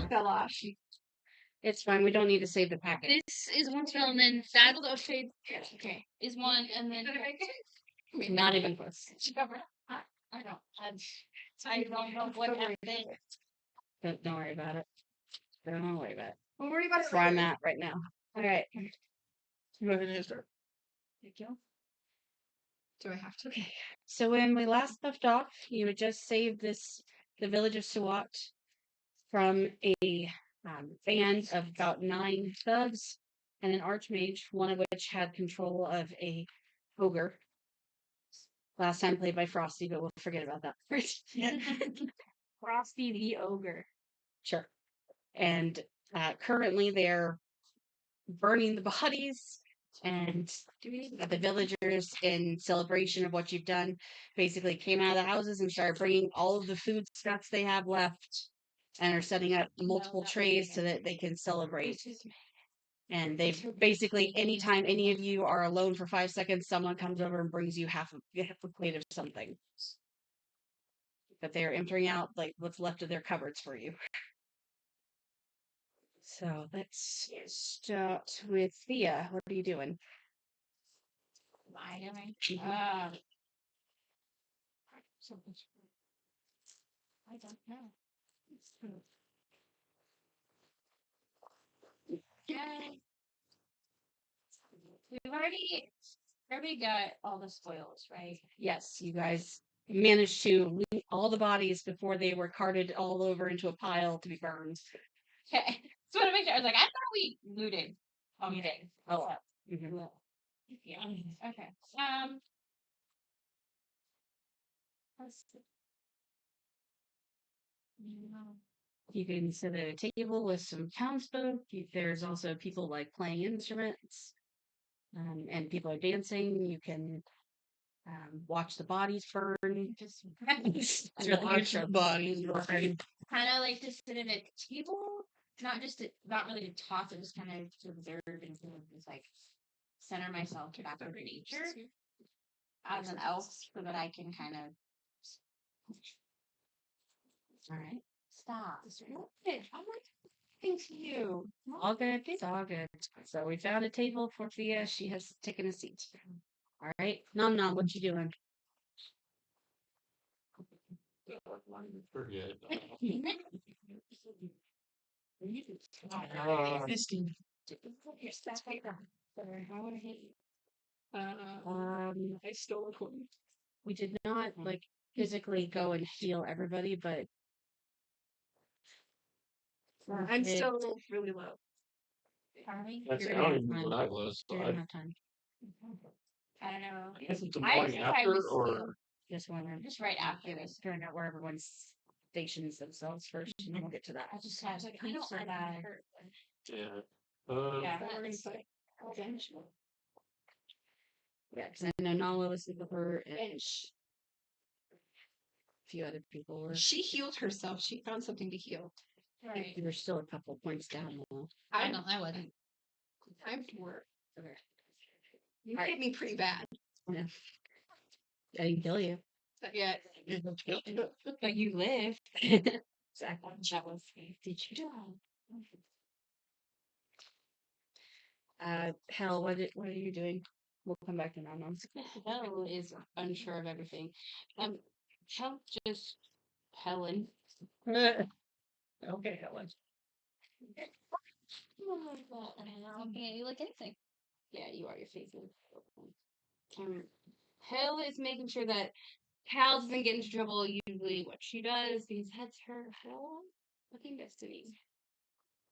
Fell off. It's fine. We don't need to save the packet. This is one spell, and then that'll go straight. Okay, is one, and then Not even close. I don't. I don't know what happened. Don't worry about it. Don't worry about it. We'll worry about it That's where I'm later. at right now. All right. Go ahead and start. Thank you. Do I have to? Okay. So when we last left off, you had just saved the village of Suwat from a band of about 9 thugs and an archmage, one of which had control of a ogre. Last time played by Frosty, but we'll forget about that. Frosty the ogre. Sure. And currently they're burning the bodies, and the villagers, in celebration of what you've done, basically came out of the houses and started bringing all of the food stuffs they have left and are setting up multiple trays so that they can celebrate. And they basically, anytime any of you are alone for 5 seconds, someone comes over and brings you half a plate of something. But they're emptying out like what's left of their cupboards for you. So let's start with Thea. What are you doing? I don't know. Yeah. We've already got all the spoils, right? Yes, you guys managed to loot all the bodies before they were carted all over into a pile to be burned. Okay. So I want to make sure. I was like, I thought we looted. Okay. Oh, mm-hmm. Yeah. Okay. Let's see. You can sit at a table with some townsfolk. There's also people like playing instruments, and people are dancing. You can watch the bodies burn. Just Watch the bodies burn. kind of like to sit at a table, not really to talk, but just kind of to observe and kind of just like center myself back with nature as an elf, so that I can kind of. All right. Stop. I'm like, thank you. All good. It's all good. So we found a table for Thea. She has taken a seat. All right. Nom nom, what you doing? Forget. I stole a coin. We did not like physically go and heal everybody, but I'm still really low. That's, I don't even know what I was. So You're I gonna have time. I don't know. guess it's the I morning think I after, was or Just want to just right after this. find out where everyone stations themselves first, and then we'll get to that. I just had like I don't that. yeah. Yeah, Yeah, because I know Nala was with her, and a few other people were. She healed herself. She found something to heal. Right. You're still a couple points down though. I know I wasn't. Time to work. Okay. You hit me pretty bad. Yeah. I didn't kill you. But yeah. But you lived. Exactly. That was did you die? Hell, what are you doing? We'll come back to Nom Noms. Hell is unsure of everything. Hell just Helen. Okay, Helen. Okay, you like anything? Yeah, you are your favorite. Hell is making sure that Cal doesn't get into trouble. Usually, what she does because that's her Hell fucking destiny.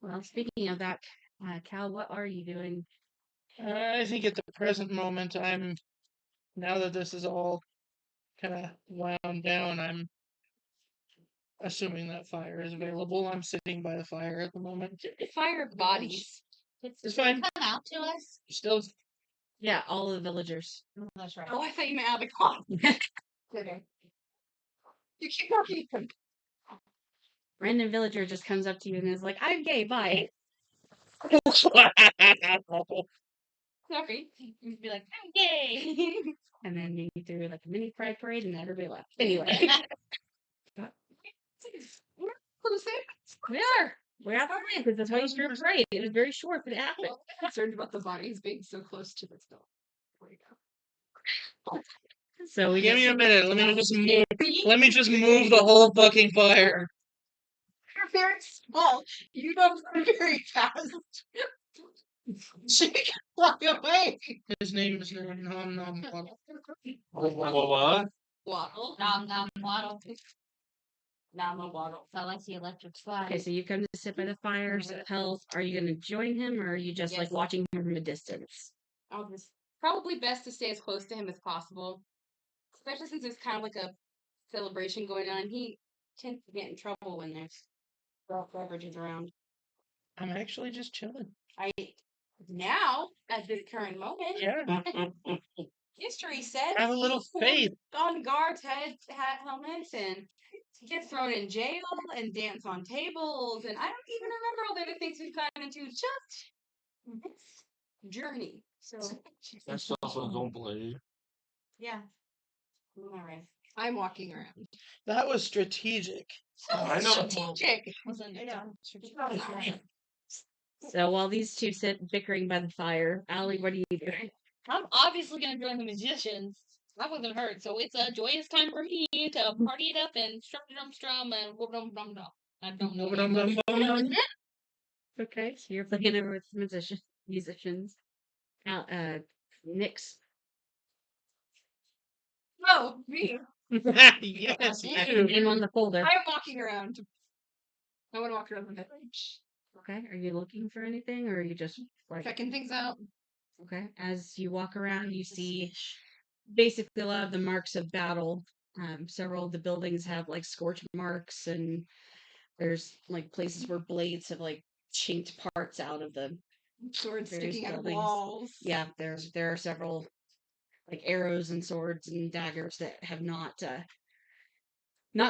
Well, speaking of that, Cal, what are you doing? I think at the present moment, now that this is all kind of wound down, I'm assuming that fire is available. I'm sitting by the fire at the moment. Fire bodies. It's fine. Come out to us. Still, Yeah, all of the villagers. That's right. Oh, I thought you meant out of the car. Okay. You keep talking. Random villager just comes up to you and is like, "I'm gay, bye." Sorry. You'd be like, I'm gay. And then you threw like a mini pride parade and everybody left. Anyway, we are. We're out the because that's why you threw a parade. It was very short, but it happened. I'm concerned about the bodies being so close to the stove. There you go. So we give me just a minute. Let me just move the whole fucking fire. You're very small. You don't run very fast. She can fly away. His name is Nom Nom Waddle. What? Waddle. Nom waddle. Nom waddle. So I like the electric slide. okay. So you come to sit by the fire. So Hell, are you going to join him, or are you just like Yes. watching him from a distance? I'll just probably best to stay as close to him as possible. Especially since there's kind of like a celebration going on. He tends to get in trouble when there's beverages around. I'm actually just chilling. Now, at this current moment, Yeah. history says Have a little faith. on guards had helmets and get thrown in jail and dance on tables, and I don't even remember all the other things we've gotten into just this journey. So That stuff I don't believe. yeah, all right. I'm walking around. That was strategic. I know. Strategic. So while these two sit bickering by the fire, Allie, what are you doing? I'm obviously going to join the musicians. I wasn't hurt, so it's a joyous time for me to party it up and strum and whoop dum dum dum. I don't know. Okay, so you're playing over with musicians. Now, Nyx. Oh, me. Yes, you Your do. name on the folder. I'm walking around. I want to walk around the village, Okay, are you looking for anything, or are you just like checking things out. okay? As you walk around, you see basically a lot of the marks of battle. Several of the buildings have like scorch marks, and there's like places where blades have like chinked parts out of the Swords various sticking out of buildings. walls. Yeah, there are several like arrows and swords and daggers that have not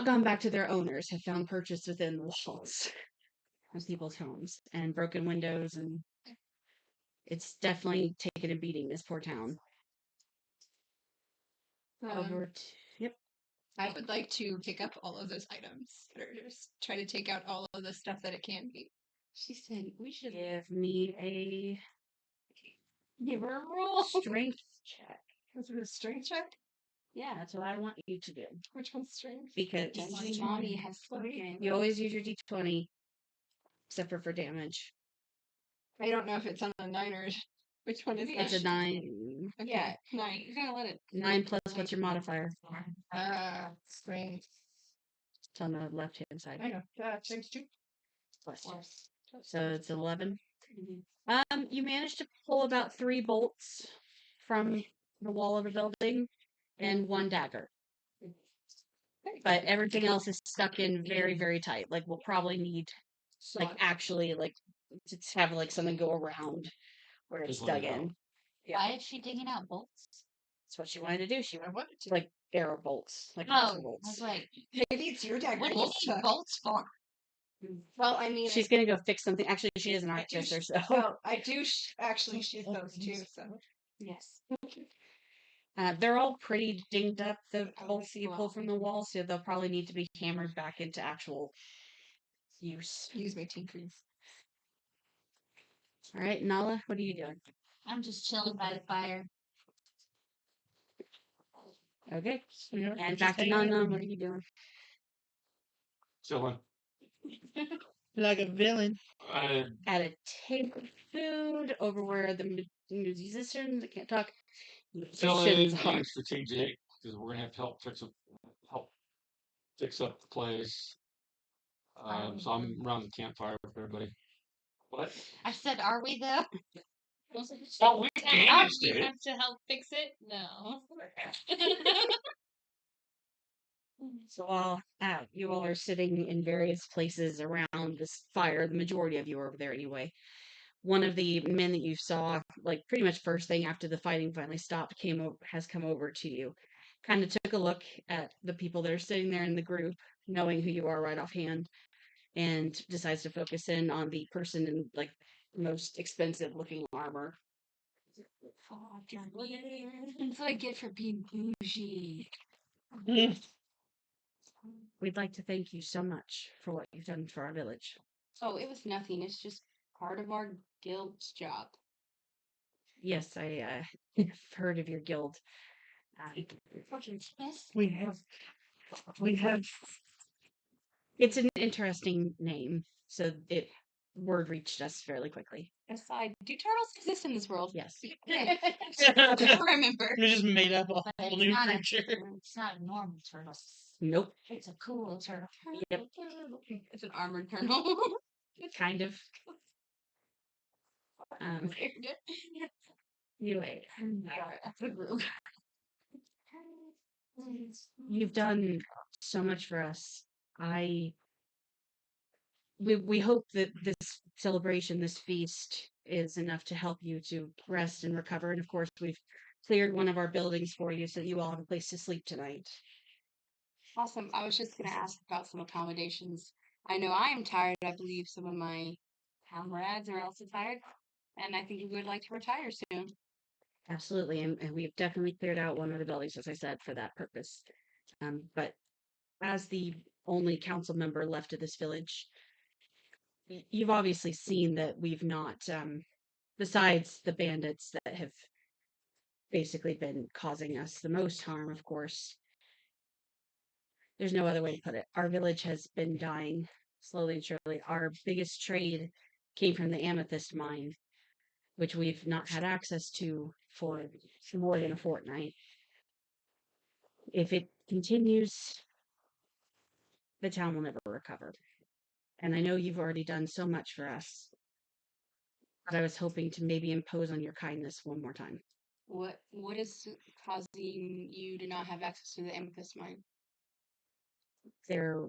gone back to their owners, have found purchase within the walls of people's homes, and broken windows, and it's definitely taken a beating, this poor town. Over to, yep. I would like to pick up all of those items, or just try to take out all of the stuff that it can be. She said we should give me a Give her a roll. strength check. Is it a strength check? Yeah, that's what I want you to do. Which one's strength? Because Mommy has spoken. you always use your d20, except for damage. I don't know if it's on a 9 or which one is It's it? a 9. Okay, Yeah. 9. You're gonna let it. 9 plus what's your modifier? Strength. It's on the left hand side. I know. Strength 2. Plus. So it's 11. You managed to pull about 3 bolts from the wall of the building and 1 dagger. But everything else is stuck in very, very tight. Like we'll probably need like actually like to have like something go around where it's Just dug let it in. Why is she digging out bolts? That's what she wanted to do. She I wanted to. like arrow bolts, like Oh, crossbow I was bolts. like, Maybe it's your dagger. what do you need bolts for? Well, I mean, She's gonna go fix something. Actually, she is an artist herself. I do actually shoot those too. So Yes. They're all pretty dinged up, the bolts that you pull from the wall, so they'll probably need to be hammered back into actual use. use my tinkers. All right, Nala, what are you doing? I'm just chilling by the fire. Okay. Yeah, And just back to hanging out. Nana, what are you doing? Chilling. Like a villain. At a table of food over where the musicians that can't talk. Chilling, Musicians being are. strategic, because we're gonna have to help fix up the place. So I'm around the campfire with everybody. What? I said, are we though? Oh, we Are managed we it. have to help fix it? No. So while you all are sitting in various places around this fire, the majority of you are over there anyway. One of the men that you saw, like pretty much first thing after the fighting finally stopped, has come over to you. Kind of took a look at the people that are sitting there in the group, knowing who you are right offhand, and decides to focus in on the person in like most expensive looking armor. That's what I get for being bougie. We'd like to thank you so much for what you've done for our village. Oh, it was nothing. It's just part of our guild's job. Yes, I have heard of your guild. Yes. We have It's an interesting name, so word reached us fairly quickly. Aside, do turtles exist in this world? Yes. I don't remember. we just made up a But whole it's new not creature. it's not a normal turtle. Nope. It's a cool turtle. Yep. It's an armored turtle. Kind of. Anyway, you've done so much for us. We hope that this celebration, this feast, is enough to help you to rest and recover. And of course, we've cleared one of our buildings for you so that you all have a place to sleep tonight. Awesome. I was just going to ask about some accommodations. I know I am tired. I believe some of my comrades are also tired. And I think we would like to retire soon. Absolutely, and we've definitely cleared out one of the buildings, as I said, for that purpose. But as the only council member left of this village, you've obviously seen that we've not, besides the bandits that have basically been causing us the most harm, of course. There's no other way to put it. Our village has been dying slowly and surely. Our biggest trade came from the amethyst mine, which we've not had access to for more than a fortnight. If it continues, the town will never recover. And I know you've already done so much for us, but I was hoping to maybe impose on your kindness one more time. What is causing you to not have access to the amethyst mine? There, Are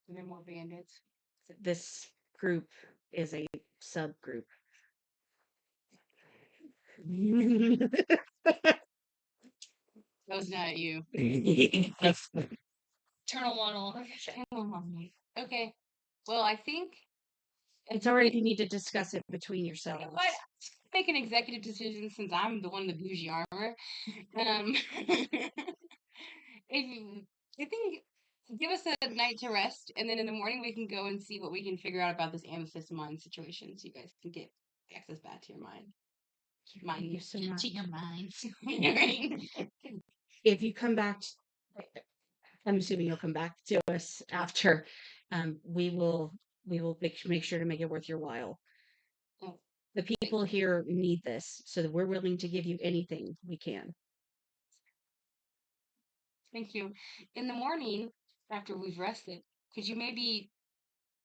there more bandits? this group is a subgroup. That was not you. Turtle model. Okay. Well, I think It's alright if you need to discuss it between yourselves. you know what? Make an executive decision since I'm the one with the bougie armor. I think give us a night to rest, and then in the morning we can go and see what we can figure out about this amethyst mine situation, so you guys can get access back to your mind. Thank you so much. To your minds. If you come back, I'm assuming you'll come back to us after. We will make sure to make it worth your while. Oh. The people here need this, so that we're willing to give you anything we can. Thank you. In the morning, after we've rested, could you maybe,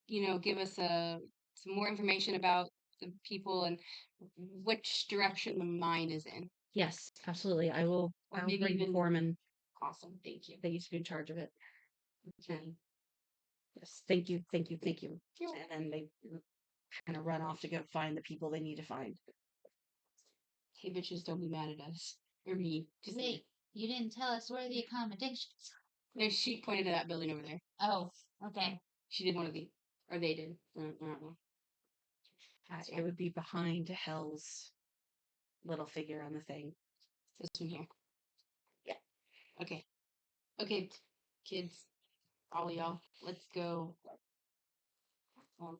give us some more information about the people and which direction the mine is in? Yes, absolutely. I will Maybe bring the even- foreman Awesome. Thank you. that used to be in charge of it. Okay. Yes, thank you. And then they kind of run off to go find the people they need to find. Hey, bitches, don't be mad at us. Or me. Just Wait, you didn't tell us where the accommodations. No, she pointed to that building over there. Oh, okay. She did one of these. Or they did. I don't know. It would be behind Hell's little figure on the thing. This one here. Yeah. Okay. Okay, kids, all of y'all, let's go.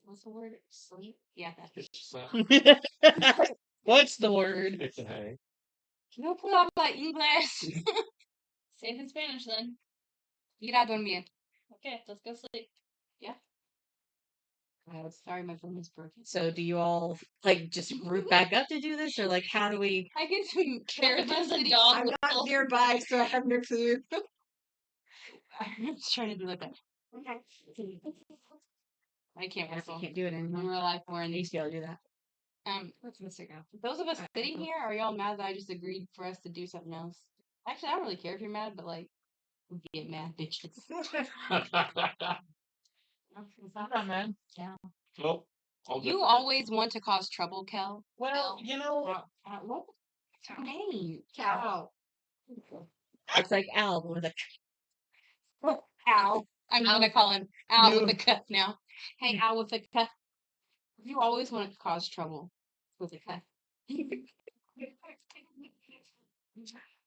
What's the word? Sleep? Yeah, that's it. It's What's the word? it's a hay. No puedo hablar inglés. Say it in Spanish then. Mira, dormir. Okay, let's go sleep. Sorry, my phone is broken. So do you all like just group back up to do this, or like how do we? I get some There was a city. dog. I'm not nearby, so I have no clue. I'm just trying to do like that. I can't I whistle. can't do it In anymore. real life, we're in I used to be able to do that. What's Mr. Go? Those of us sitting here, are y'all mad that I just agreed for us to do something else? Actually, I don't really care if you're mad, but like, get mad, bitches. I'm not mad. Well, I'll You go. always want to cause trouble, Kel. Well, you know, What's your name? Cal. It's like Al with a Al. I'm gonna call him Al You- with a cut now. Hey, Al with a cut. You always want to cause trouble with a cut.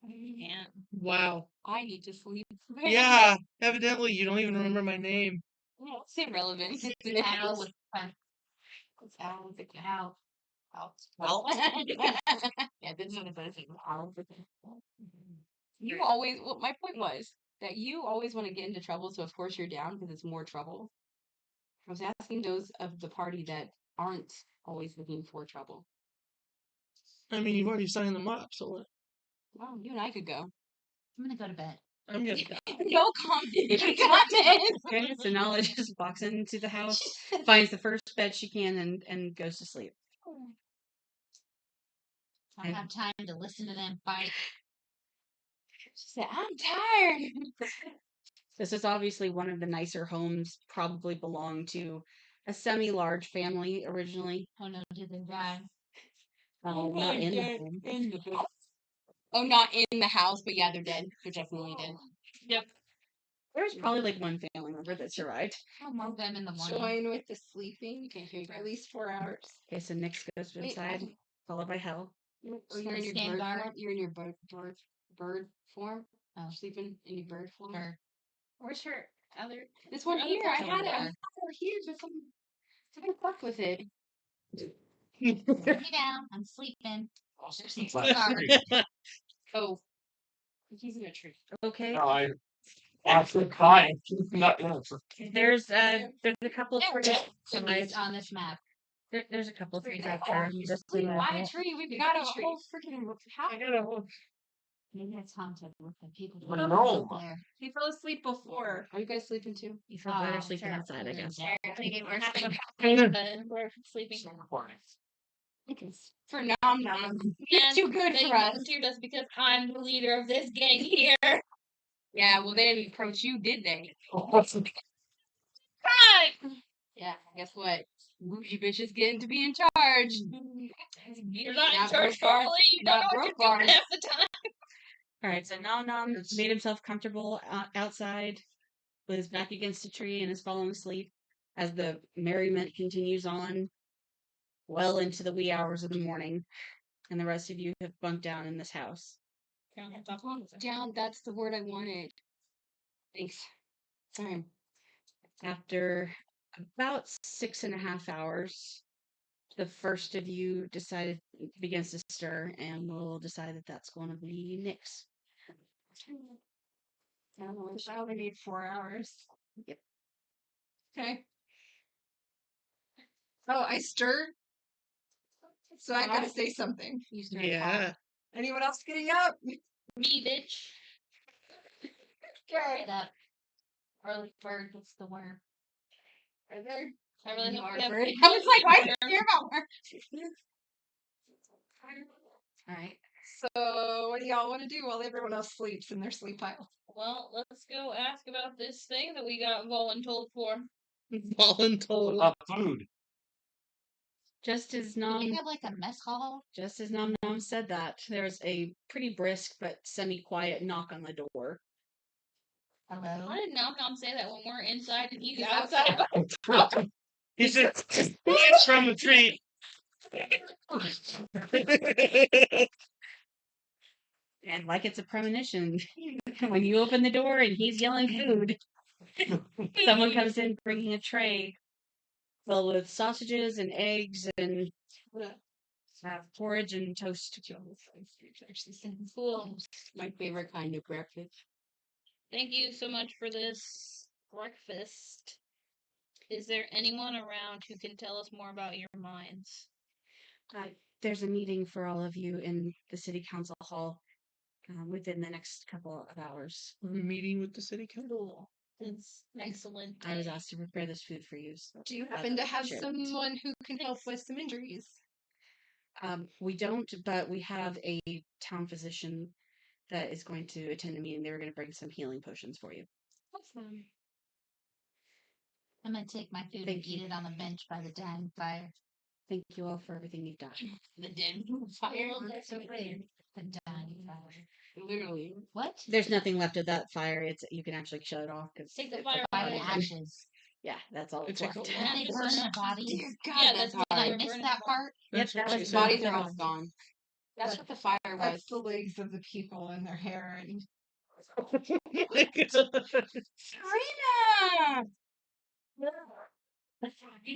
Yeah. wow. I need to sleep. Yeah, evidently you don't even remember my name. Yeah, it's irrelevant. It's an Al Al. with It's Al with a cut. Al. Al. Yeah, this one is Al with a cut. You always, well, my point was that you always want to get into trouble, so of course you're down because it's more trouble. I was asking those of the party that aren't always looking for trouble. I mean, you've already signed them up, so what? Well, you and I could go. I'm gonna go to bed. I'm gonna. No comment. Okay, so Nala just walks into the house, finds the first bed she can, and goes to sleep. I don't have time to listen to them fight. She said, I'm tired. This is obviously one of the nicer homes, probably belonged to a semi-large family originally. Oh no, did they die? Not in the home. Oh, not in the house, but yeah, they're dead. They're definitely dead. Yep. There's probably like one family member that survived. I'll move them in the morning. Join with the sleeping. Okay, here you go. At least 4 hours. Okay, so Nyx goes Wait, inside, followed by Hell. Oh, Just you're gonna in your stand bird guard. form? You're in your bird form? Oh. Sleeping in your bird form? Or where's her other? This one Her here, other I had it. I person. had it here, just something fuck with it. Put me down. I'm sleeping. Sorry. Oh. He's in a tree. Okay, No, I actually crying. Not answer. there's a couple of trees. Trees on this map. There's a couple of trees out there. Just Sleep leave by a it. tree. We've got a whole freaking house. I got a whole. Maybe it's haunted with the people. I don't know. There. He fell asleep before. Are you guys sleeping too? You feel better Oh, sleeping sure. outside, I guess. I think we're sleeping. We're sleeping. For nom nom. And Too good they for us. volunteered us because I'm the leader of this gang here. Yeah, well, they didn't approach you, did they? Yeah, guess what? Bougie bitches getting to be in charge. You're not in Not charge, broke bar. Carly. You Not don't know what broke you're doing bar. half the time. All right, so Nom Nom made himself comfortable outside with his back against a tree and is falling asleep as the merriment continues on well into the wee hours of the morning. And the rest of you have bunked down in this house. Down, that's the word I wanted. Thanks. Sorry. After about 6.5 hours, the first of you begins to stir, and we'll decide that that's going to be Nyx. I only need 4 hours. Yep. Okay. Oh, I stirred. So I gotta say something. You start Yeah. Anyone else getting up? Me, bitch. Okay. Get up. Early bird gets the worm. Are there? I really hope we have Bird. I was like, why do you care about worms? Alright. So, what do y'all want to do while everyone else sleeps in their sleep pile? Well, let's go ask about this thing that we got voluntold for. Voluntold. About food. Just as Do Nom we have like a mess hall? Nom said that, there was a pretty brisk but semi-quiet knock on the door. Hello? Why did Nom Nom say that when we're inside and he's He's outside? He says, "It's from the tree." And like it's a premonition, when you open the door and he's yelling food, someone comes in bringing a tray filled with sausages and eggs and porridge and toast. Cool. My favorite kind of breakfast. Thank you so much for this breakfast. Is there anyone around who can tell us more about your mines? There's a meeting for all of you in the city council hall within the next couple of hours. We're meeting with the city council. Cool. That's excellent. I was asked to prepare this food for you. So Do you I'll happen to have share it. someone who can help with some injuries? We don't, but we have a town physician that is going to attend the meeting. They were going to bring some healing potions for you. Awesome. I'm gonna take my food Thank and eat you. it on the bench by the dying fire. Thank you all for everything you've done. The dead fire. That's so weird. The dying fire. Literally. What? There's nothing left of that fire. It's you can actually shut it off because Take the fire by the ashes. yeah, that's all It's that's like left. a And they burn the bodies. Dear God, Yeah, that's that's hard. I missed that part. Yep, That's what that she was said. Bodies are all gone. That's what the fire was. That's the legs of the people and their hair and Serena!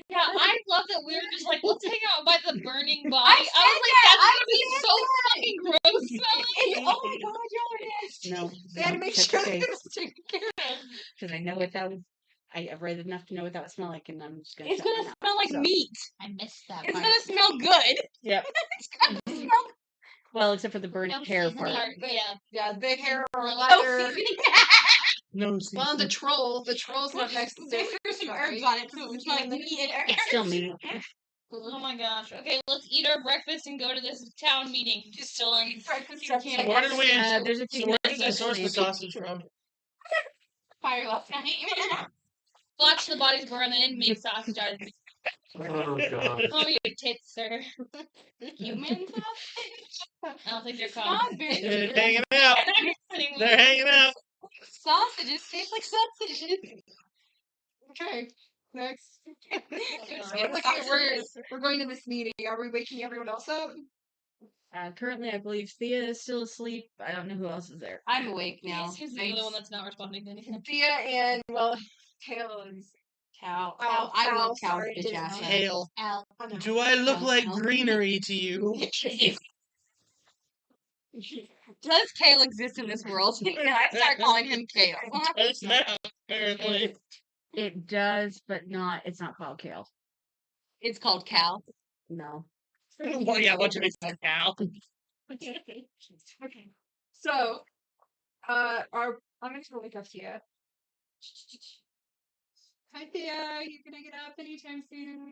Yeah, I love that we were just like, let's hang out by the burning body. I was like, that's gonna be so fucking gross smelling. oh my god, y'all are nasty. No, They had to make that's sure okay. it was taken care of. Because I know what that would. I've read enough to know what that would smell like, and I'm just gonna. It's shut my gonna mouth, smell like so. meat. I missed that It's part. gonna smell good. Yep. It's gonna smell Well, except for the burnt No hair seasoning part. part, yeah. Yeah, the hair or so leather. seasoning. No, Well, season. the troll's not next to They threw some herbs on it too. It smelled like meat and It's still meat. Oh my gosh. Okay, let's eat our breakfast and go to this town meeting. Just still on breakfast So where did we? There's a So few where minutes did they source the left. sausage from? fire last night. watch the bodies burn and then make sausage out of it. Oh god. Oh, your tits, sir. Human sausage? I don't think they're It's called. not very They're good. hanging out. They're hanging out. Sausages taste like sausages. Okay, next. It's Okay, sausages. we're going to this meeting. Are we waking everyone else up? Currently, I believe Thea is still asleep. I don't know who else is there. I'm awake now. He's the only one that's not responding to anything. Thea and, well, Kale is. Cow. Al, I Al, love cows, sorry, bitch didn't ass. know. Hail. Al. Oh, no. Do I look Al, like Al. greenery to you? Does Kale exist in this world? I start calling him Kale. Does now, apparently. It does, but not. It's not called kale. It's called Cal. No. Well, yeah, what you expect, Cal? Okay. So, I'm gonna wake up Thea. Hi Thea, you gonna get up anytime soon?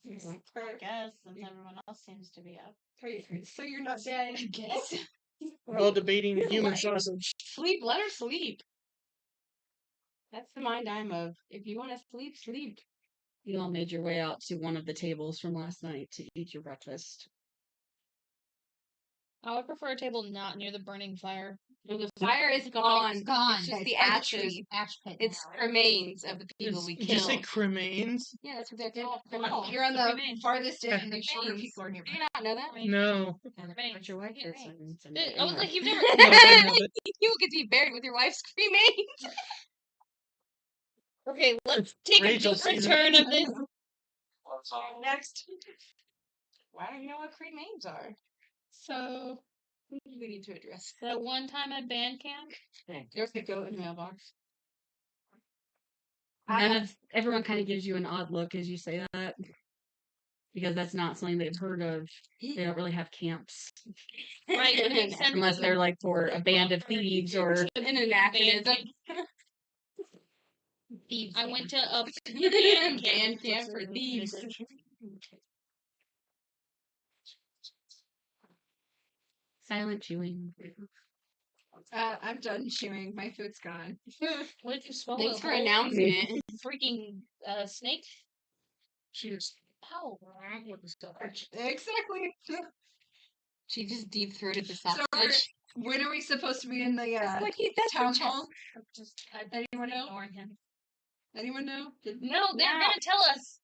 I guess, since everyone else seems to be up. So you're not dead, I guess. We're all debating human sausage. Sleep, let her sleep. That's the mind I'm of. If you want to sleep, sleep. You all made your way out to one of the tables from last night to eat your breakfast. I would prefer a table not near the burning fire. The fire is gone. It's gone. It's just the By the ashes. tree. Ash pit. It's now. remains of the people we Did you say killed. cremains? Yeah, that's what they're called. You're on the Remains. farthest end, Remains. make sure people are nearby. Do you not know that? No. But your wife is. I was like, you've never. No, I know it. You get to be buried with your wife's cremains. Okay, let's take Rachel a sees different it. turn of this. Next. Why don't you know what cremains are? So, Who do we need to address? That one time at band camp. There's a goat in the mailbox. Everyone kind of gives you an odd look as you say that. Because that's not something they've heard of. They don't really have camps. Right, it makes sense. Unless they're like for a band of thieves or An anachronism. Thieves. I went to a Band camp for thieves. silent chewing. I'm done chewing. My food's gone. What did you swallow? Thanks for Whole announcing it. freaking snake. Cheers. Ow. Exactly. She just deep throated the So, sausage. when are we supposed to be in the Like that's town her hall? Just Anyone know? ignoring him. Anyone know? No, they're gonna tell us.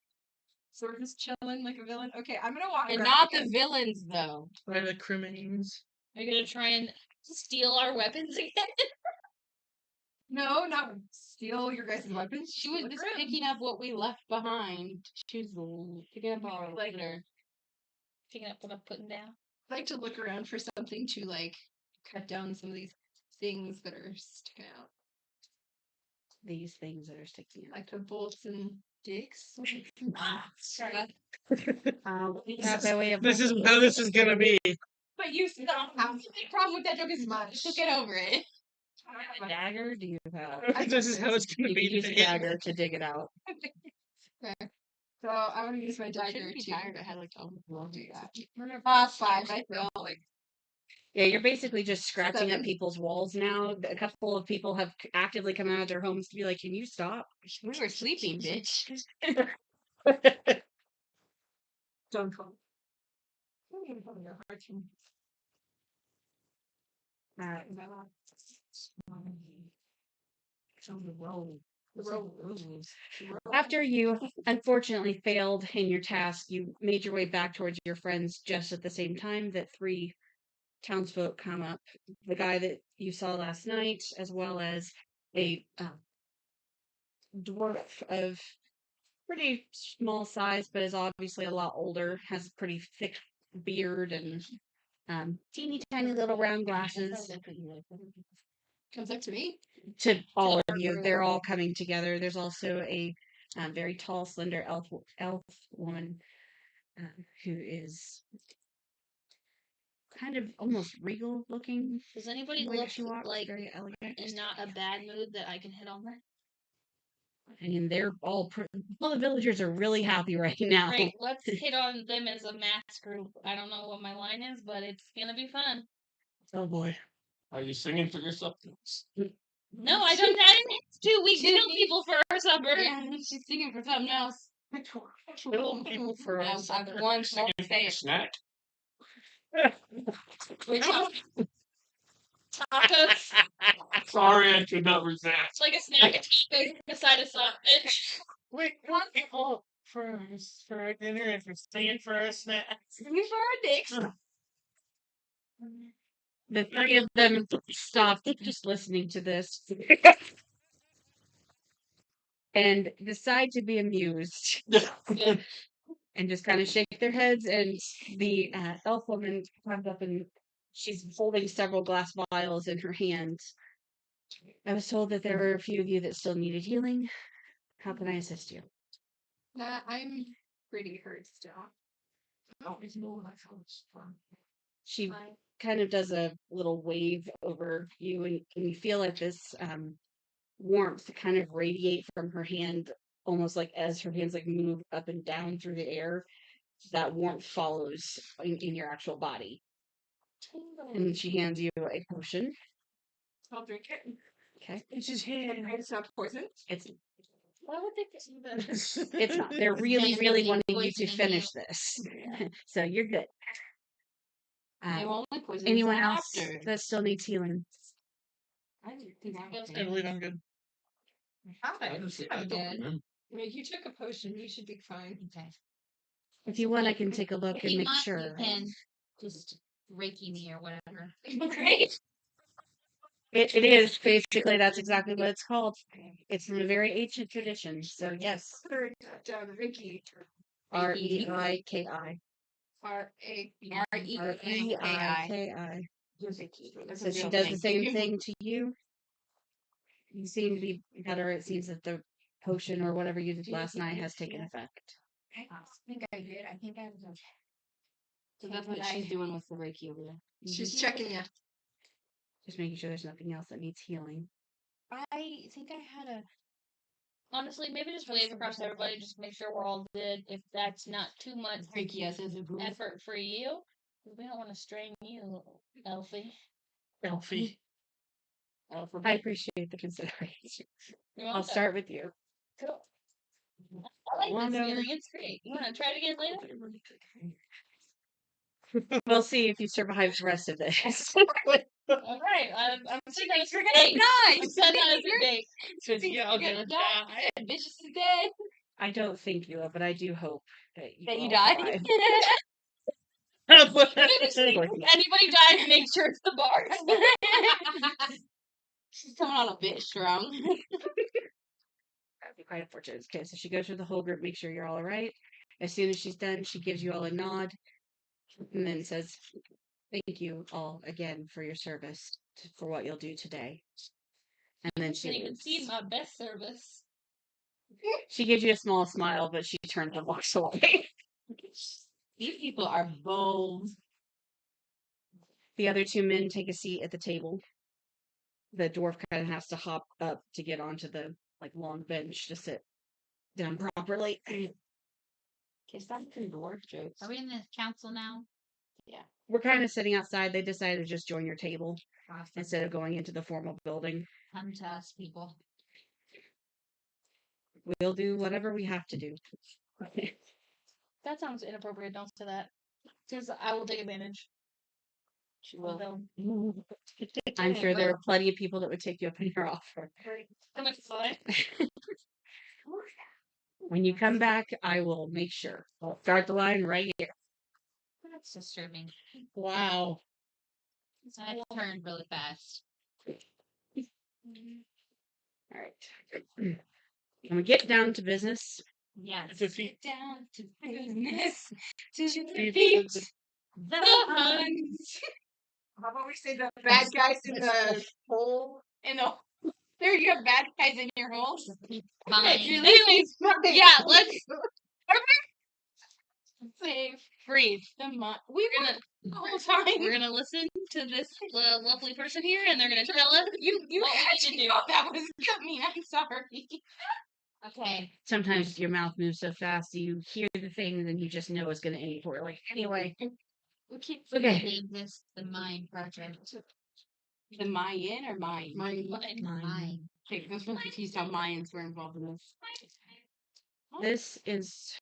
So we're just chilling like a villain. Okay, I'm gonna walk. And around not the again. villains though. By the criminals. Are you gonna try and steal our weapons again? No, not steal your guys' weapons. She was look just around. picking up what we left behind. She was picking up our Like- litter. Picking up what I'm putting down. I like to look around for something to like cut down some of these things that are sticking out, These things that are sticking out. like the bolts and jigs. We have by way of This is how this is gonna be. But you don't have the problem with that joke is much. So get over it. a dagger. Do you have? This is how it's gonna You be. can use a today. dagger to dig it out. So I want to use my dagger Shouldn't be to tired. I had like to do that. five. I feel like Yeah, you're basically just scratching at 7. people's walls now. A couple of people have actively come out of their homes to be like, "Can you stop?" We were sleeping, bitch. don't call. After you unfortunately failed in your task, you made your way back towards your friends just at the same time that 3 townsfolk come up. The guy that you saw last night, as well as a dwarf of pretty small size, but is obviously a lot older, has a pretty thick beard and teeny tiny little round glasses. Comes up to me. To all of you, they're all coming together. There's also a very tall, slender elf woman who is kind of almost regal looking. Does anybody the way that look she walks, like very elegant. in not a bad mood that I can hit on her? I mean, they're all the villagers are really happy right now. Great, let's hit on them as a mass group. I don't know what my line is, but it's gonna be fun. Oh boy. Are you singing for yourself? No, I didn't have to. We kill people for our supper. Yeah, she's singing for something else. Kill people for I us. have one Singing more for a snack? Tacos. Sorry, I could not resist. It's like a snack of tacos beside a sausage. Wait, want people for our dinner and for staying for our snacks. Singing for our dicks. The 3 of them stopped just listening to this and decide to be amused and just kind of shake their heads. And the elf woman comes up and she's holding several glass vials in her hand. I was told that there were a few of you that still needed healing. How can I assist you? Nah, I'm pretty hurt still. She kind of does a little wave over you, and you feel like this warmth kind of radiate from her hand, almost like as her hands like move up and down through the air. That warmth follows in your actual body. And she hands you a potion. I'll drink it. Okay. It's his hand. It's not poison. It's Why would they do that? it's not. They're really, Genuinely really wanting you to poisoning finish this. So you're good. They won't only poison Anyone us else after. that still needs healing? I think I'm Feels I believe I'm good. I'm good. Mm. I mean, you took a potion. You should be fine. Okay. If you want, I can take a look If and you make want, sure. you can just Reiki me or whatever. Great. It is basically that's exactly what it's called. It's from a very ancient tradition. So yes, Down Ricky. Reiki. R-A-R-E-I-K-I. That's So a she real does thing. the same thing to you. You seem to be better. It seems that the potion or whatever you did last night has taken effect. I think I did. I think I was okay. So that's what she's doing with the Reiki over there. She's checking you. Just making sure there's nothing else that needs healing. I think I had a. Honestly, maybe just wave across everybody, just make sure we're all good. If that's not too much Reiki as a group. effort for you, 'cause we don't want to strain you, Elfie. Elfie. I appreciate the consideration. You I'll want that? start with you. Cool. I like Wanda. this feeling. It's great. You want to try it again later? We'll see if you survive the rest of this. All right. I'm saying that as your You're date. gonna die. I'm saying that as your date. Says, yeah, You're gonna die. Bitch is dead. I don't think you will, but I do hope That you all died. survived. If anybody dies, make sure it's the bars. She's coming on a bit strong. That'd be quite unfortunate. Okay, so she goes through the whole group, make sure you're all right. As soon as she's done, she gives you all a nod and then says, "Thank you all again for your service, for what you'll do today." And then she Didn't even leaves. see my best service. She gives you a small smile, but she turns and walks away. These people are bold. The other two men take a seat at the table. The dwarf kind of has to hop up to get onto the long bench to sit down properly. Okay, stop making dwarf jokes. Are we in the council now? We're kind of sitting outside. They decided to just join your table Awesome. instead of going into the formal building. Come to us, people. We'll do whatever we have to do. That sounds inappropriate. Don't say that. Because I will take advantage. She will. Although, I'm sure there are plenty of people that would take you up on your offer. how much is it? When you come back, I will make sure. I'll start the line right here. That's disturbing. Wow. So I turned really fast. All right. When we get down to business, Yes. 15. Down to business. To Defeat defeat the- the Huns. How about we say the bad guys in the hole? There you have bad guys in your hole. Fine. Anyways, yeah, let's save freeze the month. We're gonna the whole time. We're gonna listen to this lovely person here, and they're gonna tell us You what we had need to to do. know that was coming. I'm sorry. Okay. sometimes your mouth moves so fast you hear the thing and then you just know it's going to end poorly. Anyway, We keep Okay. forgetting this, the mine project. The Mayan or mine? Mine. Mine. Okay, this one's confused how Mayans were involved in this. this is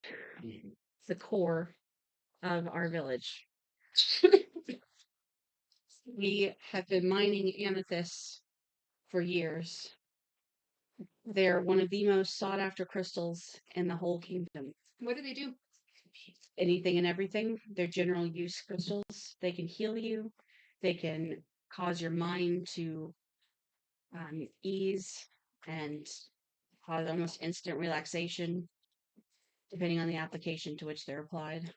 the core of our village. We have been mining amethysts for years. They're one of the most sought after crystals in the whole kingdom. What do they do? Anything and everything. They're general use crystals. They can heal you. They can cause your mind to ease and cause almost instant relaxation, depending on the application to which they're applied.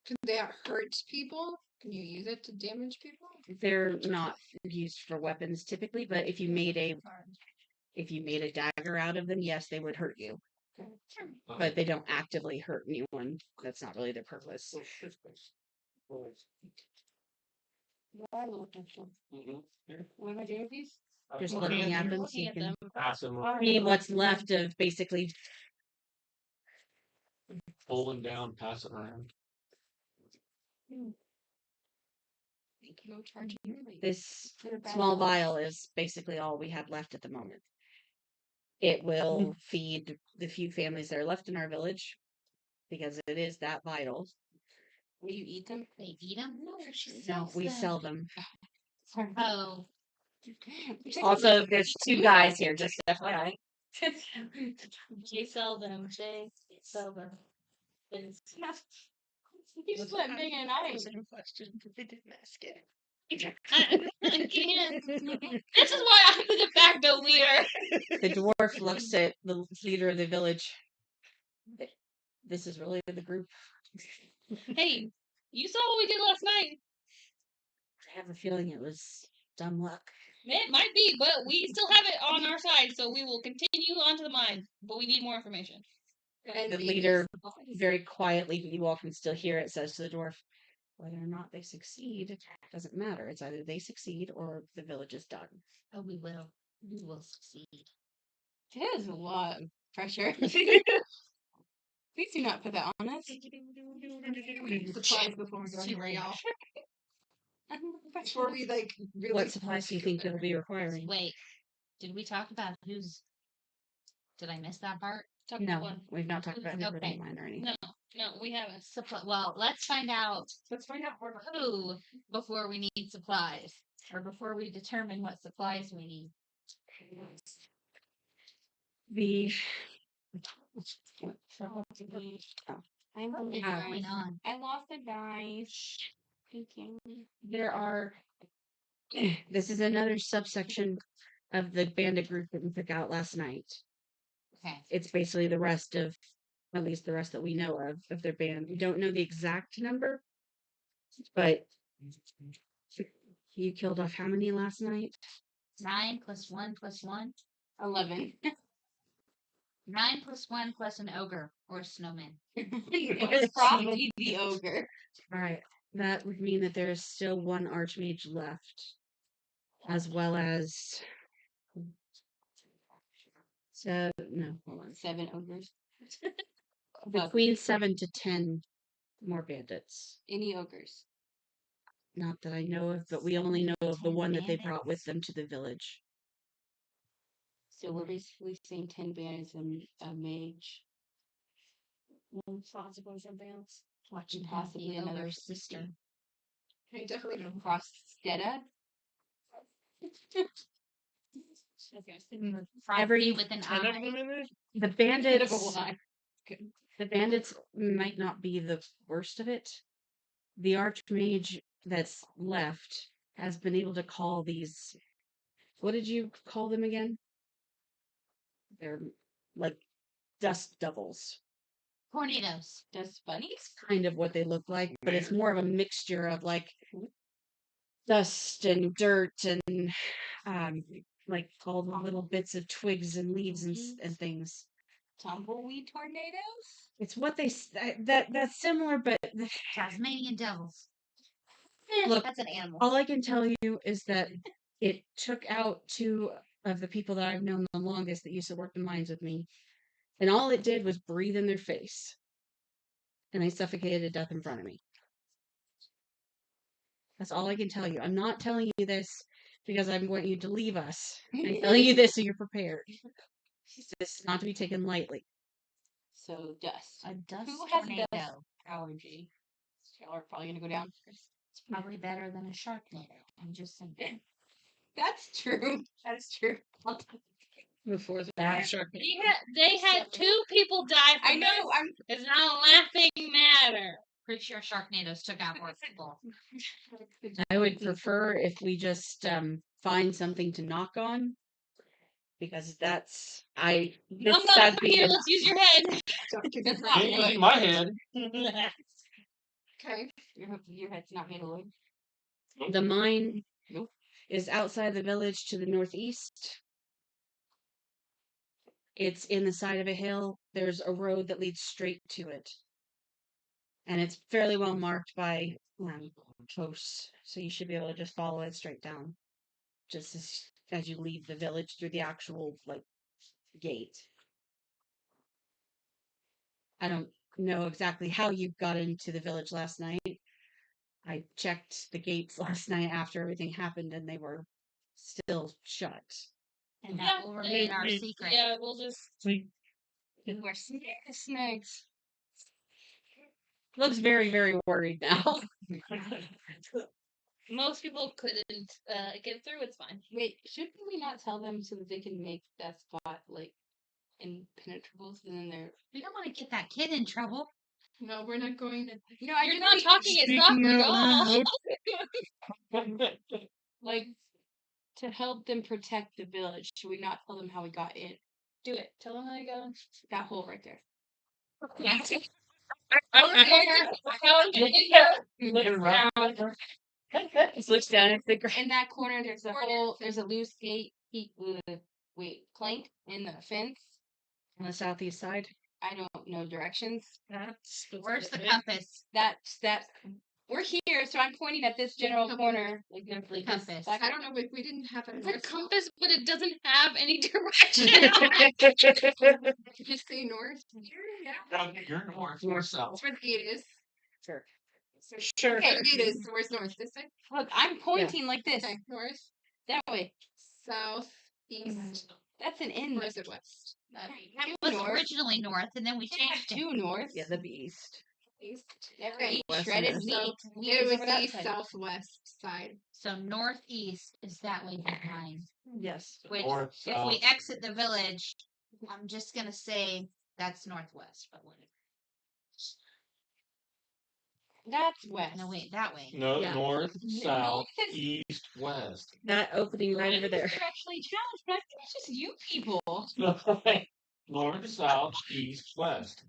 Can they hurt people? Can you use it to damage people? They're not used for weapons typically, but if you made a dagger out of them, yes, they would hurt you. But they don't actively hurt anyone. That's not really their purpose. What am I doing with these? Just Looking looking at at them. them, so you can Pass them, see what's left of basically pull them down, pass it around. No charging. this small vial is basically all we have left at the moment. It will feed the few families that are left in our village because it is that vital. Will you eat them? They eat them? No, we sell them. Oh. Also, there's two guys here, just FYI. They sell them. They sell them. You just let Megan and I. Same question because they didn't ask it. Again. This is why I'm the de facto leader. The dwarf looks at the leader of the village. This is really the group. Hey, you saw what we did last night. I have a feeling it was dumb luck. It might be, but we still have it on our side, so we will continue on to the mine. But we need more information. The leader, very quietly, you all can still hear it, says to the dwarf, whether or not they succeed doesn't matter. It's either they succeed or the village is done. Oh, we will. We will succeed. That is a lot of pressure. Please do not put that on us. Supplies before we go Too anywhere, late. y'all. Before we really. What supplies do you think you'll be requiring? Wait. Did we talk about who's? Did I miss that part? Talk about No, one. we've not talked about who's Okay. in mine or anything. No, we haven't. Well, let's find out Let's find out more. who before we need supplies, or before we determine what supplies we need. The I'm What's going on? I lost a dice. Thank you. There are. This is another subsection of the bandit group that we took out last night. Okay. It's basically the rest of, at least the rest that we know of their band. We don't know the exact number, but you killed off how many last night? 9 plus 1 plus 1. 11. 9 plus 1 plus an ogre or a snowman. It was Frosty the ogre. All right, that would mean that there is still one archmage left, as well as. So no, hold on. 7 ogres. Between 7 to 10 more bandits. Any ogres. Not that I know of, but we only know of the 10 one that they brought with bandits. them to the village. So we're basically saying 10 bandits and a mage. Possibly something else. Watching And possibly the another ogre's sister. I definitely don't. Frostetta. Frosty with an 10 of eye. them in there? The Bit of a bandits, lie. the bandits might not be the worst of it. The archmage that's left has been able to call these. What did you call them again? They're like dust devils. Tornadoes. Dust bunnies? Kind of what they look like, but it's more of a mixture of like dust and dirt and like all the little bits of twigs and leaves and things. Tumbleweed tornadoes? It's what they that's similar, but Tasmanian devils. Look, That's an animal. all I can tell you is that it took out 2 of the people that I've known the longest that used to work the mines with me, and all it did was breathe in their face, and they suffocated to death in front of me. That's all I can tell you. I'm not telling you this because I want you to leave us. I'm telling you this so you're prepared. This is not to be taken lightly. So dust. A dust Who has tornado. dust allergy? Y'all are probably gonna go down first. It's probably better than a sharknado. I'm just saying. That's true. That's true. Before the That- shark. They had 2 people die I from know. I'm. this. It's not a laughing matter. Pretty sure sharknadoes took out more people. I would prefer if we just find something to knock on, because that's this I'm not that'd be here. the- Let's use your head. That's not Ain't me. using my head. Okay. Your head's not made of wood. the mine Nope. is outside the village to the northeast. It's in the side of a hill. There's a road that leads straight to it. And it's fairly well marked by posts. So you should be able to just follow it straight down. Just as you leave the village through the actual gate. I don't know exactly how you got into the village last night. I checked the gates last night after everything happened and they were still shut. And that will remain our Yeah. secret. Yeah, we'll just. We're snakes. Looks very, very worried now. Most people couldn't get through. It's fine. Wait, shouldn't we not tell them so that they can make that spot like impenetrable? So then they're. We don't want to get that kid in trouble. No, we're not going to. No, I You're just not mean, talking it softly at all. like to help them protect the village. Should we not tell them how we got in? Do it. Tell them how you go. That hole right there. Just looks down at the ground. In that corner, there's a hole. There's a loose gate. Plank in the fence. On the southeast side. I don't know directions. Where's the compass? That's we're here, so I'm pointing at this general corner. Like this Compass. back- I don't know if we didn't have a compass, but it doesn't have any direction. Just say north. Yeah. You're north, you're south. That's where the gate is. Sure. Sure. Okay, the gate is. So where's north? This way? Look, I'm pointing like this. Okay, north, That way. south, east. That's an N. Or is it west? It was north. originally north, and then we changed it. Due north. Yeah, that'd be east. East. Never Okay. eat West shredded and meat. It was over that the side. southwest side. So northeast is that way behind. Yes. Which, North, if we south. exit the village, I'm just gonna say That's northwest, but whatever. That's west. No, wait, that way. No, Yeah. north, south, because- east, west. That opening right over there. You're actually challenged, but I think it's just you people. North, south, east, west.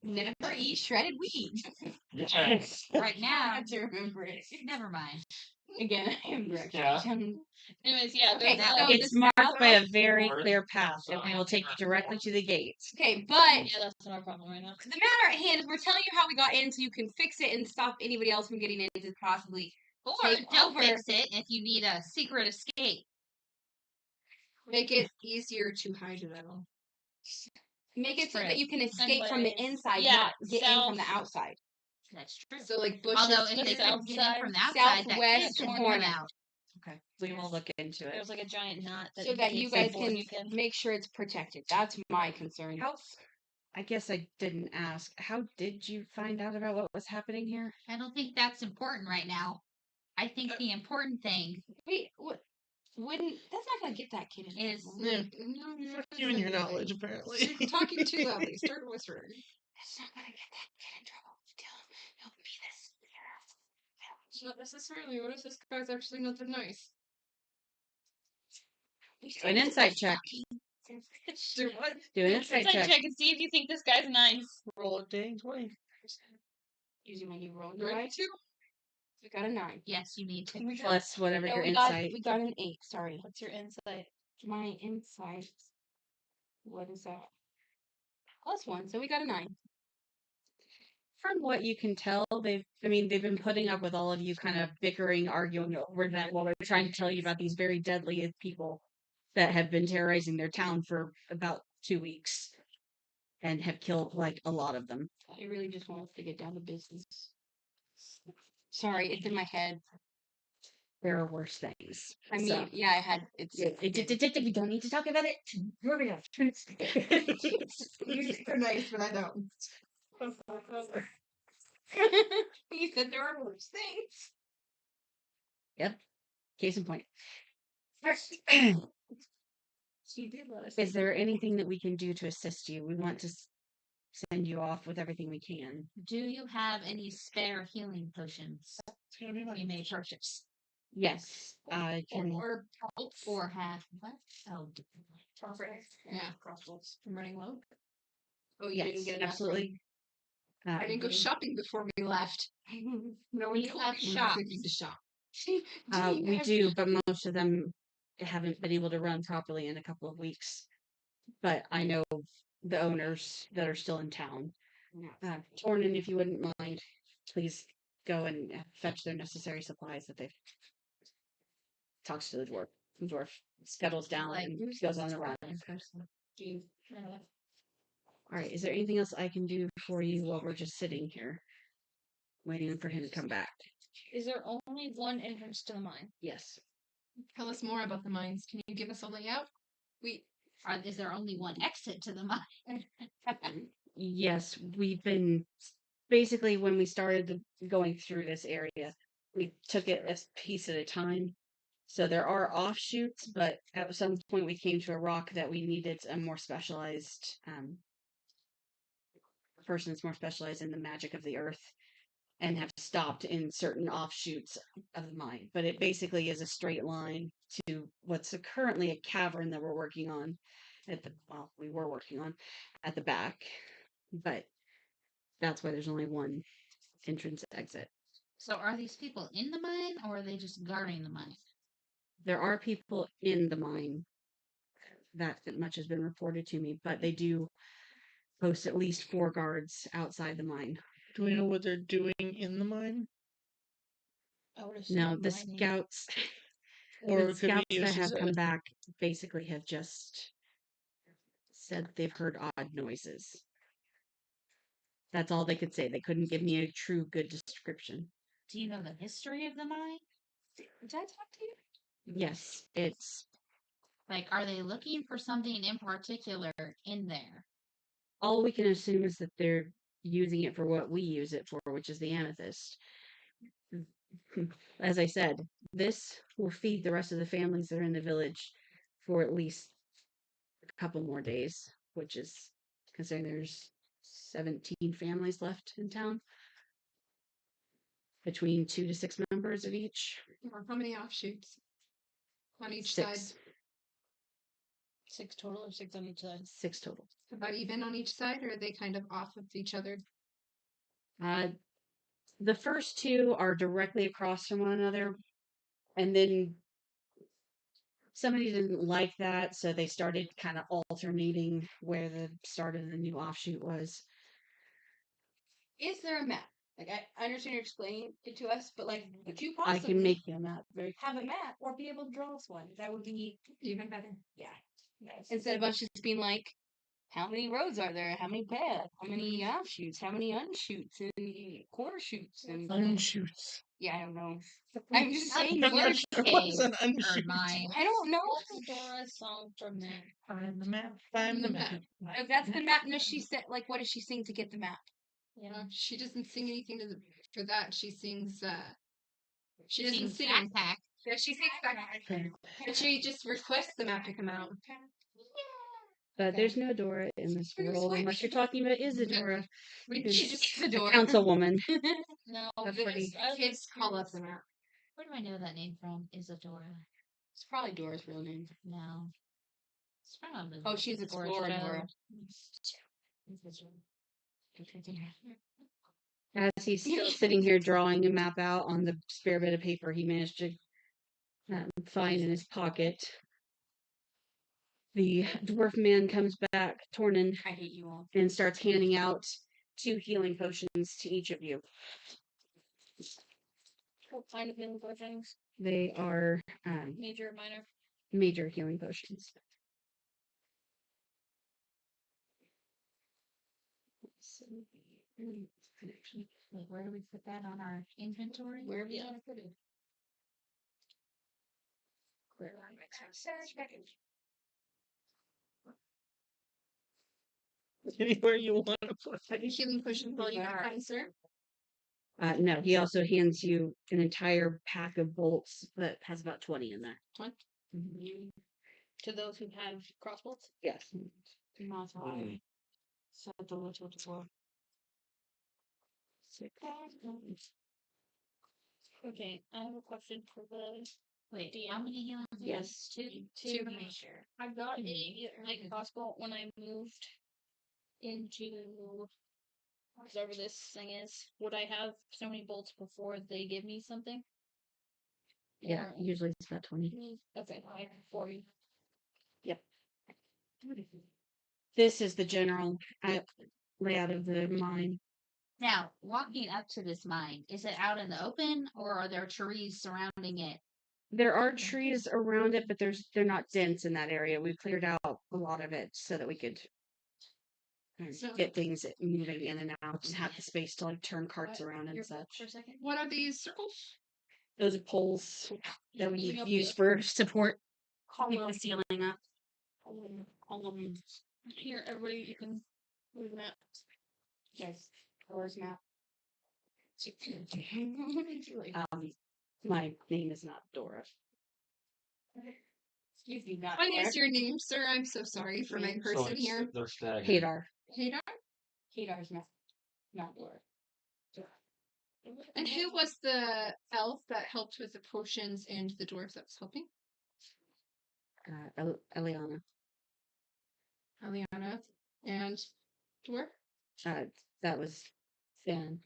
Never eat shredded wheat. Yes. Right I now, have to remember it. never mind. Again, I am direction Yeah. challenged. Anyways, yeah. Okay, those, so It's the marked by a south- very North, clear path, and south, we will take you directly to the gates. Okay, but yeah, that's not our problem right now. the matter at hand is we're telling you how we got in so you can fix it and stop anybody else from getting in to possibly Or take don't over. fix it if you need a secret escape. Make it easier to hide it all. Make it so that Spread. you can escape from the Anyways, inside, yeah, not get in from the south- outside. That's true. So like bushes Although to if the they south could get in side, from the outside, that Southwest could corner. come out. Okay. We will look into it. there's like a giant knot that So that you guys before can you can. make sure it's protected. That's my concern. I guess I didn't ask. How did you find out about what was happening here? I don't think that's important right now. I think the important thing Wait, what? Wouldn't that's not gonna get that kid in is trouble. Yeah. You and your knowledge, apparently. You're talking too loudly. Start whispering. That's not gonna get that kid in trouble. He'll be this. Not necessarily. What if this guy's actually not that nice? Do an insight check. Do what? Do an insight check. check and see if you think this guy's nice. Roll a dang 20. Using my new roll Ready right? to? We got a 9. yes, you need to. Plus whatever No, your we got insight. we got an 8. Sorry, What's your insight? my insight. What is that? +1, so we got a 9. From what you can tell, they've been putting up with all of you kind of bickering, arguing over that while they're trying to tell you about these very deadly people that have been terrorizing their town for about 2 weeks and have killed like a lot of them. I really just want us to get down to business. Sorry, it's in my head. There are worse things. I mean, So, yeah, I had it's. we don't need to talk about it. Moving on. You're nice, but I don't. You said there are worse things. Case in point. She did let us. Is there anything that we can do to assist you? We want to send you off with everything we can. Do you have any spare healing potions It's gonna be my we may purchase? Yes, I can. Or pelts. Or have what? Oh, Yeah, crossbows. I'm running low. Oh, you Yes, didn't get enough. absolutely. I didn't go shopping before we left. No, We we have We were shops. thinking to shop. We do, but most of them haven't been able to run properly in a couple of weeks. But I know the owners that are still in town. Tornin, if you wouldn't mind, please go and fetch their necessary supplies that they've talks to the dwarf. The dwarf scuttles down Like, and goes on the run. All right, is there anything else I can do for you while we're just sitting here, waiting for him to come back? Is there only one entrance to the mine? Yes. Tell us more about the mines. Can you give us a layout? Is there only one exit to the mine? Yes, we've been basically when we started going through this area, we took it a piece at a time. So there are offshoots, but at some point we came to a rock that we needed a more specialized person that's more specialized in the magic of the earth and have stopped in certain offshoots of the mine. But it basically is a straight line to what's currently a cavern that we're working on we were working on at the back. But that's why there's only one entrance exit. So are these people in the mine or are they just guarding the mine? There are people in the mine. That much has been reported to me, but they do post at least 4 guards outside the mine. Do we know what they're doing in the mine? I would assume No, the mining. scouts Or the it could be scouts that used have as come a, back basically have just said they've heard odd noises. That's all they could say. They couldn't give me a true good description. Do you know the history of the mine? Did I talk to you? Yes, it's Like, are they looking for something in particular in there? all we can assume is that they're using it for what we use it for, which is the amethyst. As I said, this will feed the rest of the families that are in the village for at least a couple more days, which is considering there's 17 families left in town. Between 2 to 6 members of each. Or how many offshoots on each side? 6. 6 total or 6 on each side? 6 total. About even on each side, or are they kind of off of each other? The first 2 are directly across from one another, and then somebody didn't like that, so they started kind of alternating where the start of the new offshoot was. Is there a map? Like I understand you're explaining it to us, but like would you I possibly can make you a map. Very have a map or be able to draw us one? That would be Even better. yeah. Instead of us just being like, how many roads are there? How many paths? How many offshoots? How many unshoots and quarter shoots? And Unshoots. yeah, I don't know. I'm just saying I'm not words. sure what's an unshoot. I don't know. Dora's song from there. Find the map. Find the map. If that's the map, and she said, like, what does she sing to get the map? She doesn't sing anything for that. She sings. She doesn't Sings sing. backpack. Yeah, she sings backpack. But she just requests the map to come out. But there's no Dora in this world unless you're talking about Isadora, She who's just a adore. councilwoman. No, That's but what it's- kids call us the map. Where do I know that name from? Isadora. It's probably Dora's real name. No. It's from Oh, she's Explorer Dora. As he's still sitting here drawing a map out on the spare bit of paper he managed to find in his pocket, the dwarf man comes back, Tornin, I hate you all. and starts handing out 2 healing potions to each of you. What kind of healing potions? They are Major, minor? major healing potions. Wait, where do we put that on our inventory? Wherever you want to put it. Where are my Anywhere you want to put Have you healing potion for you, sir? No, he also hands you an entire pack of bolts that has about 20 in there. To those who have crossbows? Yes. Not Mm. So the little dwarf. Okay, I have a question for the. Wait, how many healing? Yes. Two. Make sure. I got a like crossbow when I moved into whatever this thing is. Would I have so many bolts before they give me something? Yeah, Or- usually it's about 20. Okay, I have 40. This is the general layout of the mine. Now, walking up to this mine, is it out in the open or are there trees surrounding it? There are trees around it, but they're not dense in that area. We cleared out a lot of it so that we could get things moving in and out and have the space to like turn carts around and such. For a second. What are these circles? Those are poles that we Bring up use the for support. Keep the ceiling up. Here, everybody, you can move that. Yes. Dora's map. My name is not Dora. Excuse me, not What Dora. is your name, sir? I'm so sorry for my So person it's, here. they're staggered. Hadar. Hadar? Hadar's map. Not Dora. And who was the elf that helped with the potions and the dwarf that was helping? Eliana. Aliana and dwarf? That was Finn.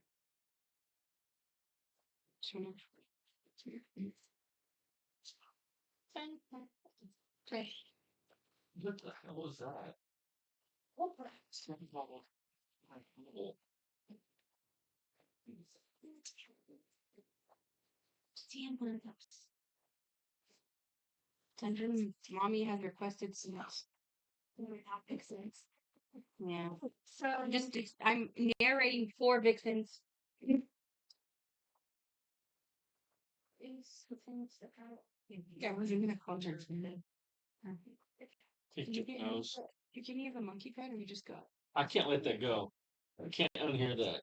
Okay. What the hell was that? Attention, mommy has requested some else. Yeah. So I'm narrating 4 vixens. Yeah, we're gonna call her. Kick your nose. You give me the monkey pet or you just got? I can't let that go. I can't unhear that.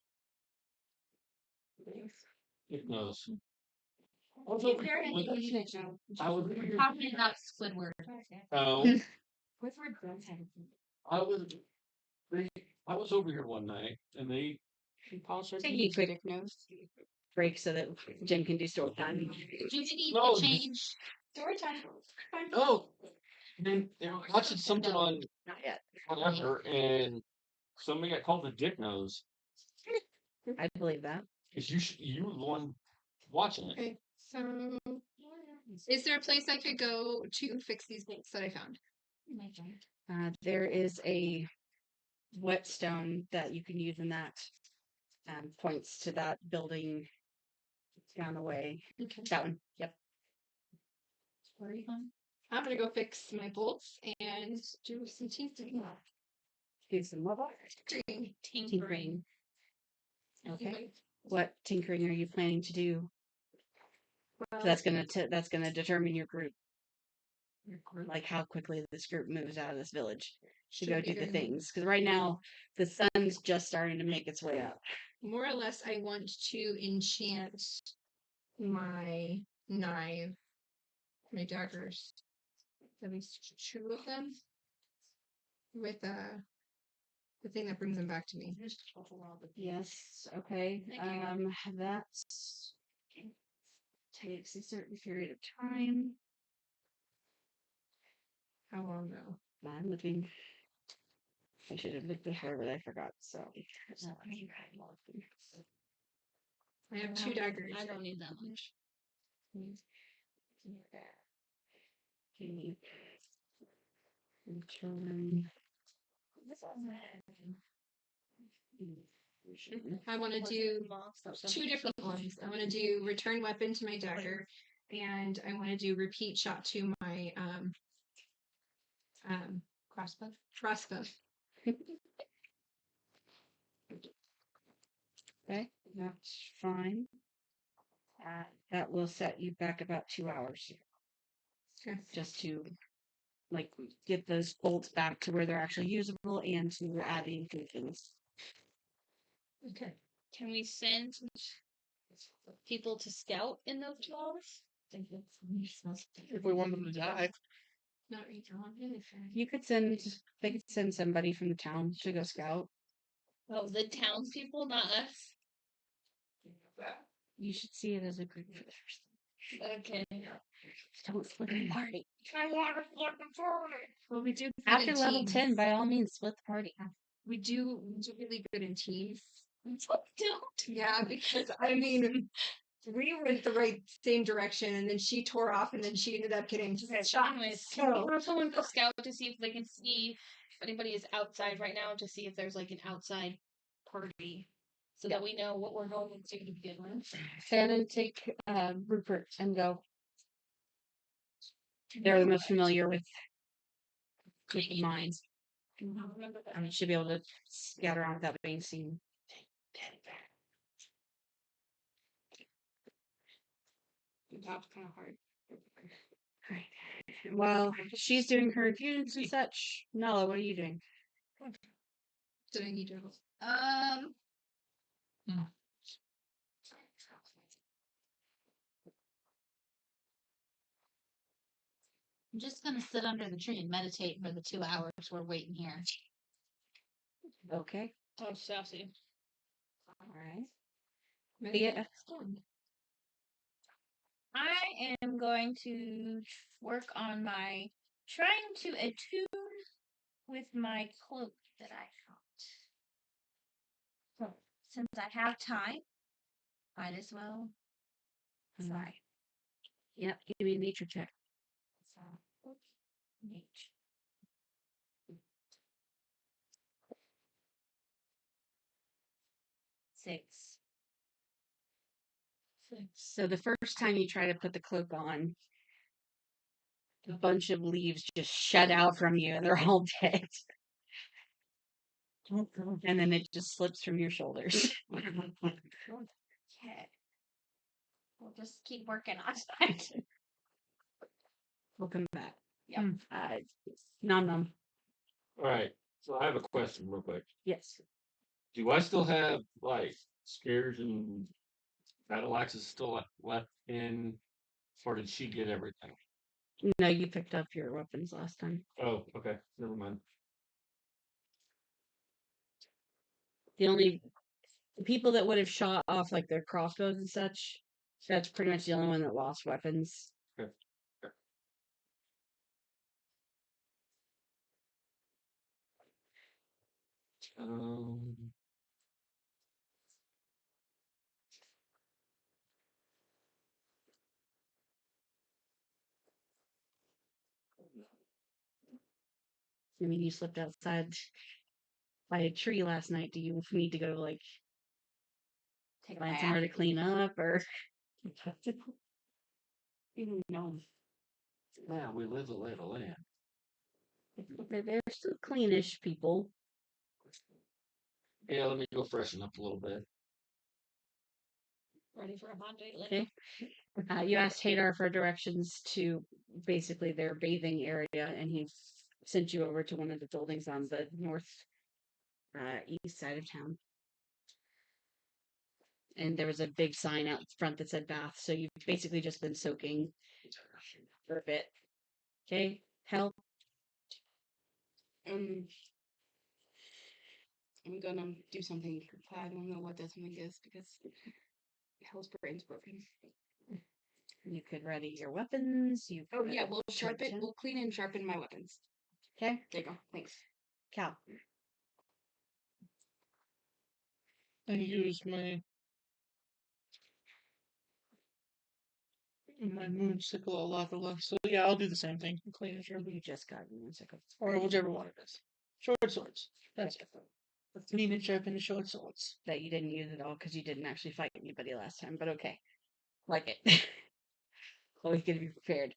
Kick nose. I was Talking about Squidward. Oh, Squidward does have a I was. I was over here one night and they apologized. Take a quick break so that Jim can do story time. Do you need No, to change story time? Fine. No. They were watching something on Not yet. whatever, and somebody got called a dick nose. I believe that. Because you were the one watching it. Okay, so is there a place I could go to fix these things that I found? There is a whetstone that you can use in that points to that building down the way. Okay. That one. Yep. Where are you going? I'm gonna go fix my bolts and do some tinkering. Do some what? Tinkering. Okay. What tinkering are you planning to do? Well, That's gonna determine your group. Like how quickly this group moves out of this village to should go be do the very things. Because right now the sun's just starting to make its way up. more or less, I want to enchant my knife, my daggers, at least two of them, with the thing that brings them back to me. Yes. Okay. That takes a certain period of time. How long though? I'm looking. I should have looked before, but I forgot. So. I have two daggers. I don't need that much. Can you return? I want to do two different ones. I want to do return weapon to my dagger, and I want to do repeat shot to my Crossbow. crossbow. Okay, that's fine. That will set you back about 2 hours Okay. just to like get those bolts back to where they're actually usable and to add the inclusions. Okay. Can we send people to scout in those 2 hours? If we want them to die. Not right now. They could send somebody from the town to go scout. Oh, the townspeople, not us. You should see it as a group for the first time. Okay. Don't split the party. I want to split the party. Well, we do good After in level teams. 10, by all means, split the party. We do really good in teams. Don't. Yeah, because I mean, we went the same direction, and then she tore off, and then she ended up getting shot. Anyways, So, can we have someone go scout to see if they can see if anybody is outside right now to see if there's like an outside party so that we know what we're going into to begin with. Shannon, take Rupert and go. They're the most familiar with the mines. Remember that. I mean, should be able to scout around without being seen. That's kind of hard. Right. Well, she's doing her infusions and such. Nala, what are you doing? did I need to? I'm just gonna sit under the tree and meditate for the 2 hours we're waiting here. Okay. Oh, sassy. All right. Maybe Yeah. I am going to work on trying to attune with my cloak that I got. So, since I have time, might as well try. Yep. Give me a nature check. So, nature. Six. So the first time you try to put the cloak on, a bunch of leaves just shed out from you and they're all dead. And then it just slips from your shoulders. Okay. We'll just keep working on it. We'll come back. Yep. Nom nom. Alright, so I have a question real quick. Yes. Do I still have like spears and battle axes still left in, or did she get everything? No, you picked up your weapons last time. Oh, okay, never mind. The people that would have shot off like their crossbows and such, that's pretty much the only one that lost weapons. Okay. Okay. Um, I mean, you slipped outside by a tree last night. Do you need to go like Take a find bath. somewhere to clean up or? No, yeah, we live the lay of the land. they're still cleanish people. Yeah, let me go freshen up a little bit. Ready for a hot date later. Okay. You asked Hadar for directions to basically their bathing area, and he sent you over to one of the buildings on the north east side of town. And there was a big sign out front that said bath, so you've basically just been soaking for a bit. Okay, help. I'm gonna do something. I don't know what that something is because Hell's brain's broken. You could ready your weapons. You Oh could yeah, we'll sharpen. attention. We'll clean and sharpen my weapons. Okay, There you go. Thanks. Cal. I use my moon sickle a lot. So yeah, I'll do the same thing. Clean and sharpen. You just got one second. Or whichever one it is. Short swords. That's it. Clean and sharpen the short swords. That you didn't use at all because you didn't actually fight anybody last time, but okay. Like it. Always gonna be prepared.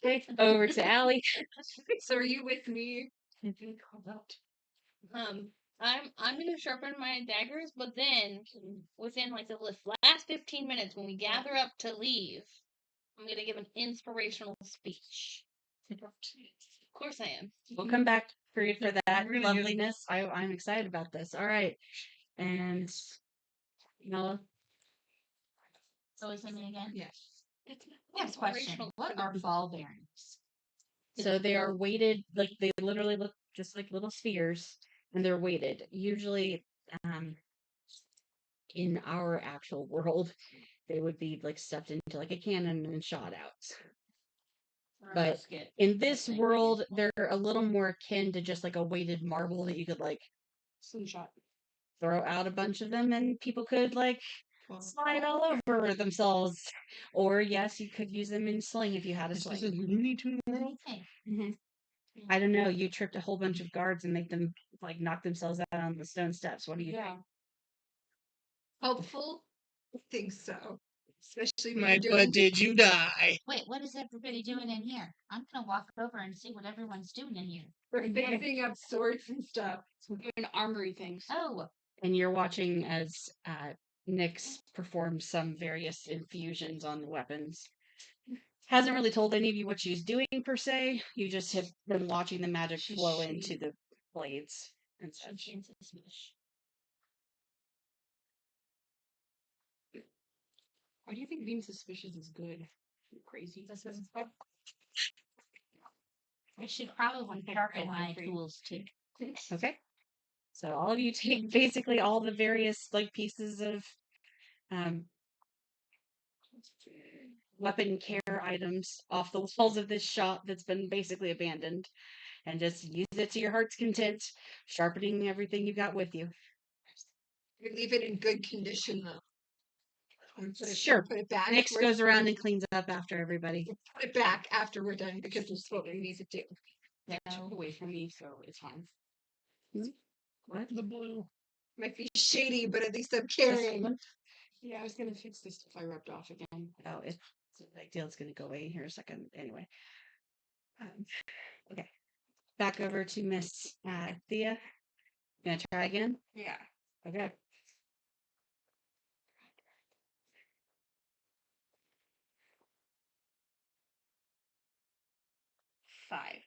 Okay, over to Allie. So are you with me? I'm gonna sharpen my daggers, but then within like the last 15 minutes when we gather up to leave, I'm gonna give an inspirational speech. Of course I am. We'll come back for you for that We're gonna use- loveliness. I'm excited about this. All right. And Noah, So is me again? Yes. Next question. What are ball bearings? so they are weighted, like they literally look just like little spheres, and they're weighted. Usually, in our actual world, they would be like stuffed into like a cannon and shot out. Or a But musket? in this world, they're a little more akin to just like a weighted marble that you could like Slingshot. throw out a bunch of them, and people could like slide all over themselves. Or yes, you could use them in sling if you had a This is sling. Looney Tunes world. Okay. I don't know. You tripped a whole bunch of guards and make them like knock themselves out on the stone steps. What do you think? Yeah. Helpful? I think so. Especially when My you're doing butt, did you die? Wait, what is everybody doing in here? I'm gonna walk over and see what everyone's doing in here. we're fixing up swords and stuff. We're doing armory things. Oh, And you're watching as Nyx performs some various infusions on the weapons. Hasn't really told any of you what she's doing per se. You just have been watching the magic flow into the blades and such. Why do you think being suspicious is good? You're crazy. I should probably sharpen my tools too. Okay. So all of you take basically all the various like pieces of weapon care items off the walls of this shop that's been basically abandoned, and just use it to your heart's content, sharpening everything you got with you. We leave it in good condition though. And Sure. Put it back. Nyx goes around and cleans up after everybody. Put it back after we're done because that's what we need to do. That took away from me, so it's fine. What? The blue. Might be shady, but at least I'm This carrying. one? Yeah, I was gonna fix this if I rubbed off again. Oh, it's a big deal. It's going to go away in here in a second. Anyway. Okay. Back over to Miss Thea. Gonna try again? Yeah. Okay. Five.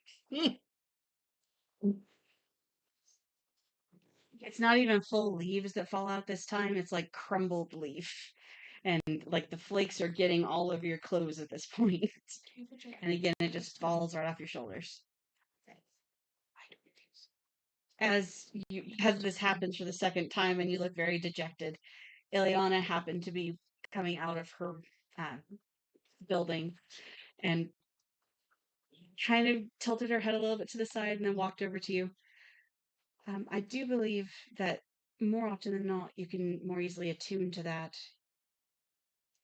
It's not even full leaves that fall out this time. It's like crumbled leaf. And like the flakes are getting all over your clothes at this point. And again, it just falls right off your shoulders. as this happens for the second time and you look very dejected, Ileana happened to be coming out of her uh, building and kind of tilted her head a little bit to the side and then walked over to you. I do believe that more often than not, you can more easily attune to that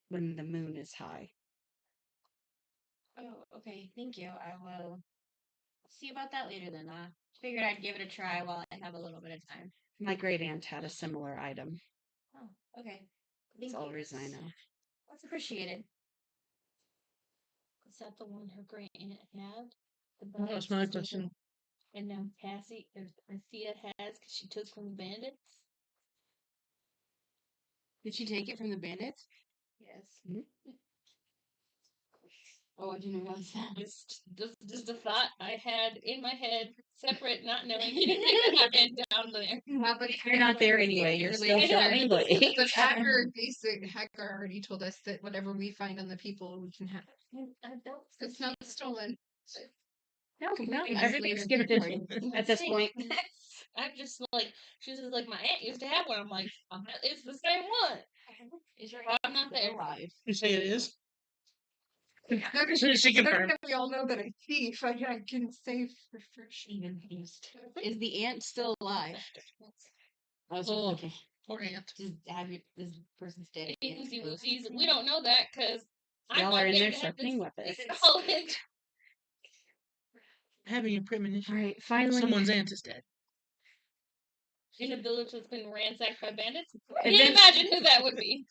when the moon is high. Oh, okay. Thank you. I will see about that later then. Figured I'd give it a try while I have a little bit of time. My great aunt had a similar item. Oh, okay. That's Thank all you. the reason I know. That's appreciated. Is that the one her great aunt had? The That was my question. And now Cassie or Thea has because she took from the bandits? Did she take it from the bandits? Yes. Oh, I didn't realize that. Just a thought I had in my head, separate, not knowing anything that happened down there. You're not there anyway. You're still I know. showing Lee. But Hagar already told us that whatever we find on the people, we can have. It's not stolen. No, Completely everything's unrelated. gifted at this point. I'm just like, she was just like, my aunt used to have one. I'm like, it's the same one. Is your I'm not there. alive? You say it is? She She confirmed. We all know that a thief. I can say for sure. Is the aunt still alive? Oh, Oh. okay. Poor aunt. Just have your this person's dead. We don't know that because Y'all are in there sharpening weapons. Having a premonition. All right, finally. Someone's aunt is dead. In a village that's been ransacked by bandits. And Can't then- imagine who that would be.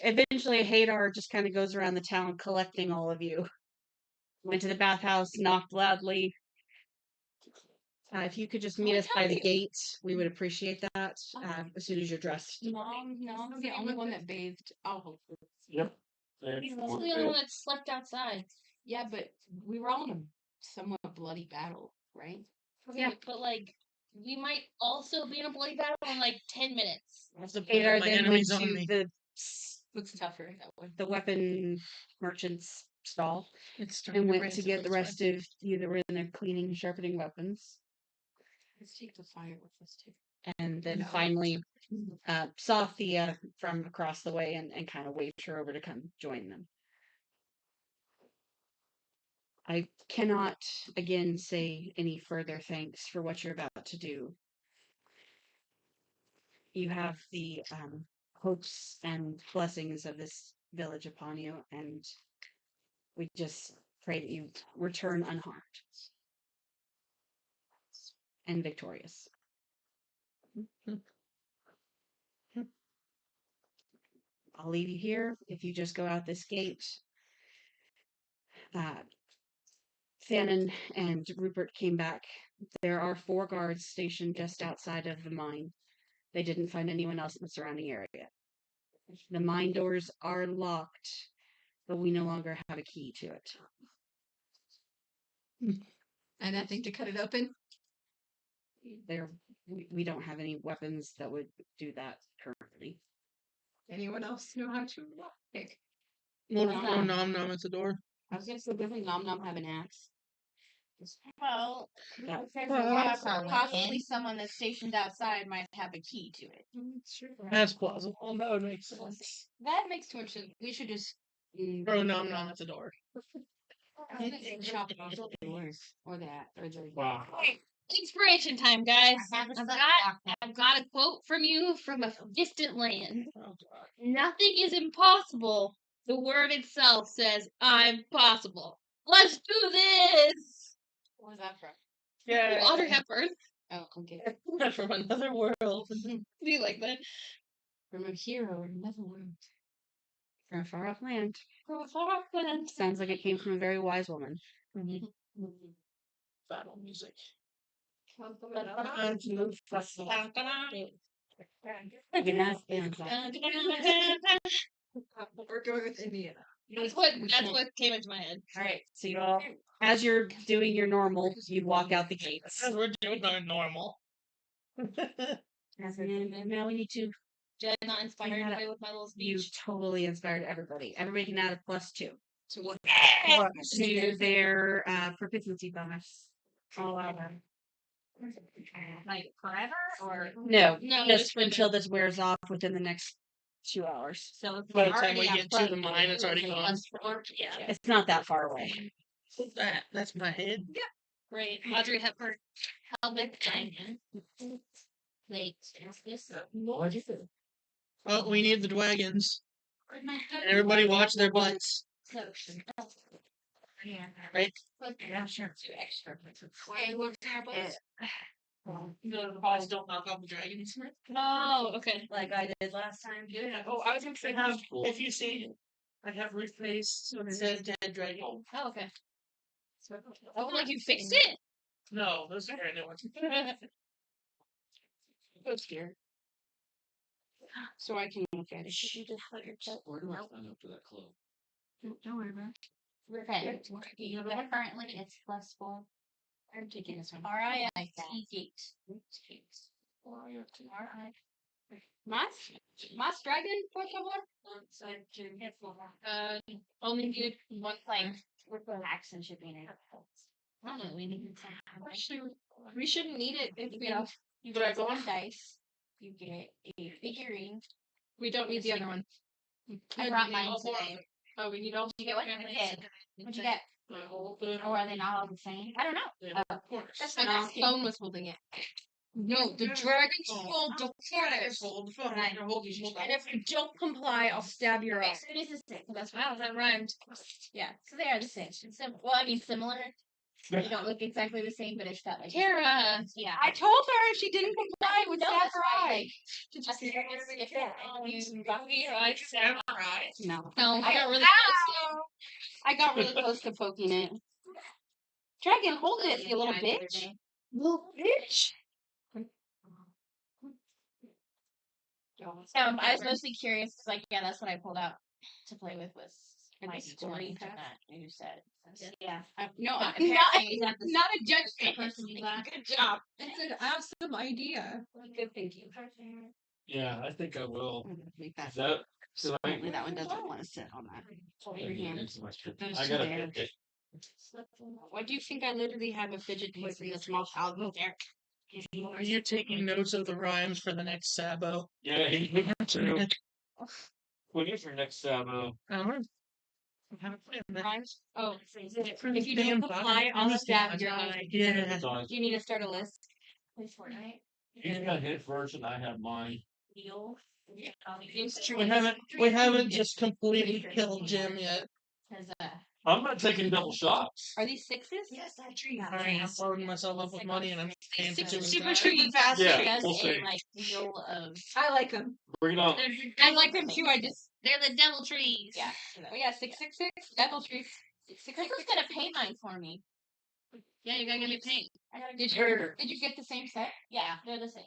Eventually, Hadar just kind of goes around the town collecting all of you. Went to the bathhouse, knocked loudly. If you could just meet us by the gate, we would appreciate that as soon as you're dressed. Mom's the only one that bathed. Oh, Yep. He's the only one that slept outside. yeah, but we were all in a somewhat bloody battle, right? Yeah, but like, we might also be in a bloody battle in like 10 minutes. What's the Hadar my then went enemies on to me? Looks tougher that way. the weapon merchant's stall It's starting and to went rain to get the this way. rest of you that were in there cleaning, sharpening weapons. Let's take the fire with us too. And then No. finally saw Thea from across the way and kind of waved her over to come join them. I cannot again say any further thanks for what you're about to do. You have the hopes and blessings of this village upon you, and we just pray that you return unharmed and victorious. I'll leave you here. If you just go out this gate, Fannin and Rupert came back. There are 4 guards stationed just outside of the mine. They didn't find anyone else in the surrounding area. The mine doors are locked, but we no longer have a key to it. And nothing to cut it open. We don't have any weapons that would do that currently. Anyone else know how to lock pick? Well, Nom no, Nom. nom nom at the door. I was gonna say definitely Nom Nom have an axe. Well, Yeah. possibly someone that's stationed outside might have a key to it. That's plausible. That would make sense. That makes too much sense. We should just Throw nom nom at the door. chop off the doors or that or the Wow. Inspiration time, guys. I've got a quote from you from a distant land. Oh god. Nothing is impossible. The word itself says, I'm possible. Let's do this! Where's that from? Yeah. Water Hepburn. Oh, okay. From another world. Do you like that? From a hero in another world. From a far off land. From a far off land. Sounds like it came from a very wise woman. Battle music. We're going with Indiana. That's what came into my head. All right, so you all, as you're doing your normal, you walk out the gates. As we're doing our normal. And now we need to. Did I not inspire Bring that anybody with my little You speech? totally inspired everybody. Everybody can add a +2 So what? to their proficiency bonus. All out. Like forever or No, No, just just for until this wears off within the next 2 hours. so it's By the time already we at get to front the mine, it's already like gone. plus 4. Yeah. It's not that far away. That's my head. Great. Audrey Hepburn. Public diamond. Like this. Oh, we need the dragons. Where'd my Everybody watch their butts. Yeah. Right? I'm sure it's too extra. Hey, what's our butts? The boys don't knock off the dragons. Oh, okay. Like I did last time. Yeah. Oh, I was gonna say, if you see, I have replaced so it says dead dragon. Oh, okay. Oh, like you fixed it? No, those are brand new ones. That's scary. So I can look at it. Where do I sign up for that club? Don't worry about it. Okay. Currently it's plus 4. I'm taking this one. RIT Gates. Mas dragon, por favor. only did one Like with tax and shipping and I don't know, we need some. Actually, we shouldn't need it if we You get 1 dice. You get a figurine. we don't need the other one. I brought mine today. Oh, we need all. You get what? You did. What'd you get? Or are they not all the same? I don't know. Of course. That's My what I'm asking. phone was holding it. No, the dragons hold the forest. Hold the phone. Hold you. And if you don't comply, I'll stab your Okay, ass. so it is the same. That's Wow, that rhymed. Yeah, so they are the same. Well, I mean, similar. They don't look exactly the same, but it's that like. Tara. Yeah. I told her if she didn't comply, I would No, stab that's her fine. eye. Did you see that? If that, You got me right, samurai. No. No, I got really Ow! I got really close to poking it. Dragon, hold it, you little bitch. Little bitch. I was mostly curious because, like, yeah, that's what I pulled out to play with was And my the story story path? that you said. Yeah. No, But I'm not, apparently you got this- not a judge. the person you got. Good job. I said, I have some idea. Good thinking. Yeah, I think I will. Leave Is that. that? So I Apparently that one doesn't want to sit on that. Those I two gotta there. pick it. Why do you think I literally have a fidget toy from the small child there? Are you taking notes of the rhymes for the next Sabo? Yeah, when is your next Sabo? I haven't planned that. Rhymes? Oh, For if the you damn don't comply, podcast, I'll stab your eye. Yeah. You need to start a list. Play Fortnite. He's got his version, I have mine. Deal. We haven't just completely killed Jim yet. Because I'm not taking double shots. Are these sixes? yes, I tree. Sorry, I'm loading myself up with money and I'm paying for Super super tree. Fast. Yeah, Does we'll a see. like deal of I like them. Bring it on. I like them too. I just They're the devil trees. yeah. oh yeah, 666 devil trees. Chris was gonna paint mine for me. Yeah, you gotta give me paint. I gotta Did get you get the same set? Yeah, they're the same.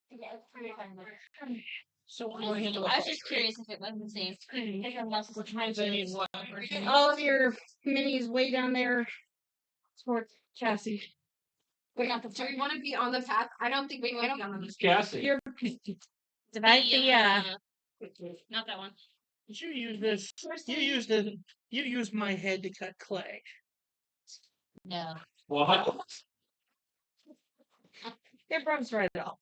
Yeah, it's pretty fun. So we're going into a I was just curious if it was the same. Which means I need what? All of your minis way down there towards Cassie. We got the. Do we want to be on the path? I don't think we want to be on the. Cassie. You're divide the Not that one. You use this. You use my head to cut clay. No. What? it rubs right off.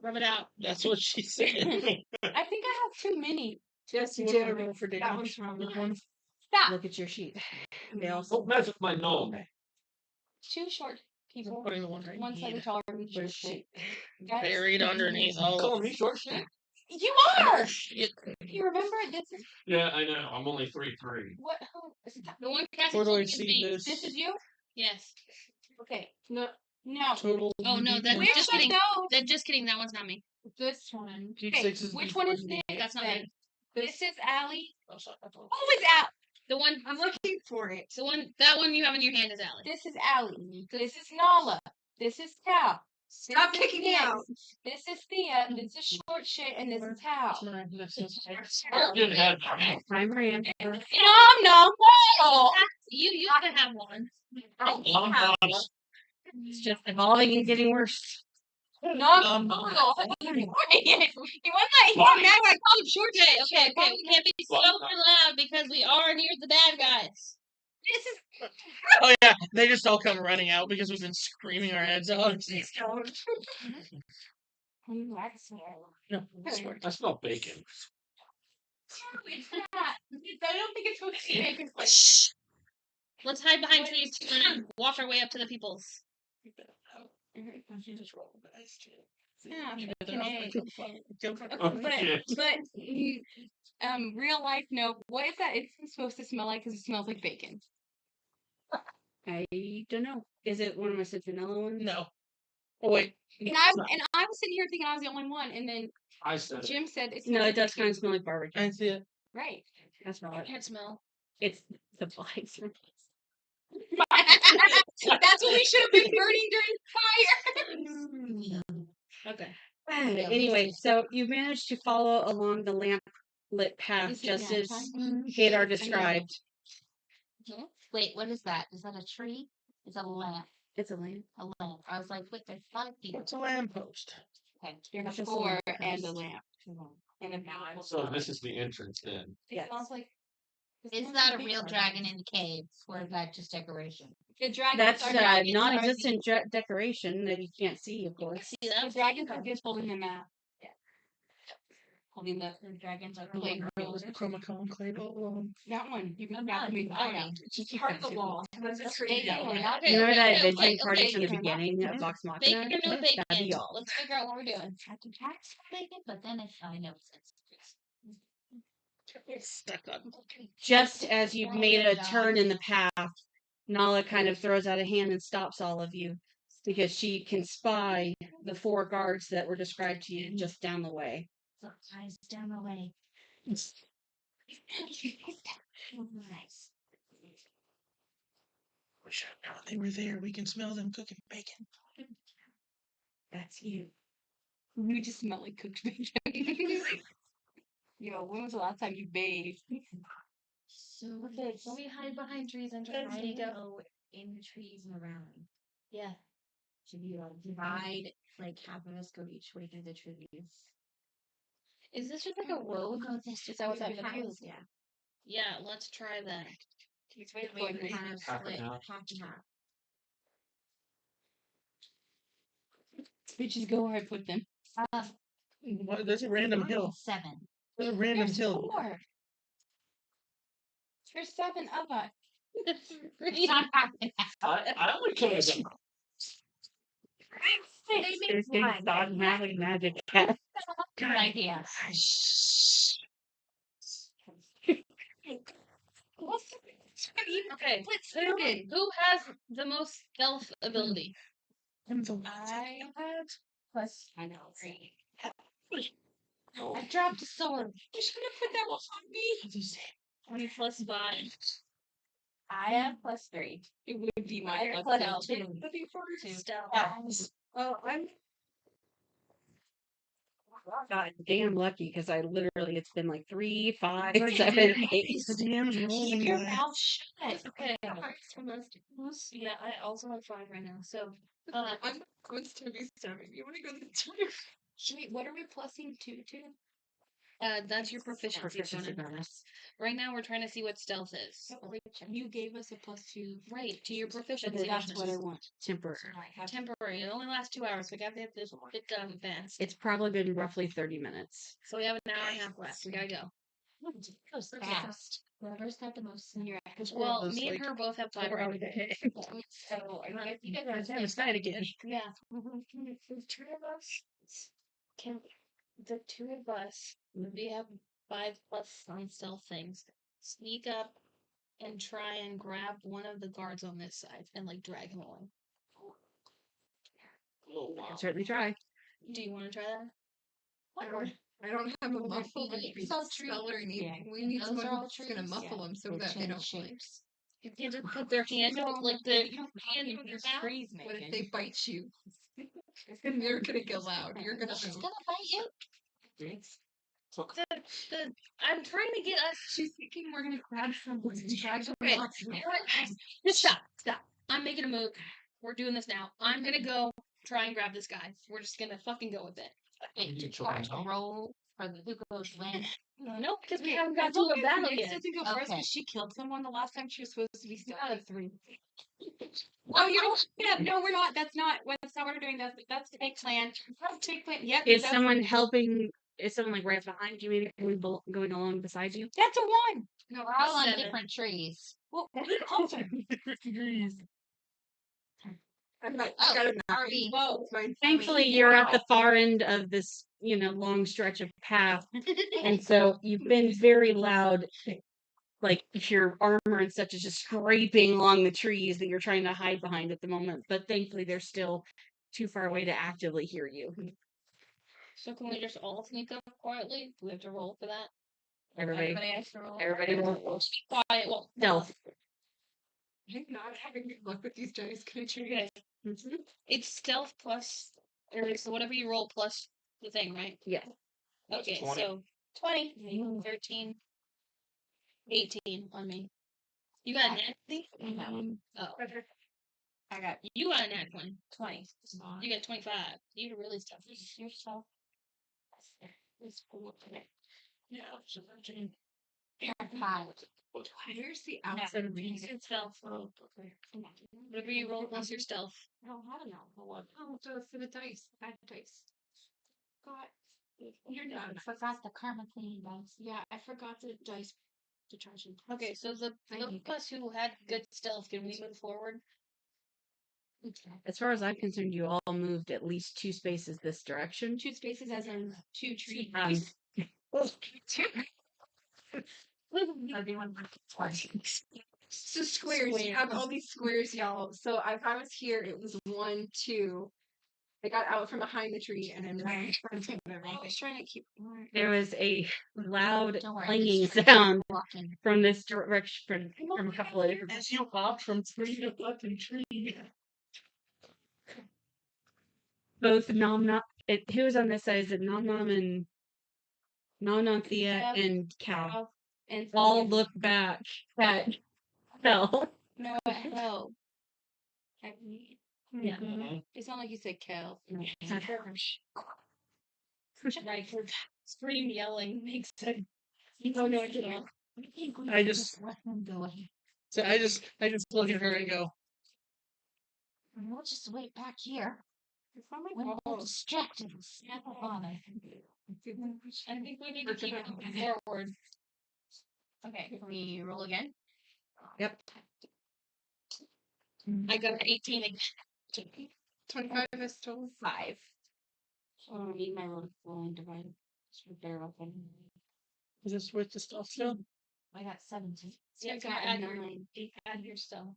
Rub it out. That's what she said. I think I have too many. Yes, you you did. roll for That damage. one's wrong. Which one? Stop. Look at your sheet. They also Don't mess with my nose. Two short I'm people. putting the one right One slightly here. taller than each Where's other. she? Guys, Buried underneath all Calling of me short shit? you are. shit. You remember this is Yeah, I know. I'm only 3'3". what? Who is that? The one Cassie Where do told I me to see be. this? This is you. Yes. Okay. No. No. Total. Oh, no, that's Where just should I kidding. go? Just kidding. That one's not me. This one. G6 Okay, is which the one is one. this? That's not then? me. This is Allie. Oh, sorry, that's all. Oh, it's Allie. The one. I'm looking for it. The one. That one you have in your hand is Allie. This is Allie. This is Nala. This is Tao. Stop kicking me out. This is Thea. This is short shit, and this is Tao. This is- Didn't have that. primary answer. Nom nom. Whoa. You used to have one. It's just evolving and getting worse. Nom Nom, nom. nom. He wasn't like mad when I called him short Okay, shit. okay. We can't be so loud because we are near the bad guys. This is Oh yeah, they just all come running out because we've been screaming our heads off. No, I swear. I smell bacon. it's not. I don't think it's supposed to be bacon. Let's hide behind trees and walk our way up to the peoples. You just roll the dice. Yeah, You fucking A. Go for it. Oh, But shit. real life, no. What is that? It's supposed to smell like because it smells like bacon. I don't know. Is it one of my citronella ones? No. Oh wait. And it's I was sitting here thinking I was the only one, and then I said it. Jim said it No, smells it does like kind of bacon. smell like barbecue. I see it. Right. That's not I it. can't smell. It's the flies. That's what we should have been burning during Okay. Anyway, so you managed to follow along the lamp lit path Is it just nap as time? Hadar described. Wait, what is that? Is that a tree? It's a lamp. It's a lamp. A lamp. I was like, wait, there's 5 people. What's a lamppost? Okay. There's That's just a 4 lamp and a post. lamp. And a mouth. So this is the entrance then. It Yes. smells like. it Is smells that like a real bacon. dragon in the cave, or is that just decoration? The dragons That's are dragons non-existent decoration that you can't see, of course. See The that? dragons are just holding them out. Yeah. Holding the dragons are plate It was the Chromacon clay all along. that one. You can No, grab them in the I out. mean, It's part of the wall. There's a tree Bacon, down we're there. not You remember that no, adventuring party okay, from the turn up. beginning of Vox Machina? Bacon or no bacon? That'd be all. Let's figure out what we're doing. Bacon, but then I know it's Stuck on. Just as you've made a turn in the path, Nala kind of throws out a hand and stops all of you because she can spy the 4 guards that were described to you just down the way. so eyes down the way. Nice. We should have known they were there. We can smell them cooking bacon. That's you. You just smell like cooked bacon. Yo, when was the last time you bathed? So okay, can we hide behind trees and try to go in the trees and around? Yeah. Should we like divide, like half of us go each way through the trees? Is this just like a road? Is that what's happening? Yeah. Yeah, let's try that. We kind of Half and split half. half and half. Bitches go where I put them. What? There's a random hill. 7. There's a random There's hill. 4. There's 7 of us. It's not half and half. I only counted them. There's big dogmatic magic cat. Good idea. Okay, Split who has the most stealth ability? I'm the I have plus. I know. Oh, I dropped a sword. You should have put that one on me. 20 plus 5. I have plus 3. It would be my I plus plus two. 2. Looking for Stealth. Oh, I'm. God damn lucky because I literally it's been like 3, 5, Like, 7, the 8. The DM's Keep rolling. your guys. mouth shut. Okay. Yeah, I also have 5 right now. So, I'm going to be 7. You want to go to the Wait, what are we plussing 2 to? that's your proficiency bonus. Right now, we're trying to see what stealth is. You gave us a +2. Right, to your proficiency That's what I bonus. want. Temporary. Temporary. It only lasts 2 hours. We got to get this bit done fast. It's probably been roughly 30 minutes. So we have an hour and a half left. We gotta go. It goes fast. Whoever's got the most. You're right. Well, It's me and like her both have 5 4 right hours now. a day. So I guess you guys are Damn, it's night again. Yeah. The 2 of us can. The 2 of us, we have 5 plus on stealth things. Sneak up and try and grab one of the guards on this side and like drag him away. oh, I wow. can certainly try. Do you want to try that? I don't have a muffle to It's be all tree. celery. Yeah. We need Those someone are all who's gonna trees. muffle them so They that they change don't like. shapes. You can just put their hand out like the hand in your mouth. Trees What if making. they bite you? And they're gonna get loud. You're gonna She's move. gonna bite you. So, I'm trying to get us. She's thinking we're gonna grab someone and drag them Okay. off. Just stop. I'm making a move. We're doing this now. I'm gonna go try and grab this guy. We're just gonna fucking go with it. Wait, You to join now? roll for the who goes when. Nope, because we haven't got to a battle It yet. doesn't go first Okay. because she killed someone the last time she was supposed to be still Out at of 3. Oh, you know, yeah, no, we're not. That's not what we're doing. That's the big plan. That's the big plan. Yep. Is that's, someone helping? Is someone like right behind you, maybe going along beside you? that's a 1. No, we're all on 7. different trees. Well, also, Oh, sorry. whoa. Thankfully, you're at the far end of this, long stretch of path, and so you've been very loud. Like your armor and such is just scraping along the trees that you're trying to hide behind at the moment. But thankfully, they're still too far away to actively hear you. So can we just all sneak up quietly? Do we have to roll for that? Everybody has to roll. roll Quiet. Well, stealth. I'm not having good luck with these dice. Can I try Okay. Mhm. It's stealth plus, or so whatever you roll plus the thing, right? Yeah. Okay, 20. so 20, 13, 18 on me. You got a nat 20? Oh. I got You got a nat 20. 20. You got 25. You're really stealth. You're stealth. Yeah, so 13. Where's the No, outside of me? it's stealth. Whatever you roll plus your stealth. No, I don't know. Oh, so for the dice. Bad dice. God. You're I done. forgot the karma cleaning dice. Yeah, I forgot the dice to charge him. Okay, so the Thank you. of us who had good stealth, can we move forward? As far as I'm concerned, you all moved at least 2 spaces this direction. 2 spaces as in 2 trees. So squares. You have all these squares, y'all. So if I was here, it was 1, 2. I got out from behind the tree and then ran in front of I everything. was trying to keep. There was a loud Don't worry. clanging sound Walking. from this direction from a couple of different. As you hop from tree to fucking tree. Both who was on this side? Is it Nom Nom and Thea and Cal? And All look back at Cal. No, hell. Yeah. It's not like you said Kel. Right, for scream yelling makes sense. Oh no, I can't. I just, Let them go ahead. so I just look at her and go, We'll just wait back here. It's not my When we're fault. distracted, we'll snap up on it. I think we need to keep moving forward. Okay, can we roll again? Yep. I got an 18 again. 25 is total. 5. I don't need my rolling device. It's for barrel thing. is this with the stuff still? I got 17. So you I gotta got add your, 9. add your stuff.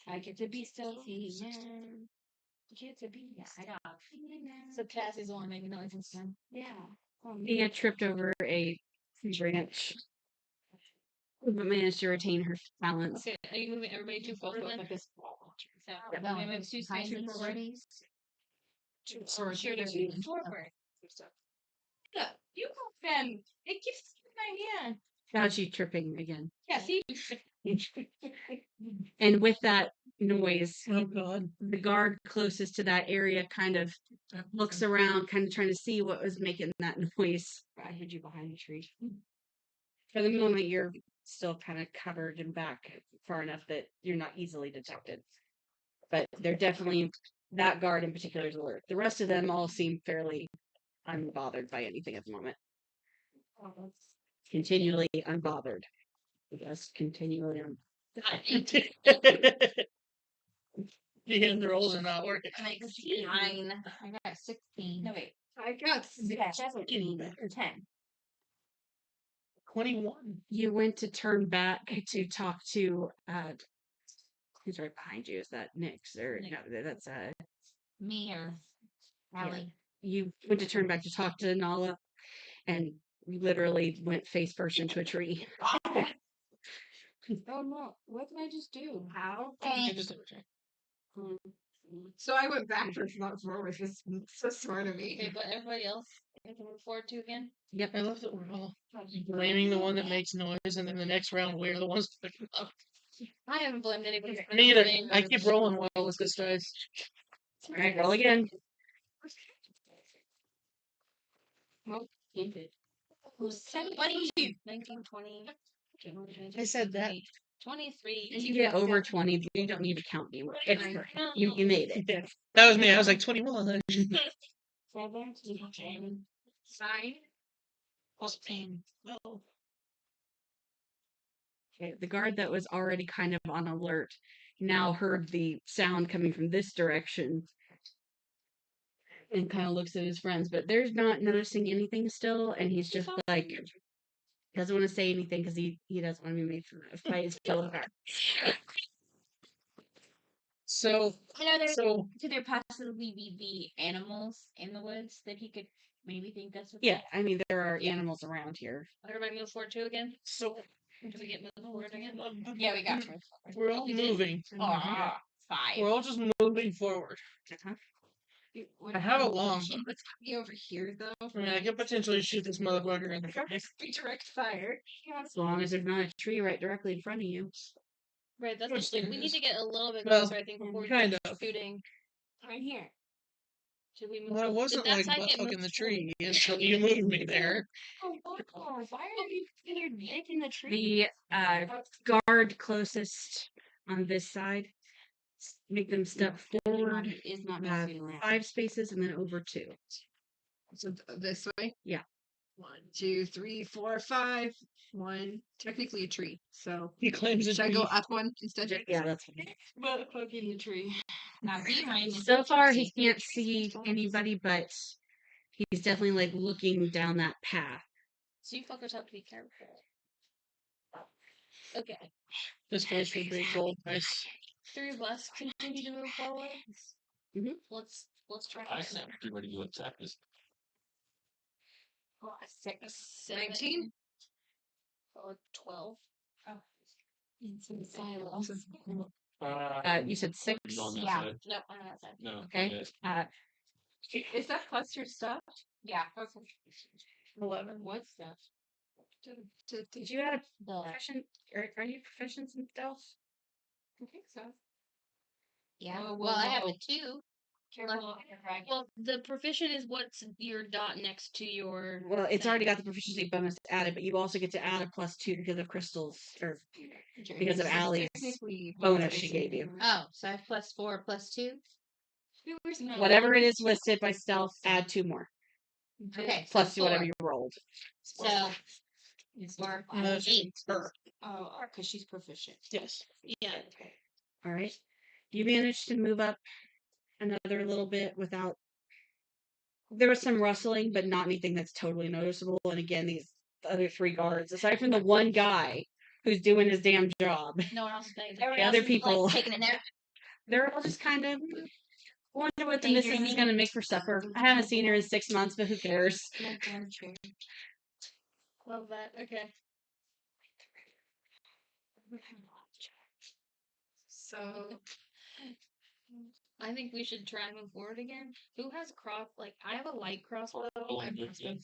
I get to be stealthy. Yeah. Get to be stealthy. So Cassie's the one making noises. Yeah. Thea tripped over a branch, but managed to retain her balance. Okay, are you moving everybody too forward then? So, No, maybe it's two behind steps these forward. trees. Sure, two forward. Yeah, you go, Ben. It gives you an idea. Now she's tripping again. Yeah, see? And with that noise, Oh god. the guard closest to that area kind of looks around, kind of trying to see what was making that noise. I heard you behind the tree. For the moment, you're still kind of covered and back far enough that you're not easily detected. But they're definitely, that guard in particular is alert. The rest of them all seem fairly unbothered by anything at the moment. Continually unbothered. Just continually The end rolls are not working. I got 9. I got 16. No, wait. I got Yeah, 17 or 10. 21. You went to turn back to talk to who's right behind you? Is that Nyx or Nyx. no, that's Me or Allie. you went to turn back to talk to Nala and literally went face first into a tree. Oh no, what did I just do? How? I just So I went backwards, not forwards. It's so smart of Okay, me. but everybody else, you can move forward too again. I love that we're all blaming the one that makes noise, and then the next round we're the ones picking up. I haven't blamed anybody. For Me either. anything. I keep rolling well with this dice. Alright, roll again. Well, 7, 22. 19, 20. I said that. 23. If you get over 20, you don't need to count anymore. You made it. Yeah. That was me. I was like 21. 7, 9. Plus pain. No. Okay, the guard that was already kind of on alert now heard the sound coming from this direction and kind of looks at his friends, but they're not noticing anything still, and he's just like doesn't want to say anything because he doesn't want to be made fun of by his fellow guard. So, so could there possibly be the animals in the woods that he could maybe think that's what Yeah, I mean there are animals around here. Everybody move forward too again? so Do we get moving forward again? Yeah, we got we're all moving. five. We're all just moving forward. I have a long. Let's be over here though. I mean, I could potentially shoot this motherfucker in the face. Redirect fire. As long as there's not a tree right directly in front of you. Right, that's Which the thing. there We need is. to get a little bit Well, closer, I think, before we kind start of. shooting. Right here. Should we move? Well, I Did wasn't that like side butt get fucking moved the forward? tree until you moved me there. Oh, why are you your dick in the tree? The guard closest on this side, make them step forward Is not uh, messing around. 5 spaces and then over 2. So this way? Yeah. 1, 2, 3, 4, 5. 1. Technically a tree. So He claims it's should I go up one instead? Yeah, that's fine. Motherfucking the tree. Now behind is So far, he can't see anybody, but he's definitely like looking down that path. So you fuckers have to be careful. Okay. This goes for big gold dice. 3 of us continue to move forward. Mhm. Let's try. I said, get ready to attack this. 6. 19? Or 12. You said 6. You on that Yeah. side? No, I'm on that side. No. Okay. yeah. Is that plus your stuff? Yeah. 11. What's that? Did you add a The proficient? Are you proficient in stealth? I think so. yeah. Oh, Well, I have whoa. a 2. Careful. Well, the proficient is what's your dot next to your. Well, it's already got the proficiency bonus added, but you also get to add a +2 because of crystals or because of Allie's Technically bonus she gave you. Oh, so I have +4, +2. Whatever it is listed by stealth, add 2 more Okay. plus so whatever 4. you rolled. So. 4, 8. Oh, because she's proficient. Yes. Yeah. All right. You managed to move up another little bit without. There was some rustling, but not anything that's totally noticeable. And again, these other 3 guards, aside from the one guy who's doing his damn job, No one else is paying. the other people, taking a nap. they're all just kind of wonder what the missus is going to make for supper. I haven't seen her in 6 months, but who cares? Love that. Okay. So I think we should try and move forward again. Who has a cross? Like, I have a light crossbow. Rolling good, yeah.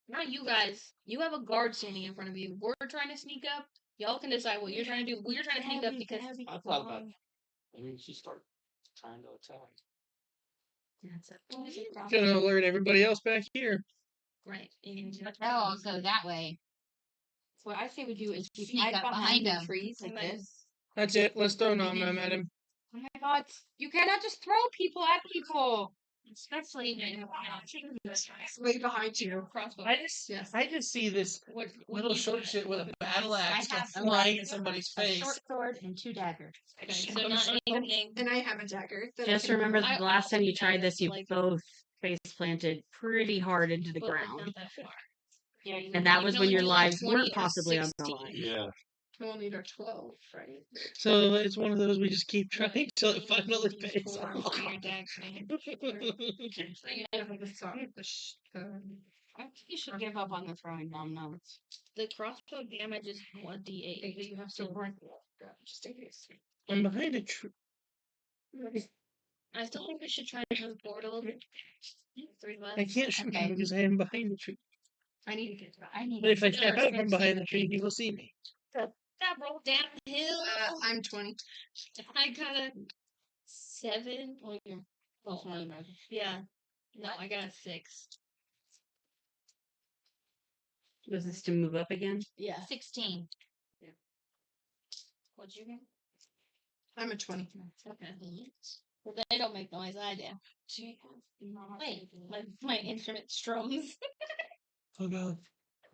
Not you guys. You have a guard standing in front of you. We're trying to sneak up. Y'all can decide what you're trying to do. We're trying to sneak up because I thought about it. Maybe she start trying to attack. Gonna alert everybody else back here. right. Oh, so that way. So what I say we do is we Sneak hide up behind behind the them. trees like Nice. this. That's it. Let's throw nom nom at him. Oh my god, you cannot just throw people at people. Especially when way behind you. crossbow. I just see this What little you- short shit with a battle axe I have just flying in somebody's A face. short sword and 2 daggers. Okay, so not anything. And I have a dagger. that I Just can- remember I the last time you also tried this, you like- both face planted pretty hard into the But like ground. not that far. Yeah, you And that You was can when only your do lives 20 weren't or possibly on the 16. line. Yeah. We'll need our 12, right? So it's one of those we just keep Right. trying till it finally D4 pays for off. your dex, man. I have the song. I think you should give up on the throwing nom noms. The crossbow damage is 1d8. You have to work just in case. I'm behind a tree. I still think we should try to move forward a little bit. 3 of us. I can't shoot Okay. him because I am behind the tree. I need to get to that. I need But if I to step out from behind the tree, he will see me. That roll downhill. I'm 20. I got a 7. Yeah. No, I got a 6. Was this to move up again? Yeah. 16. What'd you get? I'm a 20. Well, they don't make noise. I do. Wait, my instrument strums. Oh god.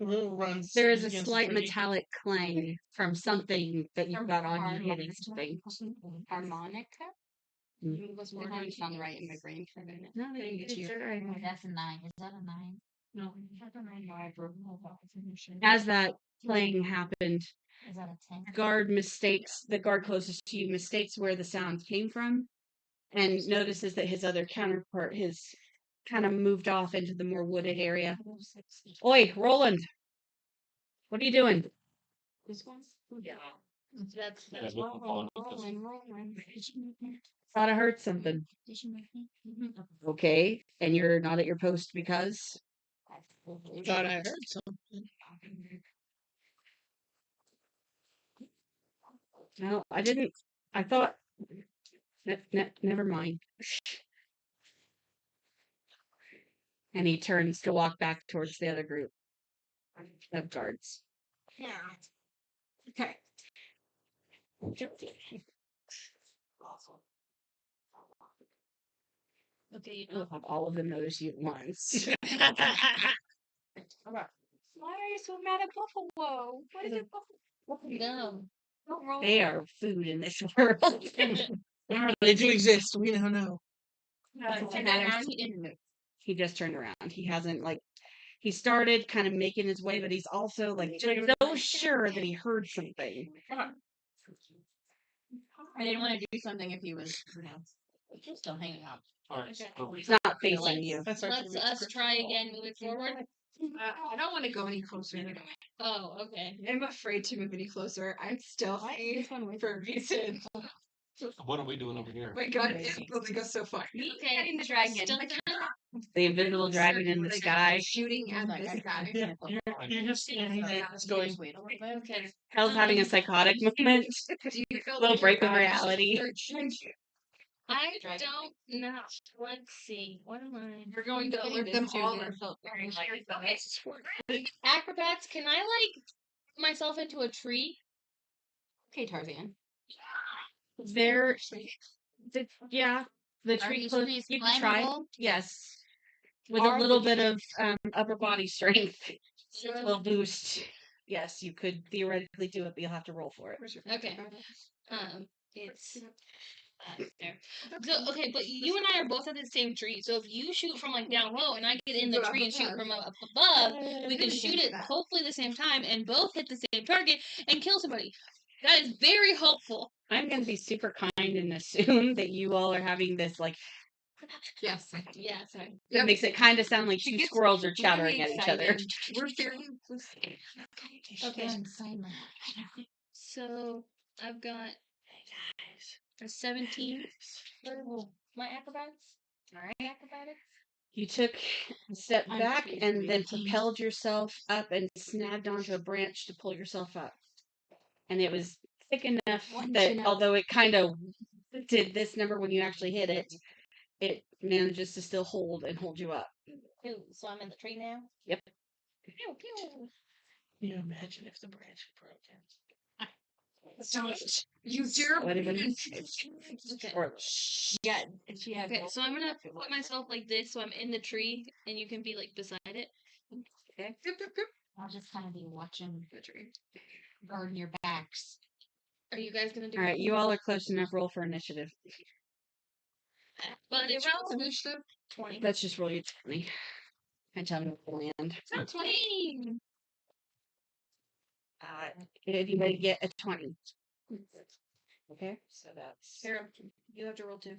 Runs. There is a against slight tree. metallic clang from something that you've got on you hitting something. Harmonica? Mm. It didn't sound right in my brain for a minute. No, they didn't get you. Oh, that's a 9. Is that a 9? No. That's a 9. No, I broke As that playing happened, Is that a 10? the guard closest to you mistakes where the sound came from and notices that his other counterpart has kind of moved off into the more wooded area. Oi, Roland! What are you doing? This one? Yeah. That's Yeah, look upon because rolling. Thought I heard something. Did you make me? Okay, and you're not at your post because Thought I heard something. no, I didn't. I thought. Never mind. And he turns to walk back towards the other group of guards. Yeah. Okay. Okay. You'll have all of them notice you at once. Why are you so mad at Buffalo? What is it, Buffalo? No. Don't roll. They are food in this world. They do exist. We don't know. He just turned around. He hasn't he started kind of making his way, but he's also so sure that he heard something. I didn't want to do something if he was, just still hanging out. all right. So He's not facing you. That's Let's us try again moving forward. I don't want to go any closer. Oh, okay. I'm afraid to move any closer. I'm still safe for a reason. Oh what are we doing over here? my god, it only goes so far. Okay. In the dragon. Still The invisible dragon in the sky. Shooting at this guy. Yeah, you're just standing there, just going. Okay. Hell's having a psychotic moment. Do you feel Little like break your of body reality. should- I don't know. Let's see. What am I? We're going to alert them all. Acrobats, can I myself into a tree? Okay, Tarzan. There, yeah, the Are tree these close. trees You can try. climbable? Yes, with a little bit of upper body strength, will boost. Yes, you could theoretically do it, but you'll have to roll for it. Okay. It's there. So okay, but you and I are both at the same tree. So if you shoot from down low and I get in the Go up tree and shoot above. from up above, we can shoot it hopefully the same time and both hit the same target and kill somebody. That is very hopeful. I'm going to be super kind and assume that you all are having this Yes. Yeah, sorry. It makes it kind of sound like two squirrels are chattering at each other. We're very Okay. So I've got a 17 for my acrobatics. Alright, acrobatics. You took a step I'm back pretty and then sweet. propelled yourself up and snagged onto a branch to pull yourself up. And it was thick enough that although it kind of did this number when you actually hit it, it manages to still hold you up. Ooh, so I'm in the tree now? Yep. Pew, pew. Can you imagine if the branch broke in? You dare. What even- Okay. Yeah, she has. Okay, so I'm gonna put myself like this so I'm in the tree and you can be beside it. I'll just kind of be watching the tree. Guarding your backs. Are you guys gonna do All right, you all are close enough. Roll for initiative. But it's Initiative. 20. Let's just roll your 20. And tell me what the land. 20! Did anybody get a 20? Okay, so that's. Sarah, you have to roll too.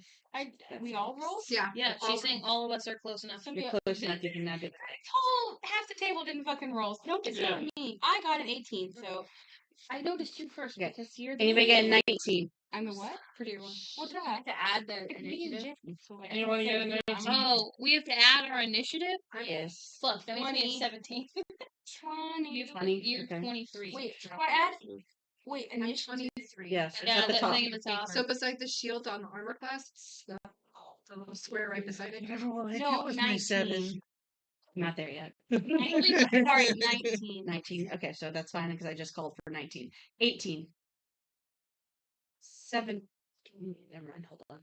We all roll? Yeah. Yeah, she's saying all of us are close enough. You're close enough. You can now do Oh, half the table didn't fucking roll. So don't Yeah. disturb me. I got an 18, so I noticed you first Okay. because you're the Anybody get a 19? I'm a what? prettier one. What's that? To add the initiative. Anyone get an Oh, we have to add our initiative? Yes. Fuck, that makes me 20. a 17. 20. 20. You're Okay. 23. Wait, do I add? Wait, initiative. Yes, it's Yeah, at the that top. thing in the top. So beside the shield on the armor class, the little square right beside it. Never will I No, deal with my 19. 7. Not there yet. Sorry, 19. 19. Okay, so that's fine because I just called for 19. 18. 7. Never mind. Hold on.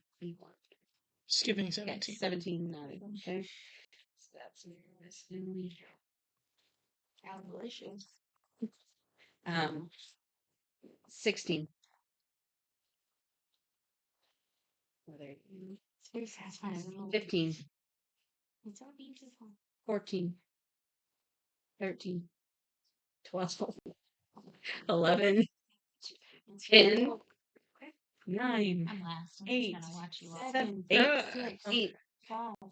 Skipping Okay, 17. 17. No, okay. So that's Delicious. 16. Oh, there you That's fine. go. 15. It's all beautiful. 14. 13. 12. 11. 10. 9. I'm last. I'm just 8. gonna watch you all. 7. Ah, 8.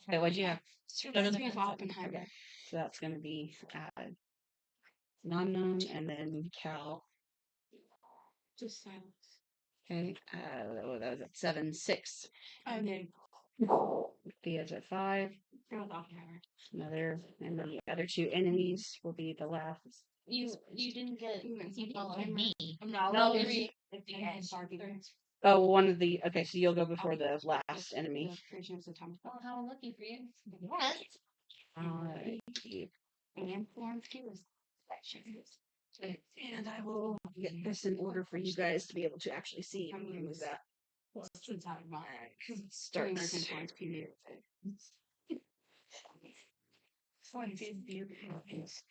Okay, what'd you have? Seven. Oppenheimer. Okay, so that's going to be non and then Cal. Just silence. Okay, that was at 7. 6. And then Thea's at 5. that was Oppenheimer. Another, and then the other 2 enemies will be the last. You didn't get you didn't get me. No, No, there's- three. At the end, Barbie. Oh, one of the. Okay, so you'll go before the last enemy. Creation of the Atomic Bomb. How I'm looking for you. Yes. And form two. And I will get this in order for you guys to be able to actually see. I'm going to move that. It's out of my Because it American starts. Forms PDF. Fun is beautiful. He's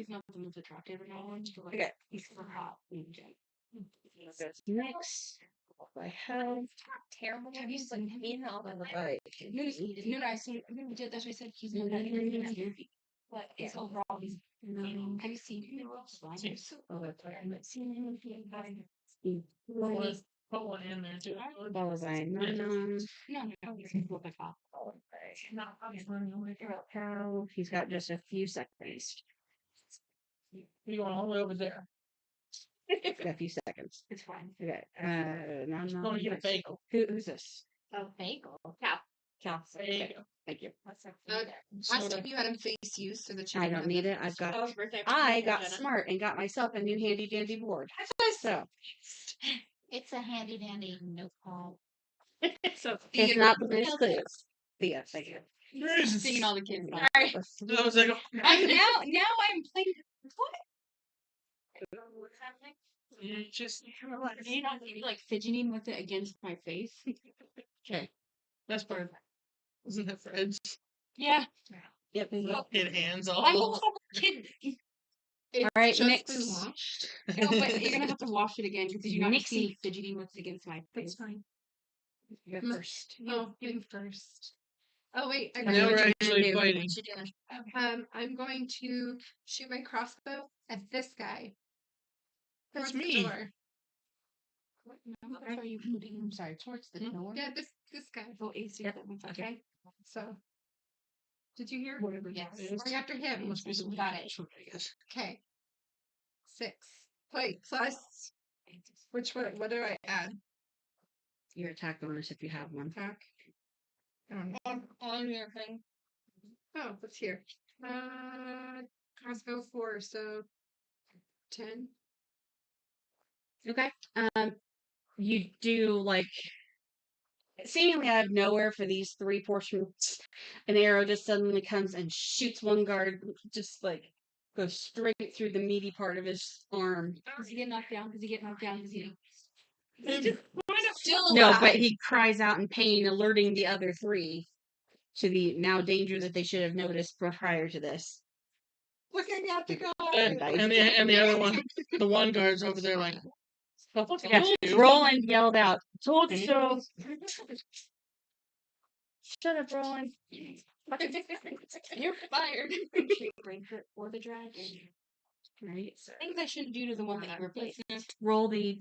not the most attractive in all ones, but Okay. he's so hot. Goes next. I have. Terrible. Have you seen him in all the Right. Noon, I seen. That's what I said. He's not that but it's overall. He's. Have you seen him in Blinders? Oh, that's right. I haven't seen him in Put one in there too. Bullseye. No. No, he's look like hot. Not running away. How he's got just a few seconds. You're going all the way over there. Got a few seconds. It's fine. Okay. No. Going to get a bagel. Who's this? Oh, bagel. Cal. There you Okay. go. Thank you. What's up? Okay. Last time you had him face you so that you I didn't don't have need to- it. I've got. Oh, birthday. I got smart and got myself a new handy dandy board. So It's a handy dandy notepad. so Thea, it's not the British clues. Thea, thank you. Singing all the kids. songs. Sorry. I was like, now I'm playing. What? What's happening? you just You not be like fidgeting with it against my face. Okay. that's part of isn't that Fred's? Yeah. Yep. Kid hands I'm all. a kid. It's right, just next. been washed. No, but you're gonna have to wash it again because you're not Nixie. see me fidgeting with it against my face. fine. You go first. Oh, you first. Oh wait, I Now Now got we're what you actually gonna do? fighting. What you doing? I'm going to shoot my crossbow at this guy. That's Towards the me. door. What number are you putting? I'm sorry, towards the door. Yeah, this guy. Oh, AC. Okay. So, did you hear? Whatever Yes. that is. Right after It him. must be some Got it. I guess. Okay. 6. Wait, plus which one? What do I add? Your attack bonus if you have one. Attack. I don't know. On your thing. Oh, what's here? Crossbow 4, so 10. Okay. You do like seemingly out of nowhere for these 3 portions, an arrow just suddenly comes and shoots one guard, just like goes straight through the meaty part of his arm. Does he get knocked down? Does he get knocked down? Does he? Still No, alive. but he cries out in pain, alerting the other 3 to the now danger that they should have noticed prior to this. looking at the guy. And the other one, the one guard's over there like, Yeah. Roland yelled out, "Told you so!" Shut up, Roland. You're fired. Or the dragon. Right. So Things I shouldn't do to the one that you replaced. roll the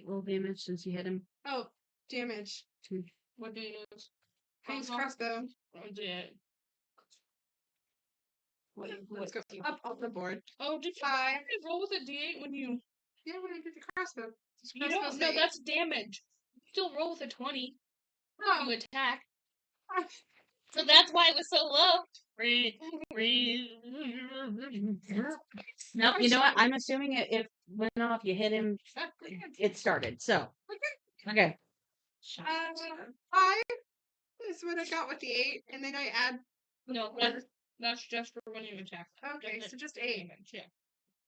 roll damage since you hit him. Oh, damage. what do you use? Face crossbow. Oh, yeah. Let's go up off the board. Oh, did you 5. roll with a D8 when you? Yeah, when I did the crossbow. You don't. No, that's damage. You still roll with a 20. Oh, You attack. So that's why it was so low. No, you know what? I'm assuming it went off. You hit him. It started. So okay. 5 is what I got with the 8, and then I add No, That's just for when you attack. Okay, so just 8. Yeah.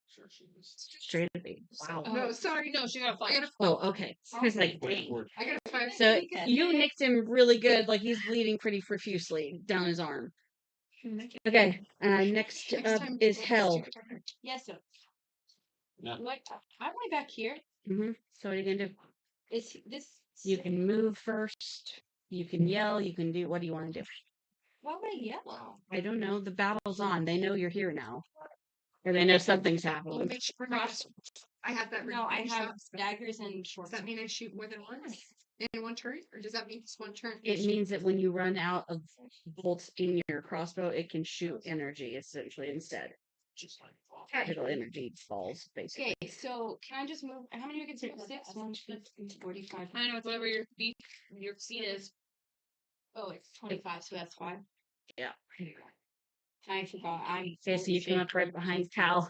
Sure, she was. Straight to be. Wow. No, sorry. No, she got a I 5. got a, Oh, okay. I was like, Wait dang. for it. I got a 5. So you nicked him really good, like he's bleeding pretty profusely down his arm. Okay, next Next up time, is we'll Hell. stick it together. Yes, sir. Yeah. What? I'm way back here. So what are you gonna do? Is this? You can move first. You can yell. You can do. What do you want to do? Why would I yell? I don't know. The battle's on. They know you're here now, or they know something's We'll happening. make sure I have that. No, I ready have shots. daggers and short. Does that mean I shoot more than once in one turn, or does that mean just one turn? It means that when you run out of bolts in your crossbow, it can shoot energy essentially instead. It'll energy balls basically. Okay, so can I just move? How many you can take? 6, 1, 2, 45. I know it's whatever your speed is. Oh, it's 25, so that's 5. Yeah. I forgot. Okay, so you come up right behind Cal.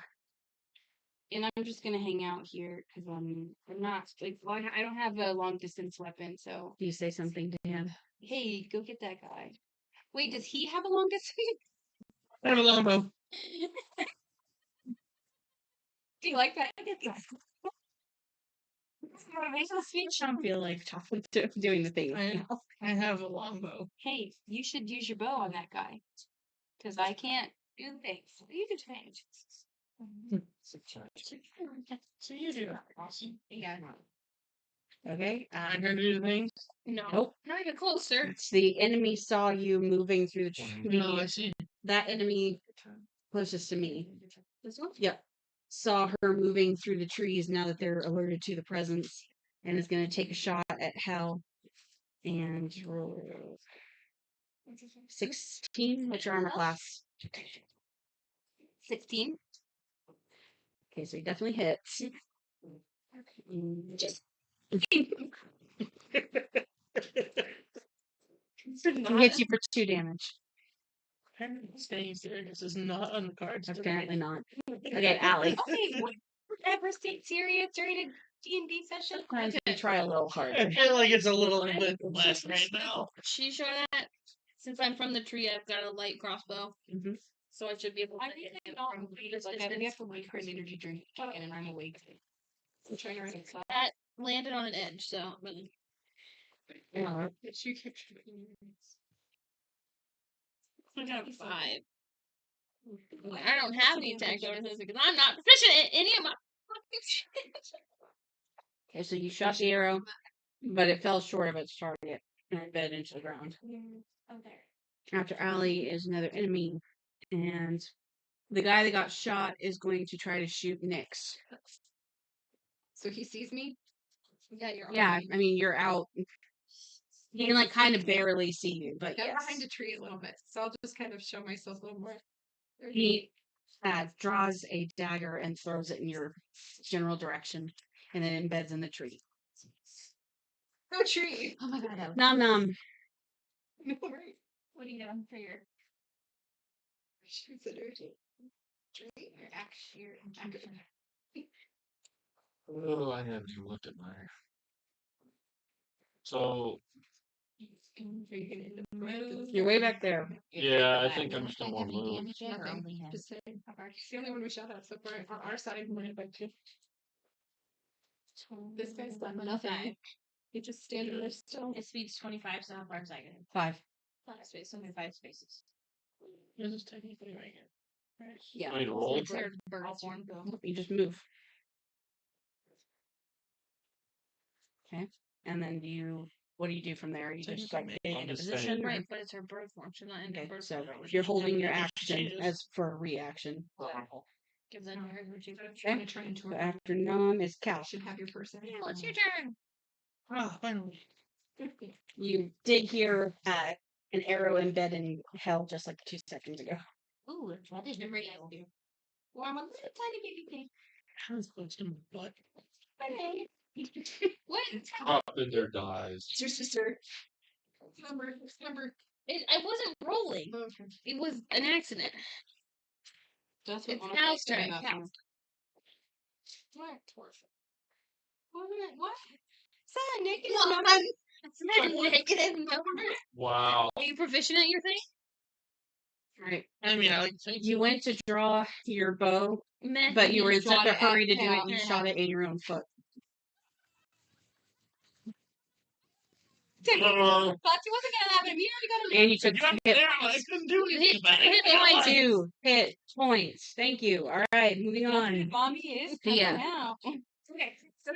And I'm just gonna hang out here because I'm not like well, I don't have a long distance weapon. So Do you say something to him? hey, go get that guy. Wait, does he have a long distance? I have a longbow. Do you like that? Get that. Motivational speech. I don't feel like talking to doing the thing. I have a longbow. Hey, you should use your bow on that guy because I can't do things. You do things. So you do. Yeah. Okay. I'm gonna do the things. No. Nope. Not even close, sir. It's the enemy saw you moving through the tree. No, I see. That enemy closest to me. This one? Yep. Saw her moving through the trees now that they're alerted to the presence and is going to take a shot at Hell and roll 16. What's your armor class? 16. Okay, so he definitely hits. Just hits you for 2 damage. Apparently staying serious is not on the cards. today. Apparently not. Okay, Allie. Okay, whatever. Stay serious during a D&D session. Sometimes we try a little hard. I feel like it's a little bit less right now. She showed that. Since I'm from the tree, I've got a light crossbow. Mhm. So I should be able to I hit think him I from don't this like we distance. have to wait for an energy drink and I'm awake. I'm trying to write it. That landed on an edge, so but Yeah. Yes, you can shoot me. I got a 5. I don't have any attack bonuses because I'm not proficient in any of my fucking shit. Okay, so you shot the arrow, but it fell short of its target and it bed into the ground. Oh, there. After Allie is another enemy, and the guy that got shot is going to try to shoot Nyx. So he sees me. Yeah, you're Yeah, I mean you're out. He can like kind of barely see you, but Got yes. behind a tree a little bit, so I'll just kind of show myself a little more. He draws a dagger and throws it in your general direction, and then embeds in the tree. No tree. Oh my god. Nom nom. No, right. What are you doing for your Consider tree. action? Oh, I haven't even looked at my. So Are you gonna end up move? You're way back there. yeah, I think I'm just gonna want to move. Nothing. Just saying. It's the only one we shot at so far on our side. We're by 2. This guy's done nothing. He just standing there still. His speed's 25, so how far is that going? 5. 5 spaces, only 5 spaces. This is technically right here. Right. Yeah. I need to roll. It's their bird form. You just move. Okay, and then what do you do from there? You just like Technically, stay I'm in a just position, saying. Right, but it's her bird form. She's not in her Okay, bird so form. you're holding your Yeah, action changes. as for a reaction. Give that to her. I'm gonna try and So turn. after Nom is Cal. You should have your person. Oh, it's your turn. Ah, finally. You did hear an arrow embed in Hell just like 2 seconds ago. Ooh, that is Never very yet. cool. Well, I'm a little tiny baby thing. Hands close to my butt. What? Up in there dies. It's your sister. Number. I wasn't rolling. Okay. It was an accident. That's It's what Cal's turn. Cal. What? What? Son, Nick Well, number. It's not a negative number. Wow. Are you proficient at your thing? Right. I mean, I like to think You went to draw your bow, Meh, but you were in shot such a it hurry to at do it, Cal. you shot it in your own foot. Thought you wasn't gonna happen to me. You already got a And you took you hit there, I couldn't do anything about it. points. Two hit points. Thank you. All right, moving on. Mommy is See ya. coming out. Okay, so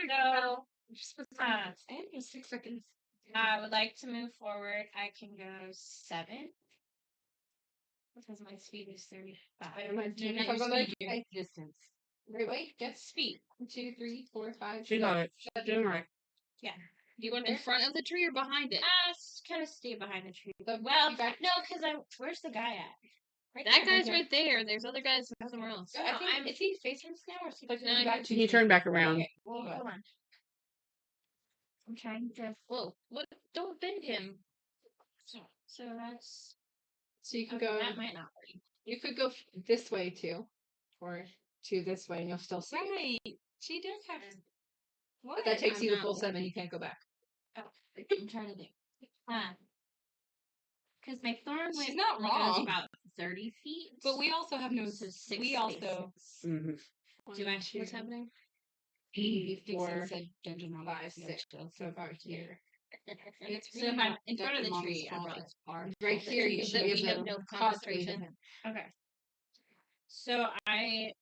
And just 6 seconds. I would like to move forward. I can go 7 because my speed is 35. I imagine No, if I your go like speed, a distance. Wait, get speed. 1, 2, 3, 4, 5. She got it. Doing right. Do you want in front of the tree or behind it? kind of stay behind the tree. The Well, back- no, because where's the guy at? Right That there. guy's right there. There's other guys somewhere else. I think, is he facing us now or is he No, facing back to You turn back around. Okay, hold on. Hold on. I'm trying to. Whoa! What? Don't bend him. So that's. So you can Okay, go. that might not work. You could go this way too, or to this way, and you'll still see. it. Right. She does have. But that takes I'm you the not full 7. You can't go back. I'm trying to do. Because my thorn She's whip not only goes wrong. about 30 feet. But we also have no. So 6 We also. Mm-hmm. Do I? Two, What's happening? 4, 5, 6. So about here. And it's So if really I'm not in front of that the mom tree, is I'm small, really it's right here. You That should we be have able no to possibly hit concentration. him. Okay. So I.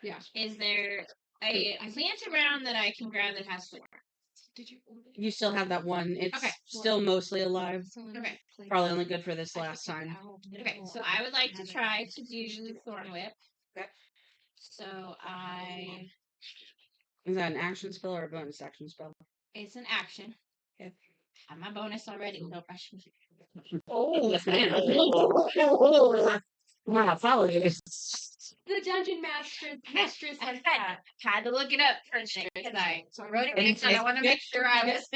Yeah. Is there a plant around that I can grab that has thorn? Did you? You still have that one. It's Okay. still mostly alive. Okay. Probably only good for this last time. Okay, so I would like to try to do the thorn whip. Okay. So I. Is that an action spell or a bonus action spell? It's an action. Okay. Have my bonus already. No rush. Oh, wow, apologies. The dungeon mistress has that. Had to look it up for a minute because I wrote it It's- down. I it's want to good. make sure I was.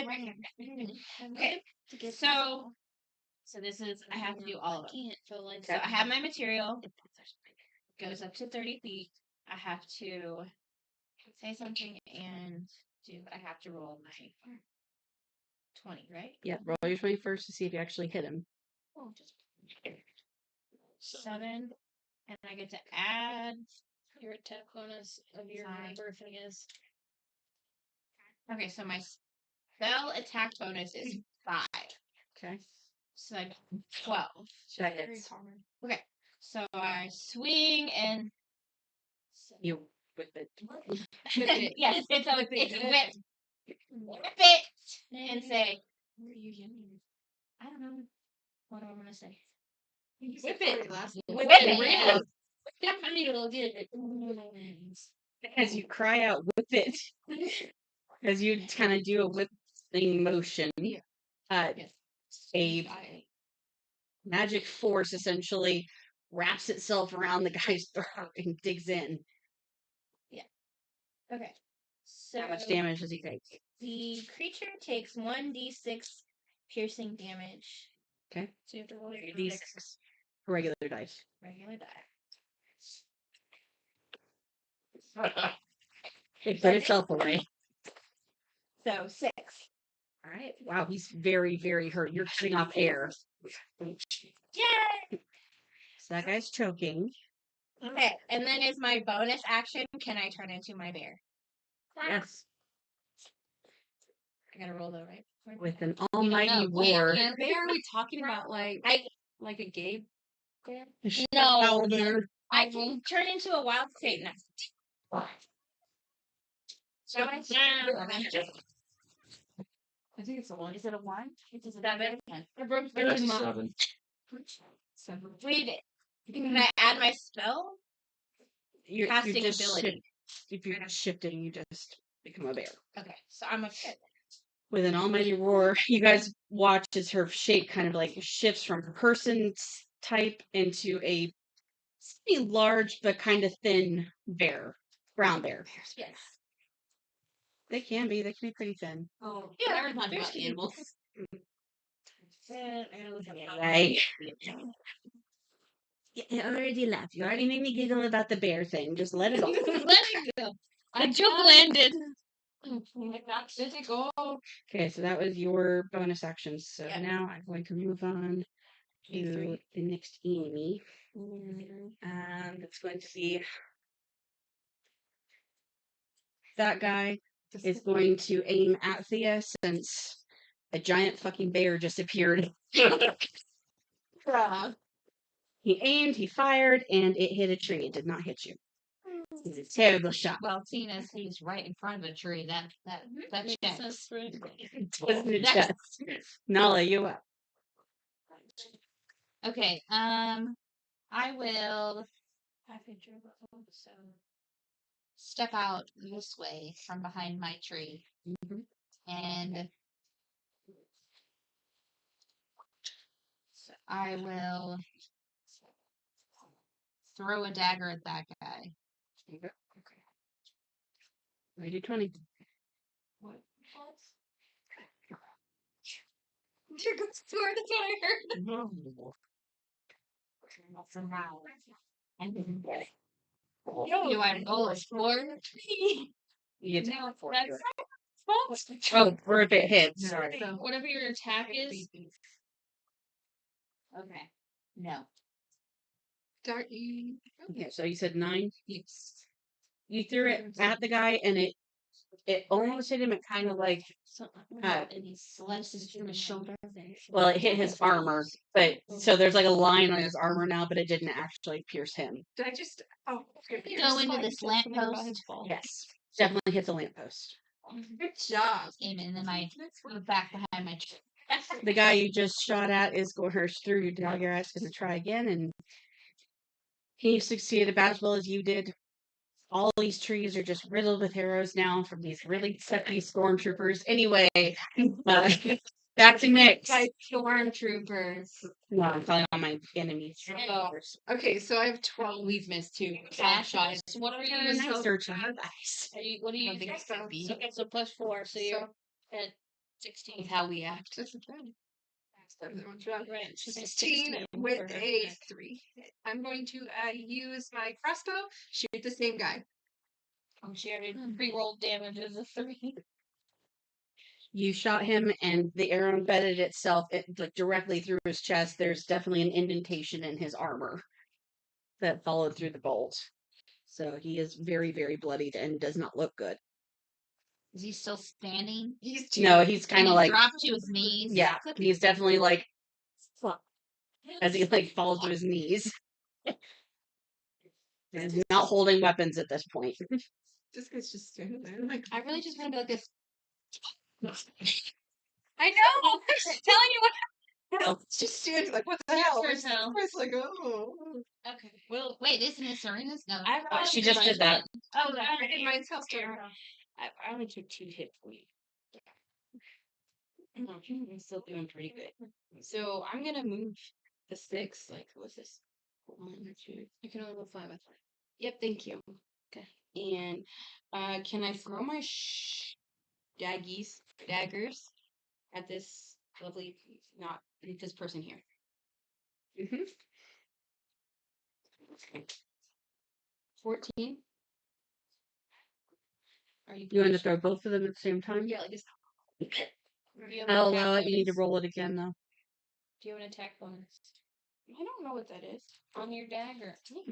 Okay. So this is I have to do all of them. So I have my material. Goes up to 30 feet. I have to say something and do. I have to roll my 20, right? Yeah, roll your 21st to see if you actually hit him. Oh, just 7, and I get to add. Your attack bonus of your Fine. birthing is. Okay, so my spell attack bonus is 5. Okay. So I got 12. That Very hits. common. Okay, so I swing and. You whip it. Yes, it's a whip. Whip it and say. I don't know. What do I want to say? Whip it. Whip it. As you cry out, whip it. As you kind of do a whipping motion. A magic force essentially wraps itself around the guy's throat and digs in. Okay. So How much damage does he take? the creature takes 1d6 piercing damage. Okay. So you have to roll your D6. d6 Regular dice. regular die. It put itself away. So 6. All right. Wow, he's very, very hurt. You're cutting off air. Yay! So that guy's choking. Okay, and then is my bonus action, can I turn into my bear? Yes. I gotta roll though, right? With an almighty roar. And there, are we talking about like a gay bear? No, I can turn into a wild Satan. So I think it's a 1. is it a 1? It's a 7. That's a 7. 7. Wait, can I add my spell? You're Casting just ability. if you're shifting, you just become a bear. Okay, so I'm a bear. With an almighty roar, you guys watch as her shape kind of like shifts from person type into a pretty large but kind of thin bear, brown bear. Yes. They can be pretty thin. Oh, Yeah, never thought about animals. Right. I already laughed. You already made me giggle about the bear thing. Just let it go. Let it go. The joke landed. Not physical. Okay, so that was your bonus actions. So Yeah. now I'm going to move on to the next enemy. It's going to be that guy is going to aim at Thea since a giant fucking bear just appeared. He aimed, he fired, and it hit a tree. It did not hit you. It's a terrible shot. Well, seeing as he's right in front of a tree, that checks. Twist in the chest. Nala, you up. Okay, I will step out this way from behind my tree and I will throw a dagger at that guy. Ready 20. You're good sword, that's what I heard. Do I roll a 4? You get No, four. that's Oh, or if it hits. so whatever your attack is. Okay. No. Okay, so you said 9. Yes. You threw it at the guy, and it almost hit him. It kind of like, And he slices through his shoulder. well, it hit his armor, but so there's like a line on his armor now, but it didn't actually pierce him. Did I just? Oh, Go into this lamppost. Yes, definitely hits a lamppost. good job. Aim it, and then I move back behind my tree. The guy you just shot at is going to through your dagger. It's going to try again, and he succeeded about as well as you did. All these trees are just riddled with arrows now from these really sucky stormtroopers. Anyway, back to Nick. By stormtroopers. No, I'm calling on my enemies. Oh. Okay, so I have 12. We've missed 2. Ashes. What are you Nice using? search on your dice. What are you Nothing using? so big. Okay, so plus 4, so you're at 16. With how we act. That's a plan. Right. 16 with a 3. I'm going to use my crossbow, shoot the same guy. Oh, she already pre-rolled damage as a 3. You shot him, and the arrow embedded itself like directly through his chest. There's definitely an indentation in his armor that followed through the bolt. So he is very, very bloodied and does not look good. Is he still standing? He's No, he's kind of like, dropped to his knees. yeah, he's definitely like, as he like falls to his knees. And he's not holding weapons at this point. This guy's just standing there. Like, I really just want to be like this. I know! I'm telling you what. it's just standing like, what the hell? Sure as hell. It's like, oh. Okay. Well, wait, isn't it Serena's? No. She just did that. Oh, In mine's house turn. I only took 2 hit points. I'm still doing pretty good. So I'm gonna move the 6. Like, what's this? 1 or 2. I can only move 5. I thought. Yep, thank you. Okay. And can I throw my daggers at this lovely, not this person here? Mm-hmm. 14. Are you? You want to throw both of them at the same time? Yeah, like this. I'll allow it. You need to roll it again, though. Do you have an attack bonus? I don't know what that is. On your dagger. Plus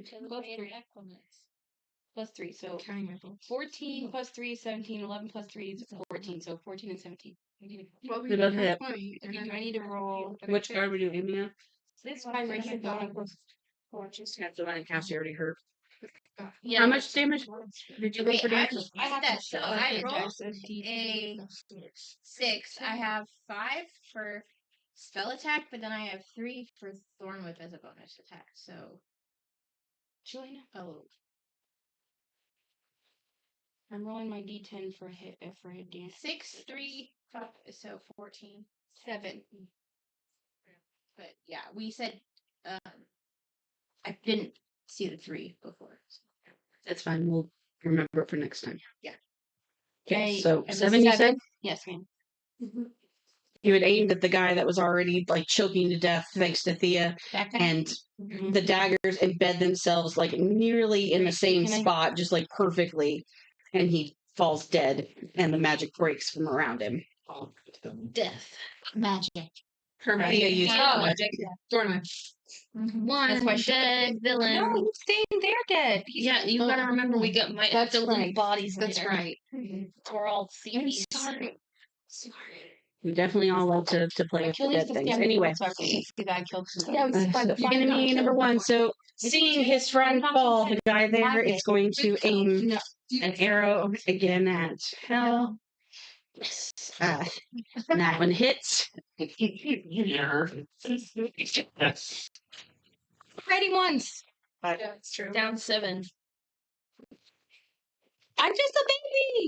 3. Attack bonus. Plus 3. So Counting my bolts. 14 plus 3 is 17. 11 plus 3 is 14. So 14 and 17. Well, They both hit. 20. Okay, do I need to roll? Which card were you aiming at? This guy right here. That's the one in Cassie already hurt. Yeah. How much damage did you roll Wait, for damage? I had that. So I rolled Dice. a 6. I have 5 for spell attack, but then I have 3 for thorn whip as a bonus attack. So, Juliana? oh, I'm rolling my d10 for a dance. 6, 3, 5, so 14. 7. But yeah, we said I didn't see the 3 before. So. That's fine. We'll remember it for next time. Yeah. Okay, Okay, so and 7 you said? Yes, ma'am. You had aimed at the guy that was already like choking to death thanks to Thea, That guy? and the daggers embed themselves like nearly in the same Can I- spot, just like perfectly. And he falls dead, and the magic breaks from around him. Death. Magic. Her I think I used Oh, magic. Dorna. One That's why she- dead villain. No, he's staying there dead. Yeah, you gotta remember we got might have That's to loot right. bodies That's later. right. We're all I'm thieves. sorry. We definitely all love to play with the dead things. Anyway, the guy killed Yeah, we so enemy number one. So seeing his friend fall, the guy there is going to aim an arrow again at Hell. And that one hits. Yeah. Yes. Ready once. Yeah, it's true. Down 7. I'm just a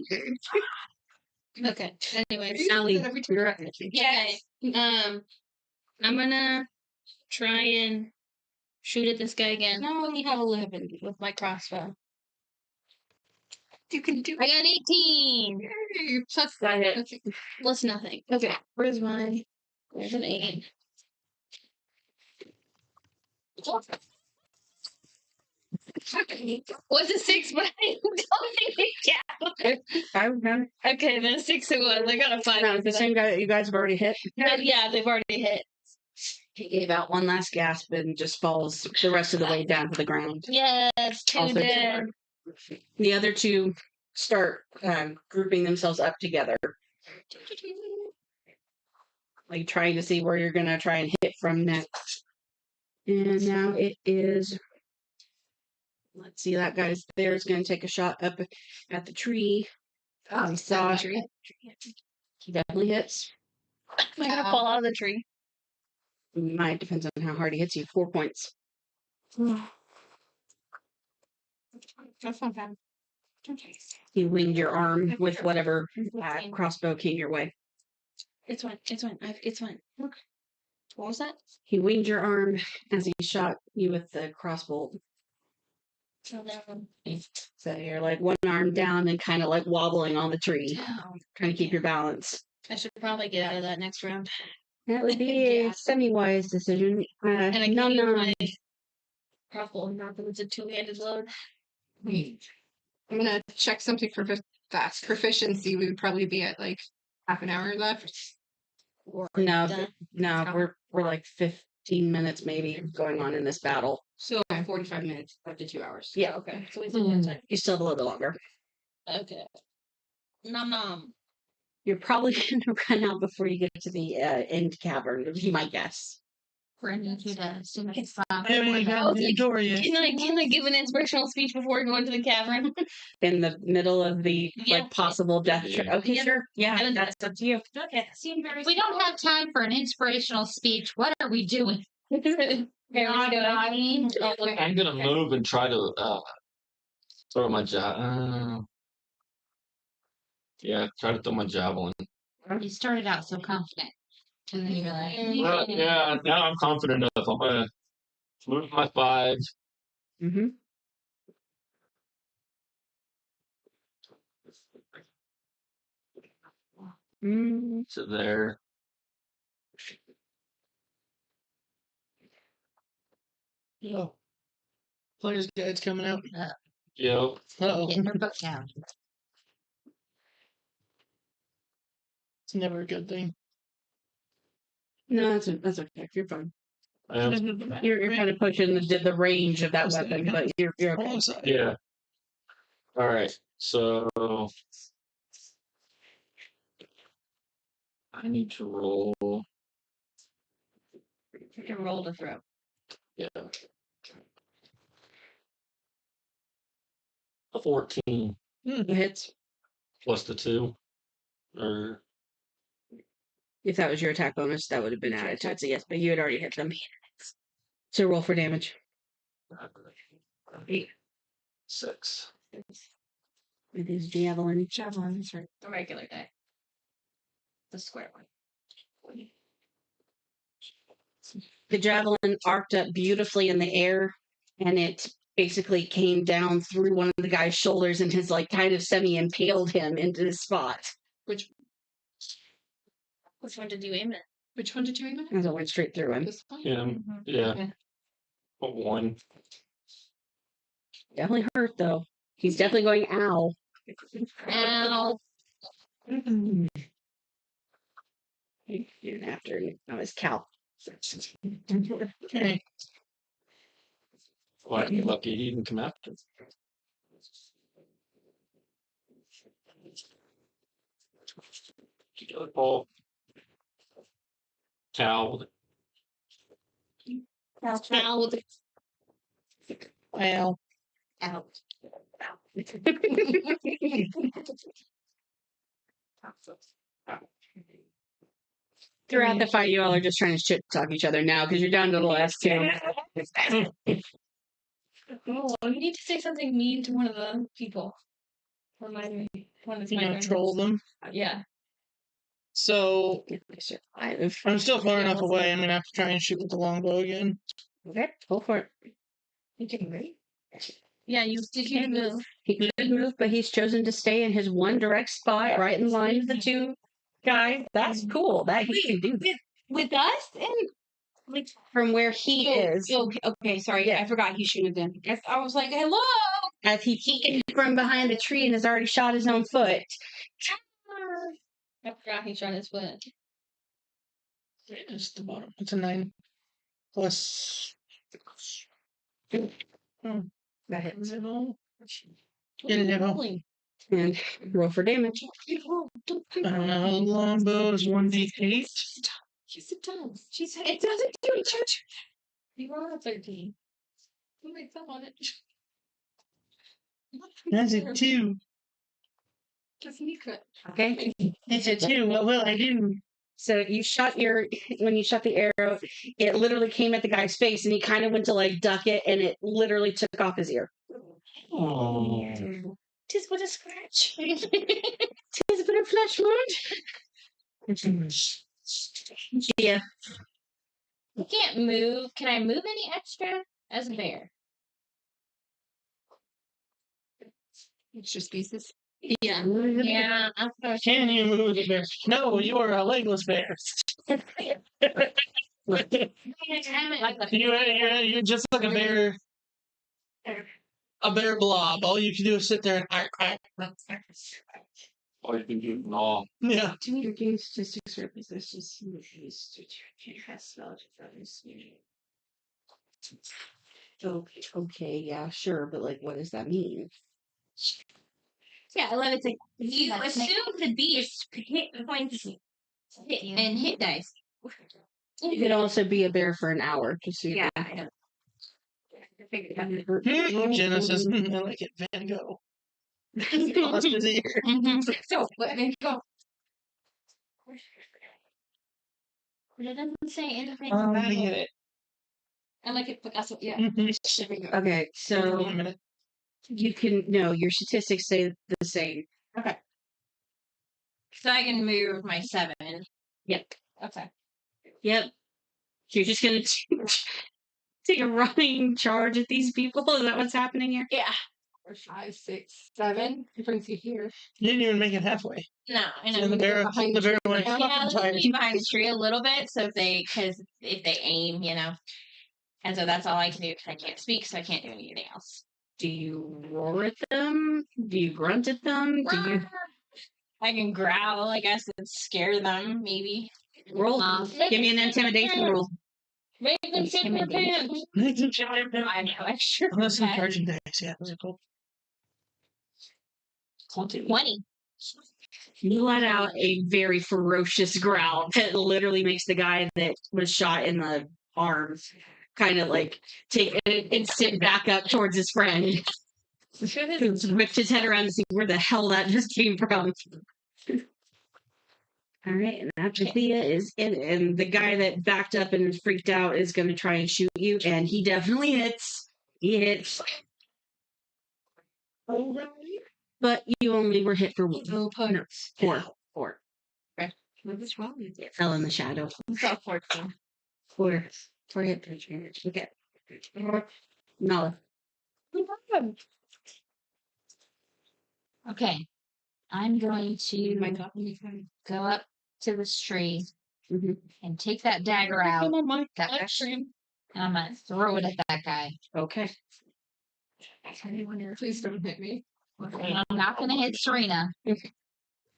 baby. Okay. Anyways, Sally, you're up. okay. I'm gonna try and shoot at this guy again. No, you have 11. With my crossbow. You can do I got 18 it. Plus, Got it. that's plus nothing. Okay, where's my? There's an 8. Was a 6, but I don't think it counted. Okay, then a 6 it was. I got a 5. No, it's the same guy that you guys have already hit. But yeah, they've already hit. He gave out one last gasp and just falls the rest of the way down to the ground. Yes, 2 Also dead. The other two start grouping themselves up together, like trying to see where you're gonna try and hit from next. And now it is. Let's see, that guy's there is going to take a shot up at the tree. Oh, I saw tree. he definitely hits. I'm gonna fall out of the tree. Might depends on how hard he hits you. 4 points. That's not bad. You winged your arm with whatever crossbow came your way. It's fine. It's fine. It's fine. Look. What was that? He winged your arm as he shot you with the crossbow. So down. So you're like one arm down and kind of like wobbling on the tree, trying to keep your balance. I should probably get out of that next round. That would be a semi-wise decision. And I No, can't use no. my crossbow, not that it's a 2-handed load. I'm gonna check something for fast proficiency. We would probably be at like half an hour left. Or No, done. no, we're like 15 minutes maybe going on in this battle. So 45 minutes, up to 2 hours. Yeah, Okay, so we still have time. you still have a little bit longer. Okay. Nom nom. You're probably going to run out before you get to the end cavern, would be my guess. We're gonna need you to assume it's I haven't even gotten to the door yet. Can I give an inspirational speech before going to the cavern? In the middle of the Yeah. like possible death trap. Okay, Yeah. sure. Yeah, I would- that's up to you. Okay, seem very. We don't have time for an inspirational speech. What are we doing? Nodding. I'm gonna move and try to throw my yeah, try to throw my javelin. You started out so confident, and then you're like, Well, yeah, now I'm confident enough. I'm gonna move my 5. Mm-hmm. To there. Oh. Player's guide's coming out. Yep. Uh-oh. getting her book down. It's never a good thing. No, that's okay. You're fine. Um, You're kind of pushing the range of that weapon, but you're okay. Almost. yeah. All right. So I need to roll. You can roll to throw. Yeah. A 14 It hits. plus the 2. Or If that was your attack bonus, that would have been added to it. So yes, but you had already hit them. So roll for damage. 6. It is javelin. Javelin, that's right. The regular die. The square one. The javelin arced up beautifully in the air, and it basically came down through one of the guy's shoulders and has like kind of semi-impaled him into the spot. Which one did you aim at? Which one did you aim at? As it went straight through him. This one? Yeah. Yeah. Okay. A 1. Definitely hurt though. He's definitely going ow. Ow. Even after I was Cal. Okay. Well, you're lucky he didn't come after. Paul. Cal. Ow. with Well, Out. Throughout the fight, you all are just trying to shit talk each other now because you're down to the last two. Oh, you need to say something mean to one of the people. Remind me. One of you my know, friends. troll them. Yeah. So Survive. I'm still far enough away. I'm gonna have to try and shoot with the longbow again. Okay, go for it. You can move. Yeah, you can move. He could move, but he's chosen to stay in his one direct spot, right in line with the two guys. That's cool. That he can do that. With us? And like From where he is, okay, sorry, Yeah. I forgot he shouldn't have been. I was like, hello. as he peeking from behind the tree and has already shot his own foot. I forgot he shot his foot. It's the bottom. It's a 9 plus. That hits. And roll for damage. Longbow is 1d8. Yes, it does. She said It doesn't do it. you rolled a 13. Who made fun on it? That's a 2. Because he could. Okay. It's a 2. What will I do? So you shot when you shot the arrow, it literally came at the guy's face and he kind of went to like duck it and it literally took off his ear. Oh. Tis but a scratch. Tis but a flesh wound. Yeah. I can't move. Can I move any extra as a bear? Extra species. Yeah. Yeah. I'm sorry. Can you move the bear? No, you are a legless bear. You're just like a bear. A bear blob. All you can do is sit there and All you can do, no. yeah. 2 meter gain statistics for possessions. Okay, yeah, sure, but like, what does that mean? Yeah, 11. You assume the beast hit points hit and hit dice. You could also be a bear for an hour, just so you Yeah, know. I know. I figured that. Genesis. I like it. Van Gogh. Lost his ear. So let me go. But it doesn't say anything I about get it. I like it, Picasso. Yeah. Mhm. Okay, so Wait a minute. you can no, your statistics say the same. So I can move my 7. Yep. Okay. Yep. You're just gonna take a running charge at these people? Is that what's happening here? Yeah. 4, 5, 6, 7. It brings you here. You didn't even make it halfway. No, I know. And the bear went Yeah, fucking let tired. me be behind the tree a little bit, so if they aim, and so that's all I can do because I can't speak, so I can't do anything else. Do you roar at them? Do you grunt at them? Do you I can growl, I guess, and scare them, maybe. roll? Give me an intimidation roll. Make them shit their pants. I know, extra. Unless I'm charging dice, yeah. Those are cool. 20. You let out a very ferocious growl that literally makes the guy that was shot in the arms kind of like take an instant back up towards his friend. Who's whipped his head around to see where the hell that just came from. All right, and after Thea is in, and the guy that backed up and is freaked out is going to try and shoot you, and he definitely hits. He hits. But you only were hit for one. No, No, four. Okay. What's wrong with It fell in the shadow. So 14. Four hit points damage. Okay. Nala. Okay. I'm going to go up to this tree Mhm. and take that dagger out. And I'm going to throw it at that guy. Okay. Please don't hit me. I'm not gonna hit Serena.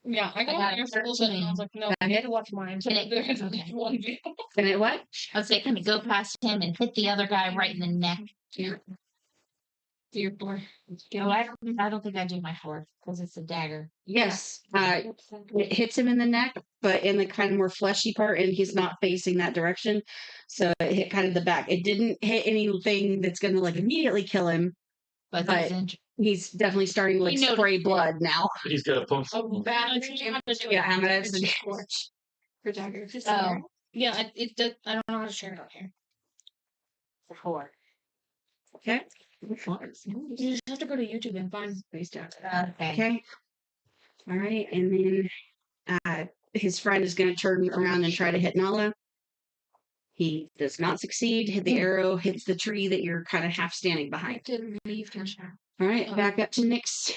Yeah, I got got your circles and I was like, no, I need to watch mine. So Can it- there's okay. one view. And it what? I was like, gonna go past him and hit the other guy right in the neck. Your boy. Oh, I don't think I do my 4 because it's a dagger. Yes. It hits him in the neck, but in the kind of more fleshy part, and he's not facing that direction. So it hit kind of the back. It didn't hit anything that's going to like immediately kill him. But But- he's injured. He's definitely starting to like You noticed spray it. blood now. He's got a pump. Oh, bad. Yeah, and that's the For dagger. Oh, Yeah, it does. I don't know how to share it out here. 4. okay. You just have to go to YouTube and find. Face down. Okay. Okay. All right, and then his friend is going to turn around and try to hit Nala. He does not succeed. Hit the arrow, hits the tree that you're kind of half standing behind. Didn't leave her. All right, back up to Nix.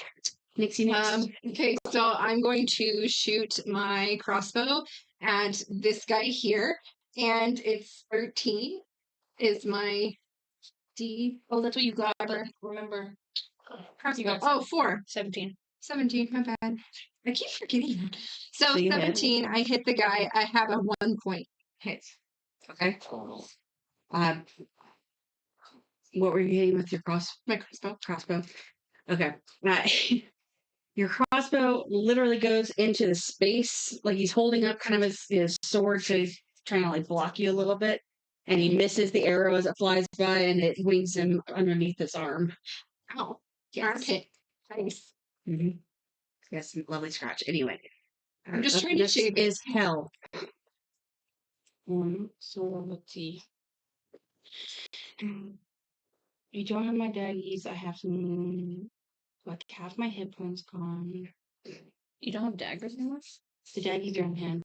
Nixie Nix. Okay, so I'm going to shoot my crossbow at this guy here, and it's 13 is my D. Oh, that's what you got. Remember. You got Oh, 4. 17. 17, my bad. I keep forgetting that. So So you hit. 17, I hit the guy. I have a 1 point hit. Okay. What were you hitting with your My crossbow. crossbow? Okay. Your crossbow literally goes into the space, like he's holding up kind of his sword, so he's trying to like block you a little bit, and he misses the arrow as it flies by, and it wings him underneath his arm. Ow. Armpit. Nice. Mm-hmm. Yes, lovely scratch. Anyway, I'm just up trying to next shave it. is hell. So let's see. I don't have my daggies. I have some, like half my hit points gone. You don't have daggers anymore? The daggies are in hand.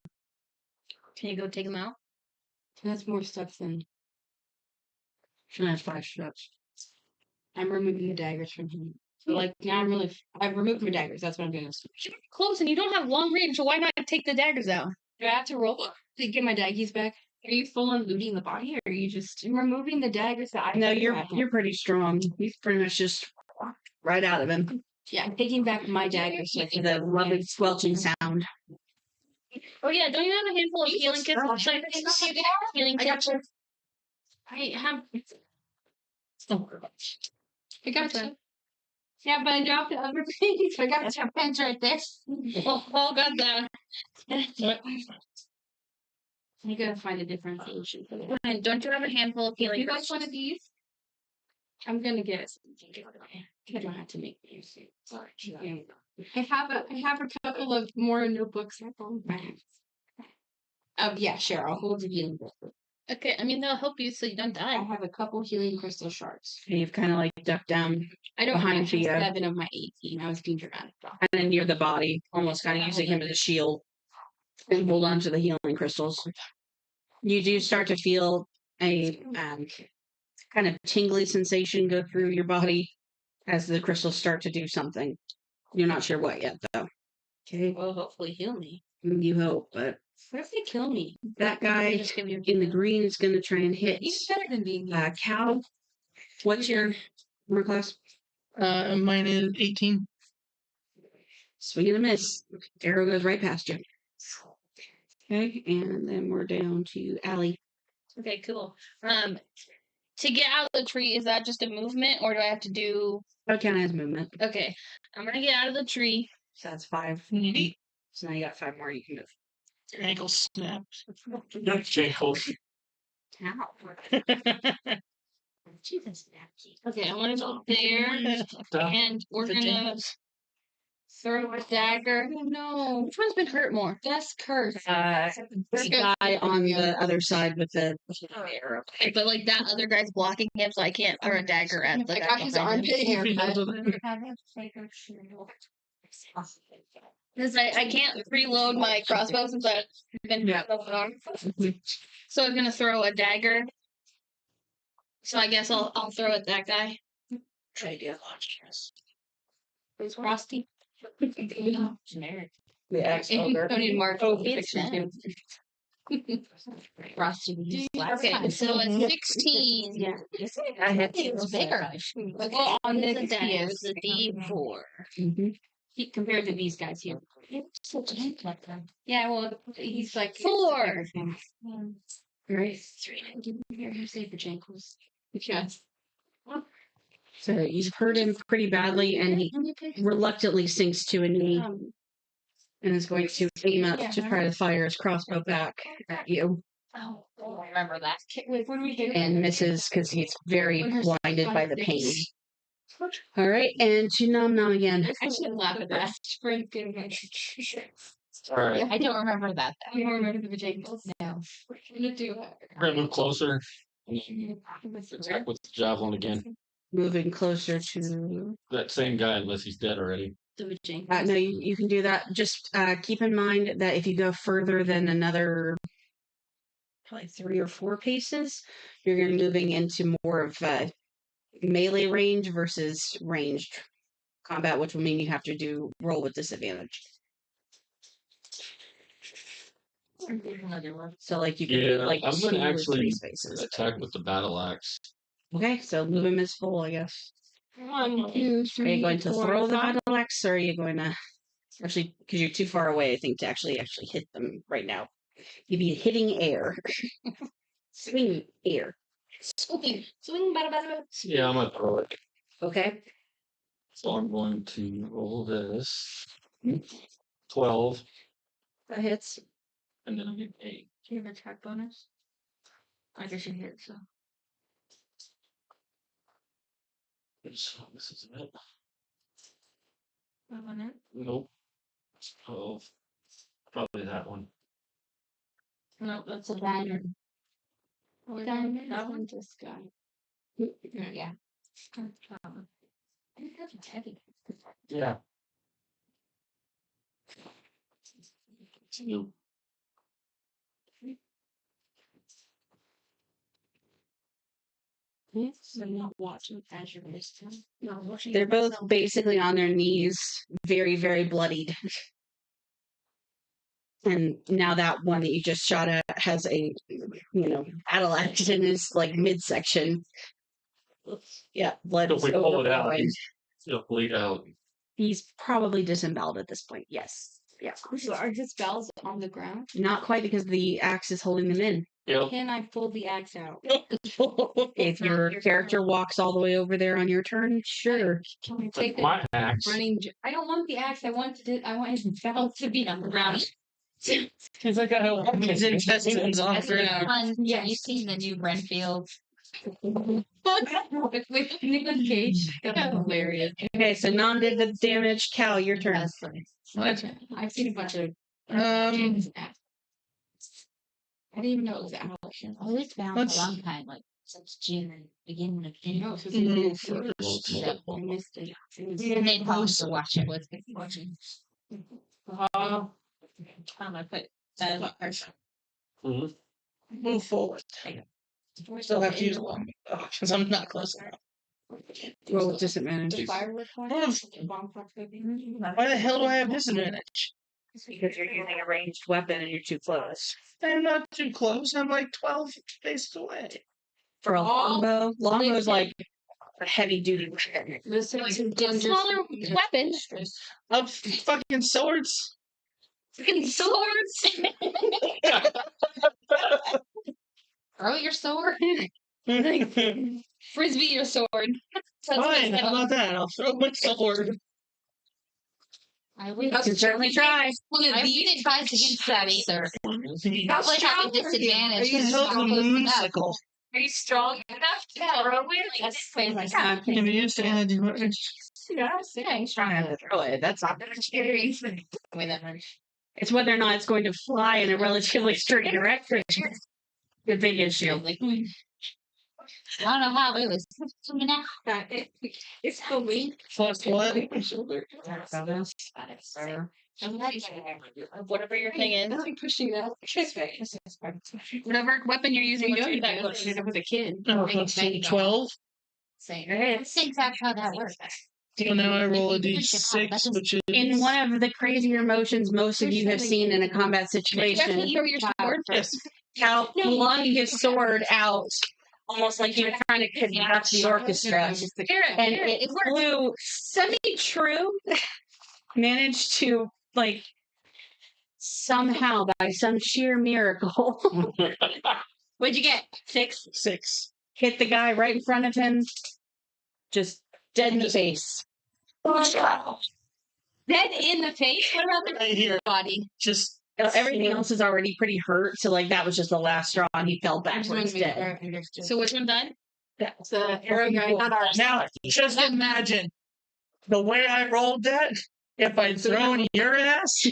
Can you go take them out? That's more stuff than. She has 5 steps. I'm removing the daggers from him. So like now I've removed my daggers. That's what I'm doing. Close, and you don't have long range, so why not take the daggers out? Do I have to roll to get my daggies back? Are you full on looting the body, or are you just I'm removing the daggers that I. No, you're pretty strong. You've pretty much just right out of him. Yeah, I'm taking back my daggers so I can the lovely squelching sound. Oh yeah, don't you have a handful of healing kits? Oh, Should I pick up your healing I got kits? you. I have. I got you. Yeah, but I dropped the other things. I got your pens right there. Oh, Paul got that. I gotta find a different solution. Fine, don't you have a handful of healing You guys kits? one of these? I'm gonna get it. I don't have to make these. Sorry. I have a couple of more notebooks. Yeah, sure. I'll hold the healing crystal. Okay, I mean, they'll help you so you don't I die. have a couple healing crystal shards. You've kind of like ducked down I don't behind have the 7 of my 18. I was being dramatic. and then near the body, almost kind of using him as a shield and hold on to the healing crystals. You do start to feel a kind of tingly sensation go through your body as the crystals start to do something. You're not sure what yet, though. Okay, Well, hopefully heal me. you hope, but What if they kill me? that guy Just give you in the green is going to try and hit He's better than being here. Cal. What's your armor class? Mine is 18. Swing and a miss. Arrow goes right past you. Okay, and then we're down to Allie. Okay, cool. To get out of the tree, is that just a movement, or do I have to do? That count as movement. Okay, I'm gonna get out of the tree. So that's 5. So now you got 5 more you can move. Your ankle snaps. Jankles. Ow. Jesus, Okay, I want to go there, and we're gonna throw a dagger. No, Which one's been hurt more? that's curse. the guy on the other side with the arrow. Okay, but like that other guy's blocking him, so I can't throw a dagger at the I guy got his behind him. armpit haircut. Because I can't reload my crossbow since I've been Yeah. on. So I'm gonna throw a dagger. So I guess I'll throw at that guy. Idea. Who's Frosty? The ex And ogre. Tony and Mark. Oh, the it's fiction them. too. Frosty the Okay, so a 16. Yeah. I had It's bigger. Let's go on What is this the dice. dice? The D4. Compared to these guys here. Yeah, well, he's like 4. Right. Give me here. You save the jankles. Yes. So you've hurt him pretty badly, and he reluctantly sinks to a knee and is going to aim up to try to fire his crossbow back at you, Oh, I remember that. Wait, what do we do? and misses because he's very blinded by the pain. All right, and to Nom Nom again. I should laugh at that. All right, I don't remember that. You don't remember the jankles? No. We're gonna do it. we're gonna move closer. And attack with the javelin again. Moving closer to. That same guy, unless he's dead already. The jankles. No, you can do that. Just keep in mind that if you go further than another, probably 3 or 4 paces, you're going to be moving into more of melee range versus ranged combat, which will mean you have to roll with disadvantage. So, like, you can do Yeah, like I'm 2 gonna or 3 actually spaces. attack with the battle axe. Okay, so move him as full, I guess. 1, 2, Are you 3, going to 4, throw the 5. battle axe, or are you going to actually, because you're too far away, I think, to actually hit them right now? You'd be hitting air. Swing air. Swing, bada bada. Yeah, I'm gonna throw it. Okay. So I'm going to roll this. 12, That hits. and then I get 8. Do you have attack bonus? I guess you hit, so. So this is it. That one it? Nope. 12. Probably that one. No, that's a dagger. That one? This guy. Yeah. I think that's heavy. Yeah. You. So not watching as you're missing. No, watching. They're both basically on their knees, very, very bloodied. And now that one that you just shot at has a, battle axe in his like midsection. Yeah, blood If is we pull it out, overflowing. it'll bleed out. He's probably disemboweled at this point. Yes. Yeah. So are his bells on the ground? Not quite, because the axe is holding them in. Yep. Can I pull the axe out? If your character walks all the way over there on your turn, sure. Can we Like take the my axe. I don't want the axe. I want his bells to be on the ground. He's like, I want his intestines on the ground. Yeah, you seen the new Renfield. With Nicolas Cage. That's hilarious. Okay, so Nom did the damage. Cal, your turn. That's funny. I've seen a bunch of Um, James Act. I didn't even know it was out. Oh, it's been out Let's- a long time, like since June, beginning of June. No, so Mhm. First. I missed it. And they told us to watch it with me watching. I'm gonna put Mhm. Move forward. Still have to use one because I'm not close enough. Roll with disadvantage. the firewood one. Move. The bomb box baby. Why the hell do I have disadvantage? Because you're using a ranged weapon and you're too close. I'm not too close. I'm like 12 paces away. For a longbow, longbow's like a heavy duty weapon. Listen to Smaller weapon. Of fucking swords. Fucking swords. Throw your sword. Frisbee your sword. Fine, how about that? I'll throw my sword. I would You can certainly try. One of I these wouldn't advise against that either. Probably Probably have a disadvantage. I use because hope it's the not close enough. moonsicle. Are you strong enough to throw it? That's way my Yeah. Can you use it? Yeah, I'm strong enough. Throw it. That's not Scary. It's whether or not it's going to fly in a relatively straight direction. The big issue. Like, I don't know how it was. Coming out. It's the wing. Plus what? whatever your thing is. Pushing that. Whatever weapon you're using, you know that was with a kid. Oh, plus 12? Let's think that's how that works. So now I roll a Leadership, d6, that's which is In one of the crazier motions most of you have seen in a combat You situation, have to throw your sword. yes. Cal flung his sword out, almost like he was trying to conduct the orchestra, and it flew semi-true. Managed to like somehow, by some sheer miracle, What'd you get? 6 6. hit the guy right in front of him, just dead in the face. Dead in the face? What about the Right here. body? Just Everything else is already pretty hurt, so like that was just the last straw, and he fell I just wanted backwards to make dead. sure I understood. So which one died? That's The arrow guy, not ours. now, just imagine the way I rolled that. If I'd thrown your ass,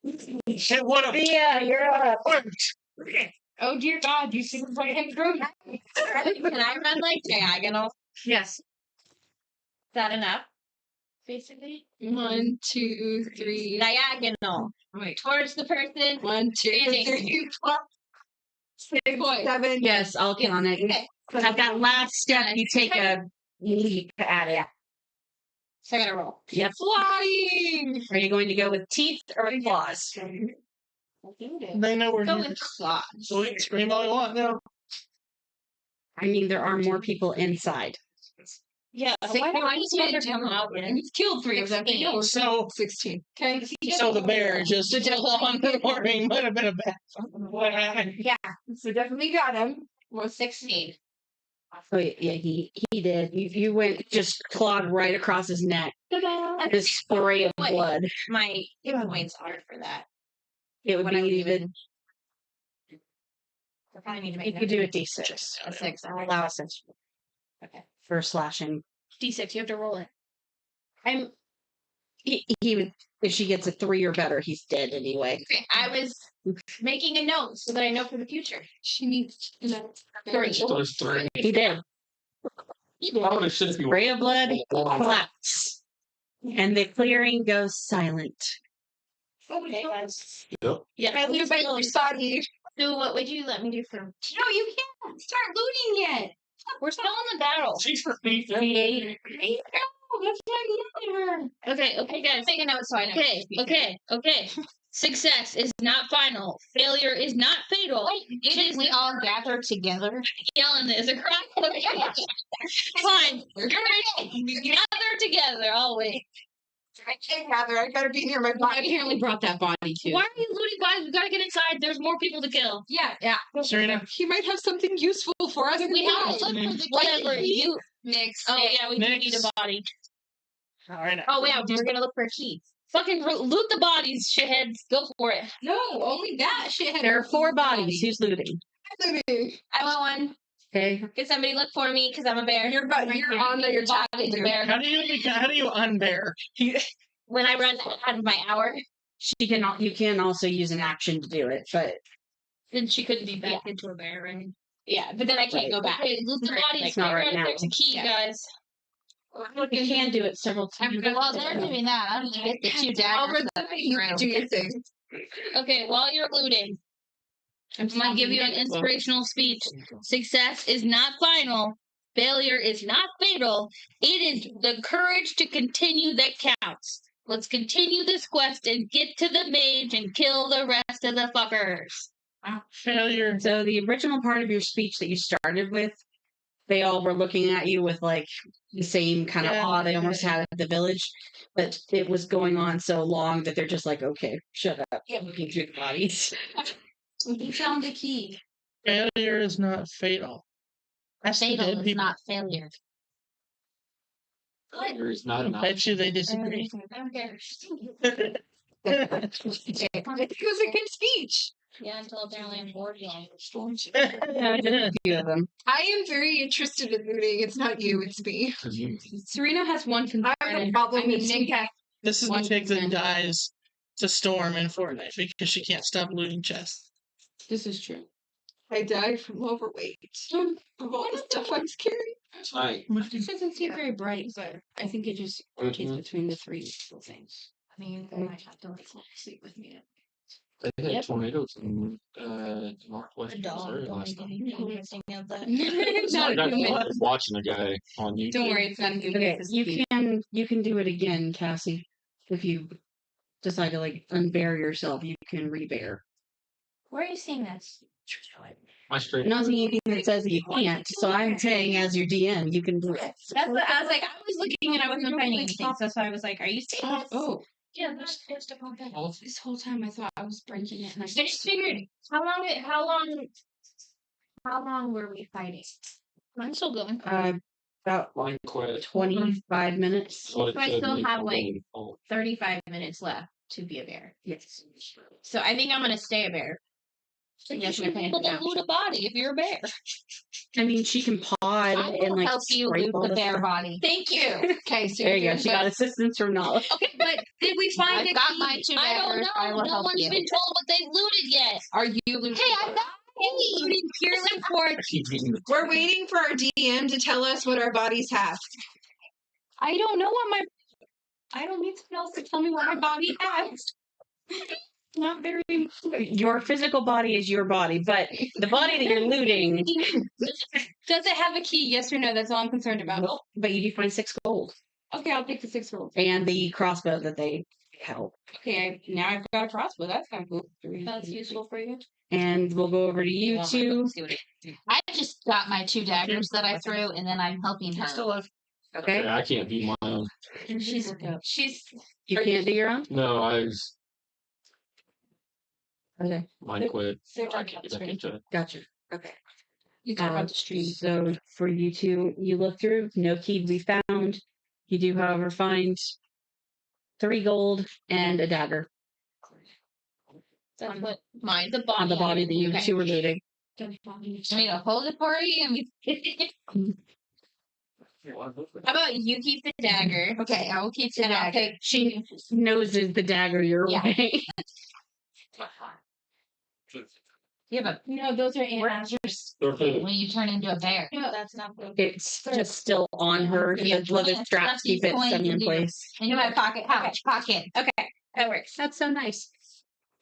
it would have worked. Oh dear God, you see what him through? Can I run like diagonal? Yes. Is that enough? Basically? 1, 2, 3. Diagonal. Wait. Towards the person. 1, 2, Standing. 3, 4, 6, 7. Yes, I'll count it. Okay. At that last step, you take a leap at it. So I gotta roll. Yep. Flying! Are you going to go with teeth or claws? They know we're Go here. with claws. So we can scream all we want now. I mean, there are more people inside. Yeah. Why don't I just make a jump out and we've killed 3 of them. 16. So, 16. Okay. so the bear just on the morning might have been a bad. So definitely got him. Was 16. Oh yeah, he did. You went just clawed right across his neck. This spray of Wait. blood. My hit points are for that. It would What be I would even. I probably need to make You could do a d6. a 6. I'll allow us Okay. for slashing. D6, you have to roll it. He would, if she gets a 3 or better, he's dead anyway. I was making a note so that I know for the future. She needs to know. 3. There's 3. He did. How many should you? Spray of blood collapse, and the clearing goes silent. Okay. Yep. Yeah. I lose my Sadi. So what would you let me do for? No, you can't start looting yet. We're still in the battle. She's for me. Oh, that's my Okay, guys. Make a note so I know. Okay. Success is not final. Failure is not fatal. It is we all gather together. yelling this across the Fine. Gather together always. I can't gather. I gotta be near my body. I apparently brought that body too. Why are you looting bodies? We gotta get inside. There's more people to kill. Yeah. Serena, He might have something useful for us. We have to look for the whatever you. Next. Oh yeah, we do need Next. a body. all right. Oh yeah, we're gonna look for a key. Fucking loot the bodies, shitheads. Go for it. No, only that shit had. There are 4 bodies. Who's looting? I want one. Okay. Can somebody look for me? Because I'm a bear. You're on there. You're talking The to bear. How do you unbear? When I run out of my hour. She can. You can also use an action to do it, but Then she couldn't be back into a bear, right? Yeah, but then I can't go back. Okay, loot the bodies. Like, not right now. There's a key, guys. you can do it several times. Well, they're doing that. I'm gonna get the 2 daggers. You can do your thing. Okay, while you're looting, I'm gonna give you an inspirational speech. Success is not final. Failure is not fatal. It is the courage to continue that counts. Let's continue this quest and get to the mage and kill the rest of the fuckers. Failure. So the original part of your speech that you started with, they all were looking at you with like the same kind of Yeah. awe they almost had at the village, but it was going on so long that they're just like, okay, shut up. Looking through the bodies. You found the key. Failure is not fatal. That's the Fatal dead is people. not failure. There's not I enough. bet you they disagree. It was a good speech. Yeah, until apparently I'm bored again. Yeah, just a few of them. I am very interested in looting. It's not you, it's me. 'Cause you- Serena has one concern. I have no problem with Nick. This is the One chick that concern. dies to Storm in Fortnite because she can't stop looting chests. This is true. I died from overweight. Of all the stuff I was carrying. It's night. It doesn't seem very bright, but I think it just rotates Mhm. between the 3 little things. I mean, they might have to like sleep with me. They had Yep. tornadoes in northwest A dog Missouri don't last make night. anything interesting of that. It's So not I a got human. watching a guy on YouTube. Don't worry, it's not a human. Okay, it's a you speed. can do it again, Cassie. If you decide to like unbear yourself, you can rebear. Where are you seeing this? My straight. I'm not seeing anything that says that you can't, so I'm saying as your DM, you can do it. That's what I was like. I was looking and I wasn't finding anything. So that's why I was like, "Are you seeing this?" Oh, Yeah, there's supposed to pop in. Oh, this whole time I thought I was breaking it. And I just figured how long were we fighting? I'm still going. About mine quit. 25 minutes. So it So I said still make have, a like, roll. Oh, 35 minutes left to be a bear. Yes. So I think I'm gonna stay a bear. Yes, my plan People is can out. loot a body if you're a bear. I mean, she can pod I and will like help you scrape loot all the the bear stuff. body. Thank you. Okay, so There you you're go. doing She got assistance from Nala. Okay, but did we find I've a got key? my 2 I don't daggers. know. I will No help one's you. been told what they've looted yet. Are you losing? Hey, I'm not looting purely for a I keep getting the. We're waiting for our DM to tell us what our bodies have. I don't know what my. I don't need someone else to tell me what my body has. Not very. Your physical body is your body, but the body that you're looting, Does it have a key? Yes or no? That's all I'm concerned about. well, but you do find 6 gold Okay, I'll take the 6 rolls. and the crossbow that they held. Okay, now I've got a crossbow. That's kind of cool. That's useful for you. And we'll go over to you Want my two. book, see what it- I just got my 2 daggers that I threw, and then I'm helping her. Still have Okay. I can't beat my own. She's. You can't do your own? No, I was. Okay. Mine quit. So I can't get back into it. Gotcha. Okay. You talk about the street. So for you two, you look through, no key to be found. You do, however, find 3 gold and a dagger That's what mine. The on the body that you Okay. two were looting. I mean, a hold it for you, and we. How about you keep the dagger? Okay, I will keep the And I'll dagger. take. She noses the dagger your Yeah. way. You have No, those are answers. when you turn into a bear. No, that's not the. It's just still on her. Yeah, The leather straps keep it semi in place. In my pocket pouch. Pocket. Okay, that works. That's so nice.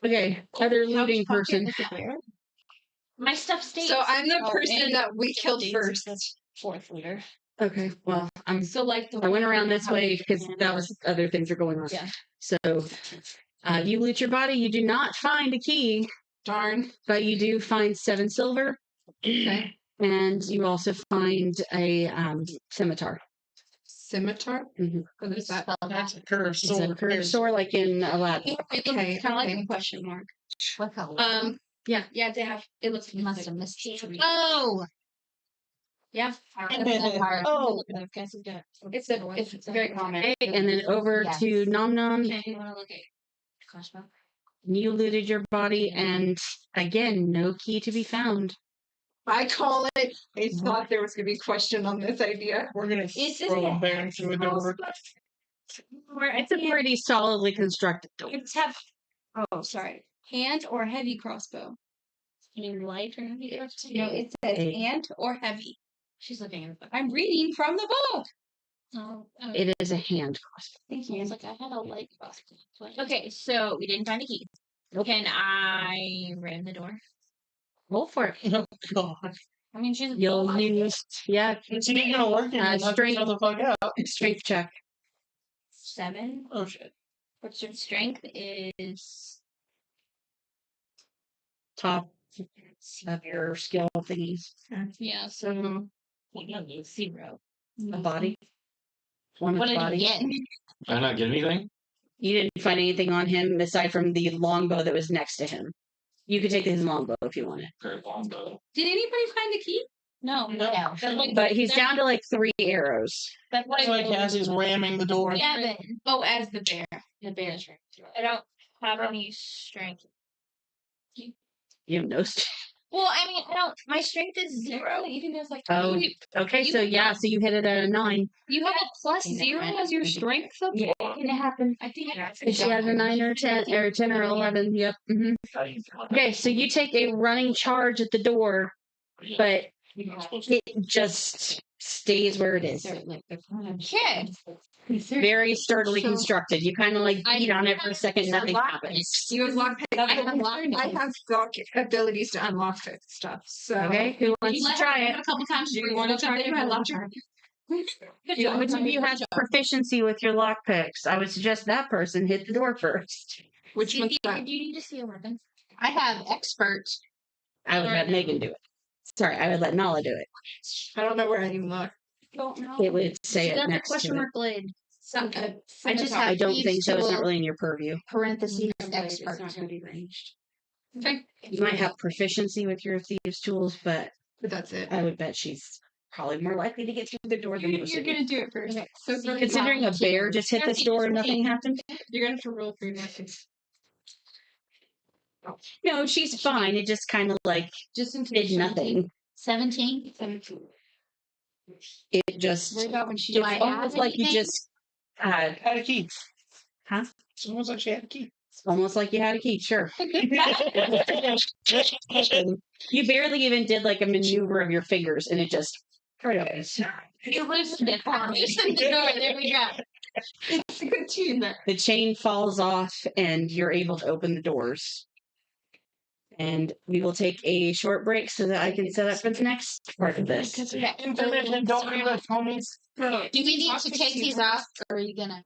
Okay, other looting person. My stuff stays. So I'm the Oh, person and that we killed stays. first. That's fourth looter. Okay, well, So like the I went around this way because that was other things are going on. Yeah. So, you loot your body. You do not find a key, Darn. but you do find 7 silver, Okay. and you also find a scimitar. Scimitar? Mhm. What is that? that's a curved It's a sword. curved sword, like in Aladdin. It Okay, looks kind of like okay. a question mark. What color? Yeah, they have. It looks. You must have missed it. Oh. Yeah. Oh. It's very common. Okay, and then over Yes. to Nom Nom. Okay, you want to look at crossbow? You looted your body, and again, no key to be found. I call it. I thought there was going to be a question on this idea. We're gonna It's throw a bear through a door. It's a pretty solidly constructed door. It's have. Oh, sorry. Hand or heavy crossbow? You mean light or heavy? No, it says Hey. hand or heavy. She's looking at the book. I'm reading from the book. Oh, It is a hand crossbow. Thank I you. was like, I had a light crossbow. Okay, so we didn't find a key. Can I ram the door? Roll for it. Oh god. I mean, she's. You'll use, yeah, It's not gonna work. You're gonna have to strength. shut the fuck out. strength check. 7. Oh shit. What's your strength? Is Top of your skill thingies. yeah. So 0. A body. One What with did body. you get? I not get anything? You didn't find anything on him aside from the longbow that was next to him. You could take his longbow if you wanted. Very long though. Did anybody find the key? No, No. That's like, But he's down to like 3 arrows. that's That's why Cassie's ramming the door. 7. Oh, as the bear. The bear's right. I don't have any strength. You have no strength. Well, I mean, I don't. My strength is 0. Even there's like. Oh, okay. So yeah, so you hit it at a 9. You have a plus 0 as your strength? Of Yeah. Can it happen? I think If she has a 9 or 10 or 10 or 11, yep. Okay, so you take a running charge at the door, but it just stays where it is. Okay. Very sturdily So- constructed. You kind of like I- beat on it for a second, nothing Lock- happens. You have lock pick. I have lock pick. I have lock abilities to unlock stuff. So Okay, who wants to try it? A couple times. Do you want to try it? I love trying. Which of you has proficiency with your lock picks? I would suggest that person hit the door first. Which one's Do that? you need to see a weapon? I have expert. I would let Megan do it. Sorry, I would let Nala do it. I don't know where I even look. Don't know. It would say She it got the next question to it. mark blade. I just have I don't thieves' think so. It's not tool, really in your purview. parentheses It's expert. not gonna be ranged. You might have proficiency with your thieves' tools, but But that's it. I would bet she's probably more likely to get through the door than most You're of you. gonna do it first. So for Considering a bear just hit this door and nothing happened. you're gonna have to roll for your lessons. No, she's fine. It just kind of like Just in did nothing. 17. It just What about when she Do it's I almost have like you anything? just Had a key. Huh? It's almost like she had a key. almost like you had a key. Sure. You barely even did like a maneuver of your fingers, and it just right open. You loosened it for me. There we go. It's a good team there. The chain falls off, and you're able to open the doors. And we will take a short break so that I can set up for the next part of this. Intermission, don't leave us, homies. Do we need to take these off, or are you gonna?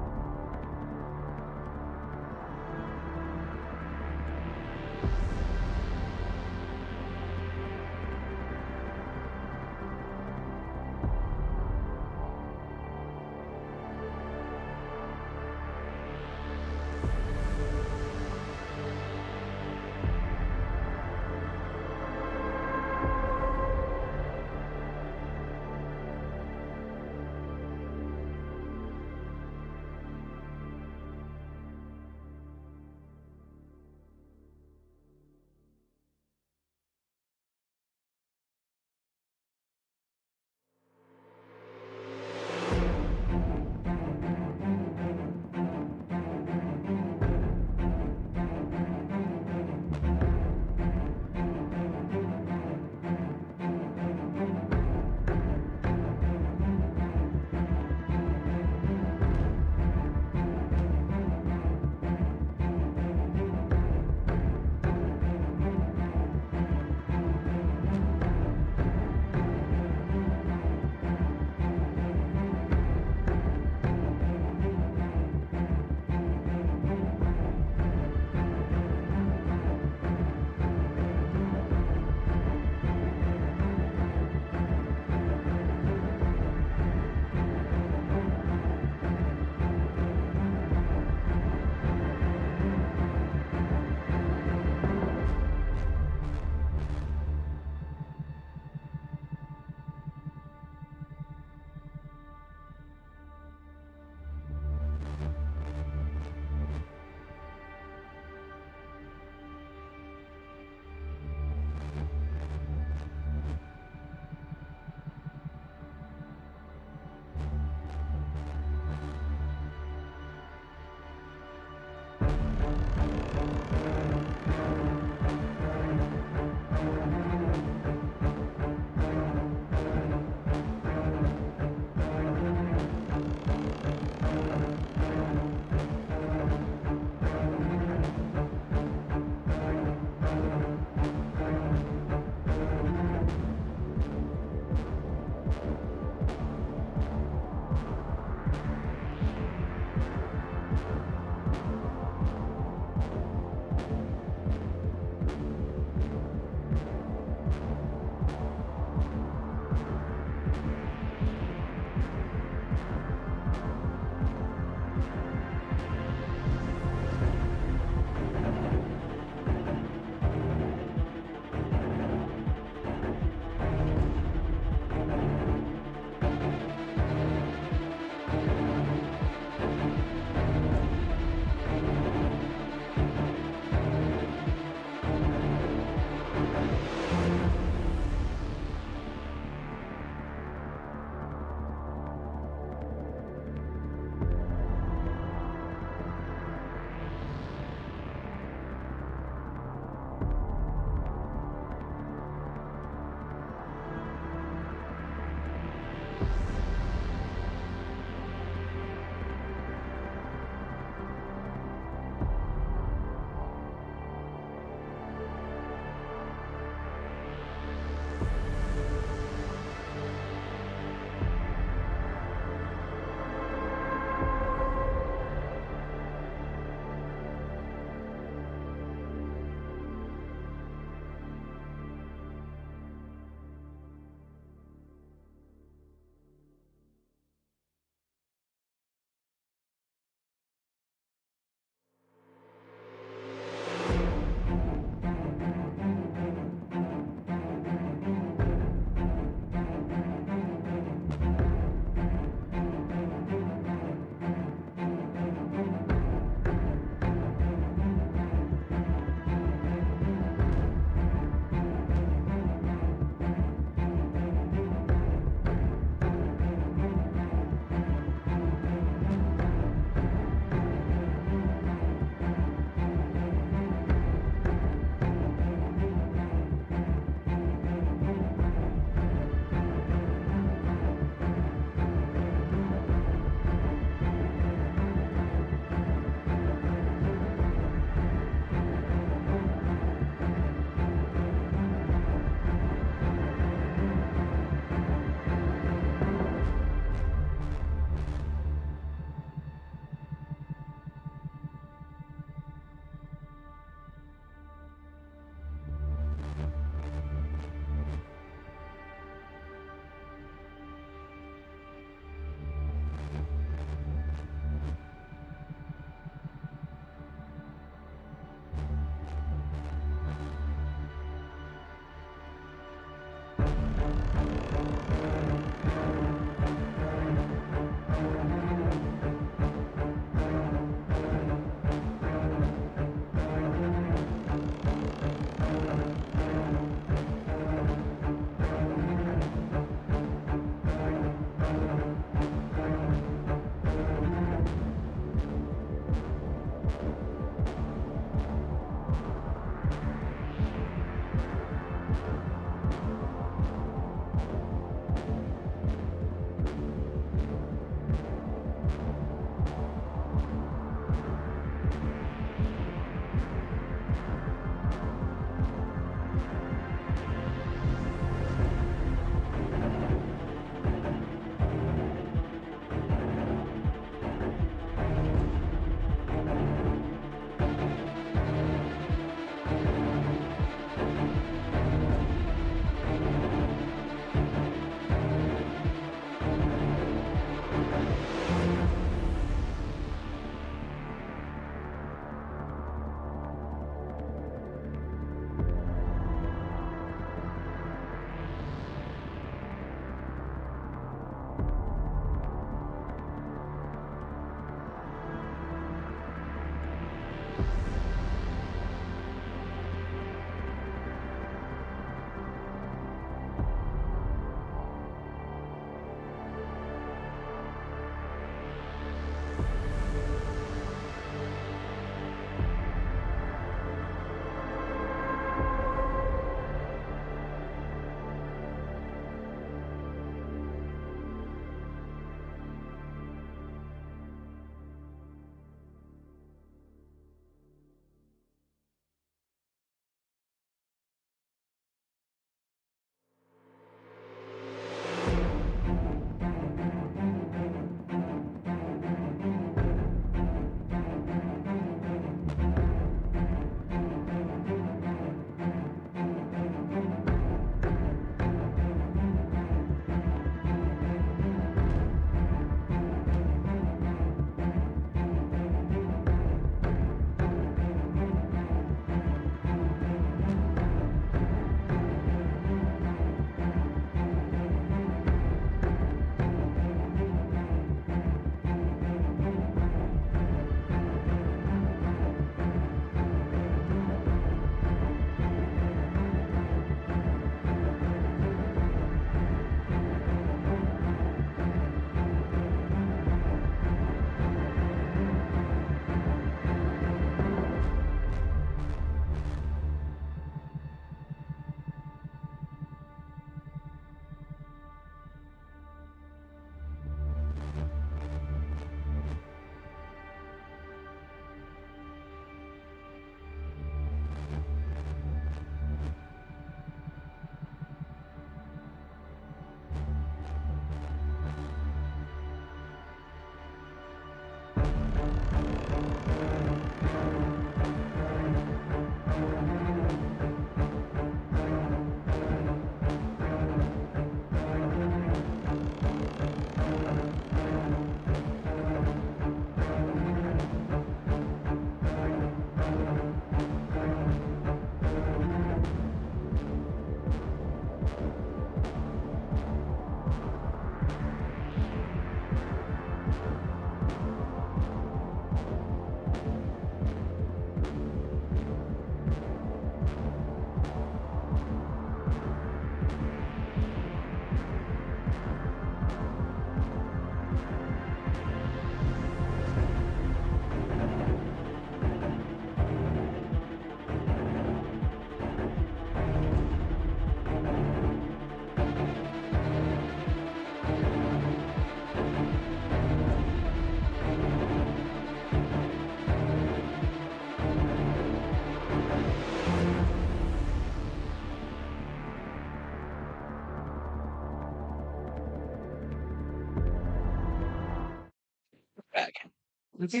Okay.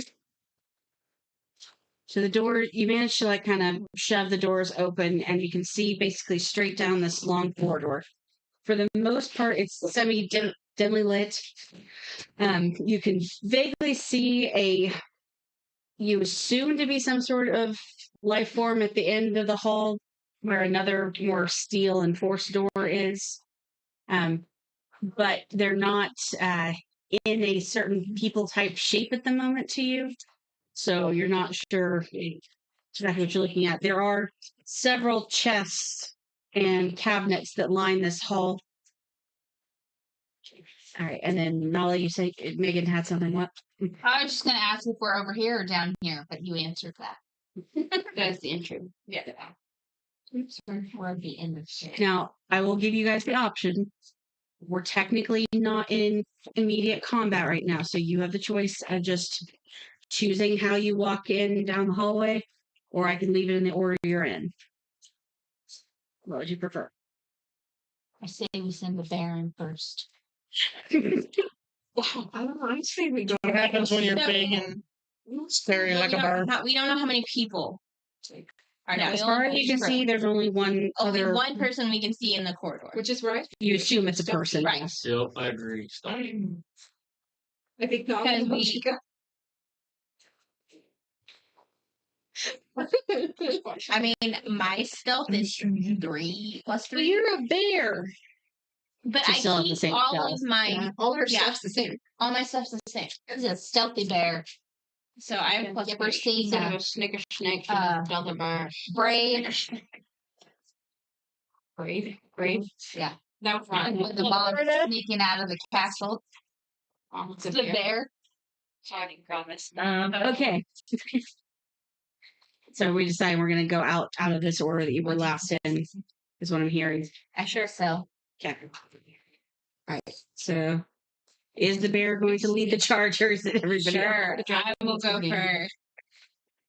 So the door, you managed to like kind of shove the doors open, and you can see basically straight down this long corridor. For the most part, it's dimly lit. You can vaguely see you assume to be some sort of life form at the end of the hall, where another more steel enforced door is. But they're not in a certain people type shape at the moment to you. So you're not sure exactly what you're looking at. There are several chests and cabinets that line this hall. All right, and then Nala, you say Megan had something. What? I was just gonna ask if we're over here or down here, but you answered that. That's the intro. Yeah. Oops, we're at the end of shit. Now, I will give you guys the option. We're technically not in immediate combat right now, so you have the choice of just choosing how you walk in down the hallway, or I can leave it in the order you're in. What would you prefer? I say we send the Baron first. I don't know. I say we go. What happens when you're No. big and scary like a bird? We don't know how many people are down. As far as you can see, there's only one only other. one person we can see in the corridor. Which is right. You assume it's a person, Right. yes. Yep, I agree. Stop. I think not. Because we- I mean, my stealth is 3 plus 3. You're a bear. But You I still have the keep same all stealth. of my Yeah, all her Yeah. stuff's the same. all my stuff's the same. It's a stealthy bear. So I have plus Yep, we're 3. instead of a snicker snack, Delta bar. Brave. Brave. Yeah. That was wrong. With the bomb sneaking out of the castle. It's The bear. Sorry, promise. Okay. So we decide we're going to go out of this order that you were last in, is what I'm hearing. I sure so. Okay. All right. So is the bear going to lead the charge, or is it everybody Sure. else? I will go first.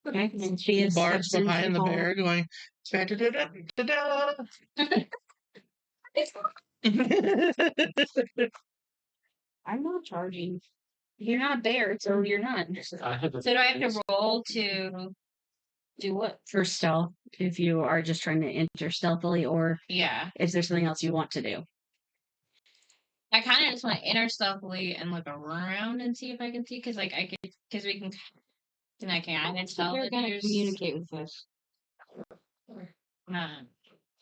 Okay. And she is Bart's steps into behind the hall. bear going. "Da-da-da-da-da-da." I'm not charging. You're not a bear, so you're not. I have So do I have to roll to do what? For stealth, if you are just trying to enter stealthily, or Yeah. is there something else you want to do? I kind of just want to enter stealthily and look around and see if I can see, because like because we can, and I can tell They're that gonna there's communicate with us.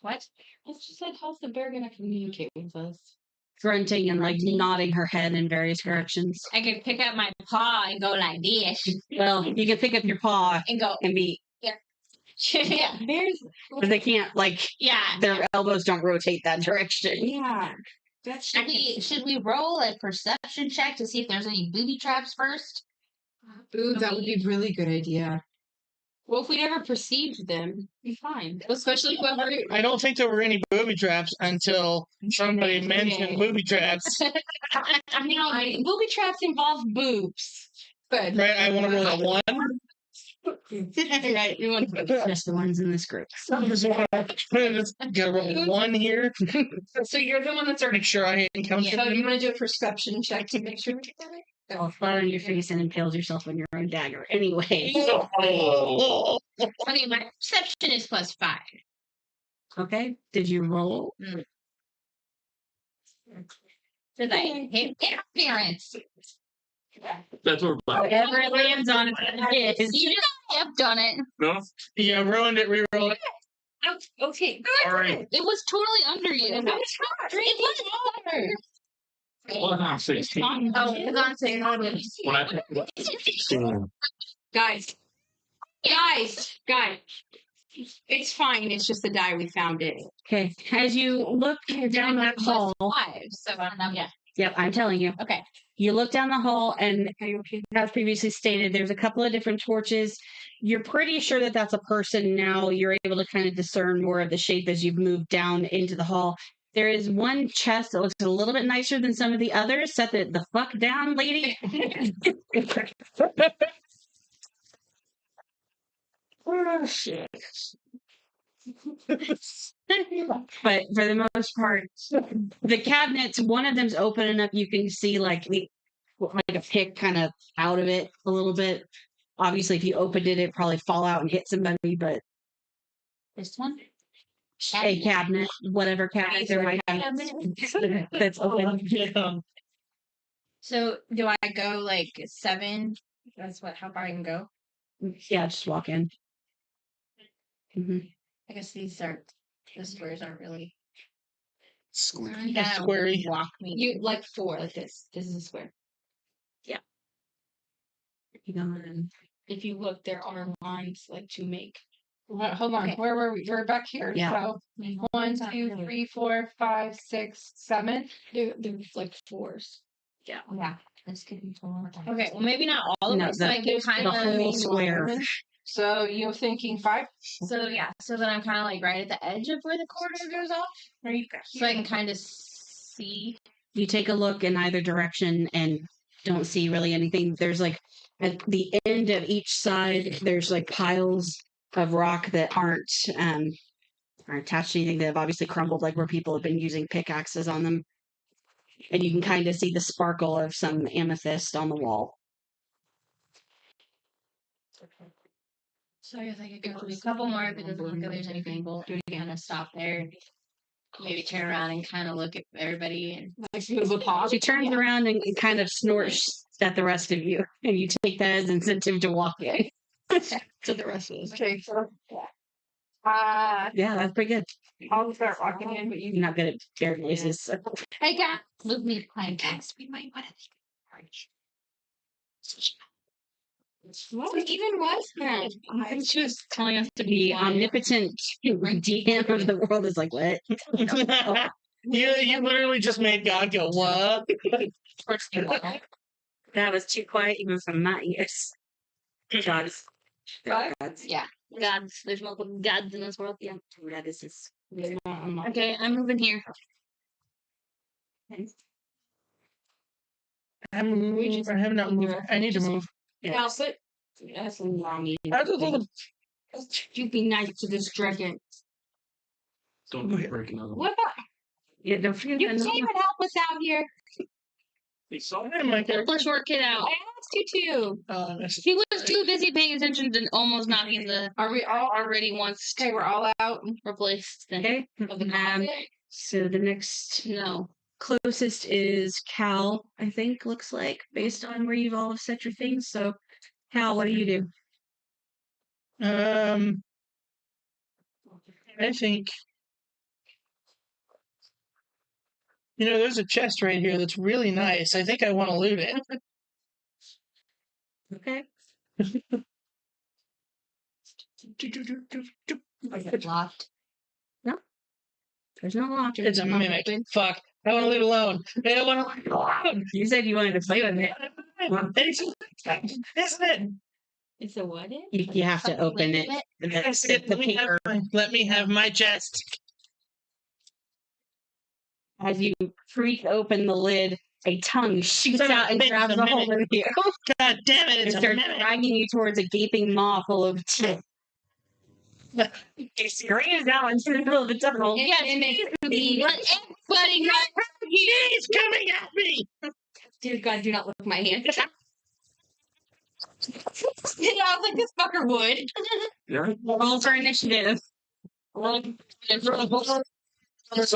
what? I just said, how's the bear gonna communicate with us? Grunting and like nodding her head in various directions. I could pick up my paw and go like this Well, you can pick up your paw and go. and be, Yeah. Bears. but they can't like Yeah. their elbows don't rotate that direction. Yeah. That's Actually, should we roll a perception check to see if there's any booby traps first? Ooh, that would be a really good idea. well, if we never perceived them, we fine. Especially whoever. I don't think there were any booby traps until somebody mentioned booby traps. Booby traps involve boobs. Good. Right? I want to roll a 1. Right, you want Just the ones in this group. Just gotta roll 1 here. So you're the one that's Make sure I encountered So you want to do a perception check to make sure we get it? fell flat on your face and impaled yourself on your own dagger. Anyway, Okay, my perception is +5. okay. Did you roll? Because I hate interference. That's what we're about. Whatever it lands on, it is. You just have done it. No? Yeah, ruined it. Reroll it. Okay. All right. It was totally under you. It was under. Well, now 16. Oh, it's on 6. When I Guys. It's fine. It's just the die we found it. Okay. As you look down that hall, +5. So yeah. yep, I'm telling you. Okay. You look down the hall, and as previously stated, there's a couple of different torches. You're pretty sure that that's a person now. You're able to kind of discern more of the shape as you've moved down into the hall. There is one chest that looks a little bit nicer than some of the others. Set the fuck down, lady. Oh, shit. But for the most part, the cabinets, one of them's open enough you can see like a pick kind of out of it a little bit. Obviously, if you opened it, it'd probably fall out and hit somebody, but This one? a cabinet, whatever cabinet there might be that's open. Yeah. So do I go like 7? That's how far I can go. Yeah, just walk in. hmm I guess the squares aren't really. Square. Gotta Squarey. walk me. You like 4 like this. This is a square. You go in. If you look, there are lines like to make. Hold on. Okay. Where were we? We're back here. Yeah. So 1, 2, 3, 4, 5, 6, 7. There's like 4s. Yeah. This could be okay. Well, maybe not all of No, them. So I can kind the of. whole square. So you're thinking 5? So yeah. So then I'm kind of like right at the edge of where the corridor goes off. So I can kind of see. You take a look in either direction and don't see really anything. There's like at the end of each side, there's like piles of rock that aren't attached to anything, that have obviously crumbled, like where people have been using pickaxes on them. And you can kind of see the sparkle of some amethyst on the wall. So I guess I could go a couple more if it doesn't look like there's anything. We'll do it again and stop there. Maybe turn around and kind of look at everybody and She turns around and kind of snorts at the rest of you, and you take that as incentive to walk in. To the rest of us. Okay. So, Yeah, that's pretty good. I'll start walking in, but you. You're not good at bear noises. So. hey, guys, move me behind guys. We might want to. What even was that? I'm just telling us to be omnipotent DM of the world is like, what? You literally just made God go, what? That was too quiet even from my ears. Gods. What? Gods. Yeah, gods. There's multiple gods in this world. Yeah. Yeah, this is. Okay, I'm moving here. I have not moved. I need to move. Yeah. That's long. You be nice to this dragon. Don't break another one. What about Yeah, don't forget. you came and help us out here? They saw Hey, my character. Let's work it out. I asked you to. I missed it. He was too busy paying attention to almost knocking the Are we all already once okay? We're all out. replaced thing. Okay. Of the So the next No. closest is Cal, I think, looks like, based on where you've all set your things. So, Cal, what do you do? I think. There's a chest right here that's really nice. I think I want to loot it. Okay. Locked. There's no lock. It's a mimic. Fuck. I want to leave it alone. I don't want to leave it alone. You said you wanted to play with it. Isn't it? It's a what? You have to open it. Yes, The paper. let me have my chest. As you freak open the lid, a tongue shoots Son of a out and bitch, grabs it's a a hold of you. God damn it, And it's a starts mimic. dragging you towards a gaping maw full of teeth. He screams out into the middle of the tunnel. Yeah, it makes me let everybody know. He's coming at me! Dear God, do not look at my hand. Yeah, I was like, this fucker would. Yeah. Roll for initiative. So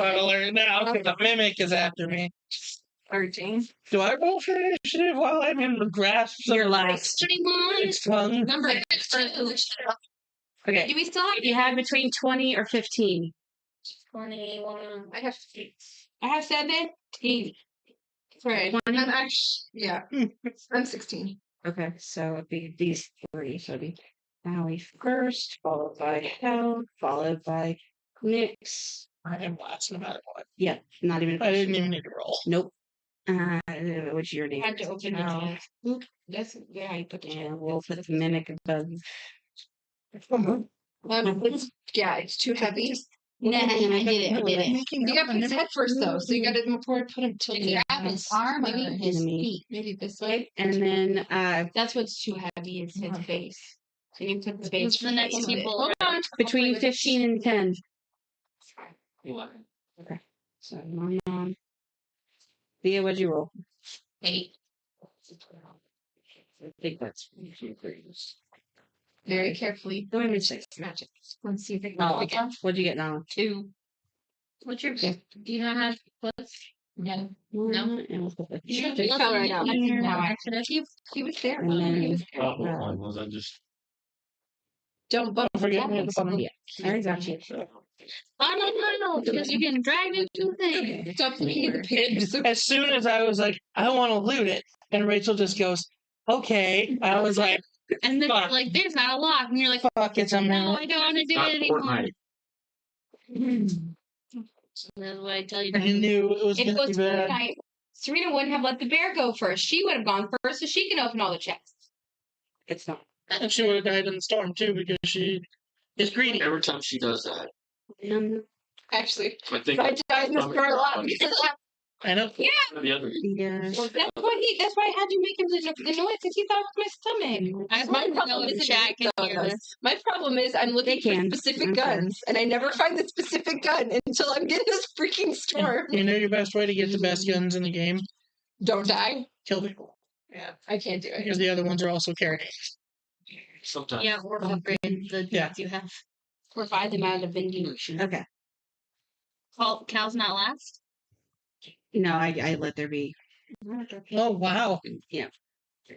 I learned now because the mimic is after me. 13. Do I roll for initiative while I'm in the grasp of Your life. its tongue? Number Okay. do we still have? You had between 20 or 15. 21. I have 17. Right. I'm actually, yeah. I'm 16. Okay, so it'd be these three. So it'd be Allie first, followed by Hell, followed by Nyx. I am last no matter what. Yeah, not even. I didn't even need to roll. Nope. What's your name? Had to open Oh. it. That's yeah. You put the And we'll put the mimic above. It's too heavy. Nah, I did it. You gotta put his head first, though. So you gotta put him tilted. Grab his arm Maybe or his enemy. feet. Maybe this way. And then That's what's too heavy is his face. So you put the face. What's the next Hold people? Hold on. between 15 and 10. 11. So, Thea, what'd you roll? 8. I think that's Very carefully. Let me say Magic. Let's see if they Nala. What'd you get, Nala? 2. What's your? Do you not have what's? No. No. And we'll put the You fell right out. He was there. And then, One was I just. Don't bump. Don't forget me at the bottom. I got you. I don't know because you can drag into things. Stop looking at the picture. As soon as I was like, I want to loot it, and Rachel just goes, okay. I was like, And then Fuck. like, there's not a lock, and you're like, fuck, it's a no, minute. I don't want to do Not it anymore. Fortnite. That's what I tell you. I knew it was If it going to was be bad. Fortnite, Serena wouldn't have let the bear go first. She would have gone first, so she can open all the chests. it's not. And she would have died in the storm too because she is greedy. Every time she does that, Actually, I think. I died in the stomach store a lot funny. because of that. I know. The other. Yeah. That's why I had you make him the noise because he thought it was my stomach. I My want to know problem if is the chat can though, hear this. My problem is I'm looking for can. specific Okay. guns, and I never find the specific gun until I'm getting this freaking storm. You know your best way to get the best guns in the game? Don't die. Kill people. Yeah, I can't do it. Because the other ones are also carried. Sometimes. Yeah, or upgrade the Yeah. dudes you have. Or buy them out of vending machine. Okay. Cal's not last. No, I let there be. Oh, wow. Yeah.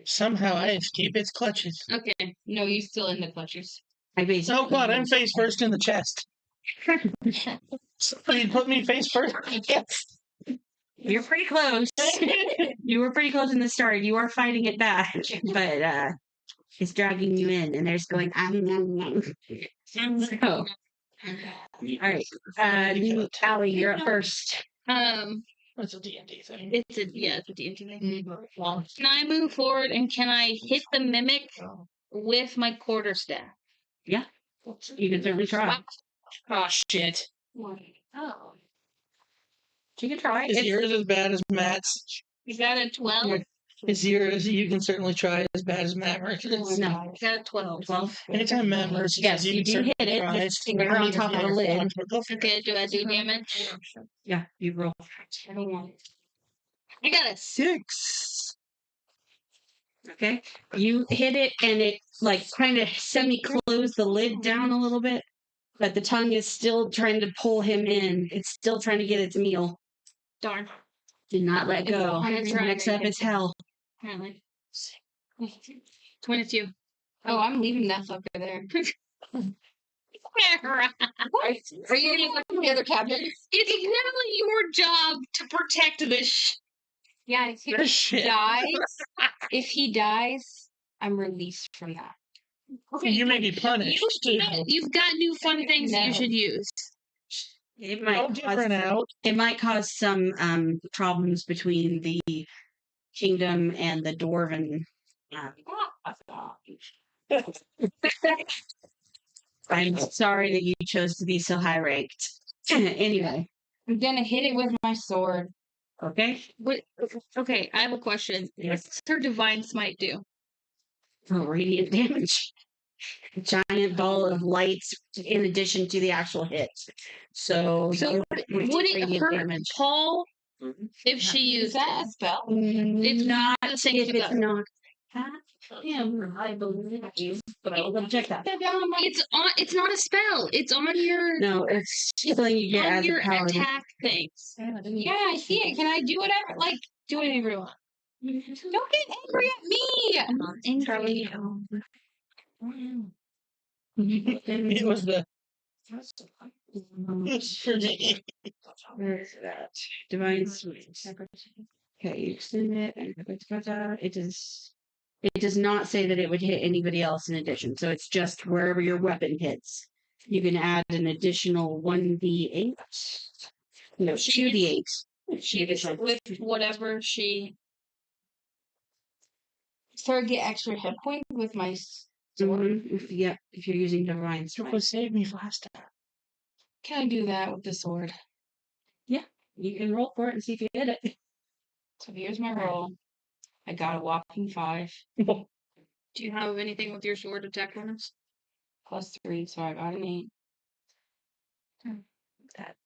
Somehow I escape its clutches. Okay. No, you still in the clutches. I basically. Oh, God, I'm face first in the chest. Somebody put me face first. Yes. You're pretty close. You were pretty close in the start. You are fighting it back, but it's dragging you in, and there's going. So, all right. Allie, you're up first. That's a D&D thing. It's a D&D thing. Can I move forward and can I hit the mimic with my quarterstaff? You can certainly try. Oh, shit. Oh, You can try. Is It's- yours as bad as Matt's? you got a 12. Is yours, you can certainly try as bad as Matt Mercer's. No. I got a 12. 12. Anytime Matt Mercer Yes, says you can do hit certainly it. try, Just finger on top of the lid. Go for it. Okay, do I do damage? Yeah, you roll. I got a 6. Okay. You hit it, and it like kind of semi-closed the lid down a little bit, but the tongue is still trying to pull him in. It's still trying to get its meal. Darn. Do not let go. That's right. Next up is Hell. Apparently. 22. Oh, I'm leaving that fucker there. Are you gonna look in the other cabinet? It's exactly your job to protect this. Yeah, This shit. if he dies, I'm released from that. You may be punished. You've got new fun things that you No. should use. It Go might different out. it might cause some problems between the kingdom and the dwarven. I'm sorry that you chose to be so high ranked. Anyway, I'm gonna hit it with my sword. okay. What? Okay, I have a question. Yes. What's her divine smite do? Oh, radiant damage. Giant ball of lights in addition to the actual hit. So, So you would it radiant hurt damage. Paul If she Is used that it. a spell? It's not the same If it's spell. not. Yeah, I believe you, but I will double check that. It's not a spell. It's on your No, it's something you get on as a your paladin. attack things. Yeah, I see it. Can I do whatever? Like, do whatever you want. Don't get angry at me. Charlie. It was the Where is that? Divine Sweet. Okay, you extend it. It does not say that it would hit anybody else in addition. So it's just wherever your weapon hits. You can add an additional 1d8. No, 2d8. With whatever she. So I get extra hit points with my. If you're using divine Triple strength, saved me last time. Can I do that with the sword? you can roll for it and see if you hit it. So here's my roll. I got a whopping 5 Do you have anything with your sword attack bonus? plus 3, so I got an 8.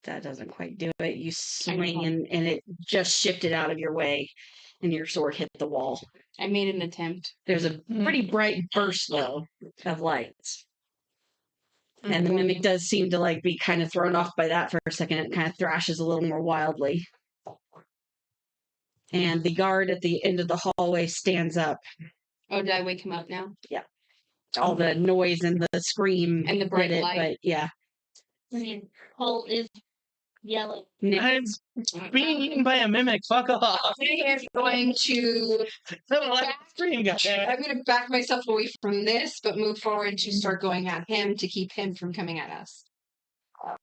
That doesn't quite do it. You I know. swing and it just shifted out of your way, and your sword hit the wall. I made an attempt. There's a pretty bright burst though of lights. And the mimic does seem to like be kind of thrown off by that for a second. It kind of thrashes a little more wildly. And the guard at the end of the hallway stands up. Oh, did I wake him up now? All the noise and the scream And the bright did it, light. but yeah. Cole is yelling. I'm being eaten by a mimic. Fuck off. I'm going to Stream, goddammit. I'm going to back myself away from this, but move forward to start going at him to keep him from coming at us.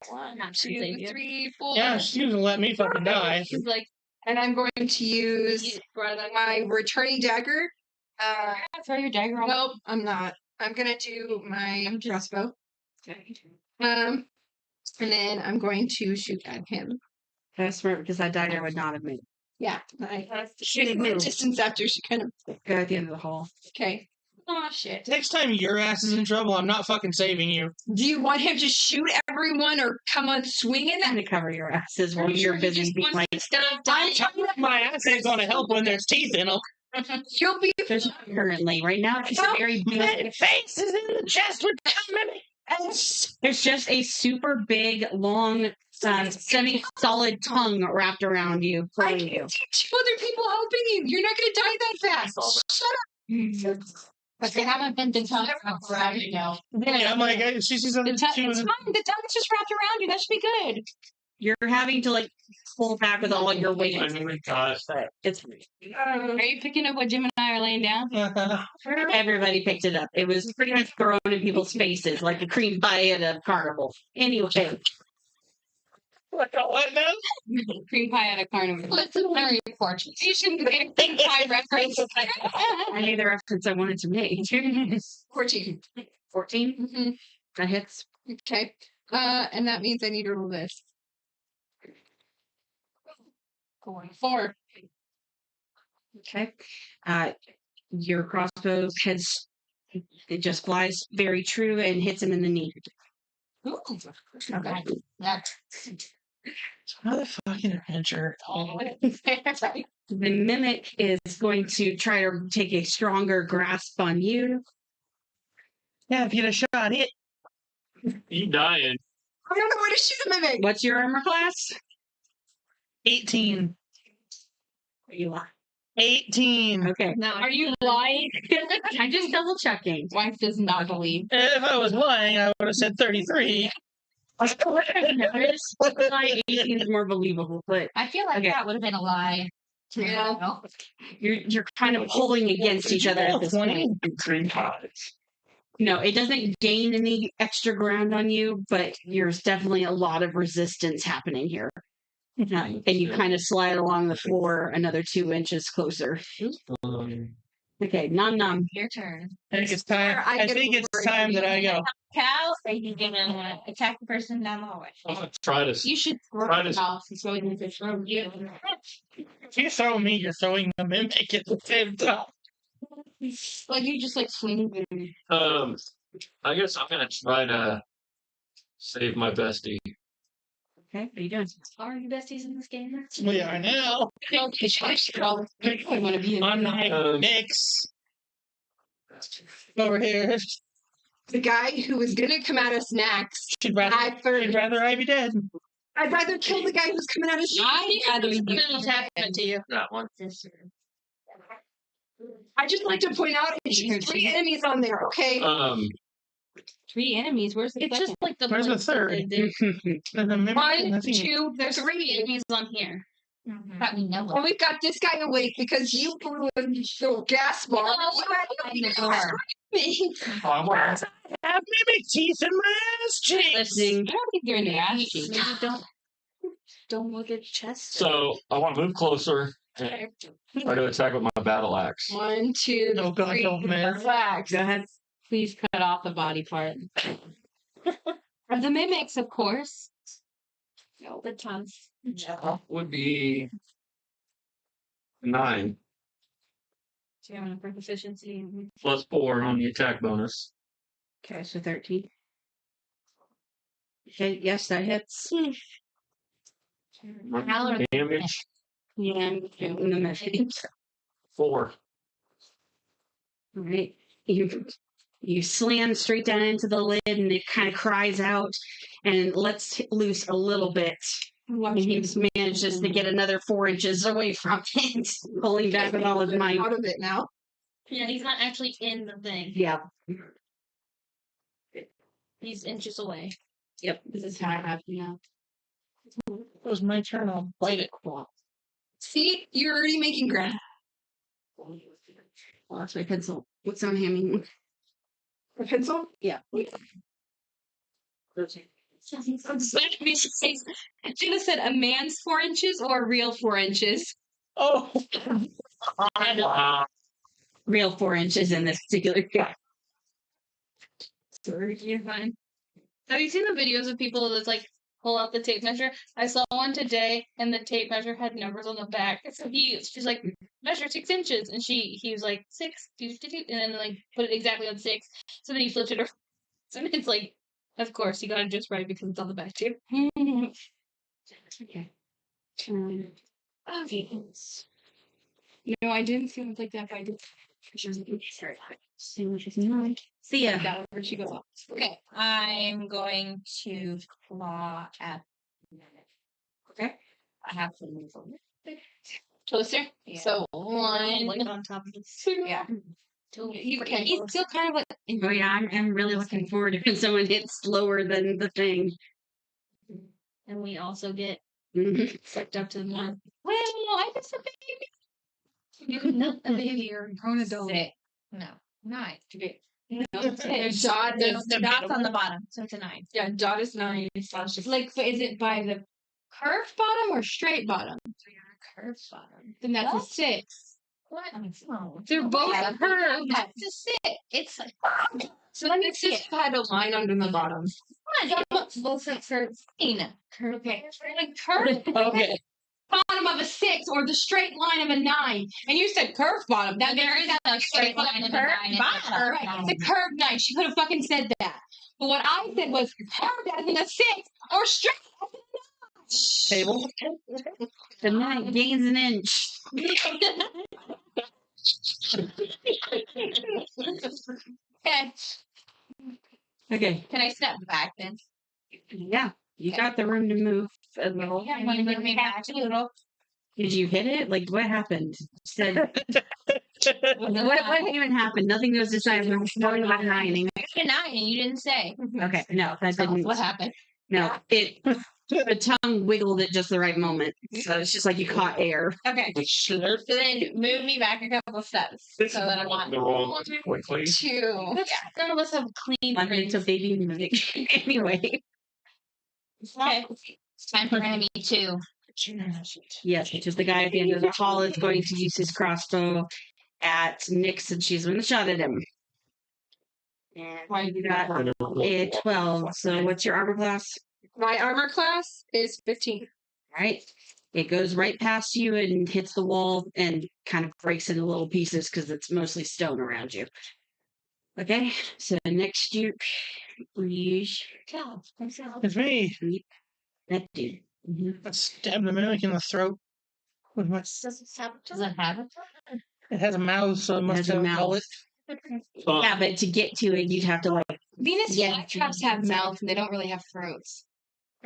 1, 2, two, 3, 4. Yeah, she doesn't let me fucking die. He's like, and I'm going to use my returning dagger. Throw your dagger on. Nope, I'm not. I'm gonna do my crossbow. And then I'm going to shoot at him. That's smart because that dagger would not have moved. Yeah, I shooting my distance after she kind of. Go at the end of the hall. Okay. Oh shit. Next time your ass is in trouble, I'm not fucking saving you. Do you want him to shoot everyone or come on swinging? I'm gonna cover your asses while Pretty you're sure he busy just being wants like, to stop dying. My ass ain't gonna help when there's teeth in them. You'll be there's not currently right now. It's No. very big. Face is in the chest with mimic. There's just a super big, long, semi-solid tongue wrapped around you, I pulling can you. teach other people helping you. You're not gonna die that fast. Shut up. But they haven't been the tongue around you now. Yeah, I'm like, she sees The something. tongue, it's fine. The tongue's just wrapped around you. That should be good. You're having to like pull back with all your weight. God. But it's Are you picking up what Jim and I are laying down? everybody picked it up. It was pretty much thrown in people's faces like a cream pie at a carnival. Anyway, What now? Cream pie at a carnival. That's very unfortunate. You shouldn't make a big pie reference. I made the reference I wanted to make. 14. 14? Mm-hmm. That hits. Okay. And that means I need to roll this. 4. Okay. Your crossbow heads, it just flies very true and hits him in the knee. Okay. Another fucking adventure. The mimic is going to try to take a stronger grasp on you. Yeah, if you had a shot, hit. You dying. I don't know where to shoot a mimic. What's your armor class? 18. You are. 18. Okay. No, Are you lying? I'm just double checking. Wife does not believe. If I was lying, I would have said 33. Like 18 is more believable, but I feel like Okay. that would have been a lie. Yeah. you're kind of pulling against each other at this point. No, it doesn't gain any extra ground on you, but there's definitely a lot of resistance happening here. And you kind of slide along the floor another 2 inches closer. Okay, nom. Your turn. I think it's time. I I get think a it's word time for that I you. go. Cow, and you can attack the person down the hallway. I'm gonna try to. You should throw Try the to- mouse so we can throw you. If you throw me, you're throwing the mimic at the same time. Like you just like swing. I guess I'm gonna try to save my bestie. Okay, what are you doing? Are you besties in this game? We are now I want to be in on the Knicks. Over here. The guy who was gonna come at us next. She'd rather, I'd I be dead. rather kill the guy who's coming at us. I'd rather be What's happening to you? That one. I just like to point out it's 3 enemies on there. Okay. 3 enemies. Where's the It's second? just like the Where's the place third? that they- And then maybe 1, nothing. 2, There's 3. 3 enemies on here. Mhm. That we know And of. we've got this guy awake because you blew a little gas bar. Oh, You had the door. me. Have mimic teeth in my ass cheeks. Listening. I don't think they're in the ass cheeks. Maybe don't look at chest. So I want to move closer and try to attack with my battle axe. 1, 2, Oh God, 3. don't miss. Relax. Go ahead. Please cut off the body part. Of the mimics, of course. The tongue. Would be 9 Do you have enough proficiency? plus 4 on the attack bonus. Okay, so 13. Okay, yes, that hits. Howler. Damage Yeah, in the message. 4. All right. You slam straight down into the lid and it kind of cries out and lets loose a little bit. And he just manages to get another 4 inches away from it, pulling back with all his might. Out of it now. Yeah, he's not actually in the thing. Yeah. He's inches away. Yep. This is how I have to know. It was my turn. I'll bite it. See, you're already making ground. Oh, that's my pencil. What's on Hammy? A pencil? Yeah. I should have said a man's 4 inches or a real 4 inches. Oh. Real 4 inches in this particular case. You're fine. Have you seen the videos of people that's like pull out the tape measure? I saw one today, and the tape measure had numbers on the back. So she's like, measure 6 inches, and he was like 6, and then like put it exactly on 6. So then he flipped it around, and it's like, of course, you got it just right because it's on the back too. Okay. Okay. No, I didn't feel like that, but I did. See ya. That where she goes off. Okay, I'm going to claw at. Okay. I have to move a little bit Closer. Yeah. So 1, like on top of this. 2. Yeah. He's still kind of like. Oh yeah, I'm really looking forward to when someone hits lower than the thing. And we also get Mhm. sucked up to the one. Well, I just a baby. You're not a baby, you're a grown adult. Six. No, 9. There's Dot The, is the dot's on the bottom, so it's a 9. Yeah, dot is 9. like, so is it by the curved bottom or straight bottom? So you're a curved bottom. Then that's What? a 6. What? No. They're both Yeah, curved. That's a 6. It's like, So that makes it had a line under the bottom. come on, both sets are fine. Curved. Okay. Like curved Okay. bottom of a 6 or the straight line of a 9. And you said curved bottom. That There makes is it a straight line and a curved 9 at the bottom. top. Right. It's a curved 9. She could have fucking said that. But what I said was curved as in a 6 or straight as in a 9. Table. The 9 gains an inch. Okay. Okay. Can I step back then? Yeah. You got the room to move a little. Yeah, want to move me back a little? Did you hit it? Like what happened? Said what even happened? Nothing goes aside. We're going about 9. A 9 and you didn't say. Okay, no, that Tell us didn't. what happened. No, the tongue wiggled at just the right moment, so it's just like you caught air. Okay. Slurp. So then move me back a couple steps so that I'm not. The roll quickly. 2. Yeah, none of us have clean London brains. to baby music. Anyway, Okay. It's time for enemy 2. yes, which is the guy at the end of the hall is going to use his crossbow at Nyx, and she's going to shot at him. And you got a 12. So what's your armor class? My armor class is 15. All right. It goes right past you and hits the wall and kind of breaks into little pieces because it's mostly stone around you. Okay, so next you, It's me. That dude. Mhm. I stabbed the mimic in the throat with my. Does it have it? It has a mouth, so it must has a have a mouth. gullet. Yeah, but to get to it, you'd have to like. Venus Yeah. flytraps have mouths and they don't really have throats.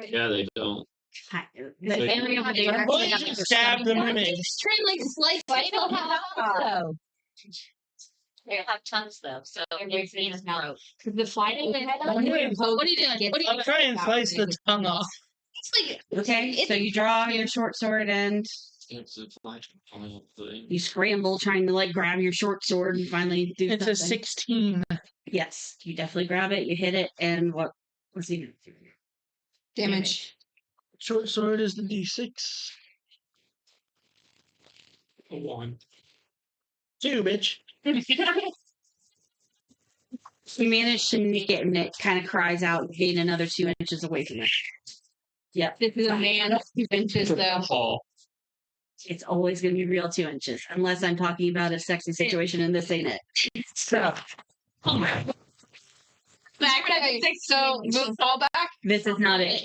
Yeah, they don't. The They- area over there Why actually did have you like a stab the stomach. mimic? Just try and like slice They it. don't have though. They have tons though, so they're in his mouth. Because the fly What are you doing? What are I'll you try and slice the tongue off. It's like Okay, so you draw your short sword and It's a flash thing. you scramble trying to like grab your short sword and finally do It's a something. 16. Yes, you definitely grab it, you hit it, and what's the damage. Short sword is the D6. 1. 2, bitch. You manage to nick it and it kind of cries out and gain another 2 inches away from it. Yep. This is a man of 2 inches though. Fall. It's always going to be real 2 inches, unless I'm talking about a sexy situation and this ain't it. So, Back at 6, so move fall back. this is not it.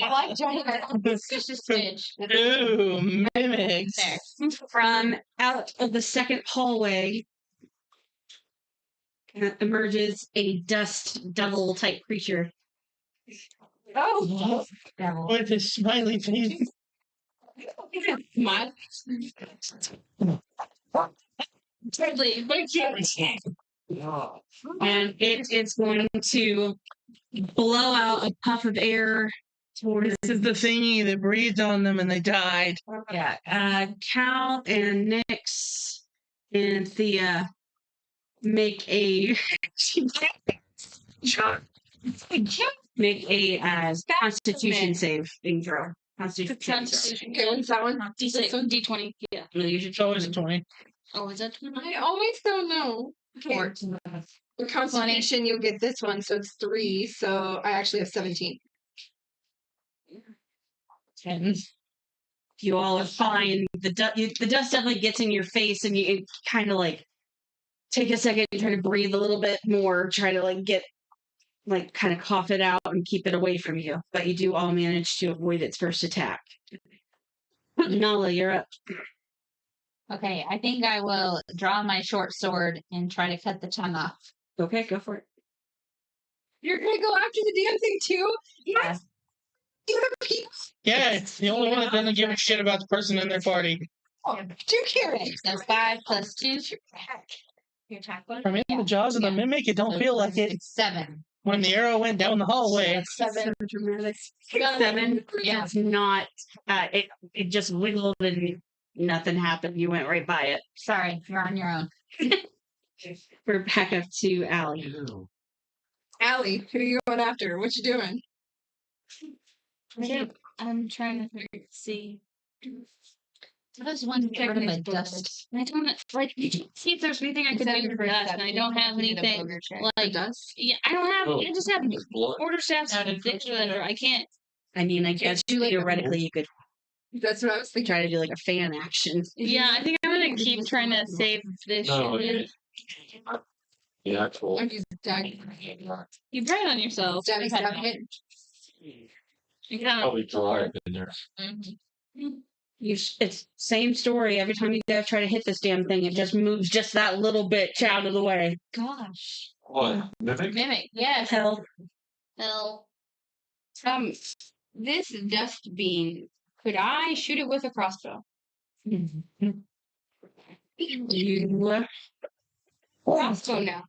I like giant. It's just Midge. Ooh, mimics. From out of the second hallway emerges a dust devil type creature. Oh, With his smiley face. my. Totally. And it is going to blow out a puff of air towards This is the thingy that breathed on them and they died. Cal and Nyx and Thea make a make a Constitution save throw. Constitution saving throw. Okay, what's that one? D6, D20. Yeah. No, you should It's always a 20. Oh, is that 20? I always don't know. Okay. For Constitution, you'll get this one, so it's 3. So I actually have 17. 10. You all are fine. The dust definitely gets in your face, and you kind of like take a second and try to breathe a little bit more, try to like get like kind of cough it out and keep it away from you. But you do all manage to avoid its first attack. Nala, you're up. Okay, I think I will draw my short sword and try to cut the tongue off. Okay, go for it. You're gonna go after the damn thing too? Yes. You have people. Yeah, it's the only one that doesn't give a shit about the person in their party. Do care. So 5 plus 2. Your attack one? From in the jaws of the mimic, it don't feel like it. It's 7. When the arrow went down the hallway, 7. 7. Yeah. It's not. It just wiggled and nothing happened. You went right by it. Sorry, you're on your own. We're back up to Allie. Ew. Allie, who are you going after? What you doing? I'm trying to see. What is one get rid of my dust? I don't like see if there's anything I could do for dust, and I don't have anything. Like dust. Yeah, I don't have. Oh, I just have there's blood. order staffs and things that are. I can't. I mean, I guess theoretically you could That's what I was thinking. try to do like a fan action. Yeah, I think I'm gonna keep trying to save this No, shit. the actual. I'm just dagger. You bring it on yourself. Stabby, stab hit. You kind of. Probably dry in there. It's same story every time you guys try to hit this damn thing. It just moves just that little bit out of the way. Gosh. What? Mimic? Mimic, yes. Hell, Hell. This dust beam. Could I shoot it with a crossbow? you Crossbow now.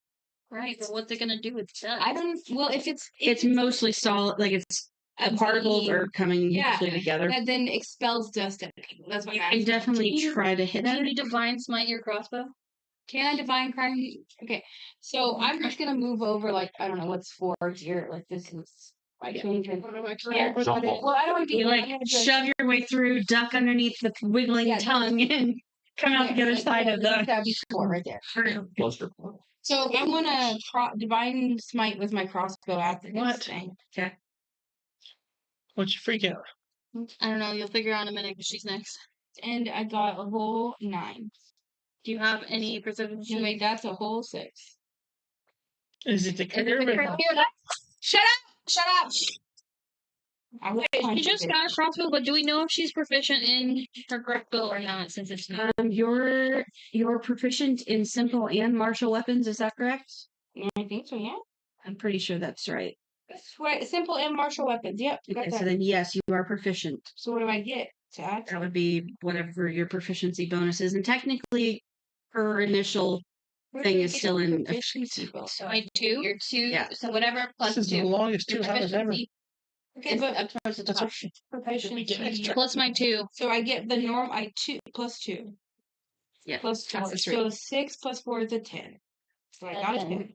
Right, but what's it gonna do with dust? I don't. Well, if it's it's mostly solid, like it's a particles beam are coming Yeah. usually together. that then expels dust at people. That's what You I'm can asking. definitely try to hit Can it. you divine smite your crossbow? Can I divine crime? Okay, so I'm just gonna move over. Like I don't know what's 4 here. Like this is. I can't even. Jumble. Well, I don't want to be You like shove your way through, duck underneath the wiggling Yeah. tongue, and come out the other side of the. That'd be 4 right there. Cluster. So I'm gonna divine smite with my crossbow at the What? thing. what's your freak out? I don't know. You'll figure out in a minute because she's next. And I got a whole 9. Do you have any precision? So wait, that's a whole 6. Is it the curve? or- Shut up! Shut up! I would She just got a crossbow, but do we know if she's proficient in her crossbow or not? Since it's not. You're proficient in simple and martial weapons, is that correct? I think so, yeah. I'm pretty sure that's right. That's right. Simple and martial weapons. Yep. Got Okay, so that. then yes, you are proficient. So what do I get to add? That would be whatever your proficiency bonus is, and technically, her initial thing is still in effect. So I 2. You're 2. Yeah. So whatever plus This is the 2. longest Your 2 hours ever. proficiency. Okay, but Up towards the That's top. what proficiency. Plus my 2. So I get the norm. I 2 plus 2. Yeah. Plus 4. That's the So 6 plus 4 is a 10. So I got a 10.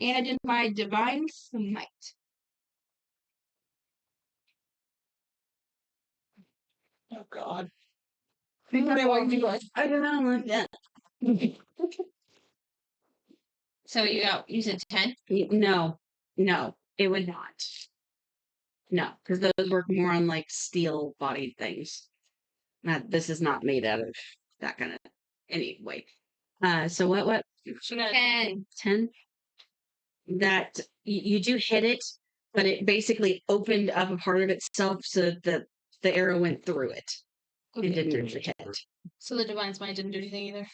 And I did my divine smite. Oh God. I don't know like that. So you said 10? No, it would not. No, because those work more on like steel-bodied things. This is not made out of that kind of. Anyway, so what? She got 10. 10? That you do hit it, but it basically opened up a part of itself so that the arrow went through it. It didn't actually hit. So the divine smite didn't do anything either.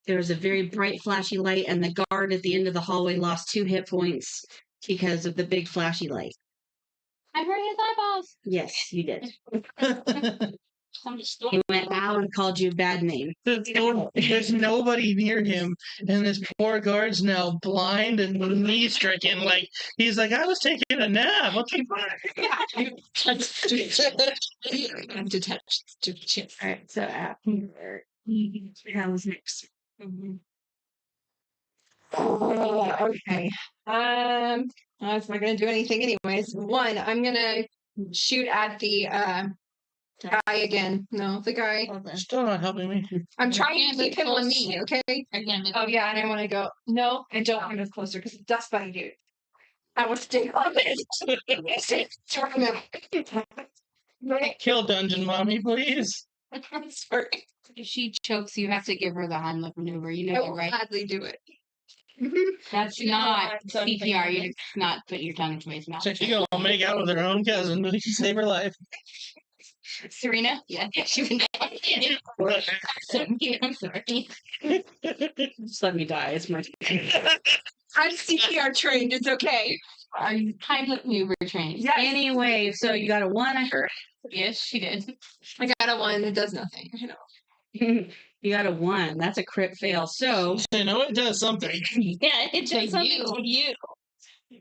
There was a very bright, flashy light, and the guard at the end of the hallway lost 2 hit points because of the big, flashy light. I heard his eyeballs. Yes, you did. He went out and called you a bad name. There's nobody near him, and this poor guard's now blind and knee stricken. Like he's like, I was taking a nap. What the fuck? I'm detached. All right, so after that was next. Okay. That's not gonna do anything anyways. One, I'm gonna shoot at the guy again. No, the guy. Still not helping me. I'm trying to Yeah, keep him on close. me, okay? Again, Oh yeah, and I want to go. No, I don't want to go closer because dust bunny dude. I will stay on it. Kill Dungeon Mommy, please. Sorry. If she chokes, you have to give her the Heimlich maneuver. You I know will that, right? gladly do it. That's not CPR. You're not putting your tongue in somebody's mouth. So she gonna make out with her own cousin, but she save her life. Serena? Yeah, she would not. I'm sorry. Just let me die. It's my. I'm CPR trained. It's okay. Are you Heimlich maneuver trained? Yes. Anyway, so you got a 1, I heard. Yes, she did. I got a 1. It does nothing. I know. You got a 1. That's a crit fail. So You know it does something. yeah, it To did something you. to you.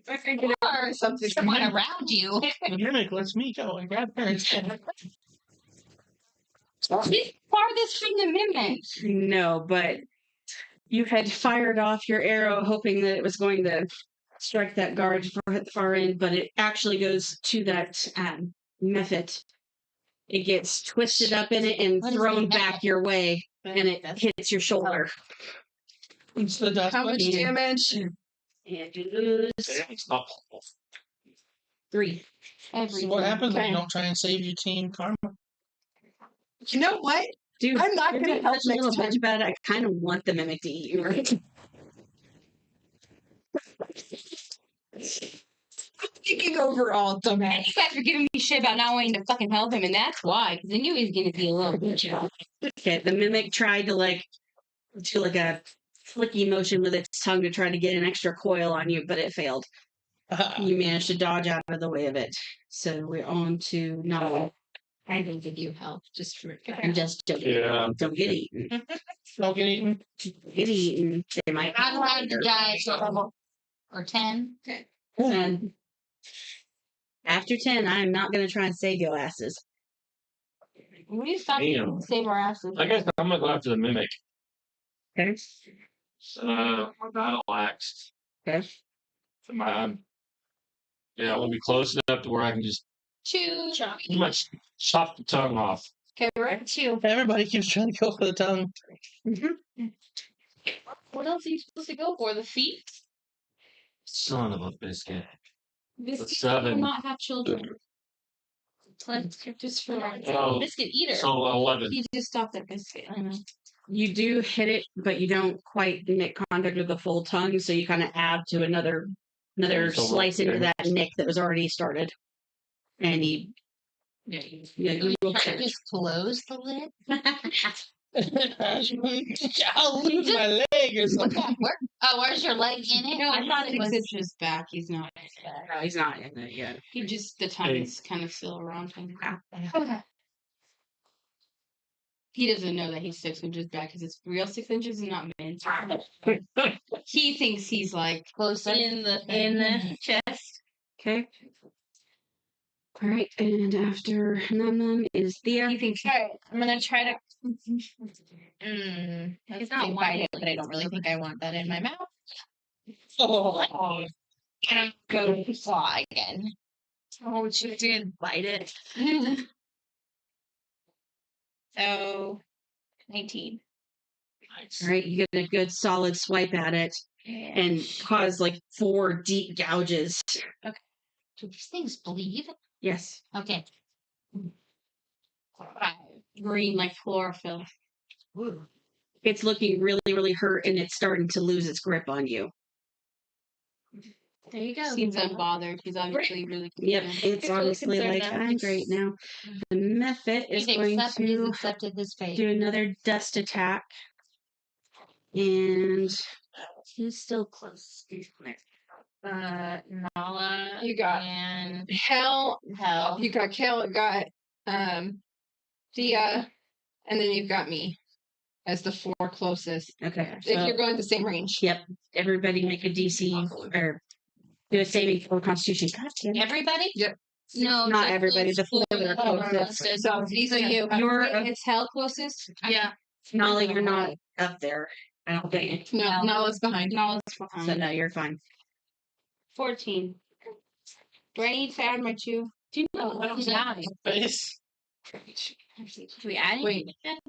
Or something. Someone around you. The mimic lets me go and grab her instead. She's farthest from the mimic. no, but you had fired off your arrow hoping that it was going to strike that guard at the far end, but it actually goes to that mephit. It gets twisted up in it and What is thrown the back your way, and it hits your shoulder. It's the dust How much bunny. damage? And you lose Stop. 3. So what happens if Okay. you don't try and save your team, Karma? You know what? Dude, I'm not you're gonna being help such a little next time. bitch about it. I kind of want the mimic to eat you. Right? Thinking overall, dumbass. You guys are giving me shit about not wanting to fucking help him, and that's why. Because I knew he was gonna be a little bitch. Okay, the mimic tried to do like a flicky motion with its tongue to try to get an extra coil on you, but it failed. You managed to dodge out of the way of it. So we're on to no. I didn't give you help just for. I'm just joking. Yeah. Don't get eaten. Don't get eaten. Get eaten. They might I'm allowed to die at level or 10. And after 10, I'm not going to try and save your asses. We need to stop Damn. save our asses. I guess I'm gonna go after the mimic. Okay. So my battle axe. Okay. So yeah, I want to be close enough to where I can just Choose. pretty much chop the tongue off. Okay, we're at 2. Everybody keeps trying to go for the tongue. What else are you supposed to go for? The feet? Son of a biscuit. This 7. will not have children. Let's just for Oh, biscuit eater. So 11. You just stop that biscuit. I know. You do hit it, but you don't quite make contact with the full tongue, so you kind of add to another So slice into okay. that nick that was already started. And he, you roll Can't I damage. just close the lid? I'll lose my leg or something. Oh, where's your leg in it? No, I thought it 6 was. inches back. He's not. No, he's not in it yet. He just the tongue is kind of still around him. He doesn't know that he's 6 inches back because it's real 6 inches and not meant. He thinks he's like Close in the chest. Okay. All right, and after Num is Thea. he thinks Alright, I'm gonna try to. It's not not one bite it, really but I don't really think I want that in my mouth. Oh, And go fly again. Oh, you did bite it. So, 19. All right, you get a good solid swipe at it and cause like 4 deep gouges. Do these things bleed? Yes. Okay. 5 green like chlorophyll. It's looking really, really hurt and it's starting to lose its grip on you. There you go. Seems unbothered. He's obviously really Yep, concerned. it's really honestly concerned like, now. I'm great now. The Mephit is He's going to accepted his fate. do another dust attack. And he's still close. Nala. You got And Hell. Hell. You got Kel. You got Thea, and then you've got me as the 4 closest. Okay. If So, you're going the same range. yep. Everybody make a DC or do a saving for Constitution. God damn it. Everybody? No, Not just everybody, those the 4 that are four closest. closest. So these are you. You're It's hell closest. Yeah. Nolly, you're not up there. I don't think. No, Nala's behind. No, it's So behind. no, you're fine. 14. Do I need to add my 2? Do you know what was that? face. Do we add Wait. anything?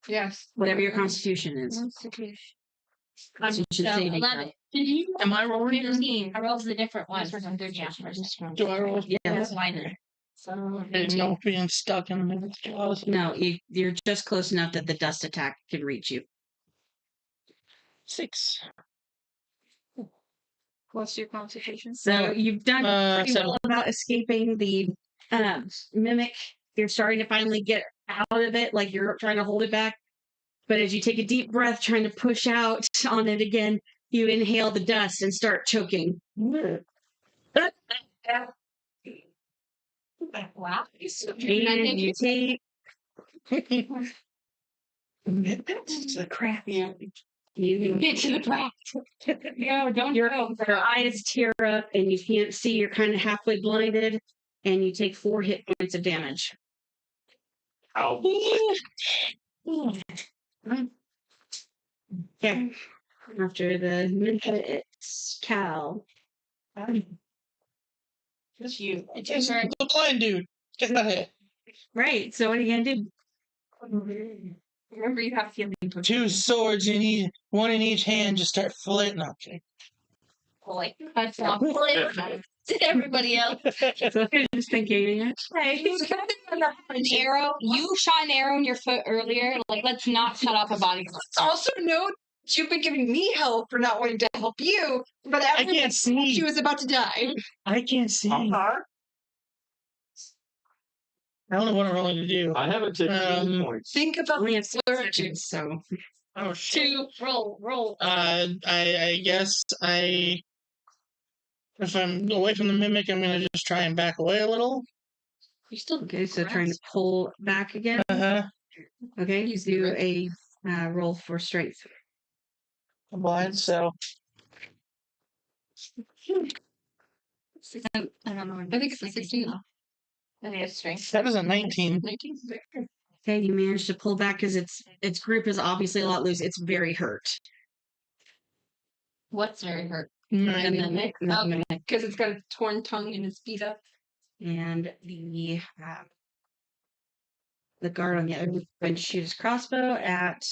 Yes. Whatever your Constitution is. Constitution. Constitution saving 11. throw. Am I rolling? 15. I rolled the different one. Yeah. Do I roll? Yeah. That's mine. So, I didn't know being stuck in the middle of jaws. No, you're just close enough that the dust attack can reach you. 6. what's your constitution? So you've done pretty So well about escaping the mimic. You're starting to finally get out of it, like you're trying to hold it back. But as you take a deep breath, trying to push out on it again, you inhale the dust and start choking. Wow. And you take the crap. you get to the crack. No, don't Your go. eyes tear up and you can't see. You're kind of halfway blinded, and you take 4 hit points of damage. Okay. After the ninja, it's Cal. It's you. It's your turn. The blind dude. Get that hit. Right. So what are you gonna do? Remember, you have healing. 2 swords in each, one in each hand. Just start flitting. Okay. Like, that's not to everybody else. So I'm just thinking. An arrow. You shot an arrow in your foot earlier. Like, let's not cut off a body. Also note, you've been giving me help for not wanting to help you, but I after can't she see. was about to die. I can't see. I don't know what I'm rolling to do. I haven't taken any Um, points. Think about Only have 6 Splurge. seconds, so Oh shit. 2. Roll. I guess if I'm away from the mimic, I'm gonna just try and back away a little. You still okay. So trying to pull back again. Uh-huh. Okay, you do a roll for strength. I'm blind, so I don't know. I think it's a 16. I think it's strength. that is a 19. 19? Okay, you manage to pull back because its grip is obviously a lot loose. It's very hurt. What's very hurt? And Nine. then Because it's got a torn tongue and it's beat up. and the guard on the other going to shoot his crossbow at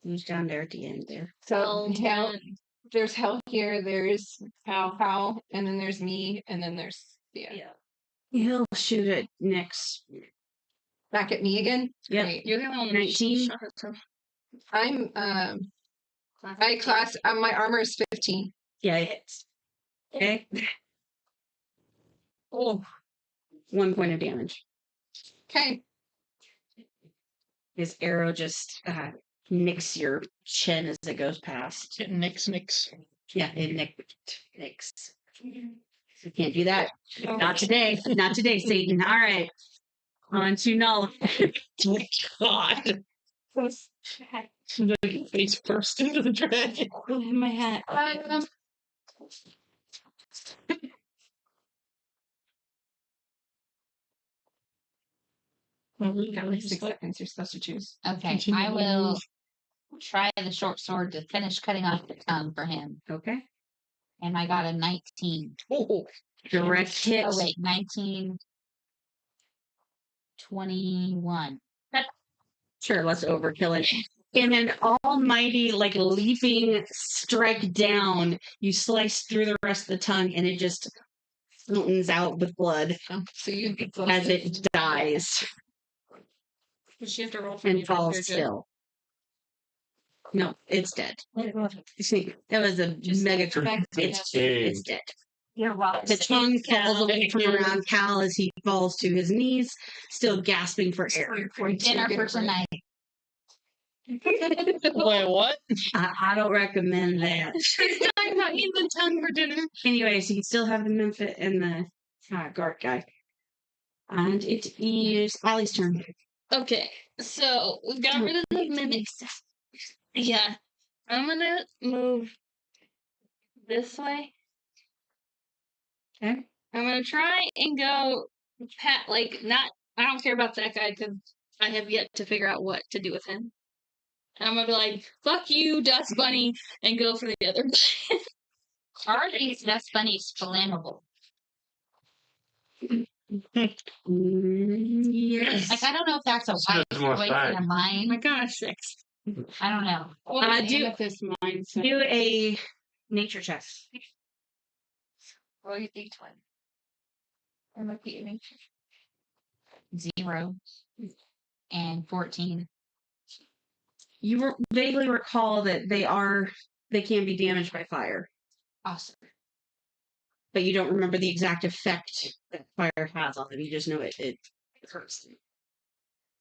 who's down there at the end there. So Hell, there's Hell here, there's Hal, and then there's me, and then there's Thea. He'll shoot at Nyx. Back at me again? Yep. Great. You're the only one 19. shot at him. I'm my armor is 15. Yeah, it hits. Okay. Oh, 1 point of damage. Okay. His arrow just nicks your chin as it goes past. Get nicks. Yeah, it nicks. You can't do that. Not today. Not today, Satan. All right. On to Null. Oh God. Like face first into the dragon. My hat. Got like 6 seconds. You're supposed to choose. Okay, Continue I to will move. try the short sword to finish cutting off the tongue for him. Okay. And I got a 19. Oh, Direct hit. Oh, wait, 19. 21. Sure, let's overkill it. And an almighty, like leaping strike down, you slice through the rest of the tongue, and it just fountains out with blood So you as it dies Does she have to roll for and me to falls enter, Jen? still. No, it's dead. You see, that was a mega. It's dead. You're welcome. The tongue falls away from around Cal as he falls to his knees, still gasping for air. Dinner for tonight. wait, what? I don't recommend that. I'm not eating the tongue for dinner. Anyways, you can still have the Memphis and the guard guy. And it is Allie's turn. Okay, so we've got rid of the mimics. Yeah, I'm gonna move this way. Okay. I'm gonna try and go not. I don't care about that guy because I have yet to figure out what to do with him. I'm gonna be like, "Fuck you, Dust Bunny," and go for the other guy. Are these Dust Bunnies flammable? Yes. Like, I don't know if that's a This wise is more choice fun. in a mine. Oh my gosh, 6. I don't know. Do this mindset. do a nature check. Roll your d20. And repeat your nature. 0 and 14. You vaguely recall that they can be damaged by fire, Awesome. but you don't remember the exact effect that fire has on them. You just know it hurts them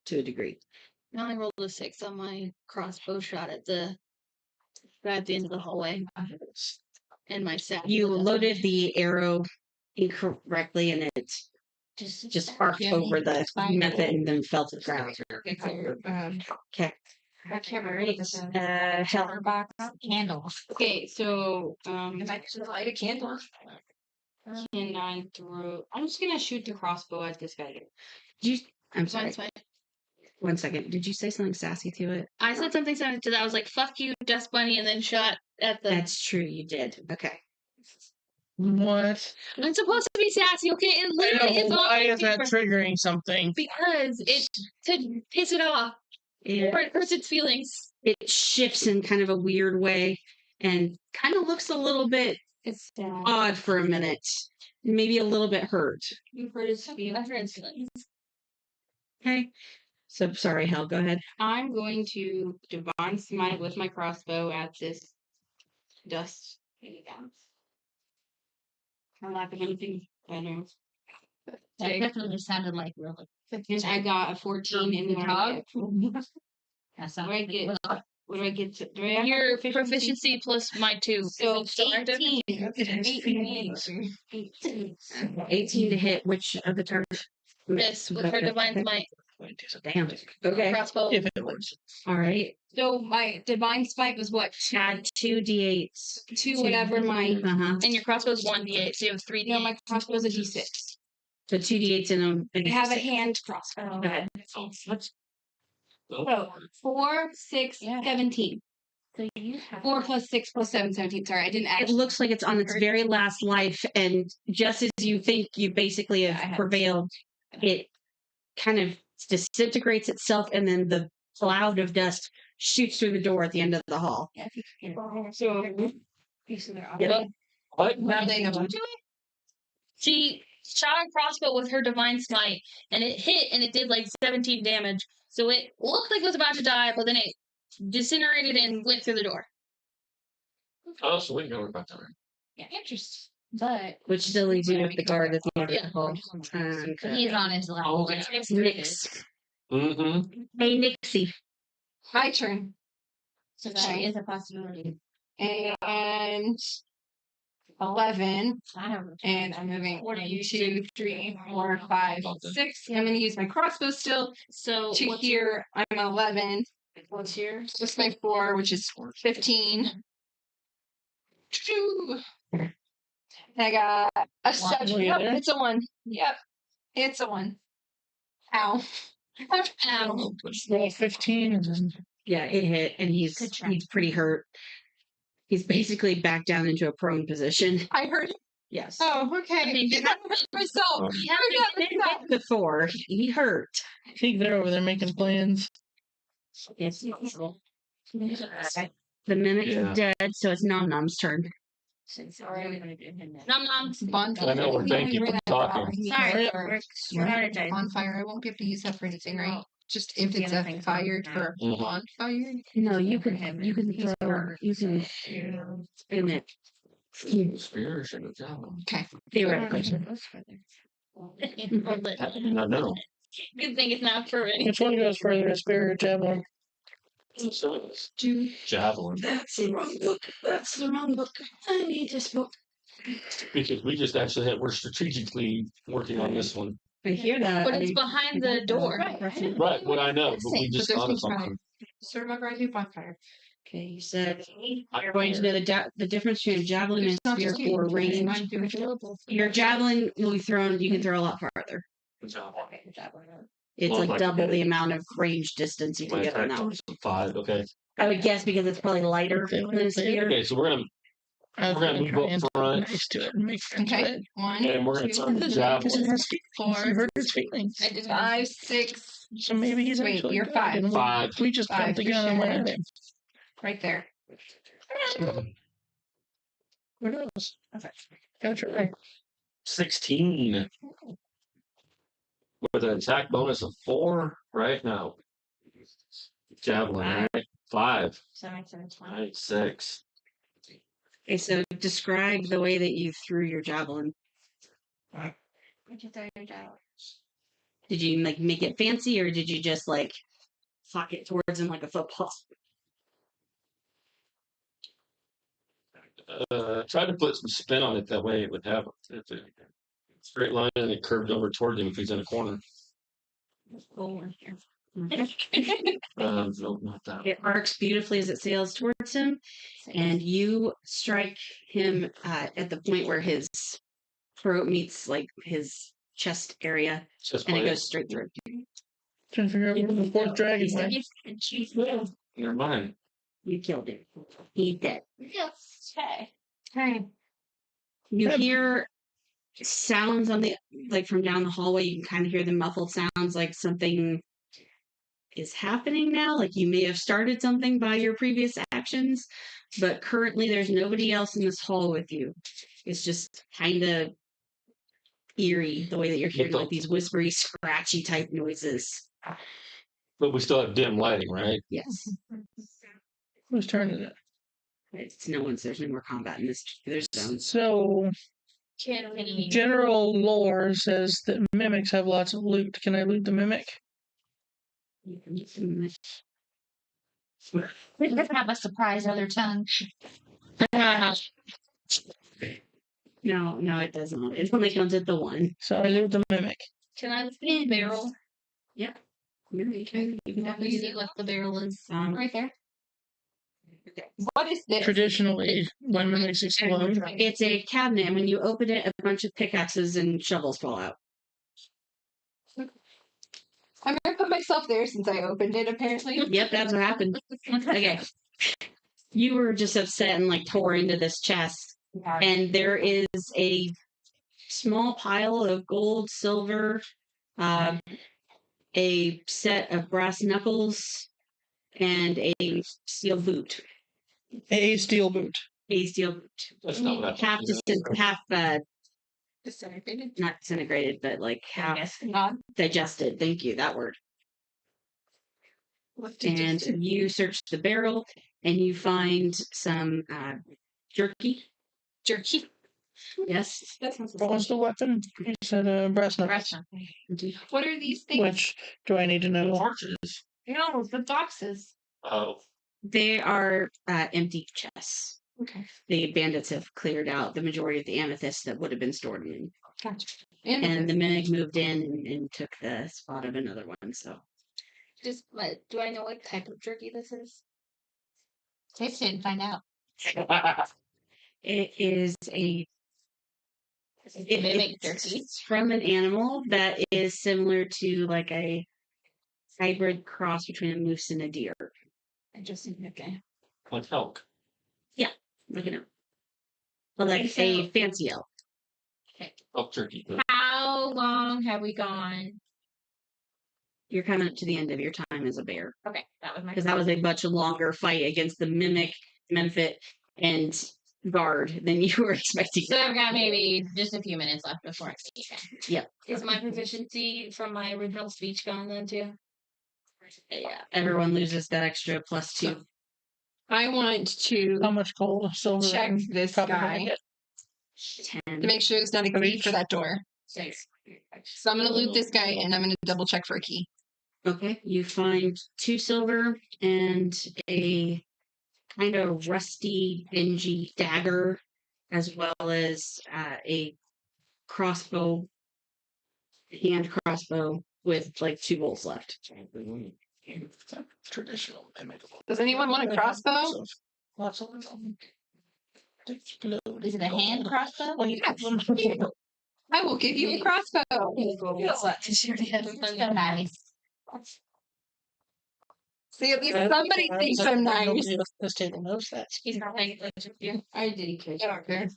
to a degree. I only rolled a 6 on my crossbow shot at the guy at the end of the hallway. And my sack. You loaded the arrow incorrectly, and it just arced over the method and then fell to the ground. Okay. I can't remember this. Hell. Candle. Okay, so If I could light a candle. can I throw? I'm just gonna shoot the crossbow at this guy. I'm sorry. Mine's fine. 1 second. Did you say something sassy to it? I said something similar to that. I was like, "Fuck you, Dust Bunny," and then shot at the. That's true. You did. Okay. What? I'm supposed to be sassy, okay? It I literally know, is on why my is that paper triggering something? because it to piss it off or it hurts its feelings. It shifts in kind of a weird way and kind of looks a little bit It's odd for a minute. Maybe a little bit hurt. you hurt his feelings. I hurt its feelings. Okay. So sorry, Hel, go ahead. I'm going to divine smite with my crossbow at this dust. I'm not gonna anything better. That definitely sounded like really. And I got a 14 in the Dog? target. That sounds What do I like get? little. What do I get? Do I have Your proficiency plus my 2. So Is it still active? 18. 18. 18 to hit. Which of the targets? Yes, with her divine might. Damn. Okay. Crossbow. If it works. All right. So my divine spike was what? Add 2 d8s. Two whatever my Uh-huh. And your crossbow's 1d8, so you have 3d8. no, my crossbow's a d6. So 2 d8s and I have a hand crossbow. Go ahead. So 4, 6, 17. So you have 4 plus 6 plus 7, 17. Sorry, I didn't It actually. looks like it's on its very last life, and just as you think you basically have prevailed, it kind of disintegrates itself, and then the cloud of dust shoots through the door at the end of the hall. So Yep. What? She shot a crossbow with her divine smite, and it hit, and it did like 17 damage. So it looked like it was about to die, but then it disintegrated and went through the door. Oh, so we know about that. Yeah, interesting. But which still leaves you with the guard at the end of Yeah. the hall. he's on his level. Nix. Mm-hmm. Hey, Nixie. My turn. So that is a possibility. And 11. I have And I'm moving 1, 2, 3, 4, 5, 6. I'm going to use my crossbow still. so To what's here, I'm 11. what's yours? What's my 4, which is 15. Two. And I got a 7. Were you Yep, there? it's a 1. Yep, it's a 1. Ow. Ow. Roll 15 and then Yeah, it hit, and Good try. he's pretty hurt. He's basically back down into a prone position. I heard. Yes. Oh, okay. mean, I hurt myself. Um, I hurt myself. Before he hurt. I think they're over there making plans. Yes. The mimic Yeah. is dead, so it's Nom Nom's turn. Sorry. Nom nom. I know, we're thank you for talking. Sorry, Alright. we're energized. Bonfire. I won't be able to use that for anything, right? Just if The it's other a things fire on for a Mhm. bonfire. No, you can throw you can spin it. Spear, should have done. Okay. Theoretically. I do not know. Good thing it's not for me. Which one goes further, a spear or javelin? Javelin. That's the wrong book. That's the wrong book. I need this book. Because we just actually we're strategically working on this one. I hear that. But it's behind the door. Right, what I know, but we just But thought of there's no something. So remember, I do bonfire. Okay, you said you're going to know the difference between a javelin There's and not spear just you. for range. I'm doing Your javelin will be thrown. You can throw a lot farther. It's Well, like like- double the amount of range distance you can My get on attack that. bonus is 5. Okay. I would guess because it's probably lighter than a spear. Okay, so we're gonna I was We're gonna gonna move try up and front. be nice to it and make friends with Okay. it. 1, and we're gonna 2, turn the Because it javelin. has feelings. You hurt its feelings. I did 5, 6. So maybe he's Wait, actually you're good, 5. and 5. we just 5 jumped the for gun and went sure. at him. Right there. Who knows? Gotcha. Right. 16. With an attack bonus of 4 right now. Javelin, right? 5. So makes it a 20. Right, 6. Okay, so describe the way that you threw your javelin. What'd you throw your javelin? Did you like make it fancy, or did you just like sock it towards him like a football? Tried to put some spin on it that way it would have a straight line and it curved over toward him if he's in a corner. No, not that. It arcs beautifully as it sails towards him, and you strike him at the point where his throat meets like his chest area, Just and it play goes straight through. Trying to figure out where the fourth dragon went. Never mind. You killed him. He's dead. Okay. Okay. You Good. hear sounds on the like from down the hallway. You can kind of hear the muffled sounds like something is happening now. Like you may have started something by your previous actions, but currently there's nobody else in this hall with you. It's just kind of eerie the way that you're hearing like these whispery, scratchy type noises. But we still have dim lighting, right? Yes, Whose turn is it? it's no one's. There's no more combat in this. There's zones. So, general lore says that mimics have lots of loot. Can I loot the mimic? We could have a surprise other tongue. No, it doesn't. It only comes at the one. So I loot the mimic. Can I look in the barrel? You can Let me see what the barrel is. Right there. What is this? Traditionally, when mimics explode, It's a cabinet, and when you open it, a bunch of pickaxes and shovels fall out. I'm gonna put myself there since I opened it. Apparently. Yep, that's what happened. Okay. You were just upset and like tore into this chest, and there is a small pile of gold, silver, a set of brass knuckles, and a steel boot. a steel boot. A steel boot. That's not what I Half Disintegrated. not disintegrated, but like half Not. digested. Thank you, that word. And you search the barrel, and you find some jerky. Jerky. Yes. That sounds What was the weapon? You said brass knuckles. What are these things? Which do I need to know? Torches. No, the boxes. Oh, They are empty chests. Okay. The bandits have cleared out the majority of the amethysts that would have been stored in them. Gotcha. And the Mimic moved in and took the spot of another one. So Just what? Do I know what type of jerky this is? Taste it and find out. it is a Mimic it's jerky. from an animal that is similar to like a hybrid cross between a moose and a deer. Interesting. Okay. like elk. Look at it. But like a fancy elk. Elk jerky. How long have we gone? You're coming up to the end of your time as a bear. Okay, that was my Because that was a much longer fight against the Mimic, Memphit, and Guard than you were expecting. So I've got maybe just a few minutes left before I speak. Is my proficiency from my original speech gone then too? Yeah, everyone loses that extra +2. I want to How much gold, silver? check and this copper can I guy get? 10. to make sure there's not a key for that door. So I'm gonna loot this guy and I'm gonna double check for a key. Okay, you find 2 silver and a kind of rusty, dingy dagger, as well as a crossbow, hand crossbow with like 2 bolts left. Traditional mimic. Does anyone want a crossbow? Lots of them. Is it a hand crossbow? Well, you have them. I will give you a crossbow. Nice. See, at least somebody thinks I'm nice. Nobody at this table knows that. He's not paying attention to you. I did catch out there.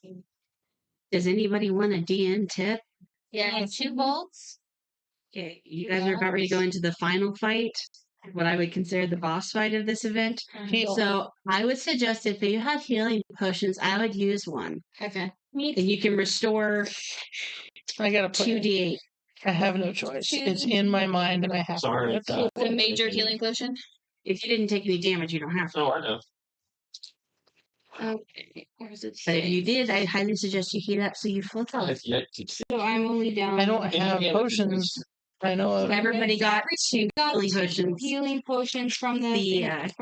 Does anybody want a DN tip? Yeah, 2 bolts. Okay, you guys are about ready to go into the final fight, what I would consider the boss fight of this event. Heal. So I would suggest if you have healing potions, I would use one. Okay. And you can restore I gotta put 2d8. I have no choice. It's in my mind and I have Sorry. to put it down. The major healing potion. If you didn't take any damage, you don't have to. Oh, I know. Okay. Where does it But if say? you did, I highly suggest you heat up so you float out. I've yet to see. So I'm only down. I don't have Yeah. potions. I know of. Everybody got 2 got healing potions. healing potions from the The yeah, Is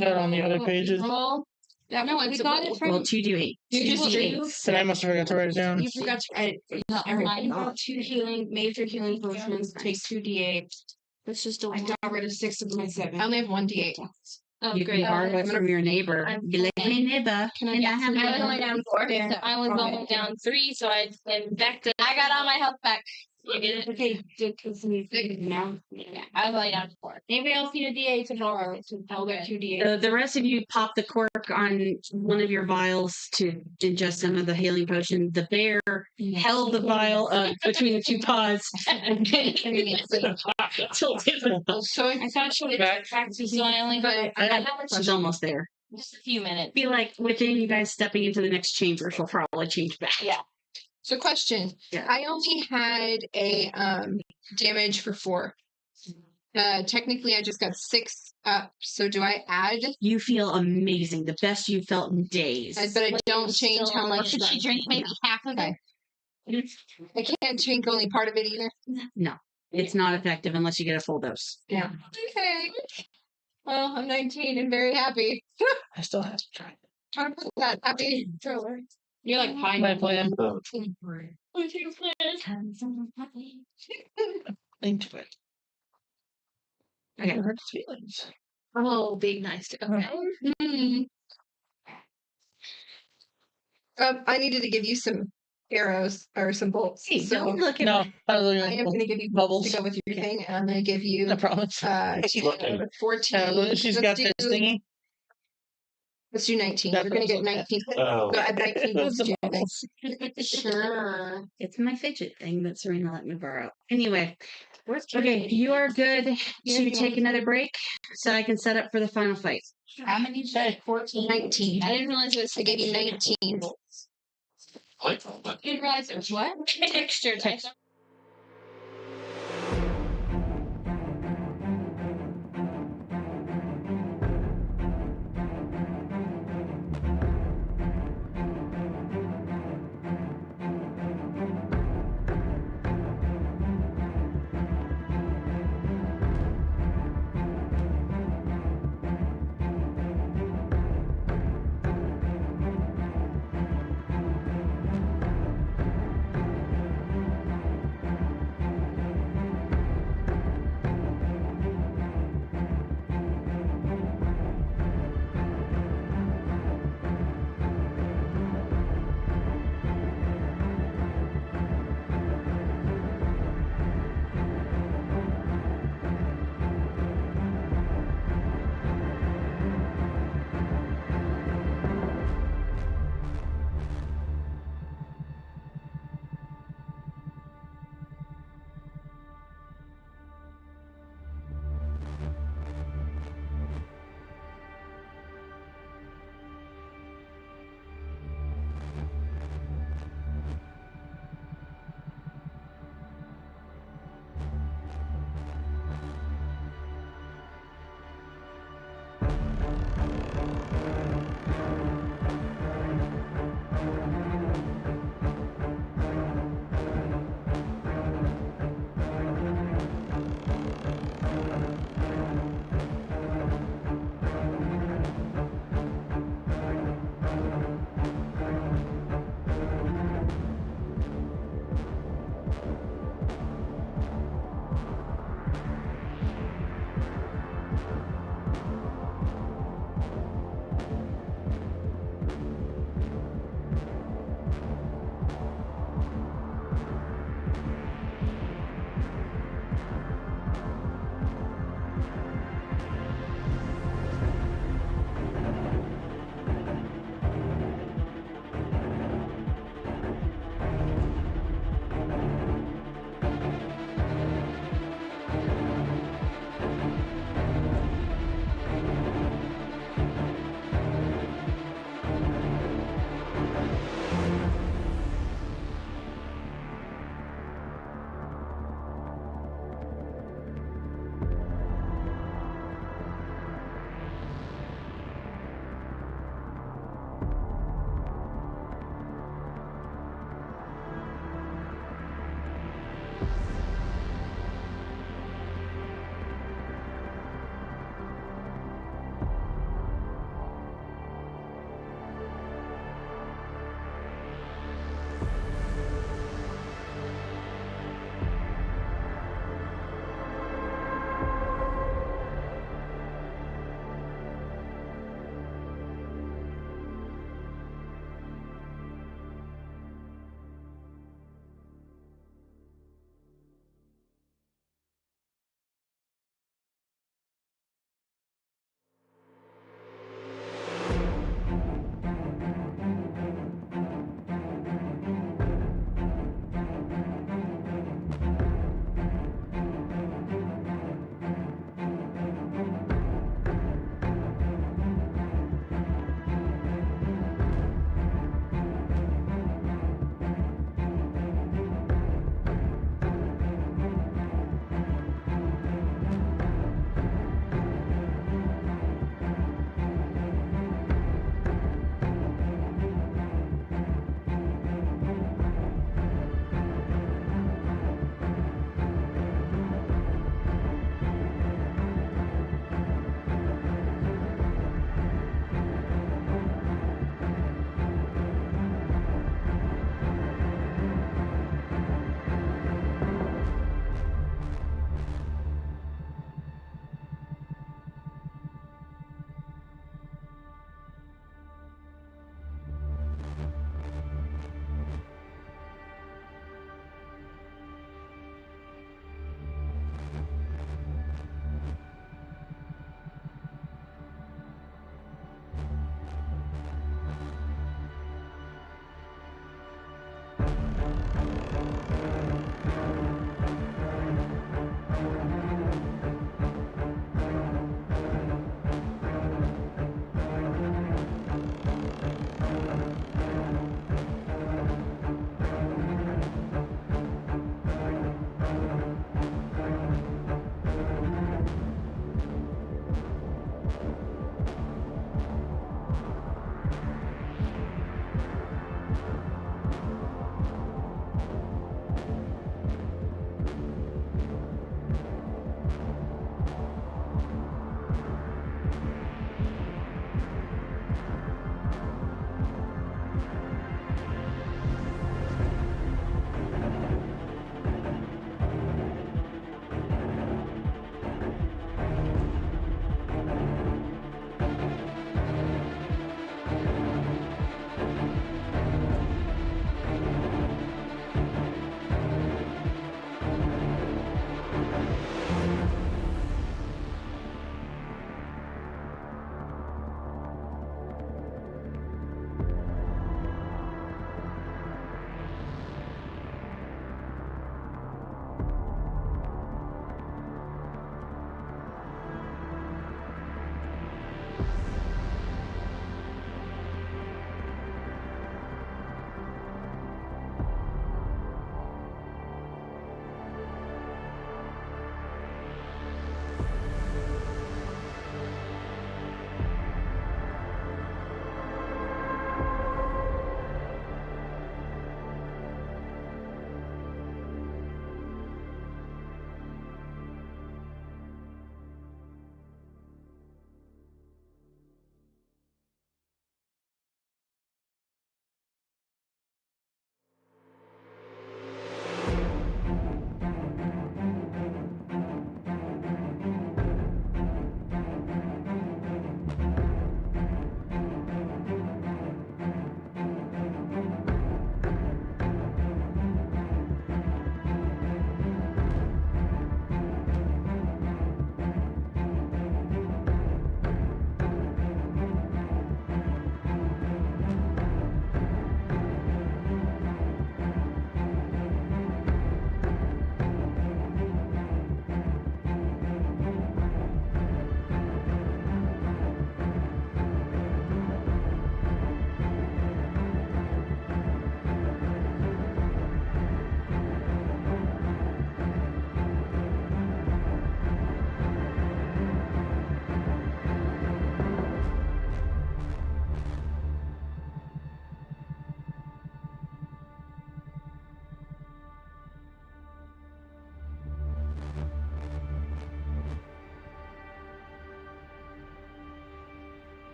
that on the other pages? Roll. No, we got it from. well 2d8. You just 2d8. Then I must have forgot to write it down. You forgot to write it. I got 2 major healing potions. Take 2d8. That's just a I got rid of 6 of my 7. I only have 1 d8. Oh, You great. can borrow it from your neighbor. Be like, hey neighbor, Can I can I get have some I was my only down 4. So I was only down 3, so I went back to. I got all my health back. You get it? Okay, now. Yeah, I was only down 4. Anybody else need a d8 to borrow? So I'll get 2 d8. The rest of you pop the cork on one of your vials to ingest some of the healing potion. The bear held the vial between the 2 paws and tilted it. So I thought she would Back. So I only But She's almost there. just a few minutes. Be like within you guys stepping into the next chamber, she'll probably change back. Yeah. So question. Yeah. I only had a damage for 4. Technically I just got 6 up. So do I add? You feel amazing, the best you've felt in days. But I don't change how much. Should she drink maybe half of it? Okay. I can't drink only part of it either. No, it's not effective unless you get a full dose. Yeah. Okay. Well, I'm 19 and very happy. I still have to try. Talk about that happy. You're like pie. My plan. What's your plan? Into it. Okay. It hurts feelings. Oh, being nice to okay. I needed to give you some arrows or some bolts. Hey, so don't look at No, I was I looking am at going to give you bubbles. bolts to go with your thing, and I'm going to give you No problem. 14. She's Let's got this do- thingy. Let's do 19. That's You're going to what I get was 19. Oh, Go add 19 bolts The to your thing. bubbles. Sure. It's my fidget thing that Serena let me borrow. Anyway, okay, you are good to take another break so I can set up for the final fight. How many? Okay. 14. 19. I didn't realize it was I gave you 19. like, You didn't realize it was what? Texture.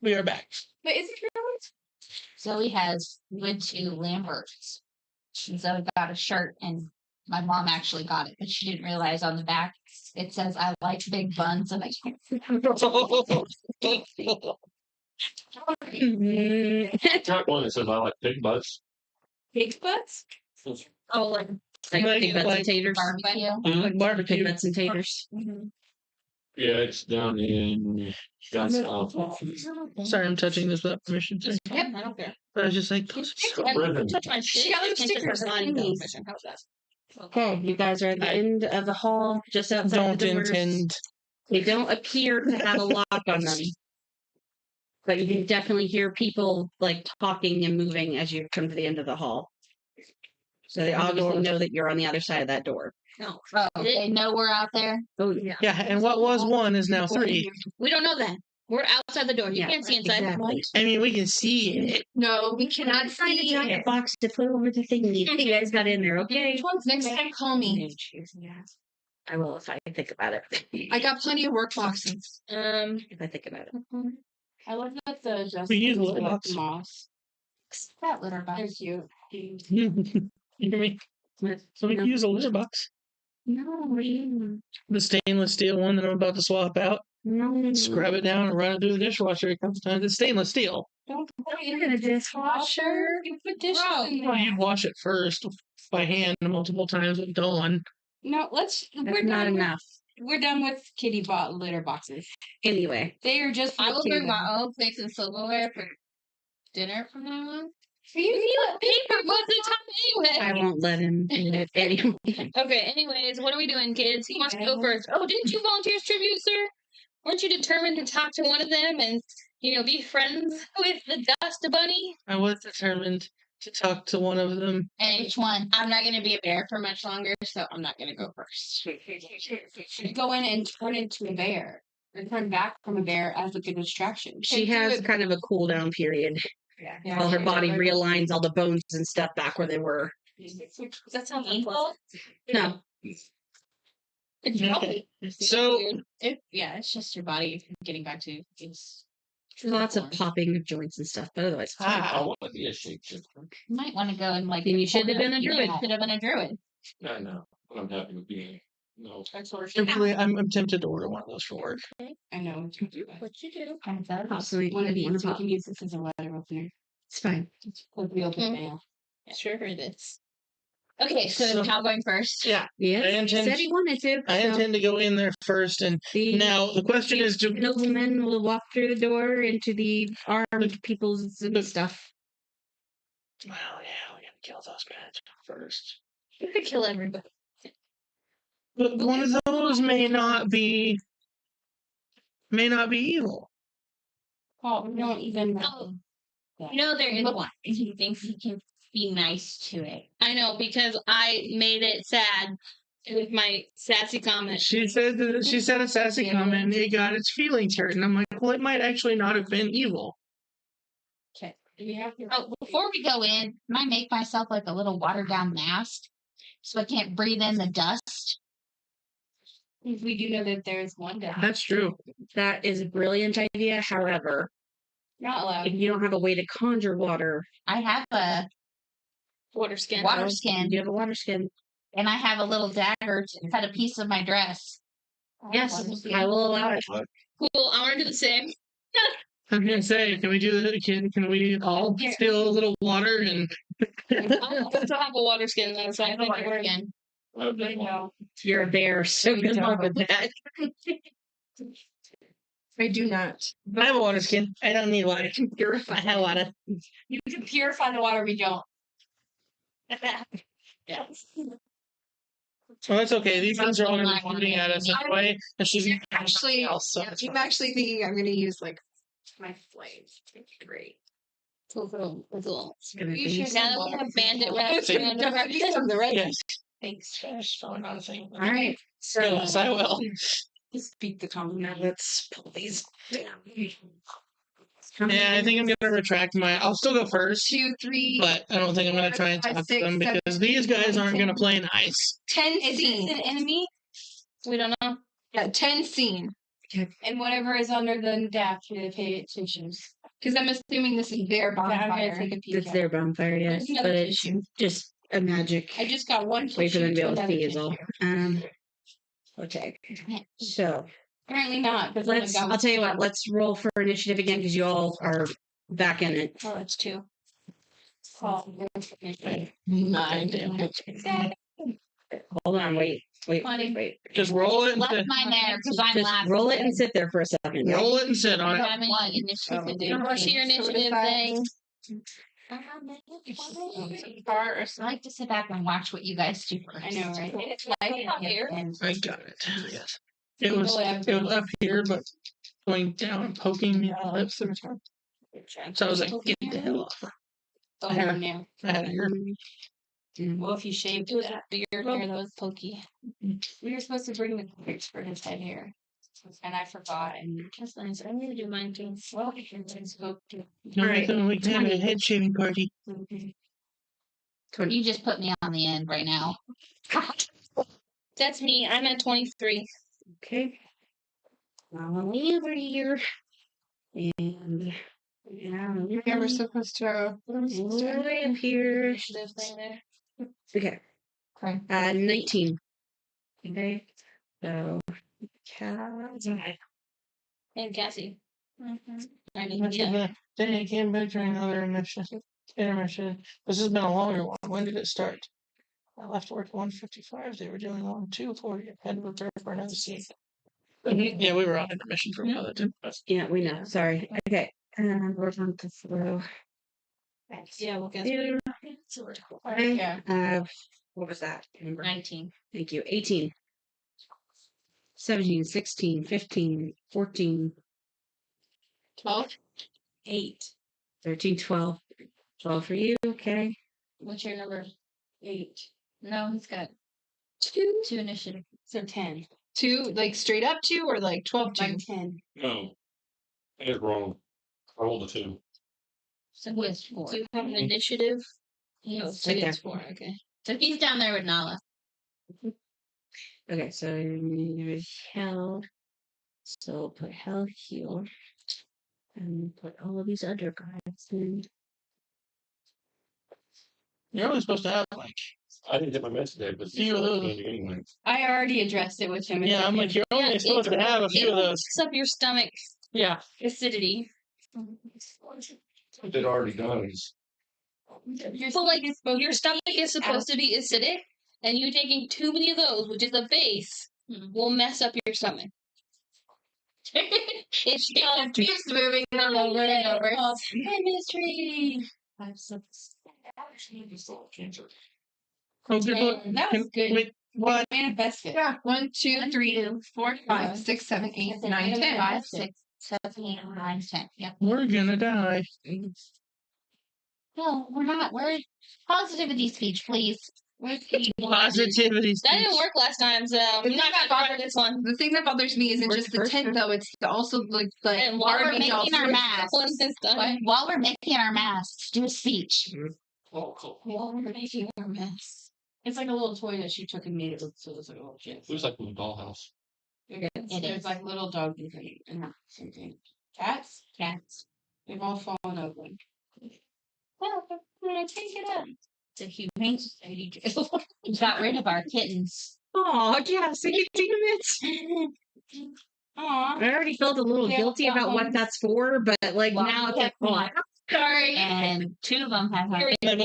We are back. But is it really? Zoe went to Lambert's. Zoe got a shirt, and my mom actually got it, but she didn't realize on the back it says "I like big buns," and I Got one that says I like big butts. Pig's butts? oh, like Like Like- pig butts like and taters. barbecue. Like Pig barbecue. butts and taters. Yeah, it's down in Johnstown. Sorry, I'm touching this without permission. Sorry. Yep, I don't care. But I was just like, those are so Brendan. Touch my shit. She got those Can't touch my stickers line, on though. these. How's that? Okay, you guys are at the end of the hall, just outside don't the doors. intend. They don't appear to have a lock on them. But you can definitely hear people like talking and moving as you come to the end of the hall. So they And the obviously door. know that you're on the other side of that door. Oh, they know we're out there. Oh yeah. Yeah, and what was one is now three. We don't know that. We're outside the door. You Yeah, can't see inside. exactly. I mean, we can see it. No, we cannot Find a see giant it. box to put over the thing. You guys got in there, okay? Next time, call me. I will if I think about it. I got plenty of work boxes. If I think about it. I love that the We use Justice litter box. moss. That litter They're box. cute. You hear me? So we can use a litter box. No, The stainless steel one that I'm about to swap out. no. Scrub it down and run it through the dishwasher a couple times. It's stainless steel. Don't put it You're in gonna the dishwasher. You put dishes in Well, there. you'd wash it first by hand multiple times with Dawn. No, That's we're not done. enough. We're done with kitty bot litter boxes. Anyway, They are just. I will bring cute. my own plates and silverware for dinner from now on. You What paper most of the time I anyway? won't let him eat it anyway. Okay, anyways, what are we doing, kids? Who wants to go first? Oh, didn't you volunteers tribute, sir? Weren't you determined to talk to one of them and, be friends with the Dust Bunny? I was determined to talk to one of them. And which one? I'm not going to be a bear for much longer, so I'm not going to go first. go in and turn into a bear. Or turn back from a bear as like a distraction. She Do has it- kind of a cool down period Yeah, while her she body does. realigns all the bones and stuff back where they were. Does that sound painful? No, Okay. So It's just your body getting back to its. lots of form. popping of joints and stuff, but otherwise, it's fine. I want to be a shapeshifter. You might want to go and like. Then you should have been a Yeah, druid. you should have been a druid. I know, but I'm happy with being no. simply, I'm tempted to order one of those for work. I know. What you do? Possibly One of maybe these, we pop. can use this as a letter opener. It's fine. Like we open Mm. mail. Sure it is. Okay, so So- Hal going first. Yeah, Yeah, I he intend- said he wanted to. I so intend to go in there first. And the now the question is, do noblemen will walk through the door into the armed people's and the- stuff. well, yeah, we gotta kill those guys first. You could kill everybody. But one of those may not be evil. Well, we don't even know. You know there is one. He thinks he can be nice to it. I know because I made it sad with my sassy comment. She said a sassy comment and it got its feelings hurt. And I'm like, well, it might actually not have been evil. Okay. We have to. Oh, before we go in, can I make myself like a little watered down mask so I can't breathe in the dust? We do know that there's one down. That's true. That is a brilliant idea. However, Not allowed. if you don't have a way to conjure water, I have a Water skin. water skin, you have a water skin. and I have a little dagger to cut a piece of my dress. Yes, I will allow it. Cool. I want to do the same. I was gonna say, can we do that? Can we all steal a little water and? I also have a water skin though, so I think Water we're skin. You're there, so good luck with that. I do not. I have a water skin. I don't need water. I have water. You can purify the water. We don't. Well, that's okay. These things are all gonna be pointing at us anyway. And she's Actually, else. So yeah, it's I'm fine. actually thinking I'm going to use like my flames. Great. cool. You should now that we have bandit wrapped around our Yes. Thanks. Yes, probably not a thing. All right, so Yes, I will. Speak the common. now let's pull these down. Yeah, I think I'm gonna retract my. I'll still go first, 2, 3, but I don't think I'm gonna try and talk to them because these guys aren't gonna play nice. 10 Is scene. this an enemy? We don't know. Yeah, 10 scene. And whatever is under the deck, you pay attention. Because I'm assuming this is their I'm gonna bonfire. take a peek. It's at their it. bonfire, yes, There's but another it's tissue. just a magic I just got one. way for them to be able to another see is all. tissue. Okay, so Apparently not. Because let's. I'll tell you what. Let's roll for initiative again because you all are back in it. Oh, it's 2. Oh, 9 damage. Hold on, wait. Just roll it and Left sit, mine there because I'm Just last. roll it and sit there for a second. roll it and sit on it. Having an initiative to do. What's your initiative thing? I like to sit back and watch what you guys do first. I know, right? It's light out here. I got it. Yes. It was up here, but going down and poking me on the lips every time. So I was like, get the hell off. Oh, I have- no. I had a hair. Well, if you shaved It was that. beard hair that was pokey. We were supposed to bring the cords for his head hair. And I forgot. And That's nice. I need to do mine too. well, we can spoke to. No, All right. we can have a head shaving party. You just put me on the end right now. That's me. I'm at 23. Okay. Molly over here. And Yeah, we're supposed to. way up here. Initiative thing there. Okay. Okay. 19. Okay. So, And Cassie. I Much mean, of yeah. the day came back during another intermission. This has been a longer one. When did it start? I left work at 1:55. They were doing 1:40. I had to prepare for another scene. Yeah, we were on intermission for a while. That didn't. yeah, we know. Sorry. Okay. And we're on to flow. Yeah, we'll get Okay. Yeah. What was that? Number? 19. Thank you. 18. 17, 16, 15, 14, 12. 8. 13, 12. 12 for you. Okay. What's your number? 8. No, he's got 2? 2 initiative. So 10. 2, like straight up 2 or like 12 2? Like 10. No. I was wrong. I rolled a 2. So who has 4? Do you have an initiative? No, so Right it's 4. Okay. So he's down there with Nala. Okay, so there's hell. So put hell here. And put all of these other guys in. You're only supposed to have like. I didn't get my message today, but Few of those. anyway. I already addressed it with him. Yeah, I'm like, you're only Yeah, supposed to have a few of It'll those. mix up your stomach Yeah. acidity. What they'd already done is So like your stomach is supposed to be acidic, and you taking too many of those, which is a base, will mess up your stomach. It's called Keeps moving them over and over. chemistry. Oh, good luck. That was good. Wait, What? Manifest it. Yeah. 1, 2, 3, 2, 4, 5, 6, 7, 8, 9, 10. 5, 6, 7, 8, 9, 10. Yep. We're gonna die. No, we're not. We're positivity speech, please. Positivity. That didn't speech. work last time, so The I'm thing not that gonna try bothers this one. the thing that bothers me isn't Worked just the first tent time. though; it's also like And while we're garbage making all our through. masks, One this time. while we're making our masks, do a speech. Oh, cool. While we're making our mess. It's like a little toy that she took and made it look so it's like a little kid. It was like a dollhouse. It It There's is. like little doggy thing and that same thing. Cats? Cats. They've all fallen over. Well, I'm gonna take it up. The humane society jail. We got rid of our kittens. Oh, Cassie, damn it. Aw. I already felt a little They all guilty got about what homes. that's for, but like Well, now it's like, oh, I- Sorry. And 2 of them have Here we And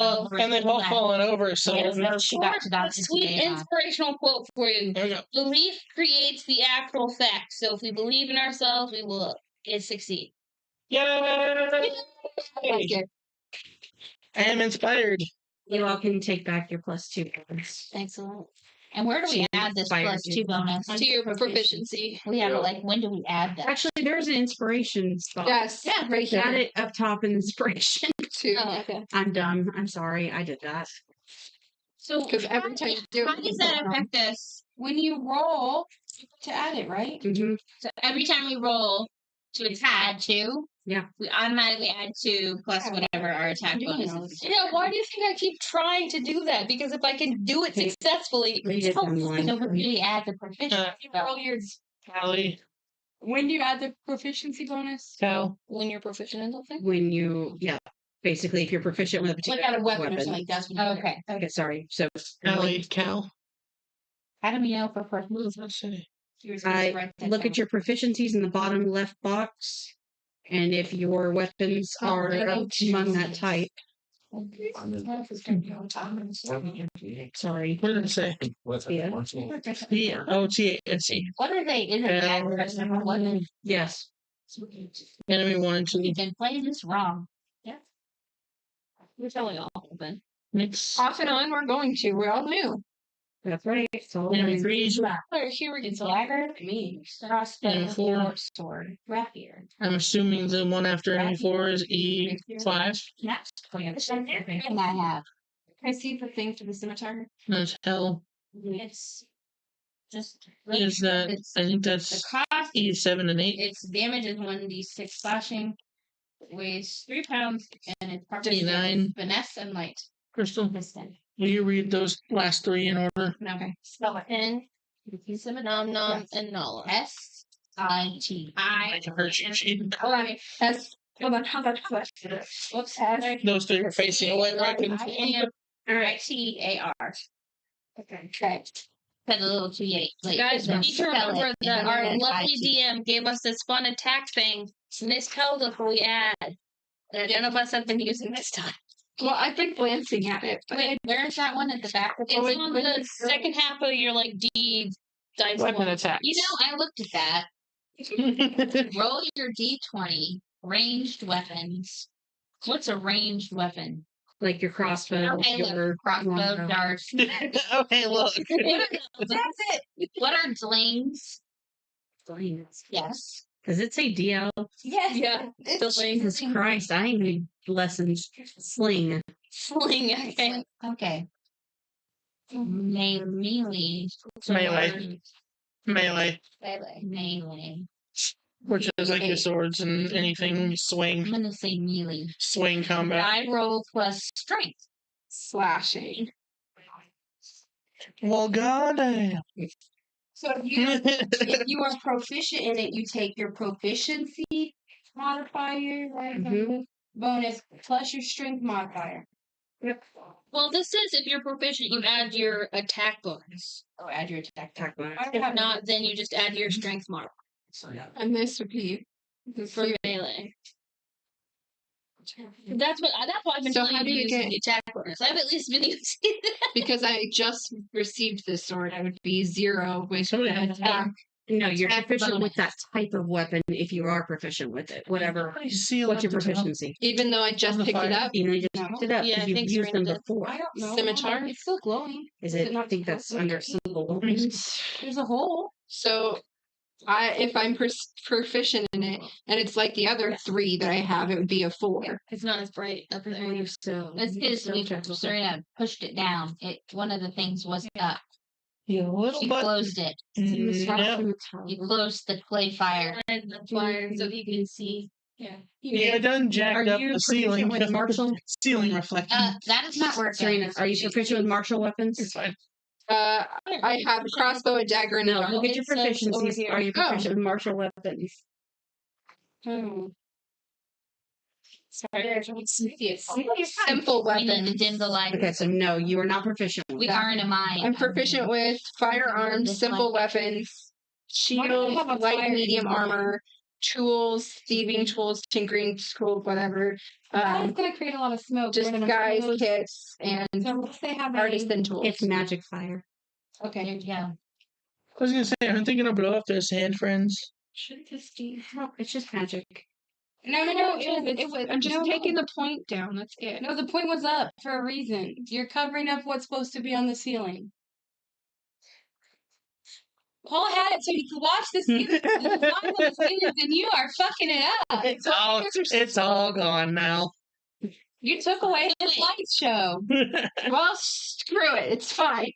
they've all fallen over, so She got to A doctor sweet today. inspirational quote for you. there we go. Belief creates the actual fact. So if we believe in ourselves, we will succeed. Yay! I am inspired. you all can take back your +2 points. Thanks a lot. And where do we She add this inspired +2 you. bonus? To your proficiency. We have Yeah. like, when do we add that? Actually, there's an inspiration spot. Yes, Yeah, right here. Got it up top in inspiration. Too. Oh, okay. I'm done. I'm sorry. I did that. So Because every time you do How it, does that affect us? When you roll, you get to add it, right? Mhm. So every time we roll to add 2, Yeah. we automatically add 2 plus whatever our attack Doing bonus all is. this. yeah, why do you think I keep trying to do that? Because if I can do it Okay. successfully, Read it down the line. So we add the proficiency. You roll your. Callie, When do you add the proficiency bonus? Cal. when you're proficient in something. When you, yeah, basically, if you're proficient with a Like particular at a weapon or something like that. Okay. Okay, sorry. So Callie, Cal. How do we know for first What move? does that say? look at your proficiencies in the bottom left box. And if your weapons are among that type, sorry. What did it say? What's Yeah. Yeah. Oh, T-A-S-E. What are they? Is it average number one? Yes. Enemy 1 and 2. We've been playing this wrong. We're telling all of them. Mix. off and on, we're going to. We're all new. That's right. So Enemy 3. Alright, here we go. Dagger, Me. crossbow, Enemy 4. short sword, rapier. I'm assuming the one after enemy 4 is E5. Next, everything I have. Can I see the thing for the scimitar? That's hell. It's just Is that? It's, I think the that's cost. E7 and 8. Its damage is 1d6 slashing. It weighs 3 pounds and it's property D9. finesse and light. Crystal, Piston. will you read those last 3 in order? Okay. Spell it. N, Nom Nom, and Nala. S-I-T. I can hurt you. Hold on. Hold on. Whoops. Those 3 are facing away where I can. I-T-A-R. Okay. Put a little too late. Guys, we need to remember that our lovely D. DM gave us this fun attack thing, and this tells us what we add. And none of us have been using this time. Well, I've been glancing at it, but Wait, where's that one at the back? It's on the second half of your like D dice. Weapon one. attacks. You know, I looked at that. Roll your d20. Ranged weapons. What's a ranged weapon? Like your crossbow, Okay, look, your crossbow, longbow. darts. Okay, look. That's it. What are slings? Slings. Yes. Does it say DL? Yes. Yeah, Jesus Christ, I ain't need lessons. Sling. sling. Okay. Okay. Melee. Melee. Melee, Melee. which is like your swords and anything you swing, I'm gonna say melee. swing combat. I roll plus strength. slashing. Well, goddamn. So if you are proficient in it, you take your proficiency modifier, right? Mhm. Bonus plus your strength modifier. Well, this says if you're proficient, you add your attack bonus. Oh, add your attack. Attack bonus. I don't If have not, then you just add your strength mark And this would be for melee. That's what I've been So telling how you do to you use get- the attack bonus. I've at least been using that. because I just received this sword. I would be 0 with Somebody the had attack. No, you're Attack proficient with that bonus. type of weapon if you are proficient with it. Whatever. How do you seal What's up your the top? proficiency? Even though I just the picked it fire. up. You know, you just No. picked it up Yeah, because I you've think used them Serena did. before. I don't know. Scimitar? It's still glowing. Is Is it? it I not think that's glowing? under symbol weapons. There's a hole. So if I'm proficient in it, and it's like the other 3 that I have, it would be a 4. It's not as bright up I there. believe so. That's because Serena pushed it down. One of the things was up. You little She butt. closed it. No. You closed the clay fire. And the flyer so he can see. Yeah. You done jacked Are up you the ceiling. proficient with martial? Ceiling reflection. That is not working. Serena, are you proficient with martial weapons? It's fine. I have a crossbow, a dagger, and a No, dart. look at your It says over proficiencies. here. Are you Oh. proficient with martial weapons? Sorry. Simple We need to weapons. dim the light. Okay, so no, you are not proficient with We that. aren't a mine. I'm proficient with firearms, This simple one. weapons, shields, have a light fire medium in mind. armor, tools, thieving tools, tinkering tools, whatever. That's gonna create a lot of smoke. We're gonna Disguise close- kits and So unless they have a artisan tools. It's magic fire. There okay. you go. I was gonna say, I'm thinking of blow up their sand friends. Shouldn't this be? No, it's just magic. No. It was. I'm just no, taking the point down. That's it. No, the point was up for a reason. You're covering up what's supposed to be on the ceiling. Paul had it so you could watch the ceiling. You find the ceilings and you are fucking it up. It's all gone now. You took away the light show. Well, screw it. It's fine.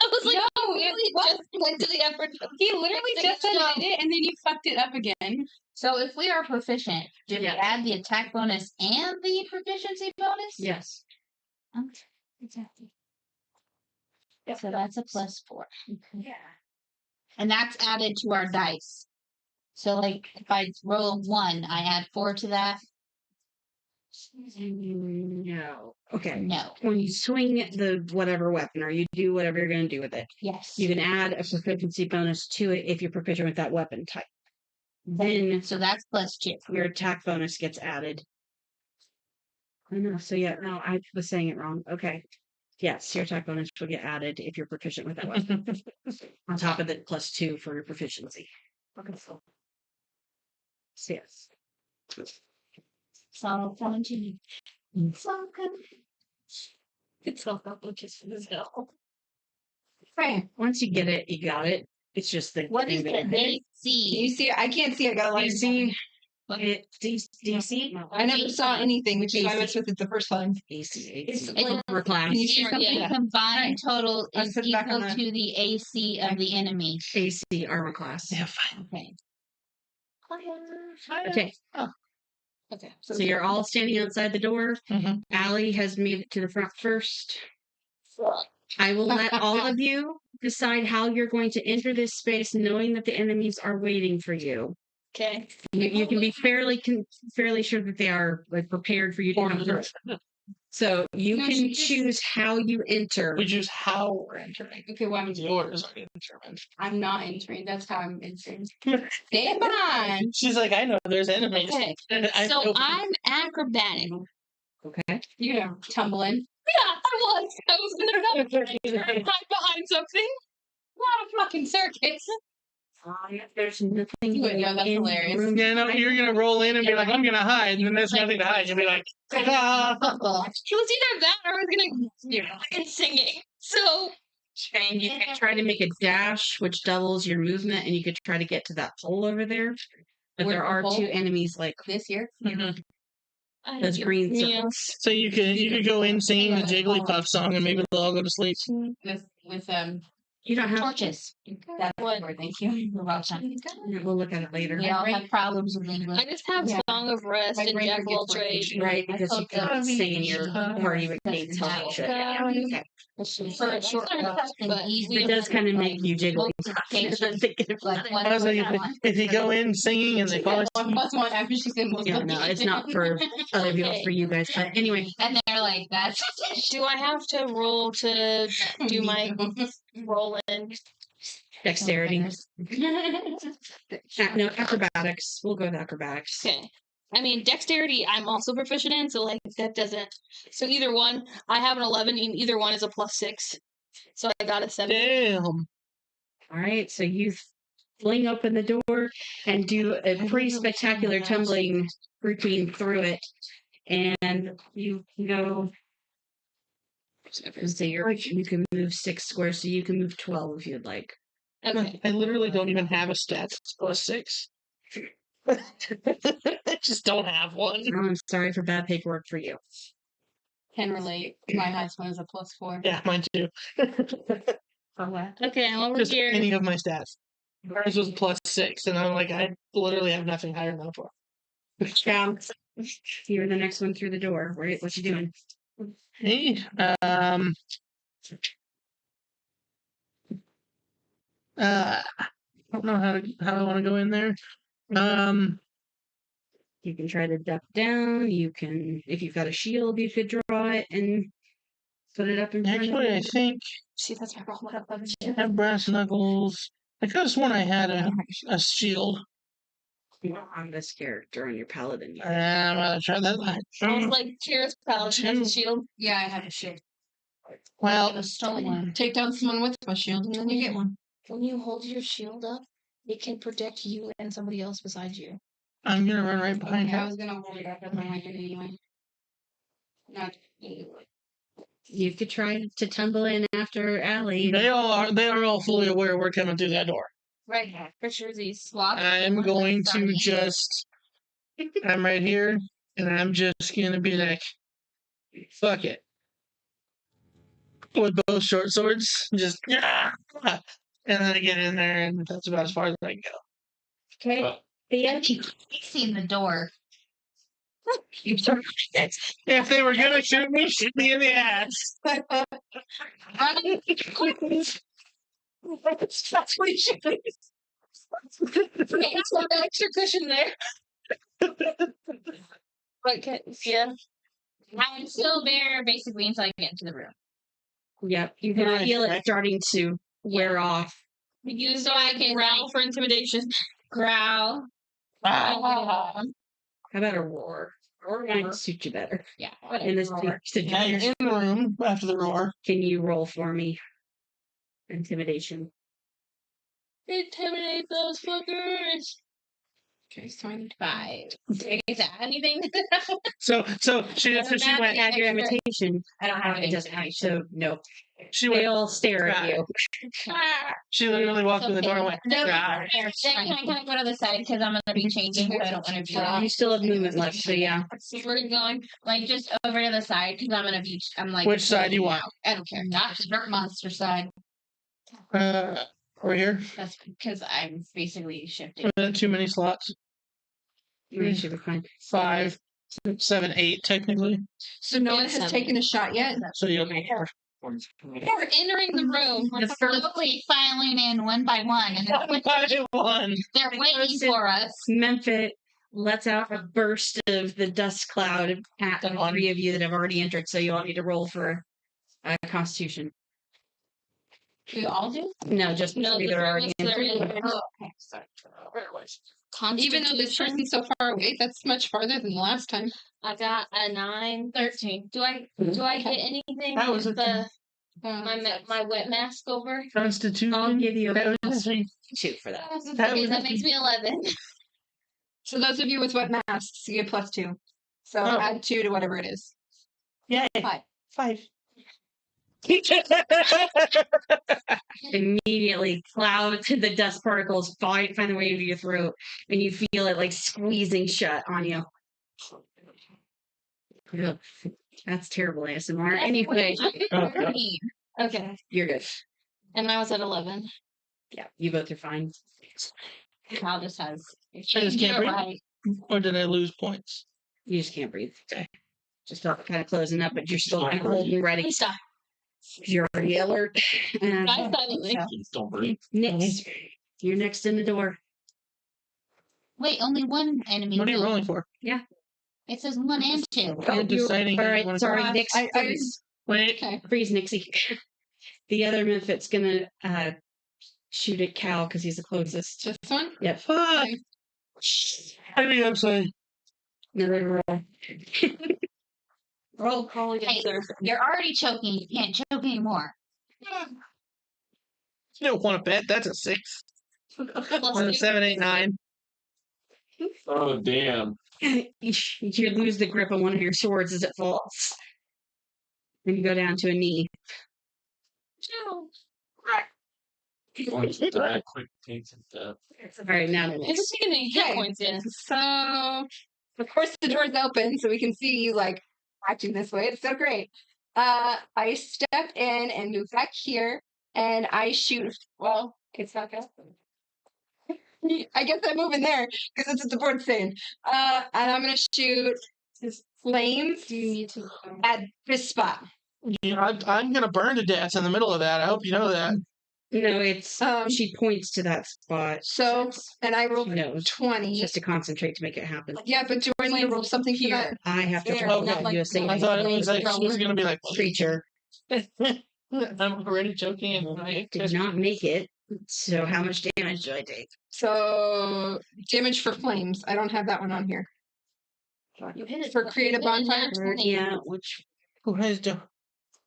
I was like, No, really it was. just went to the effort. He literally just said No. it, and then you fucked it up again. So if we are proficient, did we Yeah. add the attack bonus and the proficiency bonus? Yes. Exactly. So that's a +4. Yeah. And that's added to our dice. So like if I roll 1, I add 4 to that? No. Okay. No. When you swing the whatever weapon or you do whatever you're going to do with it, Yes. you can add a proficiency bonus to it if you're proficient with that weapon type. Then So that's +2. your attack bonus gets added. I know. So yeah, no, I was saying it wrong. Okay. Yes, your attack bonus will get added if you're proficient with that weapon. On top of the +2 for your proficiency. Okay. So yes. So 17. It's all complicated as hell. Okay. Once you get it, you got it. It's just the What thing is the that- Do you AC? see it? I can't see. I got a light. DC. DC. I never saw anything, which is why I messed with it the first time. AC. It's- Armor class. Can you see The something? combined total Let's is put it back on equal the- to the AC of the enemy. AC armor class. Yeah, fine. Okay. Okay. Okay. So you're all standing outside the door. Mhm. Allie has made it to the front first. I will let all of you decide how you're going to enter this space, knowing that the enemies are waiting for you. Okay. You can be fairly sure that they are like prepared for you to come through. So you No, can she just- choose how you enter. We choose how we're entering. Okay, well, The order is already determined. I'm not entering. That's how I'm entering. Stand on. She's like, I know there's enemies. Okay. I So know- I'm acrobatic. Okay. You're gonna tumble in. Yeah, I was gonna hide behind something. What a fucking circus. There's nothing You would know, that's in the hilarious. room. Yeah, no, you're gonna roll in and be like, I'm gonna hide, and then there's nothing to hide. You'll be like, ah. Football. It was either that or I was gonna fucking singing. So And you can try to make a dash, which doubles your movement, and you could try to get to that pole over there. But Where's there the are pole? two enemies like This year? those green Yeah. circles. So you could go in singing the Jigglypuff song, and maybe they'll all go to sleep. With You don't have Torches. that's What? word, thank you. You're welcome. We'll look at it later. We all have problems with English. I just have Yeah. Song of Rest My and brain Jack of all forgets trades. Right, because you Okay. can't sing in your party with Kate's help and shit. Okay. For a short rest, but It does kind of make you jiggle. Like one I was like, plus one. if you go in singing and they fall asleep, 1+1 after she said Yeah, no, it's not for other people, it's for you guys. But anyway, And they're like, that's do I have to roll to do my roll in? dexterity. No, acrobatics. We'll go with acrobatics. Okay. I mean, dexterity, I'm also proficient in, so like that doesn't. So either one, I have an 11, and either one is a +6. So I got a 7. damn. All right, so you fling open the door and do a pretty spectacular tumbling routine through it, and you can go. So you can move 6 squares, so you can move 12 if you'd like. Okay. I literally don't even have a stats +6. I just don't have one. Oh, I'm sorry for bad paperwork for you. Can relate. My highest one is a +4. Yeah, mine too. Okay, I'm over Just here. any of my stats. Ours was +6, and I'm like, I literally have nothing higher than a 4. Yeah. You're the next one through the door, right? What you doing? Me? I don't know how I want to go in there. You can try to duck down. You can, if you've got a shield, you could draw it and put it up in front of Actually, I you. think See, that's my roll up. I have brass knuckles. I could have sworn I had a shield. On this character on your paladin. I'm gonna try that. Sounds like Kira's paladin has a shield. Yeah, I have a shield. Well, A stone one. Take down someone with my shield, and then you get one. When you hold your shield up, it can protect you and somebody else beside you. I'm gonna run right behind I her. was gonna hold it up if I went in anyway. Not You could try to tumble in after Allie. They are all fully aware we're coming through that door. Right. For sure, these swap. I'm going to just. I'm right here, and I'm just gonna be like, fuck it. With both short swords, just and then I get in there, and that's about as far as I go. Okay. Thea? Facing the door. If they were gonna shoot me in the ass. Running. That's what you should do. It's got an extra cushion there. Okay, yeah. I'm still there basically until I get into the room. Yep. You can Right, feel it right. starting to wear off. So I can growl for intimidation. Growl. Ah. How about a roar? Roar might suit you better. Yeah. In this Now you're situation. in the room after the roar. Can you roll for me? Intimidation. Intimidate those fuckers. Okay, so I need 5. Is that anything? So she went. Add your imitation. I don't have It any. doesn't have so no. She They went. all stare at you. She literally walked through the door and went. No, "Ah." then can I kind of go to the side because I'm gonna be changing, so I don't want to be. You still have movement left, so yeah. So we're going like just over to the side because I'm gonna be. I'm like. Which side do you want? I don't care. Not the dirt monster side. Over here. That's because I'm basically shifting. Too many slots. You should be fine. 5, 7, 8 technically. So no one has taken a shot yet. So you'll be here. We're entering the room. We're slowly filing in one by one, and they're waiting for us. Memphis lets out a burst of the dust cloud at the 3 of you that have already entered, so you all need to roll for Constitution. We all do. No, just No, three that are already they're entered. in. Oh, okay. Sorry. Even though this person's so far away, that's much farther than the last time. I got a 9, 13. Do I get anything That was with a- my wet mask over? Constitution. I'll give you a That was plus a- 2 for that. That Okay, was that a- makes me 11. So those of you with wet masks, you get +2. So Oh. add 2 to whatever it is. Yay. 5. Immediately, clouds, the dust particles find their way into your throat, and you feel it like squeezing shut on you. Ugh, that's terrible ASMR. Anyway, Okay. Okay. you're good. And I was at 11. Yeah, you both are fine. Cal just has. I just can't breathe. Or did I lose points? You just can't breathe. Okay. Just felt kind of closing up, but you're still kind of holding ready. Please stop. You're already alert. And I silently. Don't breathe. next, you're next in the door. Wait, only one enemy. What are you moved. rolling for? It says 1 and 2. I'm deciding All how you right, wanna sorry, go. Nick's I- freeze. Wait. Okay. Freeze, Nixie. The other Memphit's gonna shoot at Cal because he's the closest. This one? Yep. Fuck. I think I'm saying. Another roll. Roll call Hey, against her. you're already choking. You can't choke anymore. You don't want to bet. That's a 6. On a 7, 8, 9. Oh damn! You lose the grip on one of your swords as it falls, and you go down to a knee. Going to die quick takes of death. All right, now the Is it next. taking any hit Okay. points in? So, of course, the door's open, so we can see you like acting this way. It's so great. I step in and move back here, and I shoot. Well, it's not gonna. I guess I'm moving there because that's what the board's saying. And I'm gonna shoot flames Do you need to? at this spot. You know, I'm going to burn to death in the middle of that. I hope you know that. No, it's she points to that spot. So, and I rolled She knows 20. just to concentrate to make it happen. Yeah, but do I need to roll something for that? I have to There, roll not like you a saving I thought it was like Flames she was going to be like, creature. I'm already joking. And I Did not make it. So how much damage do I take? So, damage for flames. I don't have that one on here. You hit it For create a bonfire? Yeah, which Who has to?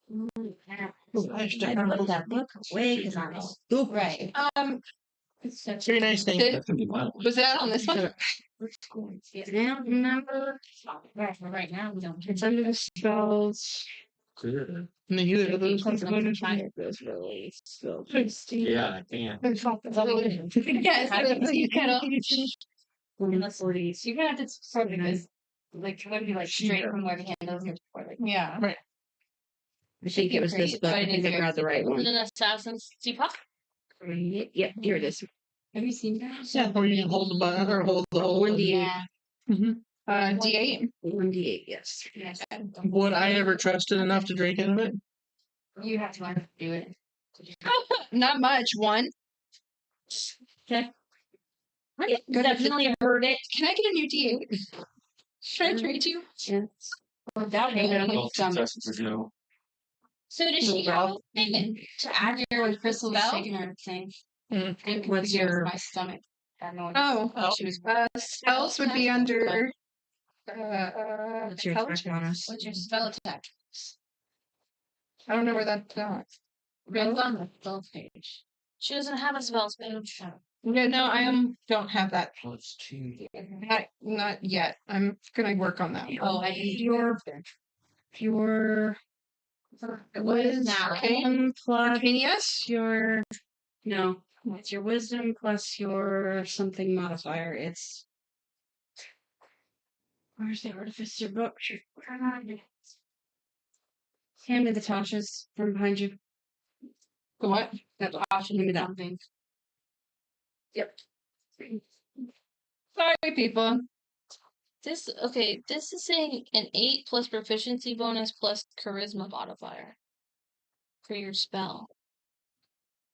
I put that book away because I'm stupid. Right. Very nice name. Was that on this one? Now remember, Right now we don't. it's under the spells. And then you have those ones. Those really spells. Yeah, I can. Yes, so you kind of. 40s. You're gonna have to sort of this, like, try to be like straight from where the handles are. Like, Yeah. I think it was this book. I think I grabbed the right And one. then Assassin's Teapot. Yep, here it is. have you seen that? Yeah, where you can hold the button or hold the whole. 1d8. D8. 1d8, yes. Yes. Would I ever trusted enough to drink out of it? You have to learn to do it. Not much. 1. Definitely heard it. Can I get a new D8? Should I trade you? Without making Well, some. success for Joe. So does she have anything to add your when Crystal was taking her thing? Mm. And What's your- my stomach? I don't know. Oh, She was. spells would be under. What's your attack intelligence? on us? What's your spell attack? I don't know where that's at. It's on the spell page. She doesn't have a spells page. Yeah, no, don't have that. Plus 2. Not yet. I'm gonna work on that. Oh, I need Your What is that? wisdom plus Arcanius? your no, it's your wisdom plus your something modifier. It's where's the artificer book? Hand me the torches from behind you. The what? That torch, hand me that. Something. Sorry, people. This is saying an 8 plus proficiency bonus plus charisma modifier for your spell.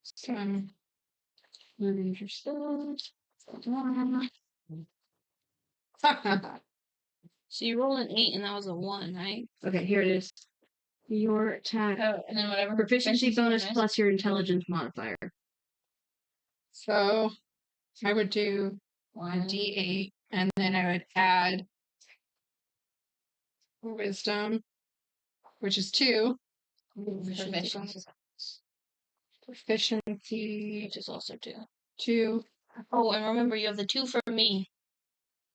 So, So you rolled an 8 and that was a 1, right? Okay, here it is. Your attack And then whatever proficiency bonus plus your intelligence modifier. so I would do 1d8, and then I would add wisdom, which is 2. Proficiency which is also 2. 2. Oh, and remember you have the 2 for me.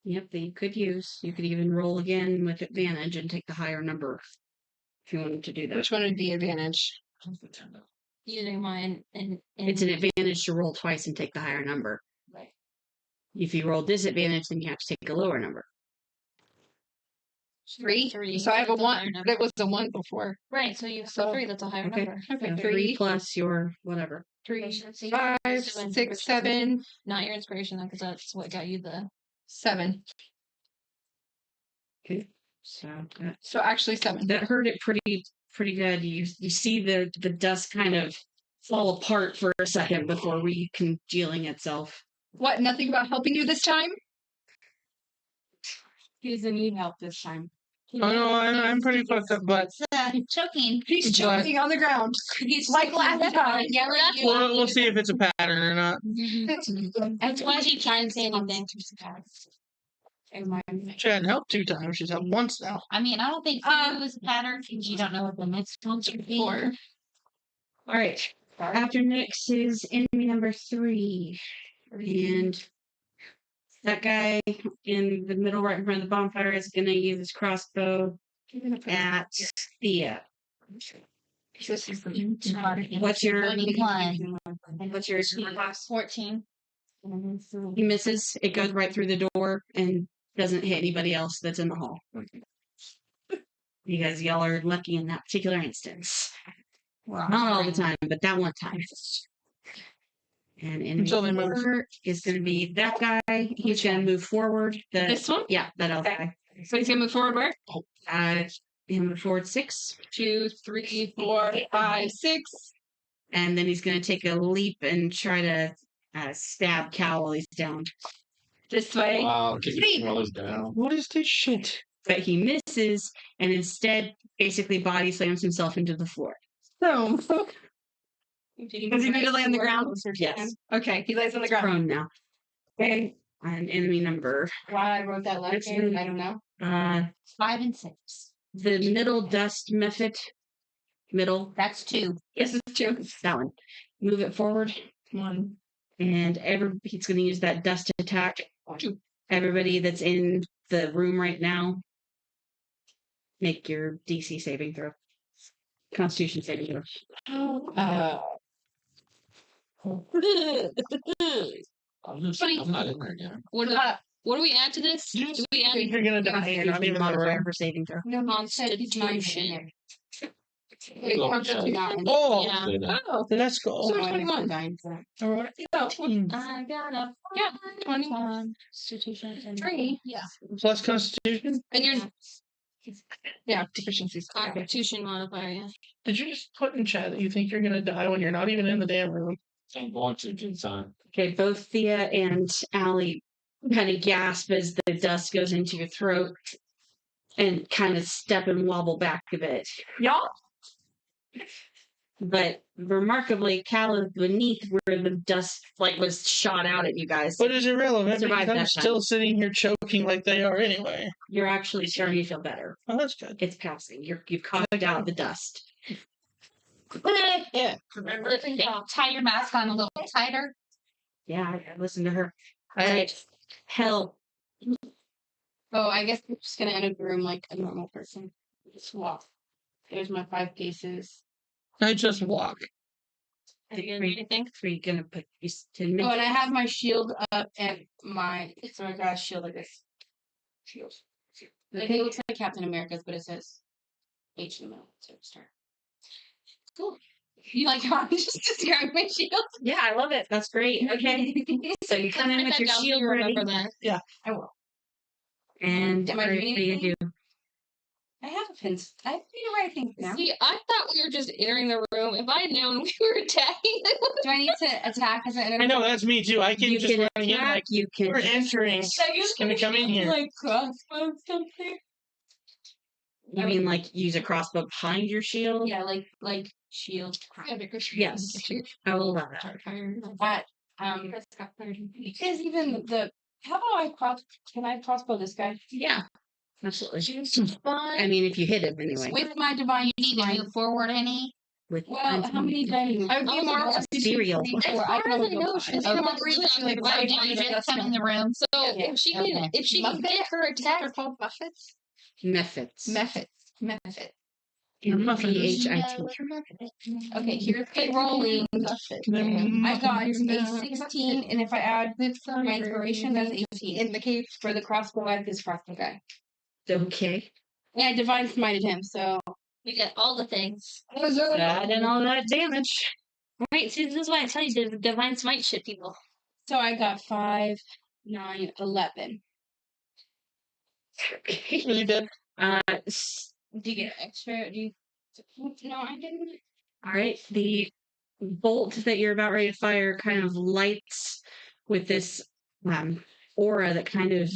Yep, that you could use. You could even roll again with advantage and take the higher number if you wanted to do that. Which one would be advantage? Using mine and It's an advantage to roll twice and take the higher number. Right. If you roll disadvantage, then you have to take a lower number. 3. 3. So I have a That's 1. higher But number. it was a 1 before. Right, so you have So- 3, that's a higher Okay. number. Okay, So 3, 3 plus your whatever. 5, 6, 7, Not your inspiration, because that's what got you the 7. Okay. So So actually 7. that hurt it pretty good. You see the dust kind of fall apart for a second before recongealing itself. What? Nothing about helping you this time? He doesn't need help this time. Oh no, I'm pretty fucked up, but Choking. He's But- choking on the ground. He's Like last time. yelling at you. we'll see if it's a pattern or not. That's why she trying to say anything. She hadn't helped 2 times. She's helped once now. I mean, I don't think it was a pattern because you don't know what the next one's gonna be. 4. All right. After Nyx is enemy number 3. And that guy in the middle right in front of the bonfire is going to use his crossbow at Thea. What's your 21. what's your class? 14. He misses. It goes right through the door and doesn't hit anybody else that's in the hall. Because y'all are lucky in that particular instance. Not all the time, but that one time. And in Until they move. is going to be that guy. He's going to move forward. This one? Yeah, that elf guy. So he's gonna move forward where? He'll move forward 6. 2, 3, 4, 5, 6. And then he's going to take a leap and try to stab Cal while he's down. This way. Wow, kick his fellas down. What is this shit? But he misses and instead basically body slams himself into the floor. Boom. Does he need to lay on the ground? Yes. Okay, he lays on the ground. Prone now. Okay. And enemy number. Why I wrote that last name, I don't know. 5 and 6. The middle dust method. Middle. That's 2. This is 2. That one. Move it forward. 1. And he's going to use that dust attack. Everybody that's in the room right now, make your DC saving throw. Constitution saving throw. I'm not in there yet. What do we add to this? Do we I add think you're gonna die. You're not even in the modifier room. for saving throw. No, Constitution? Wait, Oh, Constitution. Oh, Yeah. Oh, let's go. so 21. All right. 18. I got a 20. Constitution and 3. Yeah. Plus Constitution. And your Yeah, deficiencies. Constitution modifier, yeah. Did you just put in chat that you think you're gonna die when you're not even in the damn room? I'm going to Jinsan. Okay, both Thea and Allie kind of gasp as the dust goes into your throat and kind of step and wobble back a bit. Y'all? But remarkably, Cal is beneath where the dust was shot out at you guys. But it's irrelevant Survived because I'm that time. still sitting here choking like they are anyway. You're actually starting to feel better. Oh, that's good. It's passing. You've coughed out the dust. Yeah. Remember, Tie your mask on a little tighter. Yeah, I listen to her. All right. Hell. Oh, I guess I'm just gonna enter the room like a normal person. Just walk. There's my 5 paces. I just walk. are you gonna do anything? So you're going to put these 10 Oh, minutes. and I have my shield up and so I got a shield like this. Shield. Like it looks like Captain America's, but it says H in the middle. So start. Cool. You like how I just described my shield? Yeah, I love it. That's great. Okay. So you come in Write with that your down so shield you ready. remember that. I will. And Am I what are doing you gonna do? I have a pin. I have to write things now. See, I thought we were just entering the room. If I had known we were attacking, Do I need to attack as I enter? I know that's me too. I can You just can running in attack, like you can we're entering. Can we come in here? Like crossbow something? you mean like use a crossbow behind your shield? Yeah, like shield. Yes. I will allow that. But is even the how about I can I crossbow this guy? Yeah. Absolutely. I mean if you hit him anyway. With my divine You need to move forward any. With Well, how many diamonds? I would be more cereal. as far as I know, she's Okay. not really like Why did you just come in the room? So if she can, if she can get her attack, They're called muffets. Methods. Muffets. MPHIT. Okay, here's my rolling. I got a 16, and if I add my inspiration, that's 18. In the cave. For the crossbow, I have this crossbow guy. Okay. And I divine smited him, so we get all the things. That and all that damage. Right, see, this is why I tell you the divine smite shit people. so I got 5, 9, 11. Okay. Really dead. Do you get extra? Do you? No, I didn't. All right. The bolt that you're about ready to fire kind of lights with this aura that kind of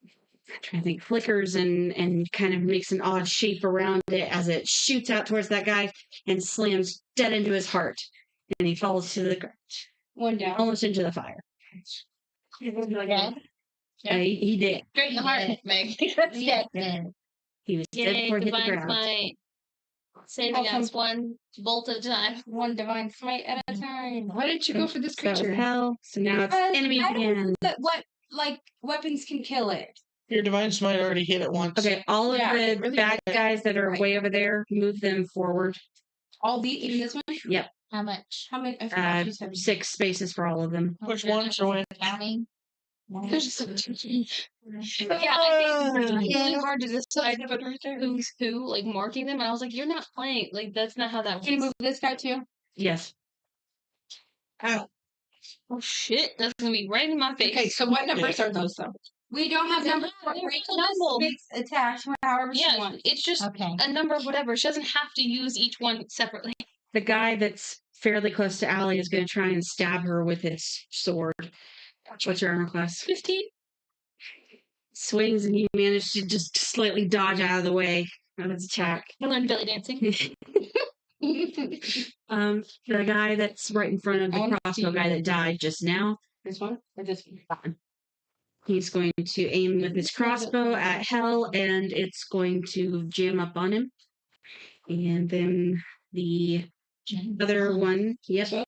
I'm trying to think flickers and kind of makes an odd shape around it as it shoots out towards that guy and slams dead into his heart. And he falls to the ground. One down. Almost into the fire. Yeah. He did. Straight in the heart, Meg. Yeah. He was dead Yay, before he hit the divine ground. smite. Saving Awesome. us one bolt at a time. One divine smite at a time. Why didn't you go for this So that was creature? hell. So now it's Because enemy I don't again. know that what like weapons can kill it. Your divine smite already hit it once. Okay, all of Yeah, the really bad bad. guys that are Right. way over there, move them forward. All the even this one. Yep. How much? How many? I forgot you said. 6 spaces for all of them. Which ones are when? Counting. There's Yeah, I think Ah. it's really hard to decide who's who, like marking them. And I was like, you're not playing. Like, that's not how that Can you works. move this guy too? Yes. Ow. Oh shit, that's gonna be right in my face. Okay, so what numbers are those though? We don't have numbers for They're Rachel. double. Just makes attacks however she Yeah, wants. it's just Okay. a number of whatever. She doesn't have to use each one separately. The guy that's fairly close to Allie is going to try and stab her with his sword. What's your armor class? 15. Swings and you manage to just slightly dodge out of the way of his attack. I learned belly dancing. The guy that's right in front of I the wanna crossbow see- guy that died just now, This one or this one? he's going to aim with his crossbow at Hell, and it's going to jam up on him. And then the other one, yep,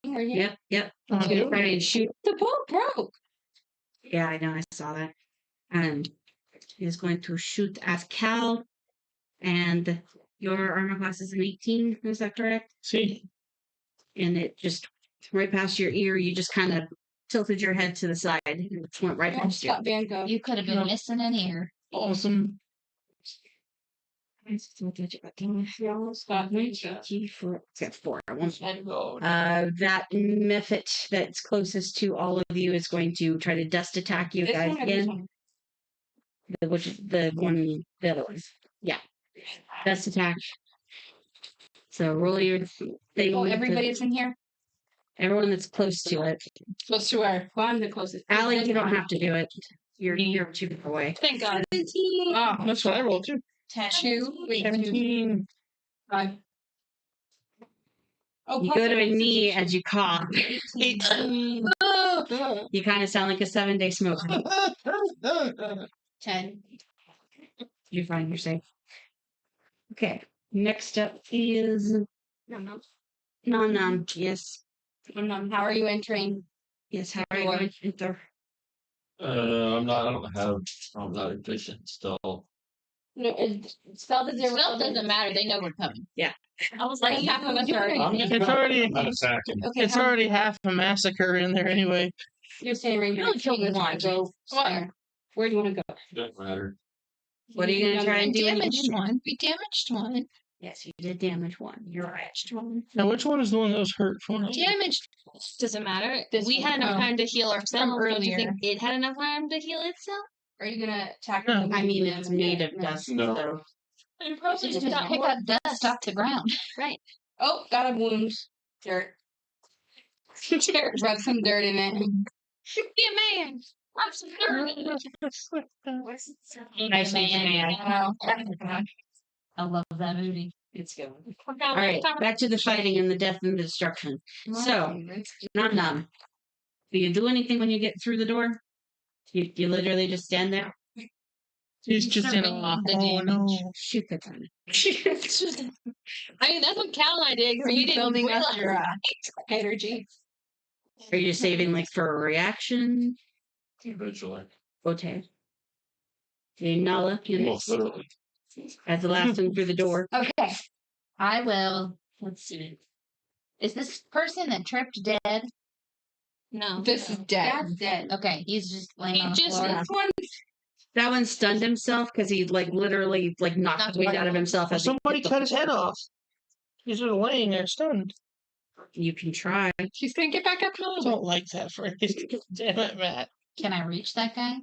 yep. Okay. Try and shoot. The boat broke. Yeah, I know, I saw that. He's going to shoot at Cal, and your armor class is an 18, is that correct? See, And it just right past your ear, you just kind of tilted your head to the side and it just went right past you. Stop Van Gogh. You could have been missing an ear. awesome. Got 4. I won't. Oh, That mephit that's closest to all of you is going to try to dust attack you This guys one or this again. one? Which is the one, the other one. Yeah. Dust attack. So roll your thing. Oh, with the- everybody's in here. everyone that's close to it. Close to where? Well, I'm the closest. Allie, you don't have to do it. You're too far away. Thank God. Ah, that's what I rolled too. 2. Wait, 17. 5. Oh, You plus go to a one. knee as you cough. 18. You kind of sound like a 7-day smoker. 10. You find you're safe. Okay. Next up is Nom Nom. Yes. How are you entering? Yes. How are you going to enter? I'm not efficient still. No, spell the 0. Spell doesn't matter. They know we're coming. I was like, Half of us are. It's already I'm attacking. Okay, it's already half a massacre in there anyway. You're saying right You now. only killed one. Go. What? Where do you want to go? Doesn't matter. What are you going to try and do? when you Damaged get there? one. We damaged one. Yes, you did damage 1. You're right. Now, which one is the one that was hurt for? Damaged. doesn't matter. This We one. had enough Oh. time to heal ourselves. Don't you earlier. think it had enough time to heal itself? Are you gonna attack? No. I mean, it's made of dust, No. so You probably Just got pick more up dust off the ground. Right. Oh, got a wound. Dirt. Rub some dirt in it. Be a man. I'm so nervous. nice and man. I love that movie. It's good. All right, back to the fighting and the death and the destruction. So, Nom Nom, do you do anything when you get through the door? You literally just stand there? He's just in awe. Oh no. Shoot the gun. I mean, that's what Cal and I did. 'cause Are we you didn't building up realize- your energy? Are you saving like for a reaction? Eventually. Okay. Okay, Nala, you Most next. literally. As the last one through the door. Okay. I will. Let's see. Is this person that tripped dead? No. This is dead. That's dead. Okay, he's just laying He on the just- floor. This one. That one stunned himself because he like literally like knocked the wind out of himself. As he Somebody hit the cut his floor. head off. He's just laying there stunned. You can try. She's gonna get back up I now. don't like that phrase. Damn it, Matt. Can I reach that guy?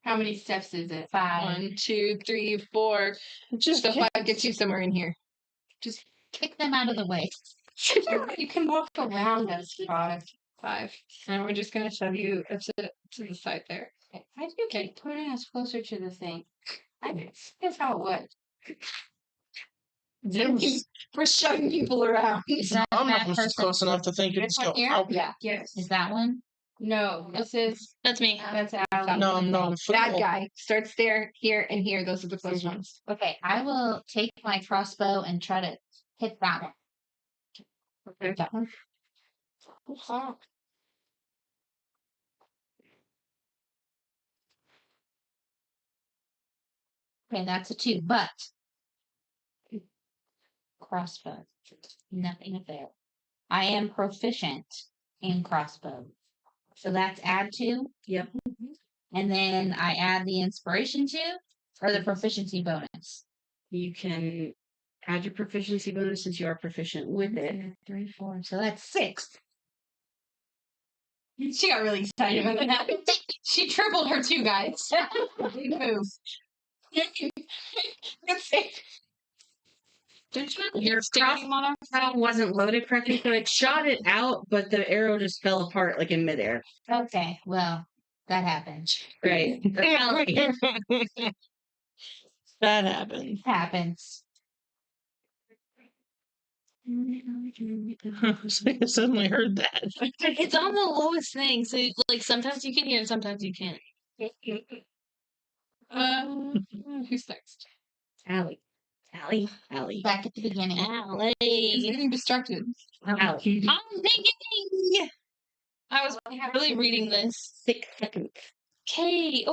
How many steps is it? 5. 1, 2, 3, 4. Just So 5 gets you somewhere in here. Kick them out of the way. You can walk around us, 5. 5. And we're just gonna shove you to the side there. Why do you keep putting us closer to the thing? That's how it was. We're shoving people around. Is that I'm that not person? close enough to think it's This one going. here? Oh, Yeah. Yes. Is that one? No, this is That's me. that's Alan. no, I'm not. That guy starts there, here, and here. Those are the close ones. Okay, I will take my crossbow and try to hit that one. Okay. That one. Okay, that's a 2, but crossbow. Nothing up there. I am proficient in crossbow. So that's add 2. Yep. And then I add the inspiration 2 or the proficiency bonus. You can add your proficiency bonus since you are proficient with it. 3, 4. So that's 6. She got really excited when that happened. She tripled her 2, guys. Big move. Good save. Your crossbow wasn't loaded correctly, so it shot it out, but the arrow just fell apart like in midair. Okay, well, that happened. Right. That happened. Happens. I suddenly heard that. It's on the lowest thing, so like sometimes you can hear and sometimes you can't. Who's next? Allie. Allie. Back at the beginning. He's Allie. getting distracted. Allie. I'm thinking. I was really reading this. 6 seconds. Okay.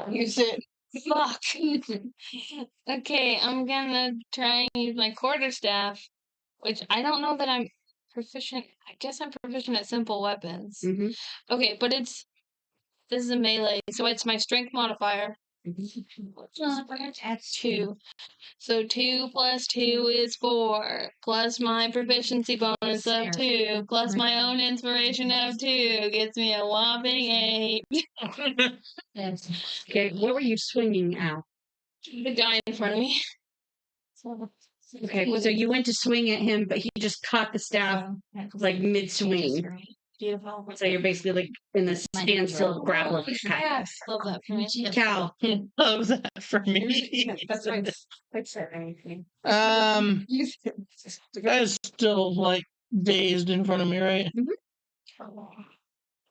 Use it. Fuck. Okay, I'm gonna try and use my quarterstaff, which I don't know that I'm proficient. I guess I'm proficient at simple weapons. Mm-hmm. Okay, but this is a melee, so it's my strength modifier. That's 2. So 2 plus 2 is 4, plus my proficiency bonus of 2, plus my own inspiration of 2 gets me a whopping 8. Okay, what were you swinging at? The guy in front of me. Okay, so you went to swing at him, but he just caught the staff like mid swing. Beautiful. So you're basically like in the standstill grappling. Yes, love that for me. Cal. Love that for me. That's right. The guy's still like dazed in front of me, right?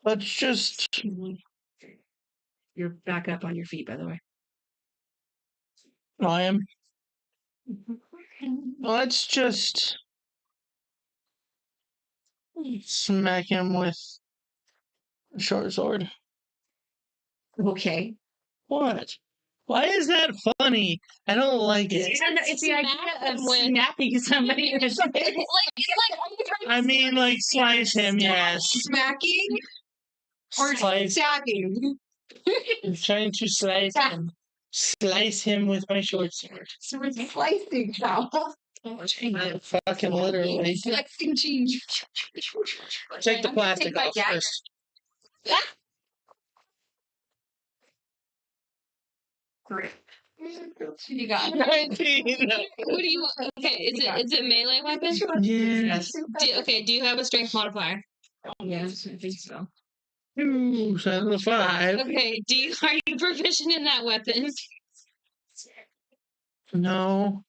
Let's just You're back up on your feet, by the way. I am. Let's just smack him with a short sword. Okay. What? Why is that funny? I don't like it. It's the idea of snapping somebody. I mean, like slice him, yes. Smacking or Slice. stabbing? I'm trying to slice him with my short sword. So we're slicing now. Fucking literally. Slicing cheese. Take the plastic my off dagger. first. You got it. 19. What do you? Okay, is it melee weapon? Yes. Do you have a strength modifier? Yes, I think so. 2, so that's a 5. Okay, are you proficient in that weapon? No.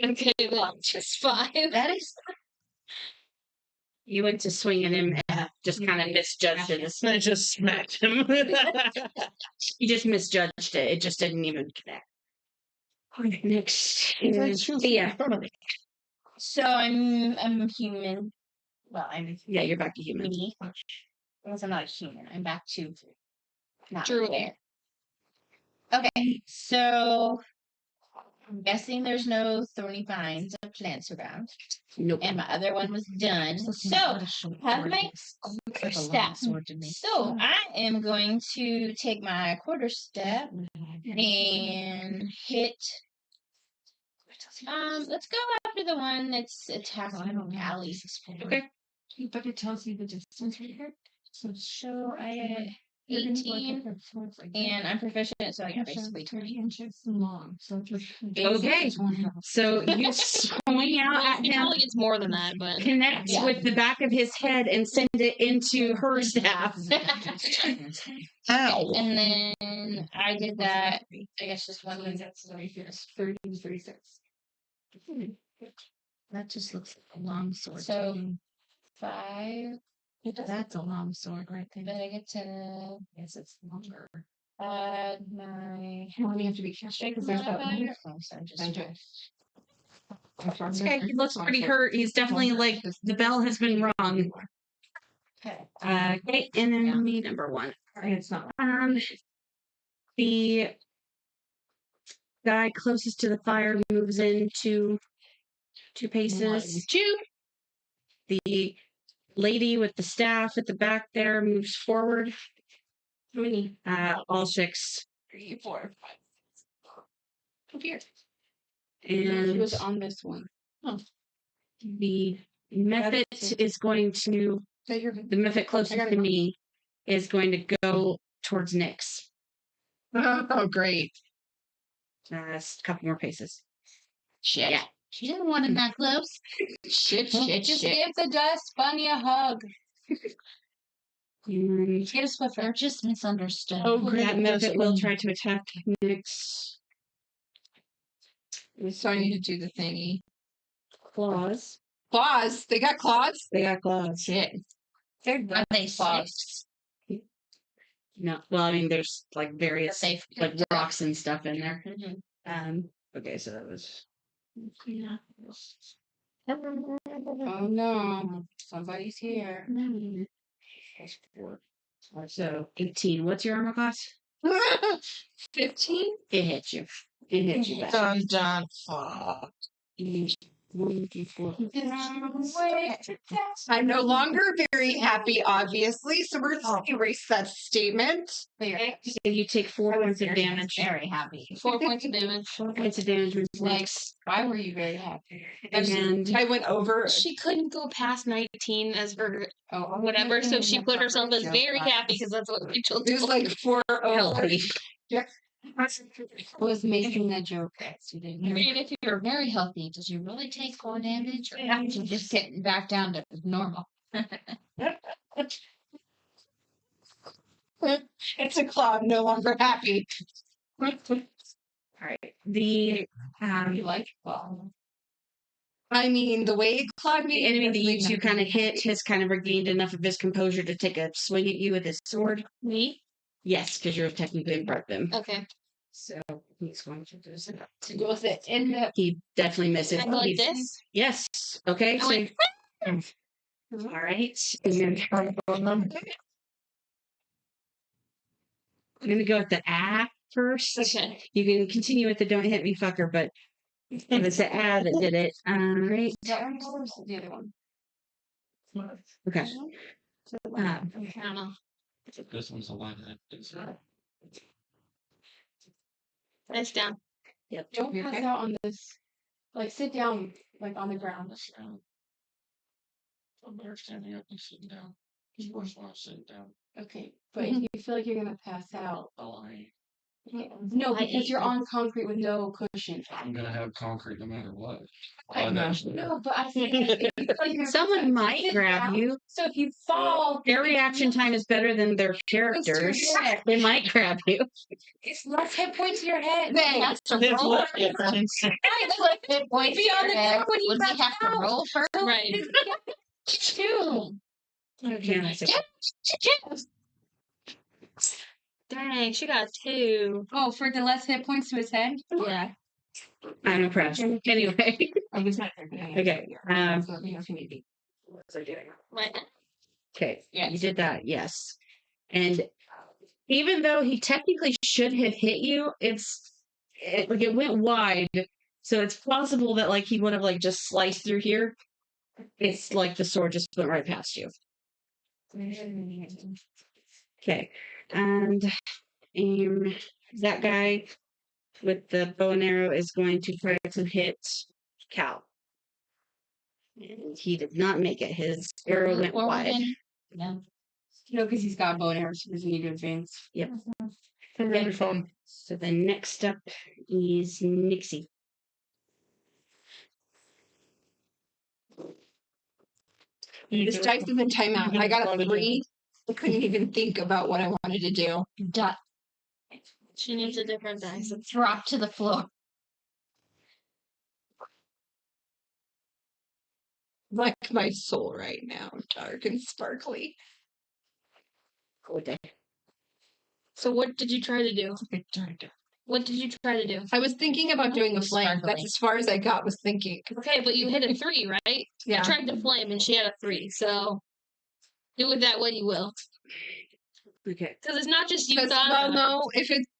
Okay, well, just 5. That is. You went to swing at him and just kind of misjudged it. I just smacked him. You just misjudged it. It just didn't even connect. Next is Thea. So I'm human. Well, I'm Yeah, you're back to human. me. Unless I'm not a human. I'm back to not Druid. there. Okay, so I'm guessing there's no thorny vines of plants around. Nope. And my other one was done. So have my staff. So I am going to take my quarter step and hit. Let's go after the one that's attacking Allie. Okay. But it tells you the distance right here. So I 18 and I'm proficient, so I got basically 20 inches long. So just Okay. So you swing out at him, Probably gets more than that, but connect with the back of his head, and send it into her staff. Ow. And then I did that. I guess just one thing. That's 30 to 36. That just looks like a long sword. So 5. That's a long sword right Then there. I get to Yes, it's longer. add my How long do you have to be straight? Because there's about modifier. Oh, sorry, just Don't do it. Okay, he looks pretty hurt. He's definitely like the bell has been rung. Okay, and then me number one. It's not. The guy closest to the fire moves in two paces. The lady with the staff at the back there moves forward. How many? All 6. 3, 4, 5. Come here. And She was on this one. the method is going to the method closest to me is going to go towards Nyx. Oh, great. A couple more paces. Shit. Yeah. She didn't want him that close. Shit. Just Give the dust bunny a hug. And Get a Swiffer. Just misunderstood. Oh, that great. method will try to attack Nyx. So I need to do the thingy. Claws. Claws. They got claws. They got claws. Shit. Are they claws. six? No, well, I mean, there's like various Safe. like rocks and stuff in there. Mm-hmm. Okay, so that was Oh no. Somebody's here. so 18. What's your armor class? 15? It hits you. It hits you back. Dun dun. Fuck. 1, 2, 4. I'm no longer very happy, obviously, so we're just erase that statement. So you take 4 points of damage. Very happy. 4 points of damage. 4 points of damage with Like, Nyx. why were you very happy? And I went over. She couldn't go past 19 as her Oh, whatever, so she put herself as very happy because that's what Rachel It was did. like 4 healthy. was making that joke. And if you're very healthy, does you really take 4 damage, or you just getting back down to normal? It's a claw. I'm no longer happy. All right. The You like claw? I mean, the way it clawed me. the enemy that you definitely two kind of hit has kind of regained enough of his composure to take a swing at you with his sword. Me? Yes, because you're technically in front of him. Okay. So he's going to do that. to go with it. And He definitely misses. I go like He's- this? Yes. Okay. I So, went, all right. And then I'm going to go with the first. okay. You can continue with the don't hit me fucker, but if it's the that did it. All right. that one or the other one? Okay. I don't know. This one's the line that is. Nice down. Don't You pass okay? out on this. Like, sit down, like on the ground. I'm better standing up and sitting down. Of course, when I'm sitting down, Okay, but if you feel like you're gonna pass out, I no, I because hate you're you. on concrete with no cushion. I'm gonna have concrete no matter what. I know. No, but I think if you feel like you're Someone might sit grab down, you. So if you fall, Their reaction time is better than their characters. They might grab you. it's less hit points to your head. That's a His roll. left hit points. Hit points Be on the there. ground when you Would we pass have to out. roll first? Right. Two. Dang, she got 2. Oh, for the less hit points to his head. Yeah. I'm impressed. Anyway. I was not there. Okay. Right. Okay. Yes. You did that. Yes. And even though he technically should have hit you, it went wide. So it's possible that like he would have like just sliced through here. It's like the sword just went right past you. Okay. And that guy with the bow and arrow is going to try to hit Cal. And he did not make it. His arrow went Or wide. within- No. No, because he's got bow and arrows, so he doesn't need to advance. Every phone. So the next up is Nixie. This dice is in timeout. I got a 3. I couldn't even think about what I wanted to do. Dot. She needs a different dice. Drop to the floor. Like my soul right now, dark and sparkly. Good day. So what did you try to do? What did you try to do? I was thinking about doing a flame. That's Sparkling. as far as I got was thinking. Okay, but you hit a 3, right? I Yeah. tried to flame and she had a 3, so do it that way you will. Okay. Because it's not just you Because, thought well, of. no,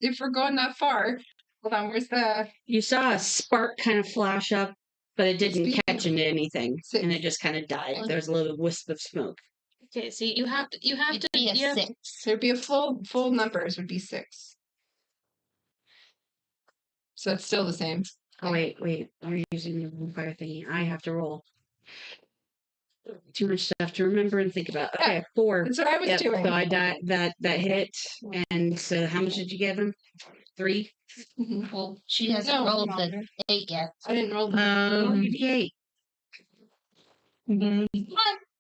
if we're going that far, hold on, where's the You saw a spark kind of flash up, but it didn't Speaking catch into anything, Six. and it just kind of died. There was a little wisp of smoke. Okay, see, you have to, It'd be a you have- 6. there'd be a full numbers would be 6. So it's still the same. Oh wait, I'm using the wrong fire thingy. I have to roll. Too much stuff to remember and think about. Yeah, Okay, 4. That's what I was Yep, doing. so I died. That hit, and so how much did you give him? 3. Mhm. Well, she hasn't No, rolled no. the 8 yet. I didn't roll. D8.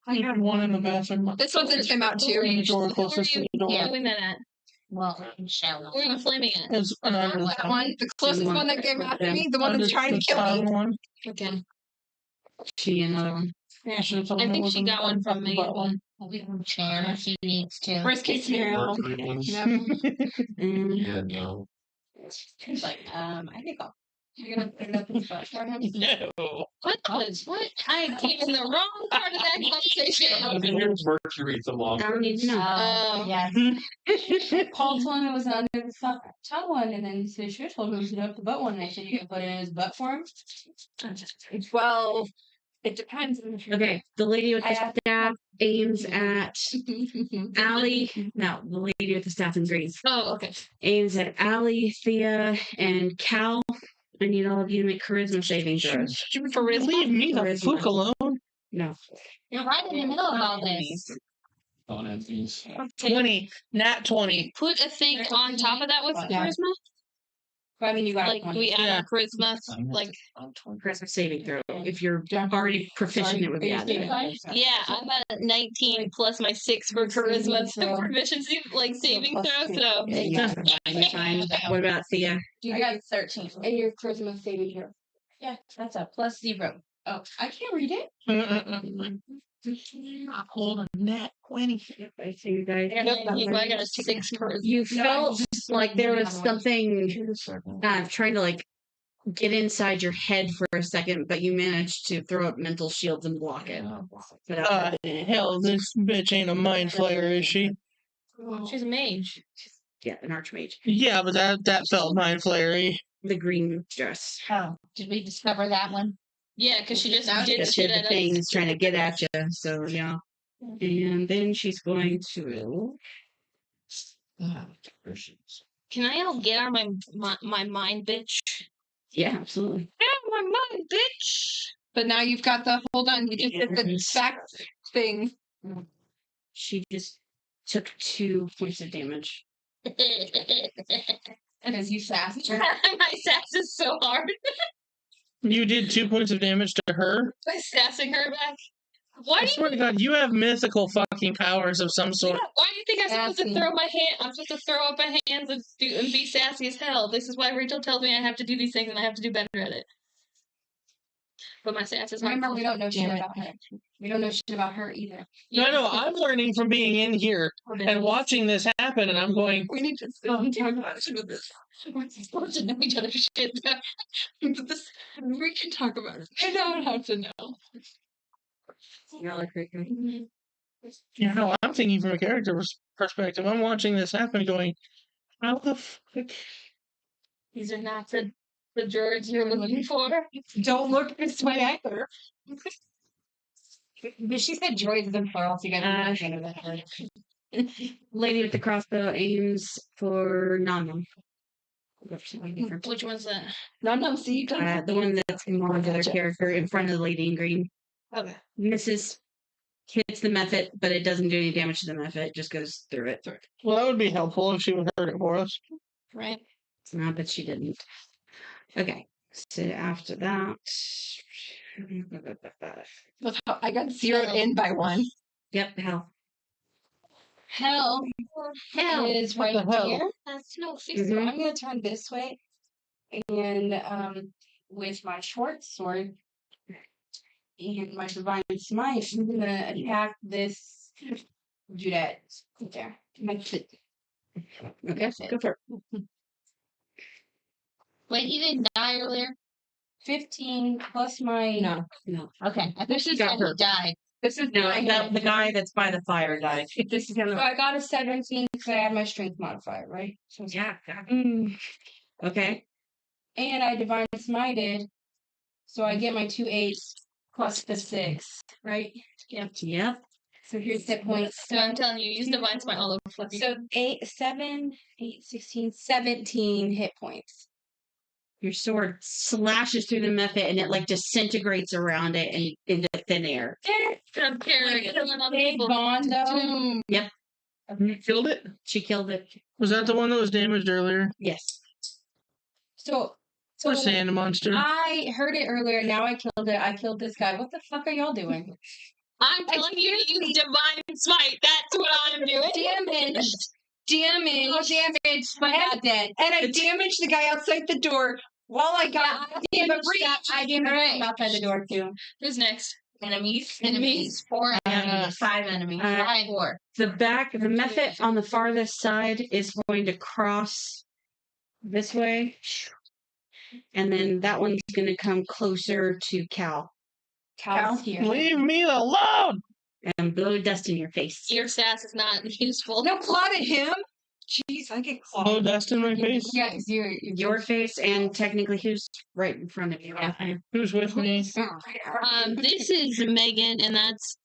I had one in the bathroom. This one's in timeout too. In the door closest to the door. Yeah. doing that at? Well, Michelle. Where are you flaming at? It's an under That one, the closest one that came after me, the one that's trying to kill me. One. Okay. She another one. Yeah, should've told I me it think was she in got one from the me. butt one. Chair if she needs to. Worst case scenario. Mercury ones. Yeah. And Yeah, no. He's like, I think you're gonna put it up in the butt for him. No. What? I came in the wrong part of that conversation. Here's Mercury the long. I don't need to know. Oh, Yes. Paul told him it was under the tongue one, and then Fisher told him it was up the butt one, and I said you can put it in his butt for him. Well, it depends. Okay, the lady with I the have- staff aims at Allie. No, the lady with the staff in green Oh, okay. aims at Allie, Thea, and Cal. I need all of you to make charisma saving throws. Charisma? Leave me the Charisma. fuck alone. No. You're right in the middle of all this. On enemies. 20. Nat 20. Put a thing on top of that with Yeah. charisma? But I mean, you got Like, do we add Yeah. our charisma? Like, Charisma saving throw. If you're Yeah. already proficient, it would be Are you added. safe? yeah, I'm at 19 plus my 6 for charisma So- proficiency, like saving plus throw, two. so. Yeah, you got it. Fine. What about Thea? I got 13. And your charisma saving throw. Yeah, that's a plus 0. Oh, I can't read it. I'm holding nat 20. I see you guys. I got a 6 charisma. You felt like there was something trying to like get inside your head for a second, but you managed to throw up mental shields and block it. But, Hell, this bitch ain't a mind flayer, is she? She's a mage. yeah, an archmage. Yeah, but that felt mind flayery. The green dress. Oh, did we discover that one? Yeah, because she just Now did just shit did at the thing us. is trying to get at you. So yeah. And then she's going to. Can I all get on my mind, bitch? Yeah, absolutely. Get on my mind, bitch! But now you've got the hold on. You just did the sack thing. She just took 2 points of damage. Because you sassed her. My sass is so hard. You did 2 points of damage to her? By sassing her back. Why I do you swear to God, you have mythical fucking powers of some sort. Why do you think I'm supposed to Sassy. throw my hand? I'm supposed to throw up my hands and be sassy as hell. This is why Rachel tells me I have to do these things and I have to do better at it. But my sass is hard. Remember, we don't know shit Damn it. about her. We don't know shit about her either. No, no, I'm learning from being in here and watching this happen, and I'm going, We need to sit down and talk about this. We're supposed to know each other's shit. We can talk about it. I don't have to know. Y'all are crazy. you know, I'm thinking from a character perspective. I'm watching this happen going, how the fuck? These are not the droids you're looking for. Don't look this way either. But she said droids is in plural, so you gotta be of that. Lady with the crossbow aims for Nom. Which one's that? No, see, you done. The one that's more of the other character in front of the lady in green. Okay. Misses. Hits the method, but it doesn't do any damage to the method. It just goes through it. Well, that would be helpful if she would hurt it for us. Right. No, but she didn't. Okay. So after that. Look how I got zeroed in by 1. Yep, hell. Hell is What right the hell? here. That's no So Mhm. I'm gonna turn this way, and with my short sword and my divine smite, I'm gonna attack this Judette. There. That's it. Okay, go for it. Wait, he didn't die earlier? 15 plus my. No. Okay. I This think you got said he her. died. This is No, my the guy that's by the fire died. This is So gonna. I got a 17 because I had my strength modifier, right? So Yeah. Okay. and I divine smited, so I get my 2 8s plus the 6, right? Yep. So here's hit points. So I'm telling you, use Divine Smite all over Fluffy. So 7, 8, 16, 17 hit points. Your sword slashes through the method and it like disintegrates around it and into thin air. I'm killing other Big people. bond though. Yep. Killed it? She killed it. Was that the one that was damaged earlier? Yes. So Poor sand monster. I heard it earlier. Now I killed it. I killed this guy. What the fuck are y'all doing? I'm telling you to use Divine Smite. That's what I'm doing. Damage. My not dead. And I damaged the guy outside the door while I got I damaged him outside the door too. Who's next? Enemies. 4 enemies. 5 enemies. 4. The method on the farthest side is going to cross this way. And then that one's going to come closer to Cal Cal's here. Leave me alone! and blow dust in your face. Your sass is not useful. No, claw at him. Jeez, I get clawed. Oh, dust in my face? Yeah, 'cause you're Your face and technically who's right in front of you. Who's with me? This is Megan, and that's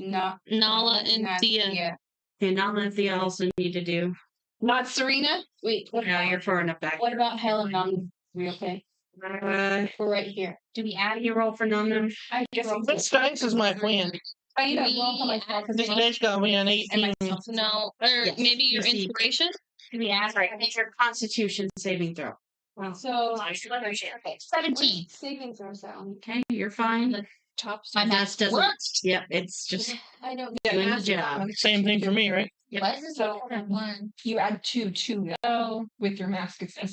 not Nala and Thea. Yeah. And not let the also need to do. Not Serena. Wait, what No, about you're far enough back. what about Helen? We okay? Uh, We're right here. do we add your roll for Num Num? I guess This dice is my friend. I need to roll for myself This dice got me an 18. No, or Yes, maybe your you see. inspiration. Do we add? Sorry, it's your Constitution saving throw. So 17. saving throw sound. Okay, you're fine. Top. My That's math doesn't. works. Yep, it's just I don't doing the job. Same thing for me, right? Why is this So- so 1? You add two Oh, with your mask. It's Oh,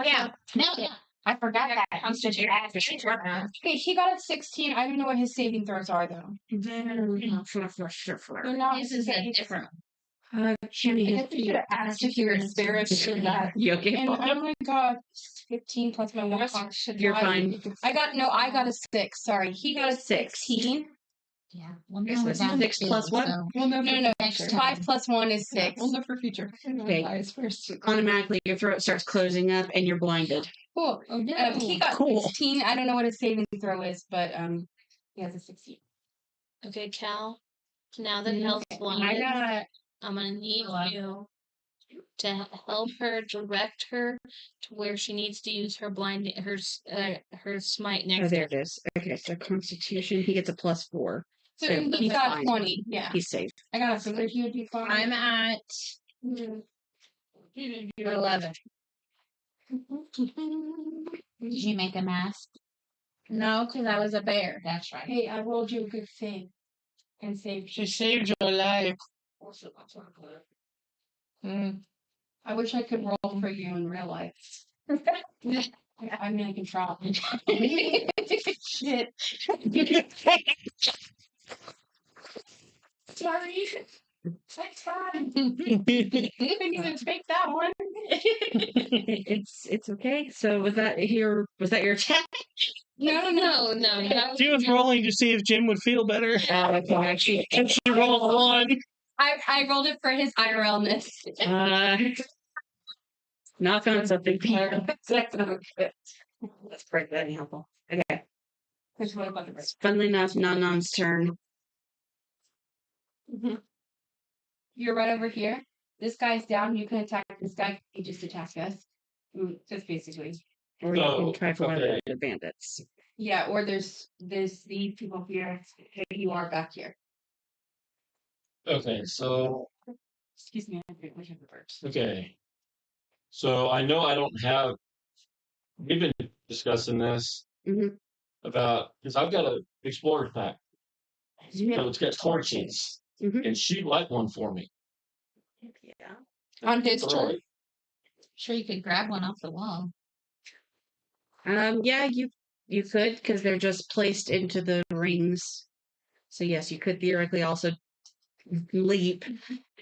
yeah. No, yeah. I forgot that. Constitution. Okay, he got a 16. I don't know what his saving throws are though. They're not. This is a different I guess we should have asked if you were embarrassed or that. You okay? And oh my god, 15 plus my one. You're fine. I got a 6. Sorry, he got a 16. Yeah. Well, Okay, so it's 6 plus what? Well, no. Next 5 plus 1 is 6. We'll look for future. Okay. First. Automatically, your throat starts closing up and you're blinded. Cool. Oh, no. He got Cool. 16. I don't know what his saving throw is, but he has a 16. okay, Cal. Now that Hel's blinded, got. I'm gonna need you to help her direct her to where she needs to use her her smite next. Oh, there it is. Okay, so Constitution, he gets a +4. So So he he's got fine. 20. Yeah. He's safe. I got a figured he would be fine. I'm at 11. Did you make a mask? No, because I was a bear. That's right. Hey, I rolled you a good thing and saved She saved your life. I wish I could roll for you in real life. I mean, I can try. Shit. Sorry. That's fine. Couldn't even take that one. It's okay. So was that your attack? No. She was rolling to see if Jim would feel better. Okay. And she rolled a 1. I rolled it for his IRL-ness. Knock on something. That's pretty helpful. Okay. What about the rest? Funnily enough, Non's turn. You're right over here. This guy's down. You can attack this guy. He just attacked us. Just basically. Or you can Oh, try for one of okay. the bandits. Yeah, or there's these people here. You are back here. Okay, so Excuse me, I think we should reverse. okay. So I know I don't have. We've been discussing this Mhm. about because I've got a explorer pack, Yeah. so it's got torches, Mhm. and she'd like one for me. Yeah. On his All turn. right. Sure, you could grab one off the wall. Yeah, you could because they're just placed into the rings. So yes, you could theoretically also leap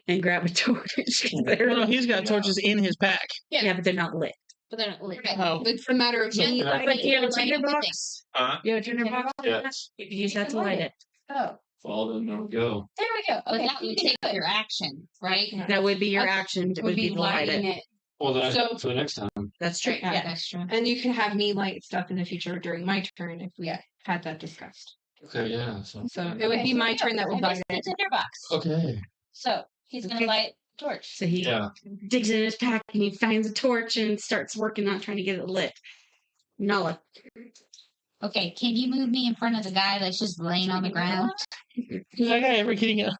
and grab a torch. Well, he's got torches in his pack. Yeah, but they're not lit. but they're not lit. Oh. It's a matter of So- me. Yeah. Like, you have a Light tinder the box? Huh? You have a tinder box? Yeah. You can use that to light it. Oh, Well, then there we go. there we go. But Okay, that would take your action, right? That would be your Okay. action. It Would would be be to light lighting it. it. Well, then So- for the next time. That's true. Yeah. Yeah, that's true. And you can have me light stuff in the future during my turn if we had that discussed. Okay, yeah. So So it would be my turn that would I light missed the it. tinder box. okay. So he's gonna Okay. light a torch. So he Yeah. digs in his pack and he finds a torch and starts working on trying to get it lit. Nala. Okay, can you move me in front of the guy that's just laying on the ground? Is that guy ever getting a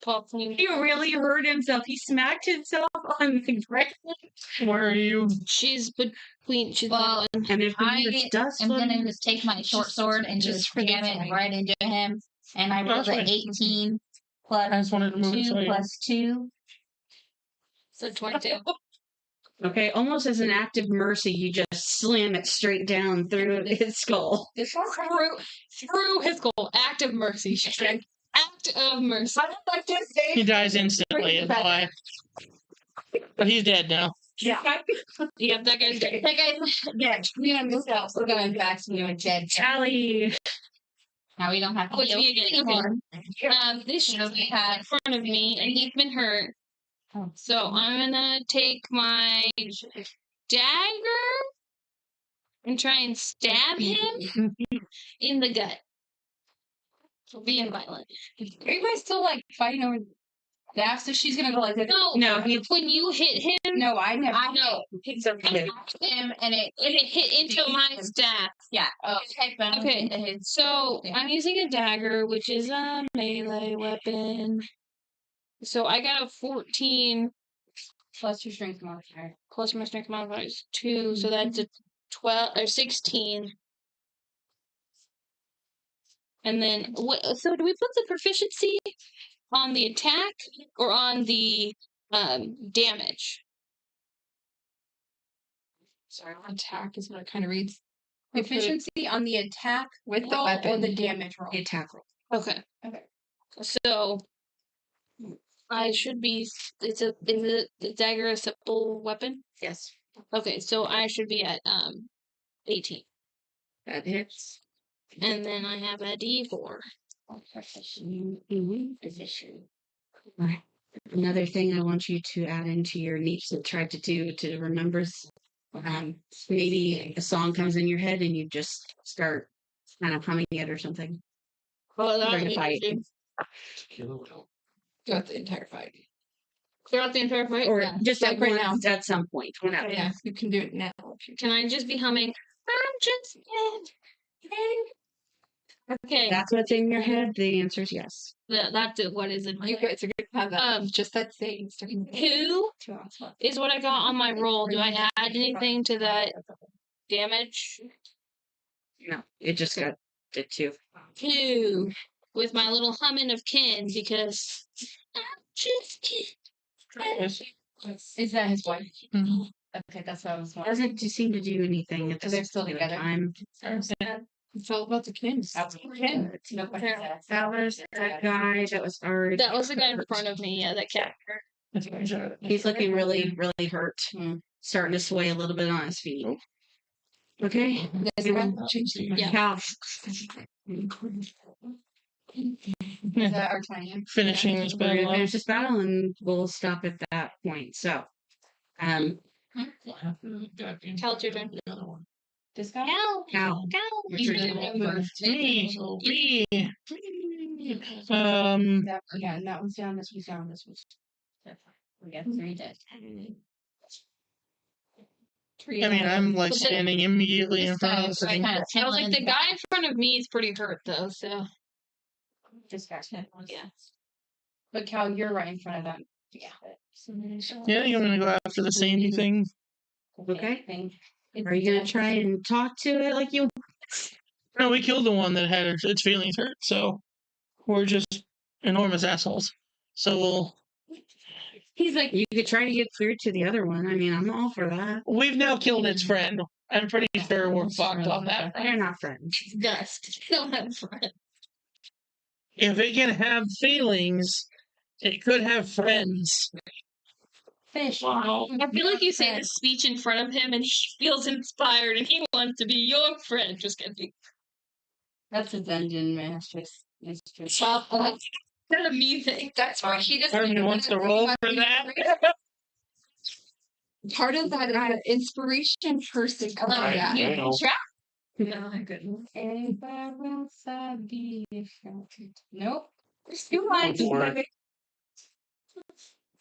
Pop clean. He really hurt himself. He smacked himself on the ground. where are you? She's between. She's Well, And if I there's dust I'm floating- gonna just take my short sword and just for the jam it fight. right into him. And I rolled That's an fine. 18 I plus just wanted to move it 2 so you- plus 2. so 22. Okay, almost as an act of mercy, you just slam it straight down through his skull. Through his goal. Act of mercy. She said. Act of mercy. He dies instantly. Is why. But he's dead now. Yeah. Yep, that guy's dead. That guy's dead. We gotta move out. We're going back to being dead. Tally. Now we don't have to Which deal we with again. it anymore. This should be in front of me, and he's been hurt. So I'm gonna take my dagger and try and stab him in the gut for being violent. Are you guys still like fighting over that? So she's gonna go like this. No, he When you hit him, No, I never. I know He's okay. Him and it it hit into my staff. yeah. Oh, Okay, into his so I'm using a dagger, which is a melee weapon. So I got a 14 plus your strength modifier. plus my strength modifier is 2, so that's a 12 or 16. And then, so do we put the proficiency on the attack or on the damage? Sorry, attack is what it kind of reads. Proficiency on the attack with the Roll weapon or or the damage roll. The attack roll. Okay. Okay. So I should be. Is the dagger a simple weapon? Yes. Okay, so I should be at 18, That hits. and then I have a D4. Alright. Another thing I want you to add into your niche that tried to do to remember. Maybe a song comes in your head and you just start kind of humming it or something. Well, During the fight. Throughout the entire fight. Throughout the entire fight. Or Yeah, just like at right once at some point. Whenever. Yeah, you can do it now. If you Can I just be humming? I'm just okay. That's what's in your head. The answer is yes. That's it. What is in my You head? guys are gonna have that. Just that saying. 2 is what I got on my roll. Do I add anything to that damage? No, it just got it too. 2 with my little humming of kin because I'm just Yes. Is that his wife? Mhm. Okay, that's what I was wondering. Doesn't seem to do anything at So this they're still point in together? time. It's all about the kins. That was no question asked. That was that guy that was already. That was the guy in front of me. Yeah, that character. He's looking really, really hurt. Starting to sway a little bit on his feet. Okay. Yeah. Cal. Is that our time? Finishing this We're gonna battle. finish this battle and we'll stop at that point. So, Cal, it's your turn. This guy? Cal. Me. That, yeah, and that one's down, this one's down, this one's. We got 3 dead. I mean, I'm like standing immediately in front of the thing. I was like, the guy in front of me is pretty hurt though, so This guy. yeah. But Cal, you're right in front of them. Yeah. Yeah, you want me to go after the sandy thing? Okay. Thing. Are you gonna try and talk to it like you? No, we killed the one that had its feelings hurt, so we're just enormous assholes. So He's like, you could try to get through to the other one. I mean, I'm all for that. we've now killed its friend. I'm pretty sure we're fucked on that. They're not friends. Dust. Don't have friends. If it can have feelings, it could have friends. Fish. Wow. I feel like you say this speech in front of him and he feels inspired and he wants to be your friend. Just kidding. That's a dungeon mistress. Well, that's not a me thing. That's why she just Armin wants to roll for that. part of that inspiration person. I love I- it. I You know. can try. No, I couldn't. Nope. You might Go for it.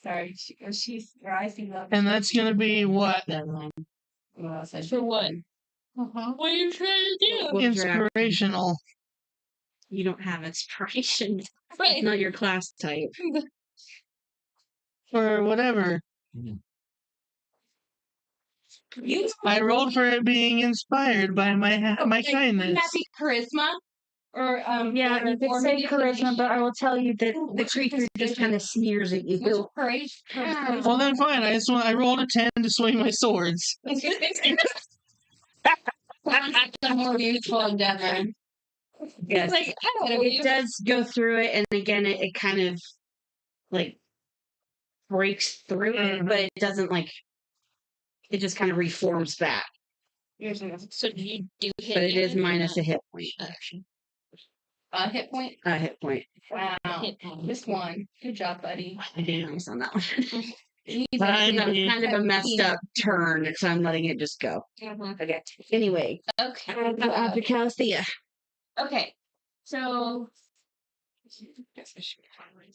Sorry, she's rising up. And that's gonna be what? Well, I said For what? Uh-huh. What are you trying to do? What draft? Inspirational. You don't have inspiration. It's Right. not your class type. Or whatever. You I rolled for it being inspired by my my kindness. Wouldn't that be charisma? Or Yeah, or- you could or say maybe charisma, but I will tell you that the What's your creature just persuasion? kind of sneers at you. What's courage? Well then fine, I rolled a 10 to swing my swords. The more useful endeavor. Yes, Like, I don't know. it does go through it, and again, it kind of like breaks through it, but it doesn't like. It just kind of reforms back, So you do hit but it is damage or minus a not? hit point. Hit point. A hit point. Wow. Hit point. This one. Good job, buddy. I did nice on that one. He's Fine. That was kind of a messed up turn, so I'm letting it just go. Okay. Anyway, Okay. after Calithea. Okay, so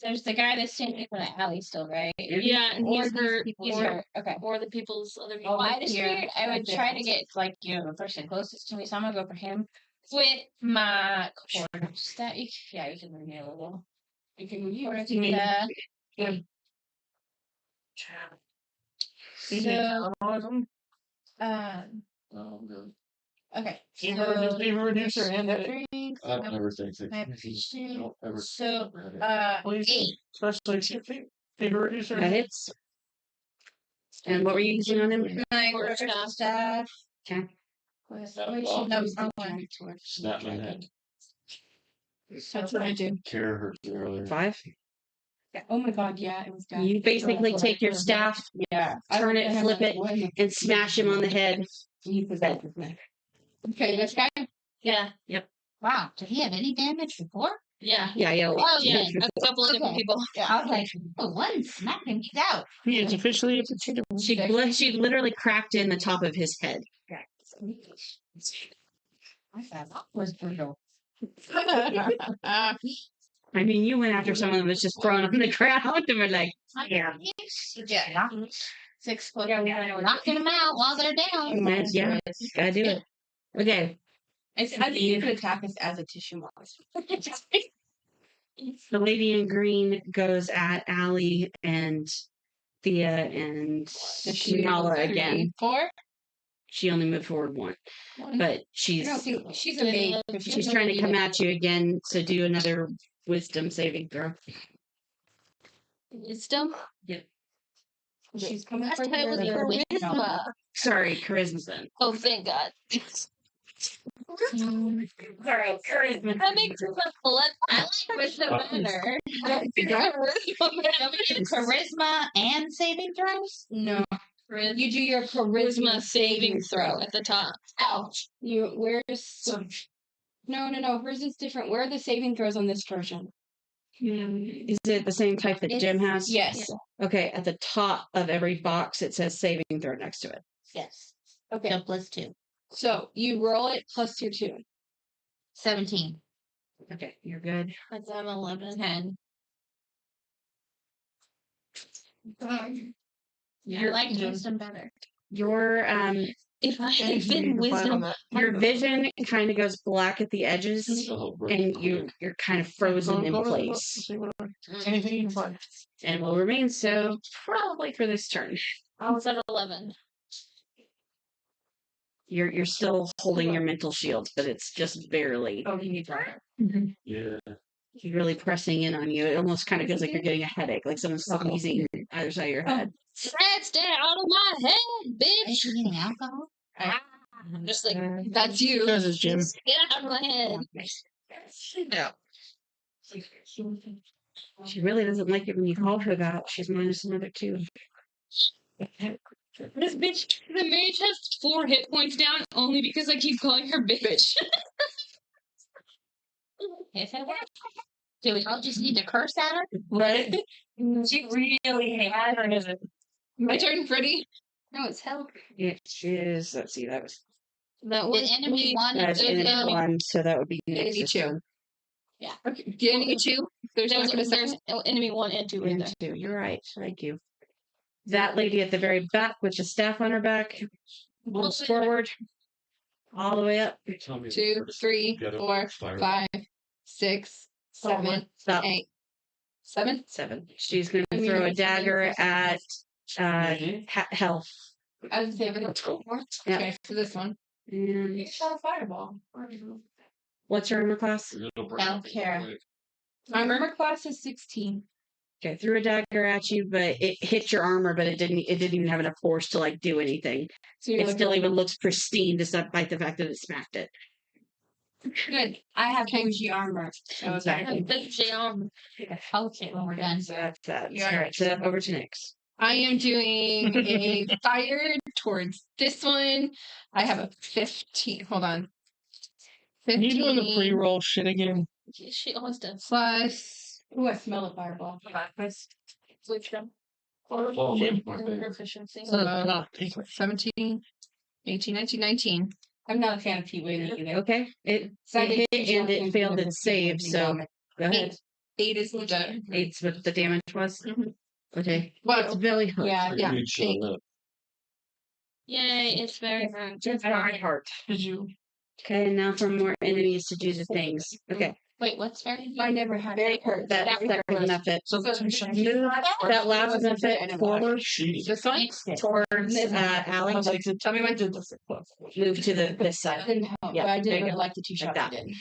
there's the guy that's standing for the alley still, right? Yeah, and Or he's these hurt. people He's here. hurt. Okay. Or the people's other Oh, people. I just here. figured I would Right try there. to get like the person closest to me, so I'm gonna go for him with my quarters. That you can move me a little. You can move you to the so Oh, good. okay. Fever reducer and edit. Drink, I've never taken my 6. patient. Don't ever. So Please, especially fever reducer. That hits. And what were you using on him? my Quarter quarter staff. staff. Okay. That was the one. Snap my neck. That's what I do. Care hurt earlier. 5. Oh my god, yeah, it was done. You basically take your staff, Yeah. turn it, flip it, and smash him on the head. Okay, this guy. Yeah. Wow, did he have any damage before? Yeah. Yeah. Oh, yeah. A couple of different Okay. people. I was like, oh, one smacked him, he's out. He is officially a potato. She literally cracked in the top of his head. I thought that was brutal. I mean, you went after someone that was just thrown on the ground and were like, yeah. Yeah. 6 foot. Knocking them out while they're down. Yeah, gotta do it. Okay. I think you could attack us as a tissue monster. The lady in green goes at Allie and Thea and Nala again. 4? She only moved forward 1. But I she's don't think she's a maid. she's trying to come at you again, so do another wisdom saving throw. Wisdom. She's coming Last for time it was you. charisma. Sorry, charisma then. Oh, thank God. Sorry, charisma. That makes me I like wisdom better. Charisma and saving throws? No. You do your charisma Charisma saving throw at the top. Ouch. Where's No. Hers is different. Where are the saving throws on this version? Is it the same type that Jim has? Yes. Okay, at the top of every box it says saving throw next to it. Yes. Okay. So plus 2. So you roll it plus your 2. 17. Okay, you're good. That's 11. 10. I Your like wisdom better. your If I had Anything been you can find on wisdom, that. your vision kind of goes black at the edges, and you're kind of frozen in Go to the book, place, see what- Anything you can find. and will remain so probably for this turn. I was at 11. You're still holding your mental shield, but it's just barely. Oh, you need that. Yeah. He's really pressing in on you. It almost kind of feels like you're getting a headache, like someone's squeezing either side of your head. That's down out of my head, Are bitch. you getting alcohol? Just like, That's you. Because it's Jim. get out of my head. Yeah. She really doesn't like it when you call her that. She's minus another 2. This bitch, the mage has 4 hit points down only because I keep calling her bitch. If it works. Do we all just need to curse at her? Right? She really had her. My turn, Freddie. No, it's hell. It is. Let's see. That was That Did was enemy one that's and in enemy one, so that would be Enemy next. two. Okay. Do you need two? There's not gonna there's enemy 1 and 2 right And there. two. You're right. Thank you. That lady at the very back with the staff on her back moves forward all the way up. Tell me 2, 3, Get it. 4, Fire. 5, 6, 7, Stop. 8. 7? 7. She's going I to mean, throw a it's seven dagger plus at health. I was saying, Yeah. okay, for this one. And shot a fireball. what's her armor class? Don't care. My armor class is 16. Okay, threw a dagger at you, but it hit your armor, but it didn't even have enough force to like do anything. So you're It looking still even looks pristine despite the fact that it smacked it. Good. I have bougie armor. So Exactly. I'll take when we're done. So that's that. Yeah. All right, so over to Nyx. I am doing a fire towards this one. I have a 15. Hold on. You doing the 15 pre-roll shit again? She always does. plus. Ooh, I smell a fireball. Wisdom. Oh, Proficiency. Ah, take it. 17, 18, 19, 19. I'm not a fan of Pete Wade either. Okay, it Sadly, hit and it failed its save, so go ahead. 8 is the. 8's what the damage was. Mhm. Okay, it's Well, very hard. Yeah, yeah. Yay, it's very hard. It's very hard. Did you? Okay, now for more enemies to do the things. Okay, Wait, what's very I never had Very it. hurt. that second method. So That last method forward This one? towards Alex. Tell me when to Move to this side. Didn't help, Yeah, but I there you did go. like the two shots I that. did.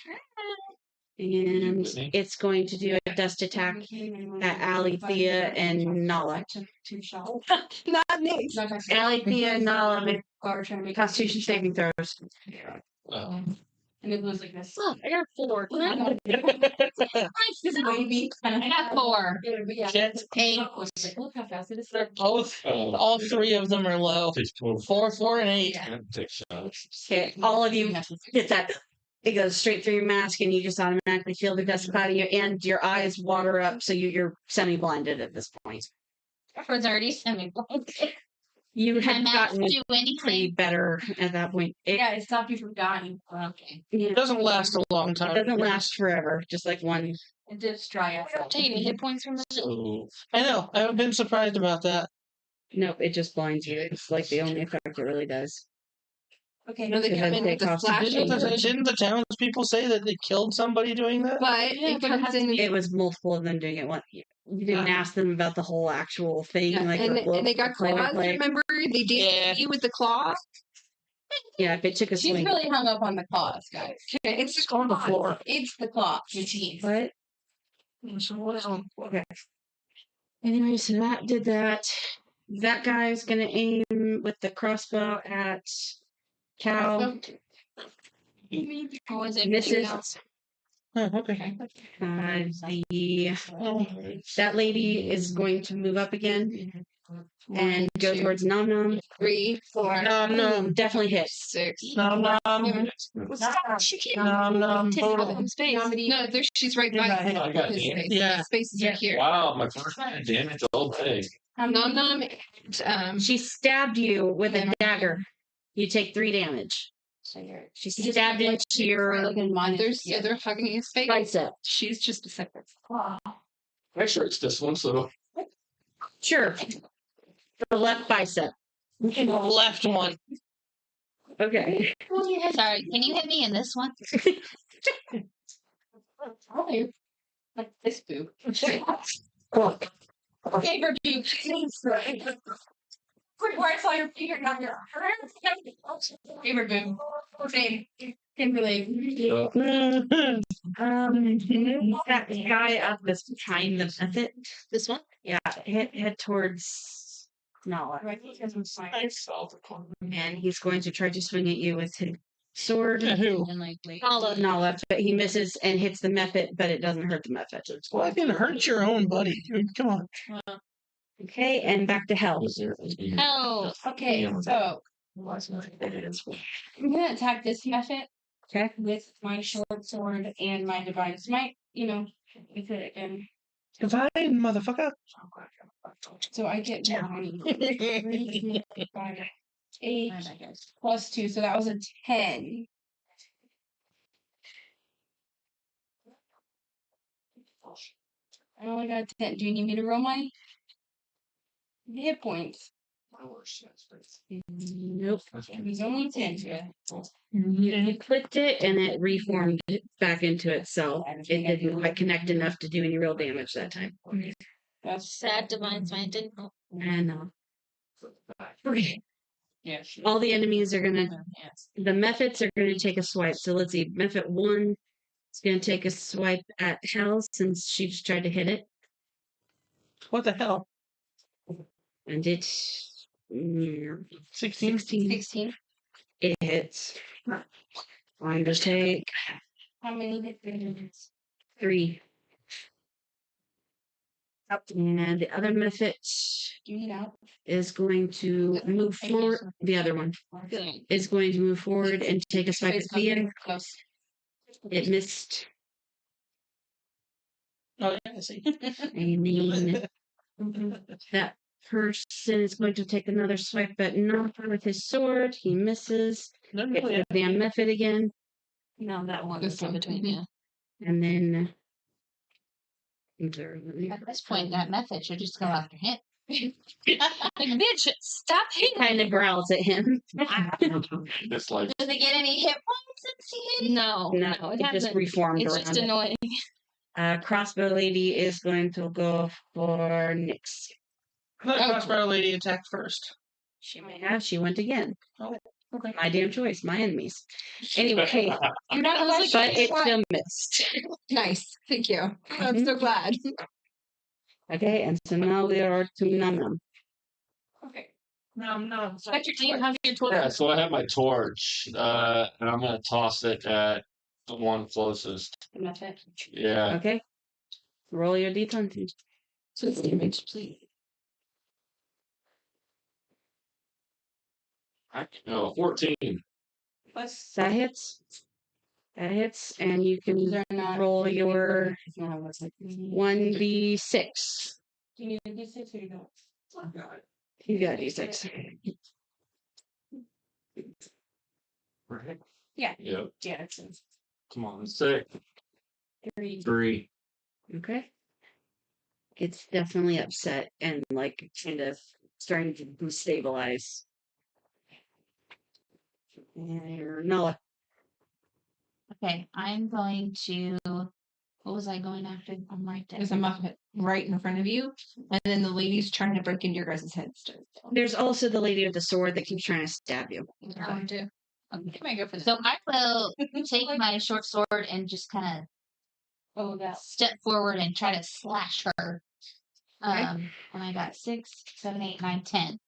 And it's going to do a dust attack at Alethea and Nala. I took 2 shots. Not Nyx. Alethea and Nala make Or trying to make Constitution saving throws. And it was like this. Oh, I got 4. This baby. I got 4. Yeah. Shit. 8. Look how fast it is. They're both. All 3 of them are low. 4, 4, and 8. Take shots. Okay, all of you get that. It goes straight through your mask, and you just automatically feel the dust cloud of you, and your eyes water up, so you're semi-blinded at this point. I was already semi-blind. You Can had mask gotten do pretty anything? better at that point. It, Yeah, it stopped you from dying. Okay. It doesn't last a long time. doesn't last forever, just like one. It did dry up. Take any hit points from this. So I know. I've been surprised about that. Nope, it just blinds you. It's like the only effect it really does. Okay, no, they It come doesn't in take with the cost flash. of Didn't the townspeople say that they killed somebody doing that? But Yeah, it but it comes has to in. It was multiple of them doing it. One, you didn't ask them about the whole actual thing, Yeah, like and, the and they got play by claws. play. Remember, they did Yeah. you with the claw. Yeah, if it took a She's swing. really hung up on the claws, guys. Okay, it's just on the floor. It's the claws. Your teeth. What? So what is on? Okay. Anyway, so that did that. That guy's gonna aim with the crossbow at Cal. Or was it Misses. Oh, okay. That lady is going to move up again and go towards Nom Nom. 3, 4, No. Definitely hits. 6. No. No, there she's right by I got his it. face. Yeah. His face is right here. wow, my first damage all day. Nom nom. She stabbed you with a dagger. You take 3 damage. She stabbed into your They're hugging his face. bicep. She's just a second. I'm sure it's this one, so Sure. The left bicep. The left one. Okay. Sorry, can you hit me in this one? Like this boob. Favorite dude. Quick, where I saw your finger down your favorite boob. Same. Kimberly. That guy up this behind the method. This one? Yeah, head towards Nala. And he's going to try to swing at you with his sword. Who? And like, wait. Nala, but he misses and hits the method, but it doesn't hurt the method. Well, I can hurt your own buddy, dude. Come on. Okay, and back to health. Was there any- Oh, Okay, Yeah. so I'm gonna attack this method Okay. with my short sword and my divine smite. You know, with it, and Divine motherfucker. so I get 9, 5, 8 plus 2, so that was a 10. I only got a 10. Do you need me to roll my hit points? Nope. It was only 10. You clicked it and it reformed back into itself. It didn't quite connect enough to do any real damage that time. That's sad divine smite didn't help. And okay. yeah. All the enemies are gonna the methods are gonna take a swipe. So let's see. Method 1 is gonna take a swipe at Hal since she just tried to hit it. What the hell? And it 16? 16. it hits. I'm gonna take How many hit points? 3. And the other method Do you need out? is going to move forward. The other one is going to move forward and take a swipe at Thea. Close. It missed. Oh, yeah, I see. And then that person is going to take another swipe at Nopper with his sword. He misses. No, It's no, yeah. the damn method again. No, that one This was in one. between, yeah. And then At this point, that method should just go after him. Like, bitch, stop hitting me. kind of growls at him. It's like Does it get any hit points since he hit? No, No, it it just hasn't. reformed It's around just it. annoying. Crossbow lady is going to go for Nyx. Let Crossbow Lady attack first. She may have. She went again. Oh, okay. My damn choice. My enemies. Anyway, You're not allowed but to it try- still missed. Nice. Thank you. I'm so glad. Okay, and so now we are to Num Num. Okay. No. But do you have your torch? yeah, so I have my torch, and I'm gonna toss it at the one closest. The method. Yeah. Okay. Roll your d20. So it's damage, please. No, 14. Plus, That hits. That hits, and you can they're not. roll your No, I was like, 1d6. do you need a D6 or you don't? You got d6. Right? Yeah. Yep. Yeah, it's in Come on, 6. 3. 3. Okay. It's definitely upset and like kind of starting to destabilize. And Noah. Okay, I'm going to. What was I going after? I'm right there. There's a muffet right in front of you, and then the lady's trying to break into your guys' heads. There's also the lady with the sword that keeps trying to stab you. That one too. Okay. I might go for this. So I will take my short sword and just kind of Oh, that. step forward and try to slash her. And I got 6, 7, 8, 9, 10.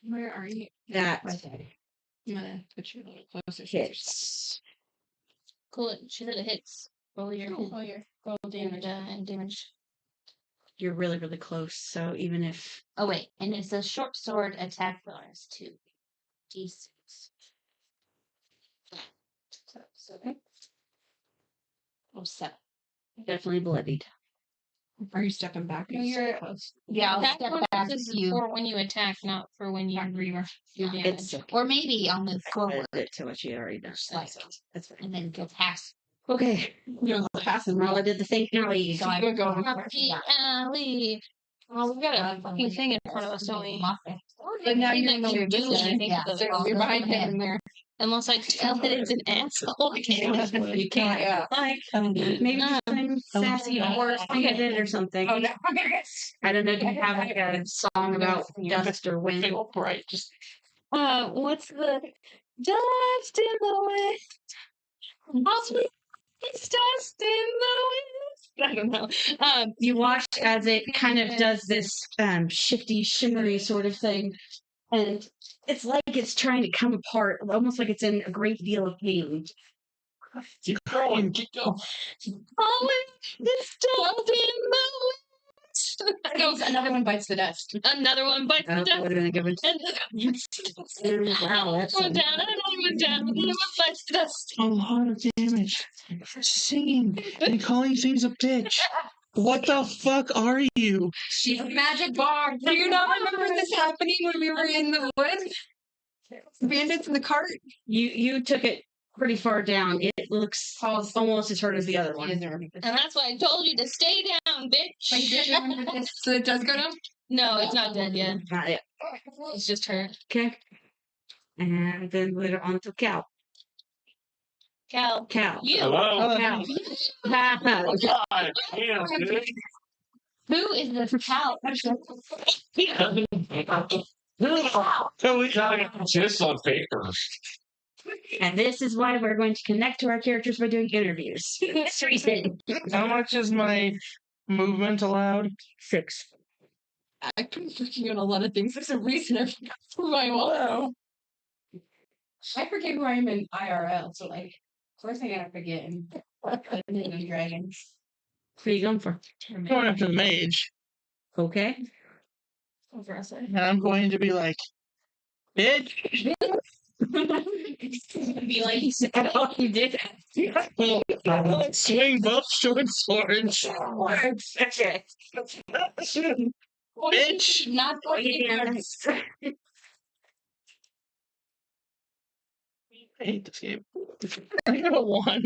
Where are you? That I'm gonna put you a little closer. to yourself. hits. Cool. She said it hits. Roll your Oh, your roll damage. damage. You're really, really close. So even if Oh wait, and it's a short sword attack bonus too. D6. Oh, 7. definitely bloodied. Are you stepping back? No, you're close. Yeah, I'll Attack step bonus back is a few. for when you attack, not for when you do damage. It's Or maybe I'll move forward it to what she already done. like, That's fine. and then go past. Okay. You're passing me. Marla did the thing. Now we So I You're going Happy alley. Well, we've got a fucking thing in front of us, don't we? But now Thing you're that in the you way do this when way. you think Yeah. of So it. you're behind him in there. Unless I tell that it's an asshole. you can't Yeah. like maybe just I'm sassy or it or something. Oh no. I don't know. Do you have like a song about dust or wind? Right, just What's the dust in the wind? It's dust in the wind. I don't know. You watch as it kind of does this shifty, shimmery sort of thing, and it's like it's trying to come apart, almost like it's in a great deal of pain. Keep going, keep going. Oh, it's dust in the wind. Means another one bites the dust. Another one bites the That dust. would have been a good one. Wow, that's One down, another one down, another one bites the dust. A lot of damage. Singing and calling things a bitch. What the fuck are you? She's a magic bar. Do you not remember this happening when we were in the woods? Bandits in the cart? You took it pretty far down. It looks almost as hard as the other one. And that's why I told you to stay down, bitch. Like, did you remember this? So it does go down? No, it's not dead yet. Not yet. It's just hurt. Okay. And then later on to Cal. Cal. Cal. You. Hello? Cal. God damn, dude. Who is this Cal? So we gotta get this on paper. And this is why we're going to connect to our characters by doing interviews. That's reason. How much is my movement allowed? 6. I've been working on a lot of things. There's a reason I forgot who I am. I forget who I am in IRL, so like, of course I gotta forget. Dungeons & Dragons. Who are you going for? Going after the mage. Okay. And I'm going to be like, bitch. Be like you said, oh, you did. Swing both short swords. Okay. Bitch. Not Yes. I hate this game. I got a 1.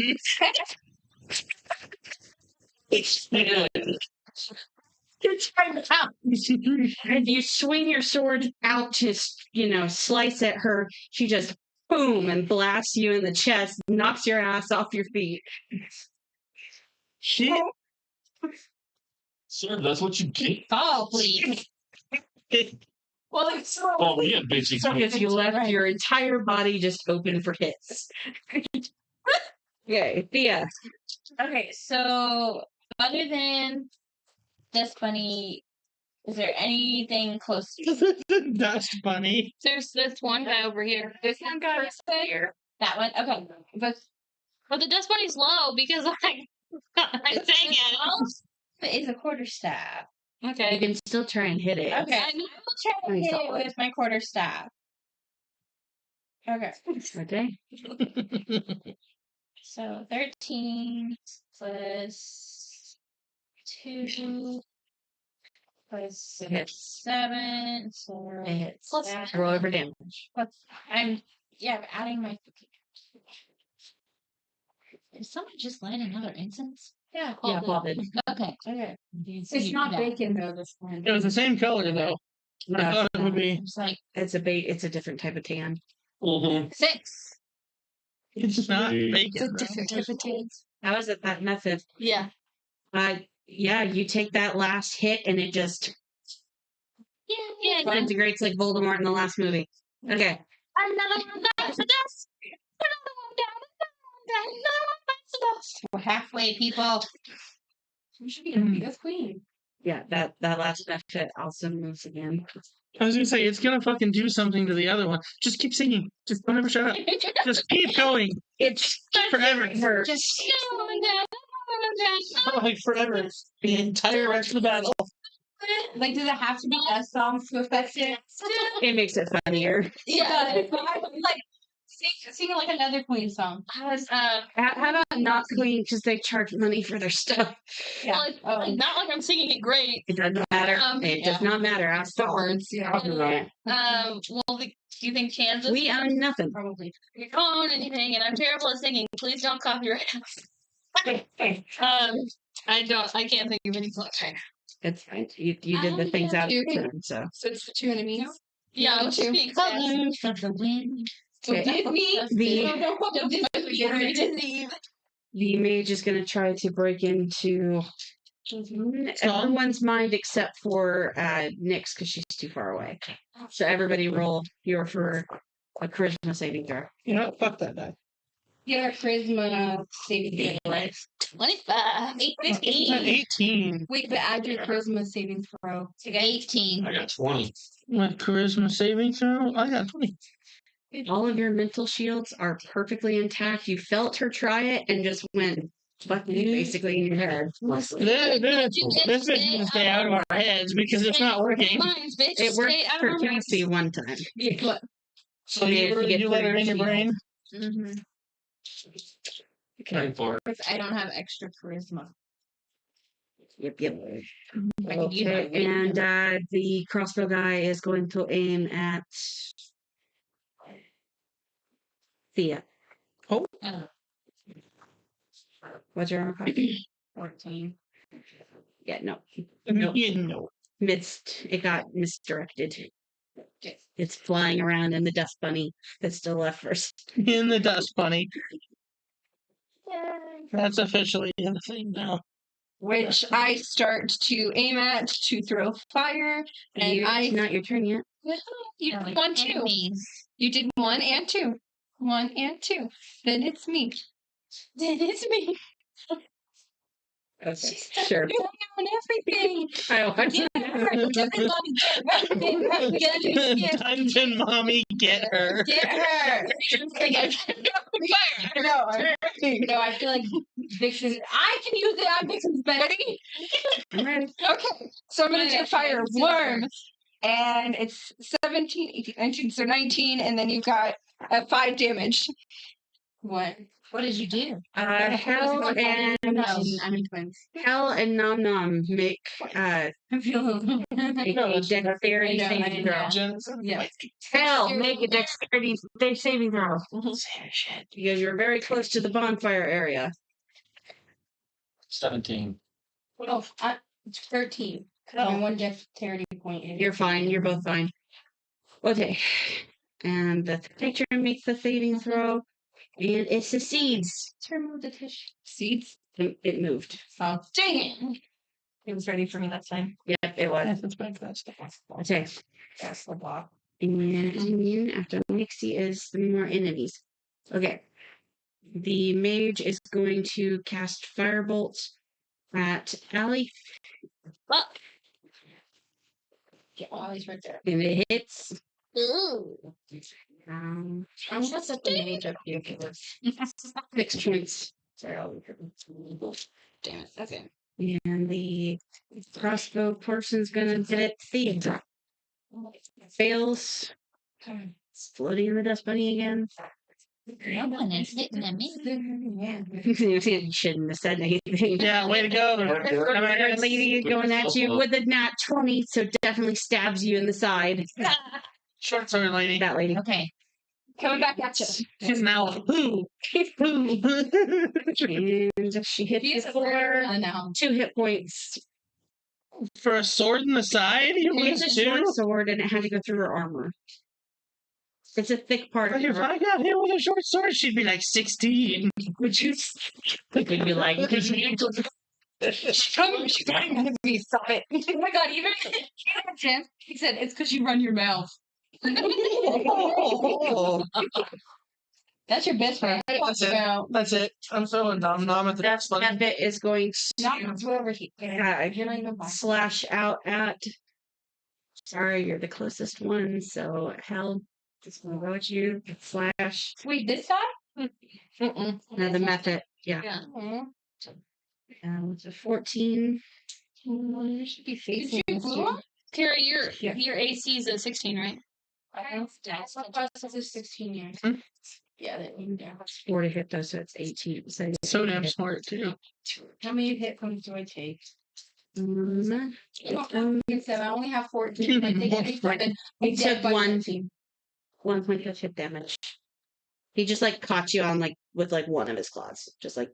Good time out. And you swing your sword out to, slice at her. She just boom and blasts you in the chest, knocks your ass off your feet. Shit. Sir, that's what you get? Oh, please. well, it's so Oh, yeah, bitch. Because you left your entire body just open for hits. Okay, Thea. Okay, so other than this bunny, is there anything close to Dust bunny. There's this one guy over here. this one guy here? That one? Okay. But But the dust bunny's low because I'm saying it. is a quarterstaff. You Okay. can still try and hit it. Okay. I will try to hit it with my quarterstaff. Okay. Okay. So 13 plus 2 plus It hits. 7. So It hits. plus Roll over damage. I'm adding my. Is someone just light another incense? Yeah, Yeah, Paul Paul did. did. Okay. Okay. It's not bacon though. This one. It was the same color though. I No, thought it would be. It's like it's a different type of tan. Mm-hmm. 6. It's not It's bacon. It's a though. different type of taste. How is it that method? Yeah. Yeah, you take that last hit and it just Yeah. integrates like Voldemort in the last movie. Okay. Another one bites the dust. Another one down. Another one bites the dust. We're halfway, people. You should be happy. That's queen. Yeah, that last method also moves again. I was gonna say it's gonna fucking do something to the other one. Just keep singing. Just don't ever shut up. Just keep going. It's Forever. hurts. Another one down. Another one down. Like forever. The entire rest of the battle. Like, does it have to be a song to affect it? It makes it funnier. Yeah. But I would, like sing like another Queen song. Um, How about not Queen because they charge money for their stuff? Yeah. well, it's not like I'm singing it great. It doesn't matter. It does not matter. Ask The for words. Yeah. Well, do you think Kansas We own nothing. Probably. you don't own anything, and I'm terrible at singing. Please don't copyright us. I can't think of any songs right now. It's fine. You did the things out of turn, so. So it's the 2 enemies. Yeah, I was just being sassy. Colors of the wind. So Okay. Disney. The the mage is going to try to break into everyone's mind except for Nyx because she's too far away. So everybody roll your for a charisma saving throw. You know, fuck that die. Get our charisma saving throw. 25. 15. 18. Wait, but add your charisma saving throw. To get 18. I got 20. My charisma saving throw? I got 20. All of your mental shields are perfectly intact. You felt her try it and just went button basically in your head. This is gonna stay out of our heads because it's not working. Mine's bitch. It worked Stay out for of my minds. Casey one time. So Yeah, if you get you let her in your pretty brain. Mm-hmm. Time for it. Because I don't have extra charisma. Yep, yep. I can use my Okay, and the crossbow guy is going to aim at Thea. Oh. What's your armor class? 14. Yeah, no. You know. It got misdirected. It's flying around in the dust bunny that's still left first. In the dust bunny. That's officially a thing now. Which I start to aim at to throw fire, and It's not your turn yet. you did one too. Enemies. You did 1 and 2. 1 and 2. Then it's me. Then it's me. Okay, sure. On everything. I watch Dungeon mommy, get her. Get her. No, I feel like Vixen. I can use it on Vixen's Betty. I'm ready. Okay, so I'm going to fire worm. And it's 17, 18, 19, so 19, and then you've got 5 damage. What? What did you do? Hell and I'm in twins. Hell and Nom Nom make I feel a dexterity I know, saving throw. yeah. Hell, make a dexterity saving throw. Because you're very close to the bonfire area. 17. Oh, 13. My one dexterity point. Is You're fine. You're both fine. Okay. And the creature makes the saving throw. And it succeeds. Let's remove the tissue. Seeds. It moved. Oh, Dang it. it was ready for me that time. Yep, it was. Okay. That's the block. And after Nixie is 3 more enemies. Okay. The mage is going to cast Firebolt at Allie. Always right there. And it hits. Ooh. Um, I'm gonna set the mage up here for this. 6 points. Sorry, Damn it. Okay. And the crossbow person's gonna hit Thea. Fails. It's floating in the dust bunny again. No one is hitting at me. You shouldn't have said anything. Yeah, way to go. Our lady is going at you with a nat 20, so definitely stabs you in the side. Short sword lady. That lady. Okay. Coming back at you. She's now who? And she hits you for now. 2 hit points. For a sword in the side? You It's lose a short 2? sword and it had to go through her armor. It's a thick part of If her. I got hit with a short sword, she'd be like 16. Would you? Would you like? She's coming at me. Stop it. Oh my god, even Jim, he said it's because you run your mouth. That's your best friend. That's it. That's it. I'm throwing Nom Nom at the That next one. bit is going Not to whoever he. You're not even slash out at. Sorry, you're the closest one, so hell, just gonna go at you. Slash. Wait, this guy? No, the method. Yeah. It's a 14. You should be facing you this blew dude. up? Kara, Yeah. your AC is at 16, right? My process is 16 years. Hmm? Yeah, that you know. 4 to hit though, so it's 18. So damn smart, too. How many hit points do I take? Um, I only have 14. I take every 7. He dead took by 1 13. 1 point of hit damage. He just like caught you on like with like one of his claws. Just like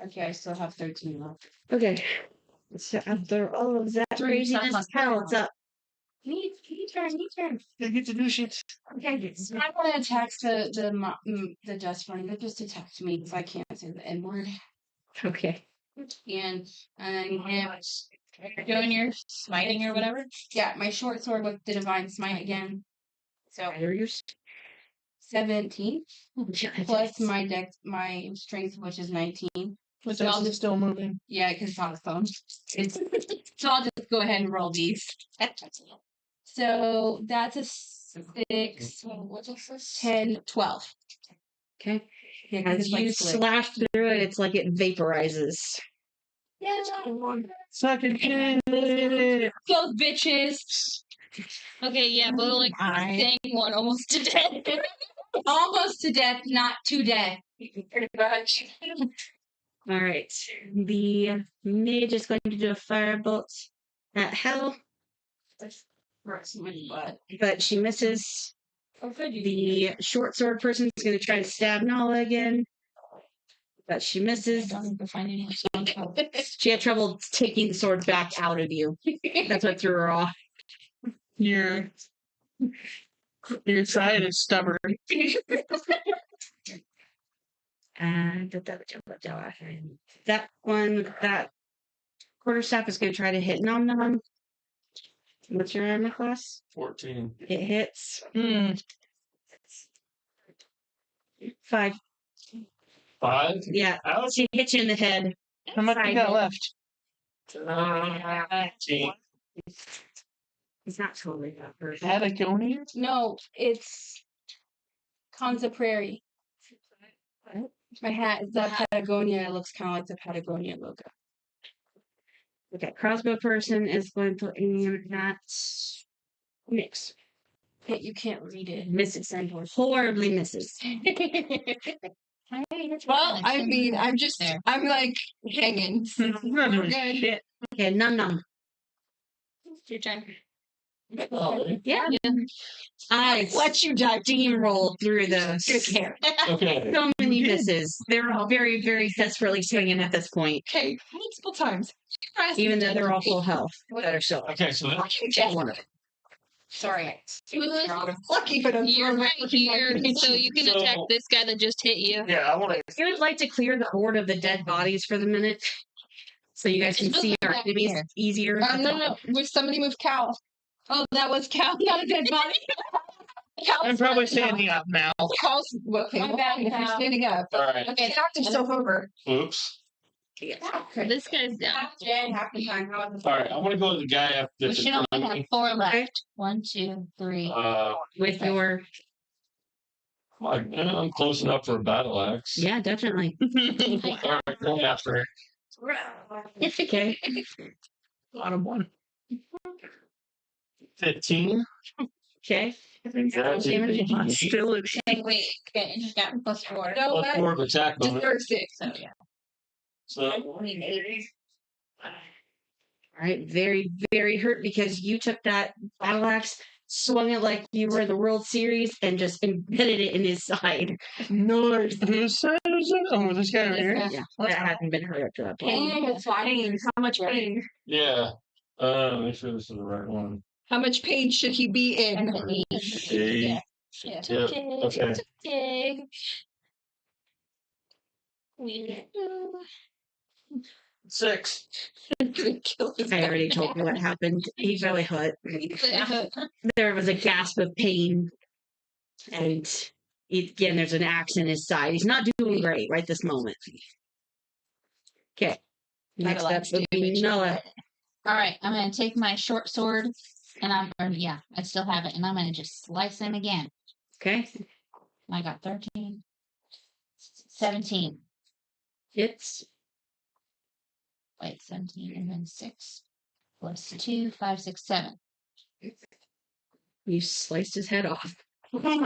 Okay, I still have 13 left. okay. So after all of that craziness, hell, it's up. Me turn. They get to do shit. Okay, so I'm gonna attack the dust bunny, but just attack me because I can't say the N word. Okay. And him. Doing your smiting or whatever? Yeah, my short sword with the divine smite again. So Warriors. 17 plus my strength, which is 19. It's actually still moving. Yeah, because it's on the phone. So I'll just go ahead and roll these. So that's a 6, 10, 12. Okay. Yeah, 'cause As it's like you slick. slash through it, it's like it vaporizes. Sucking shit. Those bitches. Okay, yeah, but like I dang one almost to death. Almost to death, not to death. Pretty much. All right. The mage is going to do a firebolt at Hell, but she misses. The short sword person is going to try to stab Nala again, but she misses. don't even find any. She had trouble taking the sword back out of you. That's what threw her off. Your side is stubborn. And that one, that quarterstaff is going to try to hit Nom Nom. What's your armor class? 14. It hits. Hmm. 5. 5? Yeah. She hits you in the head. How much you got Side left? 18. It's not totally that person. Patagonia? No, it's Kanza Prairie. My hat is that Patagonia. It looks kind of like the Patagonia logo. Okay, crossbow person is going to aim at Mix. You can't read it. Misses and horribly misses. Well, I mean, I'm like hanging. I'm not doing shit. Okay, Nom. Your turn. Yeah. I Let you die. steamrolled through those. Good care. Okay. So many misses. They're all very, very desperately swinging at this point, Okay, multiple times. even though they're all full health. Better show. Okay, so that- Just one of it. Sorry. Lucky, but I'm You're right here, so you can attack So- this guy that just hit you. yeah, I want to. I would like to clear the board of the dead bodies for the minute, so you guys can Just see look our back enemies here. easier. No. Somebody move Cal. Oh, that was Cal, not a dead body. I'm probably standing up now. Cal's okay. My bad, If you're Cal. standing up. All right. Okay, knocked himself over. Oops. This guy's down. Jen, half the time. How was All right, I want to go to the guy up We that's in should front only of have me. 4 left. 1, 2, 3. With your I'm close enough for a battle axe. yeah, definitely. All right, going after her. Okay. Bottom one. 15. Okay. That's Damage. Hostility. Wait, okay, and you got +4. No, Plus 4 of attack just bonus. 36. So yeah. So All right, very, very hurt because you took that battle axe, swung it like you were the World Series, and just embedded it in his side. Nice. Whose side is it? Oh, this guy right here. Yeah, that hadn't been hurt up to that point. Pain. How much pain? yeah. Make sure this is the right one. How much pain should he be in? Eight. Yeah. Yeah. Okay. Okay. 6. I already told you what happened. He's really hurt. There was a gasp of pain, and again, there's an axe in his side. He's not doing great right this moment. Okay. Next up would be Noah. All right, I'm gonna take my short sword, and I still have it, and I'm gonna just slice him again. Okay. I got 13, 17. It's 17, and then 6 plus 2, 5, 6, 7. you sliced his head off.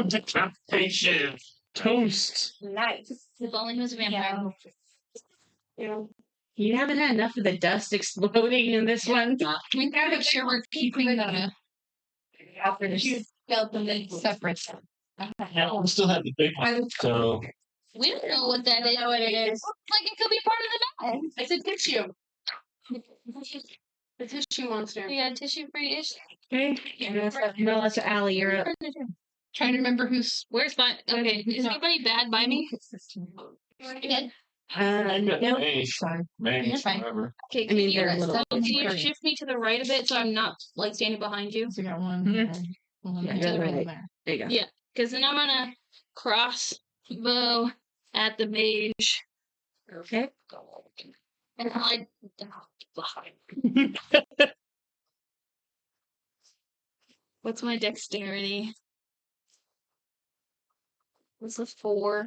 Decapitation. Toast. nice. If only he was a vampire. You haven't had enough of the dust exploding in this one. We gotta make sure we're keeping the After the skeleton separate. Yeah, we still have the big one. So We don't know what that is. what it is. Like it could be part of the It's a tissue. The tissue monster. You got a tissue for your dish? Okay. No, it's Allie. You're up. Trying to remember who's. Where's my okay? Is anybody bad by me? Good. I got no. mange. Mange, You're fine. whatever. Okay, I mean, can you, they're a little. can you shift me to the right a bit so I'm not like standing behind you? So you got one. Yeah, to you're the right right. there. There you go. Yeah. Because then I'm gonna cross bow at the mage Okay. and I. What's my dexterity? That's a 4.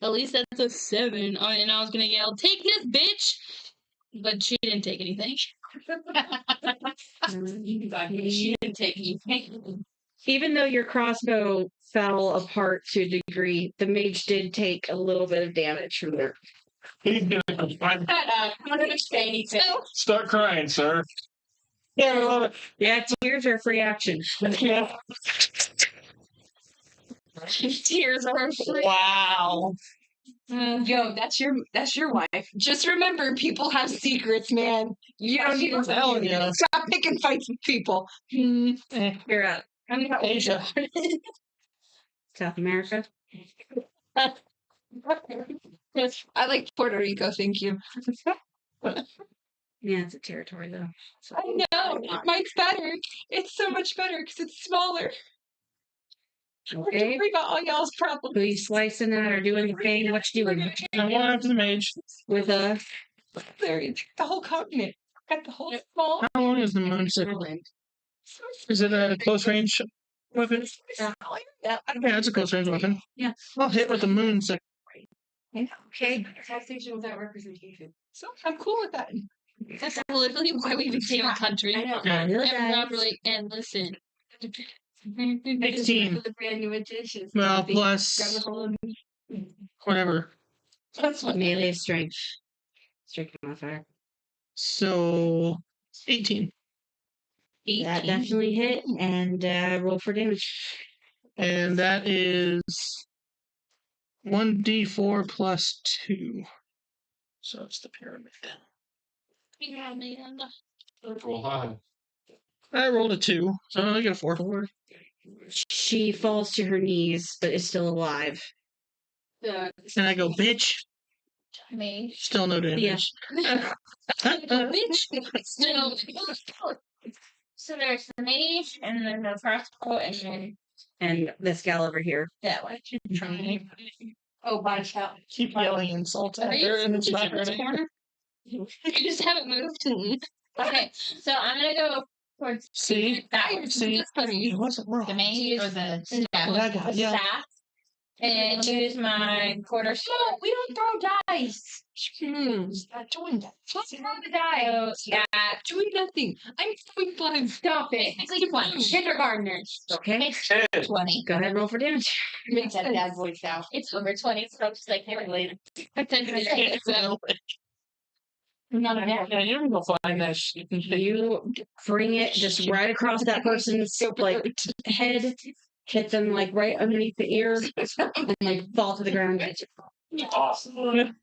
At least that's a 7. Oh, and I was gonna yell, "Take this, bitch!" But she didn't take anything. She didn't take anything. Even though your crossbow fell apart to a degree, the mage did take a little bit of damage from there. He's gonna I'm not gonna say anything. start crying, sir. Yeah, I love it. Yeah, tears are free action. Tears are free. Wow. Yo, that's your wife. Just remember, people have secrets, man. You don't need to Hell yeah. stop picking fights with people. You're up. Asia. South America. I like Puerto Rico, thank you. Yeah, it's a territory though. I know. Mine's better. It's so much better because it's smaller. Don't Okay. worry about all y'all's Who problems. you slicing that or doing anything? What you doing I'm going after the mage. with a There, it's the whole continent. Got the whole small. How long is the moon sickle? Is it a close range weapon? Yeah. Yeah, it's a close range weapon. Yeah. I'll hit with the moon sickle. okay. Taxation without representation. So I'm cool with that. That's literally why we became a country. I know. Okay. And properly, and listen. 16. The brand new edition. Well, Grab plus a hold of whatever. Melee strength. Strength modifier. So 18. That definitely hit and roll for damage. And that is 1d4 plus 2. So it's the pyramid. Yeah, man. Roll high. I rolled a 2, so I get a 4. She falls to her knees, but is still alive. And I go, bitch. Me. Still no damage. Bitch. So, so there's the mage, and then the crossbow, and then And this gal over here. that one. Oh, watch out. Keep yelling insults at Are you her and it's in not this hurting. corner? You just haven't moved. Okay, so I'm gonna go towards See? that. See? It wasn't wrong. The mage or the staff? What I got, yeah. staff and use my quarter No, we don't throw dice. Not doing that. Let's throw the die. yeah. Doing nothing. I'm doing fine. Stop it. It's like kindergartners. Okay. 20. Go ahead and roll for damage. Make that dad voice out. It's over 20, so I'm just like, hey, related. So, None of that. Yeah, you're gonna find that shit. You bring it just right across that person's like head, hit them like right underneath the ear, and they fall to the ground. Awesome.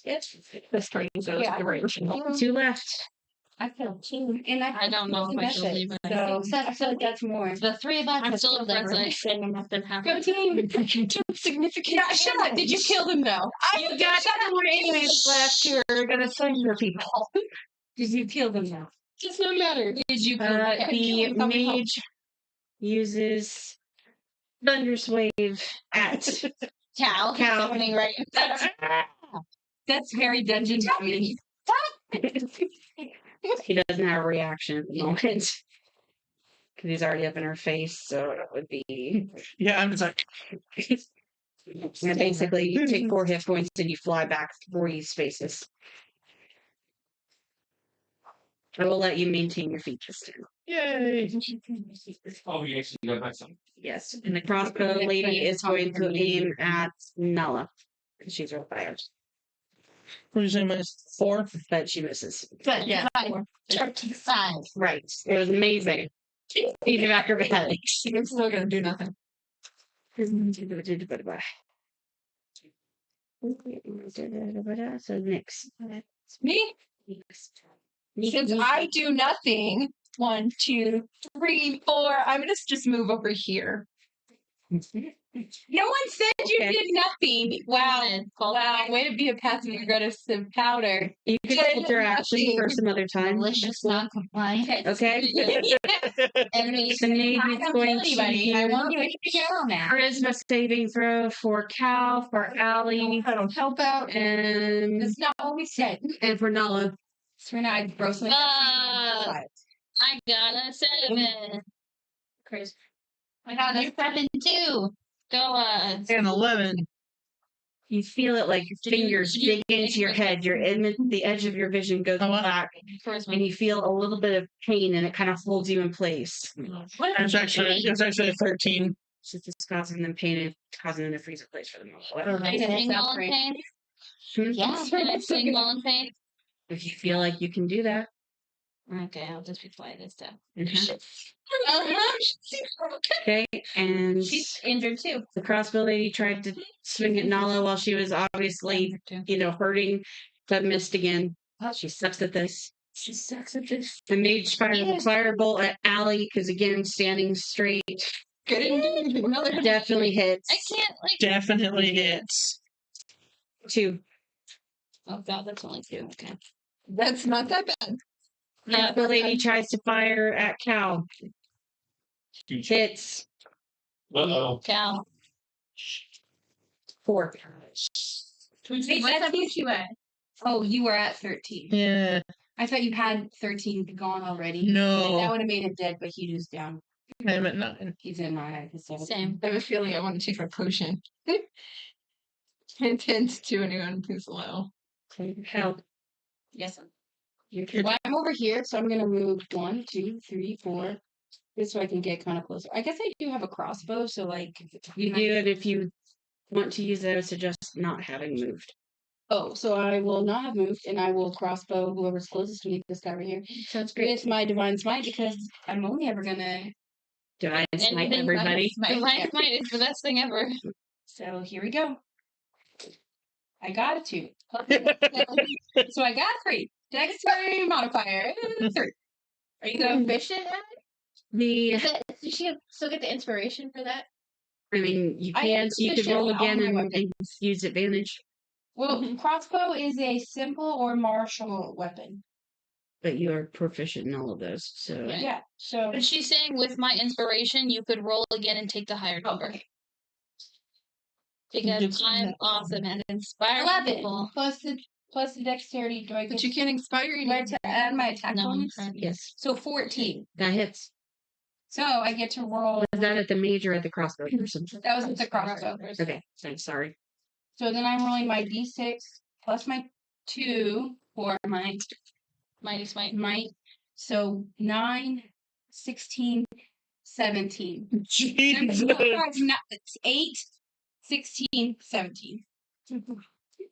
The strings goes Yeah. direction. 2 left. I feel two, and I don't know if I should leave it. So I feel like that's more. The three of us I'm have still killed impressed that I everyone. said nothing Go happened. team. Significant. Shut up. Did you kill them though? You got 2 more enemies left who are gonna send your people. Did you kill them now? Does not matter. Did you kill them? The mage uses Thunderous Wave at Cal. Cal. Happening right. That's very dungeon me. He doesn't have a reaction at the moment. Because he's already up in her face, so it would be. Yeah, I'm just like, And basically, you take 4 hit points and you fly back 40 spaces. I will let you maintain your feet this time. yay. Oh, you actually got back some. Yes. And the crossbow lady is going to aim at Nala. She's real fire. What did you say, my 4? But she misses. But Yeah. Turn to the side. Right. It was amazing. Even acrobatics. It's still gonna do nothing. So next. Me? Since I do nothing. 1, 2, 3, 4. I'm gonna just move over here. No one said you Okay. did nothing. Wow. Wow. Way to be a passive aggressive powder. You can hold your action for some other time. Malicious non-compliant. Okay. Enemies. The mage I is don't going kill anybody. I to want you to kill now. charisma saving throw for Cal, for Allie, I don't help out. and That's not what we said. for Nala. So now I grossly. I got a 7. Chris. I got a 7 too. Go And 11. You feel it like your Did you- fingers did you dig into your make head. Your the edge of your vision goes Oh, wow. back, charisma. and you feel a little bit of pain, and it kind of holds you in place. It's actually a 13. It's just causing them pain and causing them to freeze in place for the most part. Are you seeing while in pain? Hmm? Yeah. Are you seeing while in pain? If you feel like you can do that. Okay, I'll just be quiet this time. Mhm. Okay, and She's injured too. the crossbow lady tried to swing at Nala while she was obviously, hurting, but missed again. She sucks at this. She sucks at this. The mage fired a firebolt at Allie because again, standing straight definitely hits. I can't like. Definitely hits. 2. Oh god, that's only 2. Okay. That's not that bad. Yeah. The lady tries to fire at Cal. Hits. Uh-oh. Cal. 4. Wait, that's you at. Oh, you were at 13. Yeah. I thought you had 13 gone already. That No. would have made him dead, but he was down. I'm at 9. He's in my episode. Same. I have a feeling I want to take my potion. Intense to anyone who's low. Help. Yes. You're Well, I'm over here, so I'm gonna move 1, 2, 3, 4. Just so I can get kind of closer. I guess I do have a crossbow, so like You do it if you want to use it. I would suggest not having moved. Oh, so I will not have moved, and I will crossbow whoever's closest to me. This guy right here. Sounds It's my divine smite because I'm only ever gonna. Divine smite Anything everybody. Divine Smite is the best thing ever. So here we go. I got a 2. So I got 3. Dexterity modifier 3. Are you efficient at The it? Did she still get the inspiration for that? I mean, you I can, am so you could proficient roll in all again my and weapons. use advantage, Well, crossbow is a simple or martial weapon. but you are proficient in all of those. So Right. Yeah. So But she's saying with my inspiration, you could roll again and take the higher number. okay. Because I'm awesome at inspiring 11 people. plus the dexterity. Do I But get you can't inspire do I anyone. add my attack No, bonus? correct. yes, So 14. that hits. So I get to roll. Was that at the mage or at the crossbow person? That was with the crossbow. Okay, so I'm sorry. So then I'm rolling my d6 plus my 2 for my Mighty Smite. might. So 9, 16, 17. Jesus. No, it's 8, 16, 17.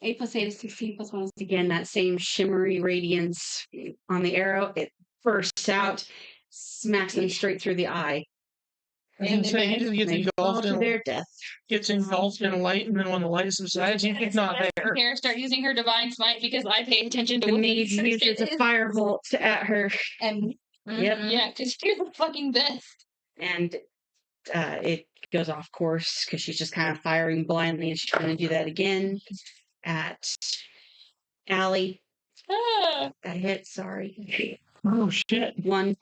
8 plus 8 is 16 plus 1 is Again, that same shimmery radiance on the arrow. It bursts out, smacks them straight through the eye. And so he just gets They fall engulfed to in their death. a light, and then when the light subsides, he's not there. Here, start using her Divine Smite because I pay attention to The what mage uses a firebolt at her, and Yep. Yeah, because you're the fucking best. and it goes off course because she's just kind of firing blindly, and she's trying to do that again at Allie. Ah, That hit, sorry. Oh shit. 1.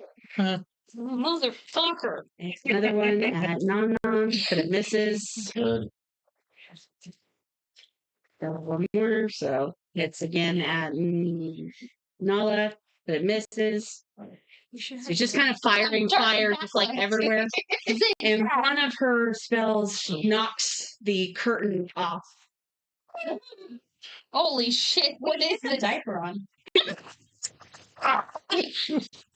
motherfucker. Another one at Nom Nom, but it misses. Good. One more, so it's again at Nala, but it misses. So she's just kind of firing fire just like everywhere. And one of her spells knocks the curtain off. Holy shit, what is the this? diaper on.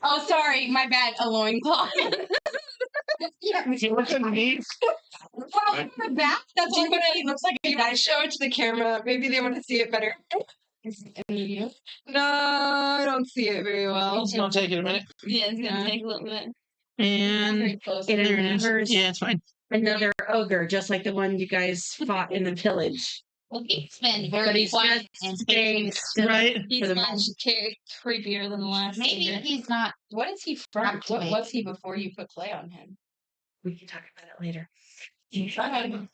Oh, sorry, my bad. A loincloth. You look at me. Well, the back, that's what it looks like. You guys show it to the camera. Maybe they want to see it better. You. No, I don't see it very well. It's gonna take it a minute. Yeah, it's gonna take a little bit. And Very close. It there it is. remembers Yeah, it's fine. another ogre, just like the one you guys fought in the village. Well, he's been But very he's quiet just and staying patient. still. Right? He's the much moment. creepier than the last Maybe ogre. he's not. What is he from? Back to What me. was he before you put clay on him? We can talk about it later.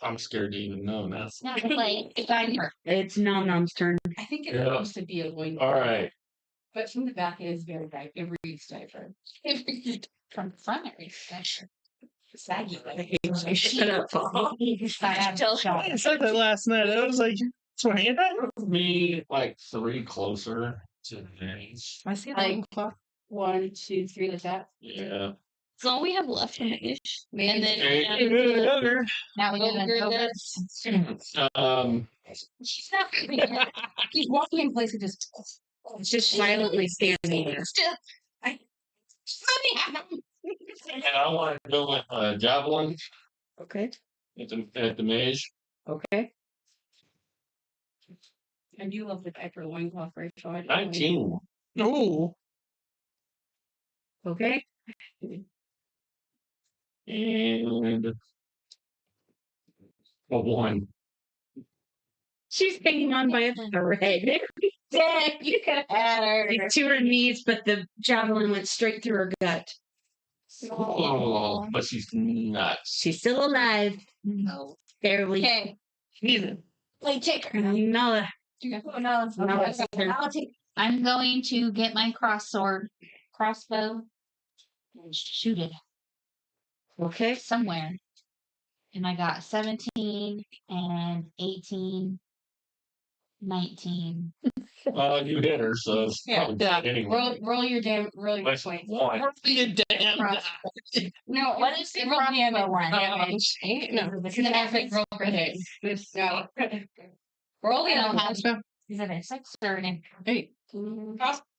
I'm scared to even know now. It's not like I'm her. It's Nom Nom's turn. I think it's Yeah. supposed to be a loincloth. All right. But from the back, it is very diaper. It reads diaper. From the front, it reads better. Saggy. Shut up, Paul. I said that last night. I was like, sorry. Me like 3 closer to James. I see Like 1, 2, 3, like that. Yeah. That's all we have left from the dish. And then Okay. Ogre. Now we got an ogre ogre. that's She's not moving. She's walking in place and just. It's just silently standing there. Still. and I want to go with javelin Okay. at the mage. Okay. I do love the diaper loincloth, Rachel. I do. 19. Ooh. Okay. And a 1. She's hanging on by a thread. Dang, you could have had her. It's to her knees, but the javelin went straight through her gut. Oh, but she's nuts. She's still alive. No. Barely. Okay. Neither. Play take her. Nala. Oh, no. No, it's her. I'll take. I'm going to get my crossbow, and shoot it Okay. somewhere. And I got 17 and 18, 19. You hit her, so it's Yeah. probably Yeah. anyway. Roll your That's points. 1. You damn. No, What is the roll crossbow one? damage? No, this is an epic roll for hit. No. Roll the I don't other have- one. Is it a 6 or an 8? 8.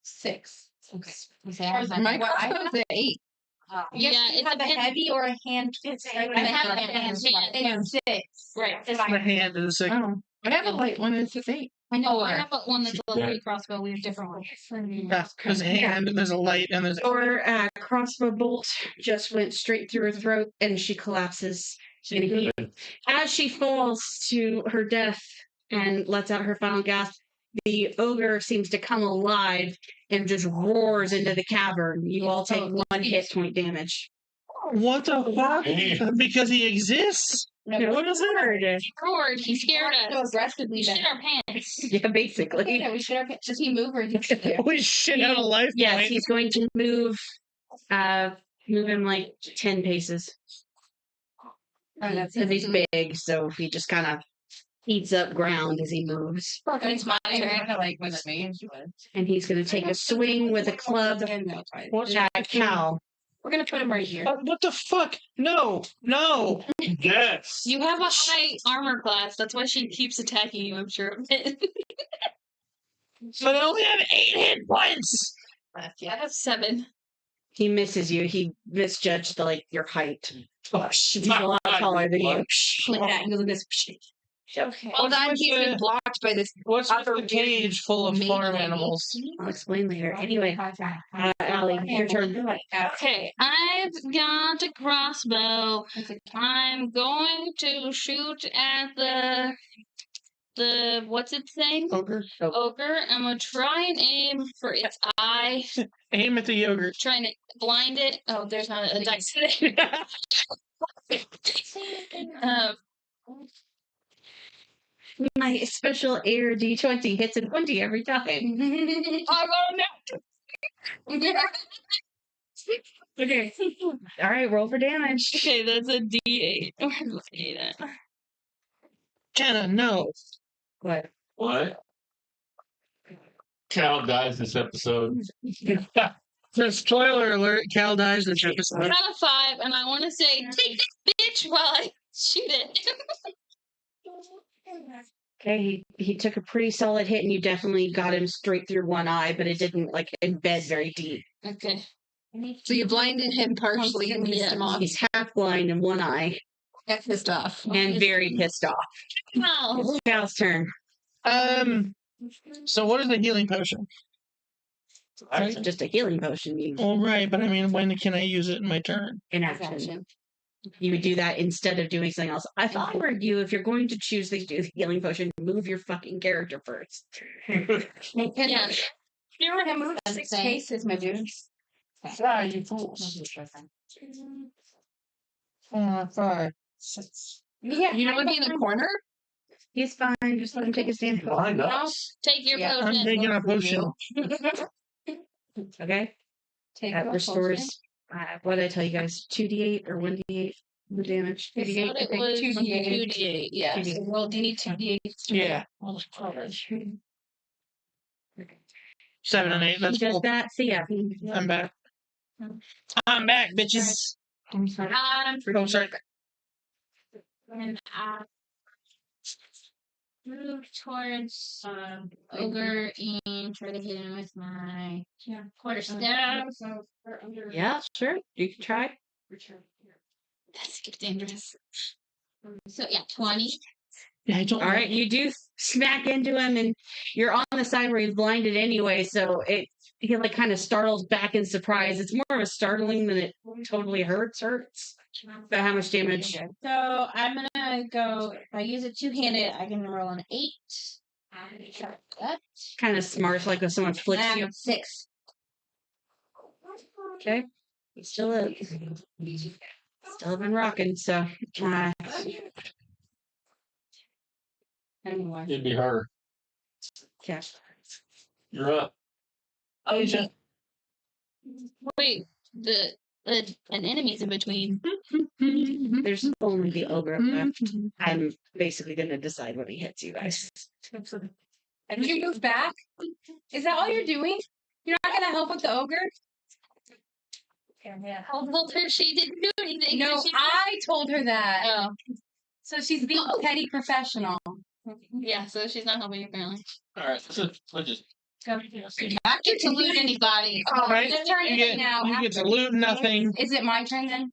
6. Okay. Okay, I have My my crossbow's at 8. Yeah, it have a depends. heavy or a hand. I have a hand. It's 6. Right. My hand is a 6. Oh, I have a light one. It's just 8. I know. I have one that's a Yeah. light crossbow. We have different ones. Yeah, there's a hand and there's a light and there's Or crossbow bolt just went straight through her throat and she collapses. in a heap. As she falls to her death and lets out her final gasp, the ogre seems to come alive and just roars into the cavern. You all take 1 hit point damage. what the fuck? Damn. Because he exists? What is it? Roared. He scared So us. aggressively We then. shit our pants. Yeah, basically. Yeah, we should have. Does he move or is he there? Holy shit, out of life. Yes, point. he's going to move him like 10 paces. Oh, that's Because he's big, so he just kind of eats up ground as he moves. It's my turn. I like when it means. And he's going to take a swing with a club What's at Cal. We're gonna put him right here. What the fuck? No, no. Yes. You have a high armor class. That's why she keeps attacking you, I'm sure of it. But I only have 8 hit points. I have 7. He misses you. He misjudged your height. Oh, He's a lot taller than you. Like that. He goes like this. Okay. Hold on, What's he's the- been blocked by this. What's with Other the cage full of mage farm lady. animals? I'll explain later. Anyway, Allie, your turn. Okay, I've got a crossbow. I'm going to shoot at the what's its name? Ogre. Ogre. I'm gonna try and aim for its eye. Aim at the yogurt. Trying to blind it. Oh, there's not a dice today. My special air D20 hits a 20 every time. Okay. All right, roll for damage. Okay, that's a D8. Where's the D8 at? Jenna, no. What? What? Cal dies this episode. So spoiler alert, Cal dies this episode. Out of 5, and I want to say, take this bitch while I shoot it. Okay, he took a pretty solid hit, and you definitely got him straight through one eye, but it didn't embed very deep. Okay. So you blinded him partially and pissed him off. He's half blind in one eye Get pissed off. and very pissed off. Wow. It's Cal's turn. So what is the healing potion? It's just a healing potion. You All right, but I mean, when can I use it in my turn? in action. You would do that instead of doing something else. If I were you, if you're going to choose to do the healing potion, move your fucking character first. Yeah. You were gonna move 6 paces, my dude. Sorry, you fools. 4, 5, 6. Yeah, you don't want to be in the corner. He's fine. Just let him take his damn Behind No, us. take your Yeah, I'm potion. taking a potion. Okay? Take That a restores, what did I tell you guys? 2d8 or 1d8 the damage? I 2d8. thought I it think. was 2d8. 2d8. Yeah. 2d8. Well, do you need 2d8? Yeah. 7 and 8. He That's does cool. that. So yeah. I'm back. I'm back, bitches. Oh, sorry. And move towards ogre and try to hit him with my quarter staff. Yeah, sure. You can try. That's dangerous. So yeah, 20. Yeah, I don't. All right, you do smack into him, and you're on the side where he's blinded anyway, so he like kind of startles back in surprise. It's more of a startling than it totally hurts. But how much damage? So I'm gonna go. If I use it two-handed, I can roll an 8. That. Kind of smart, like when someone flicks you. 6. Okay, you still up. Still been rocking, so Anyway. It'd be her. yeah. You're up. Asia. Wait, an enemy's in between. There's only the ogre left. I'm basically gonna decide when he hits you guys. And you move back? Is that all you're doing? You're not gonna help with the ogre? I told her she didn't do anything. No, so she- I told her that. Oh, So she's being petty professional. yeah. So she's not helping you apparently. All right. So I just Not get to loot anybody. All right. Your turn You is get, now. you get to After- loot nothing. Is it my turn then?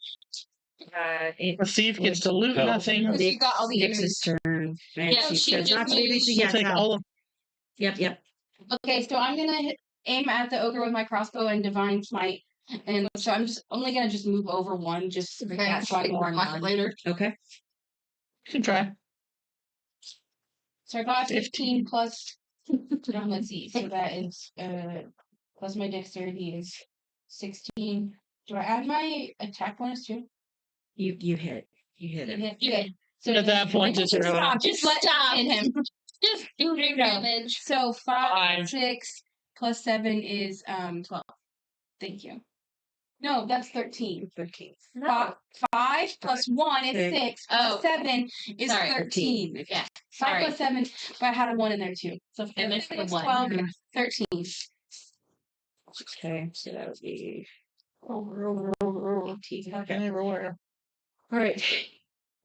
The thief gets to loot No. nothing. Because you got all the Nix's turn. And Yeah, she she says just not to do moved. this. She'll Yes, take all of Yep. Okay, so I'm gonna aim at the ogre with my crossbow and divine smite, and so I'm only gonna move over one, just to make that so I can mark it later. Okay. You can try. So I got 15 plus. Let's see. So that is plus my dexterity is 16. Do I add my attack bonus too? You hit. You hit him. Okay. So At that point, just it's irrelevant. stop. Just let hit him. Just do your damage. So 5, Five. 6 plus 7 is 12. Thank you. No, that's 13. 13. 5 plus 1 is Okay. 6. Plus 7 is Sorry, 13. Yeah. 5 Sorry. plus 7, but I had a 1 in there too. So I missed the 1. 12, 13. Okay. So that would be. Fucking everywhere. All right.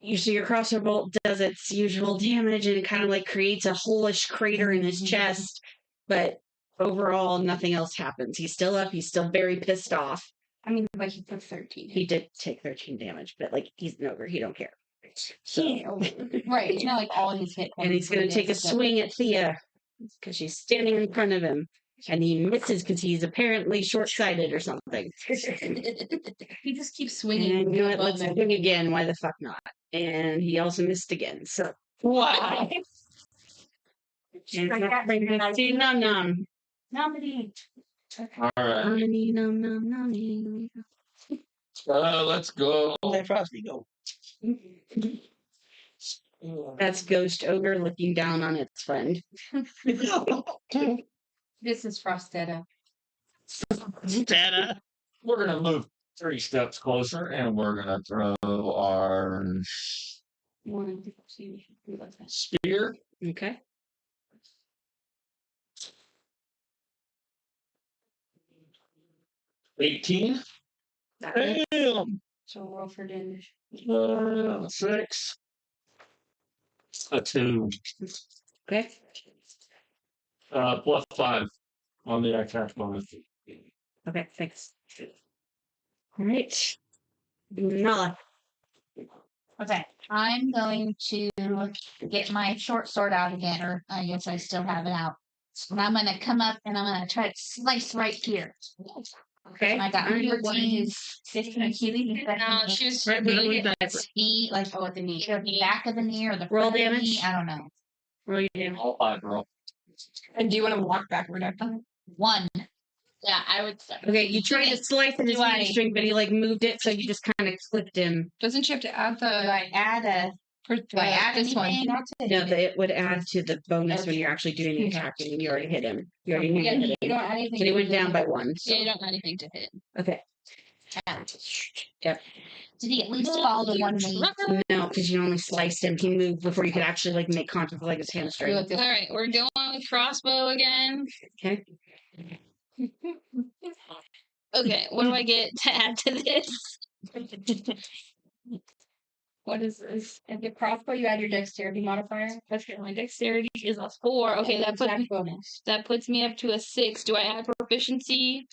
Usually your crossbow bolt does its usual damage and it kind of like creates a holeish crater in his chest. But overall, nothing else happens. He's still up. He's still very pissed off. I mean, but he took 13. He did take 13 damage, but like he's an ogre. He don't care. So, Right. It's not like all his hit and he's going to take a swing at Thea because she's standing in front of him. And he misses because he's apparently short-sighted or something. He just keeps swinging. And you know what? above Let's him. swing again. Why the fuck not? And he also missed again. So Wow. nom nom. Nominate. all right. Nom nom nom. Let's go. Let Frosty go. That's Ghost Ogre looking down on its friend. This is Frostetta. Data. We're gonna move 3 steps closer, and we're gonna throw our 1, 2, 3, spear. Okay. $18. Damn. So roll for damage. 6. A 2. Okay. Plus 5 on the attack bonus. Okay. Thanks. All right. Nala. Okay. I'm going to get my short sword out again, or I guess I still have it out. And I'm going to come up and I'm going to try to slice right here. Okay. And I got Under one of 14, his 15 Achilles. No, she was Right below the diaper. Knee, like Oh, at the knee. either the back of the knee or the Roll front of the damage. knee. I don't know. Roll your damage. All 5 roll. And do you want to walk backward after? 1. Yeah, I would say. Okay, you tried to slice in his Do I- hamstring, but he like moved it, so you just kind of clipped him. Doesn't she have to add Do the? I add a? Do I add this one? anything? Not to No, hit that it. it would add to the bonus when you're actually doing the attacking, and you already hit him. You already knew you Yeah, hit you him. don't add anything. So he to went it. down by 1. So. Yeah, you don't have anything to hit. Okay. Yep. Did he at least fall to 1 knee? No, because you only sliced him. He moved before you could actually like make contact with like his hamstring. All right, we're going with crossbow again. Okay. Okay, what do I get to add to this? What is this? If you crossbow, you add your dexterity modifier. Okay, my dexterity is a 4. Okay, And that puts attack me, bonus. that puts me up to a 6. Do I add proficiency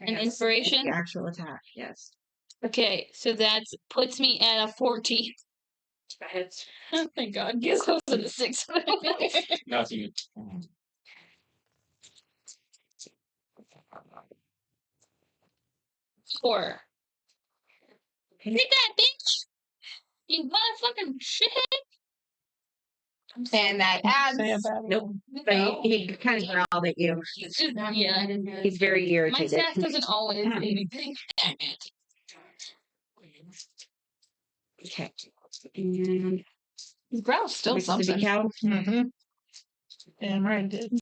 and Yes, inspiration? the actual attack, yes. Okay, so that puts me at a 14. Oh, thank God. Guess I was at a 6. Nothing. 4. Take that, bitch! You motherfucking shithead! And that adds. Say about it. Nope. But he kind of growled at you. Yeah. I didn't do it. He's very My irritated. staff doesn't always do anything. Damn it. Okay. And His growl's still next to the something. cow. Mm-hmm. Damn right, it did.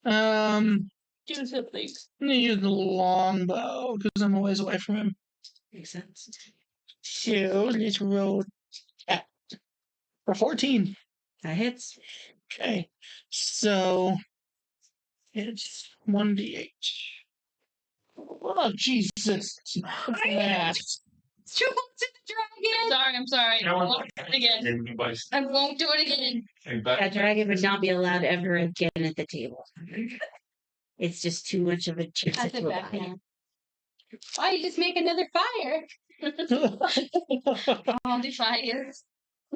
I'm Do something. gonna use the longbow because I'm a ways away from him. Makes sense. So let's roll that for 14. That hits. Okay, so it's 1d8. Oh Jesus! Yeah. I'm sorry. I won't do it again. I won't do it again. That dragon would not be allowed ever again at the table. It's just too much of a chance That's to it back lie. now. Why you just make another fire? I'll do fire.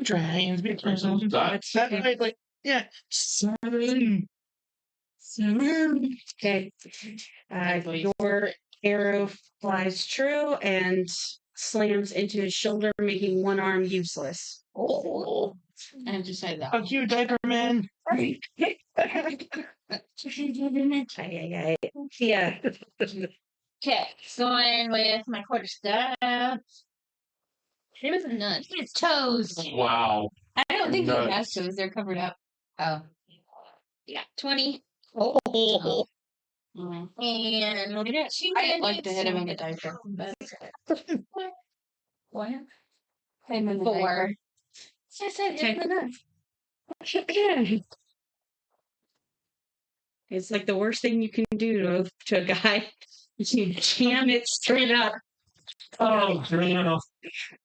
Dragons be careful. That's That might like yeah 7. Okay. Your arrow flies true and slams into his shoulder, making one arm useless. Oh, I have to say that. fuck you, diaper man. Yeah. Okay, going with my quarterstaff. He was a nut. His toes. Wow. I don't think he Nuts. has toes. They're covered up. Oh. Yeah, 20. Oh, And we'll get two I'd like to bandits. hit him and get diaper. But What? hit him in the 4. diaper. I said hit him in the nuts. It's like the worst thing you can do to a guy. You jam it straight up. Oh, no.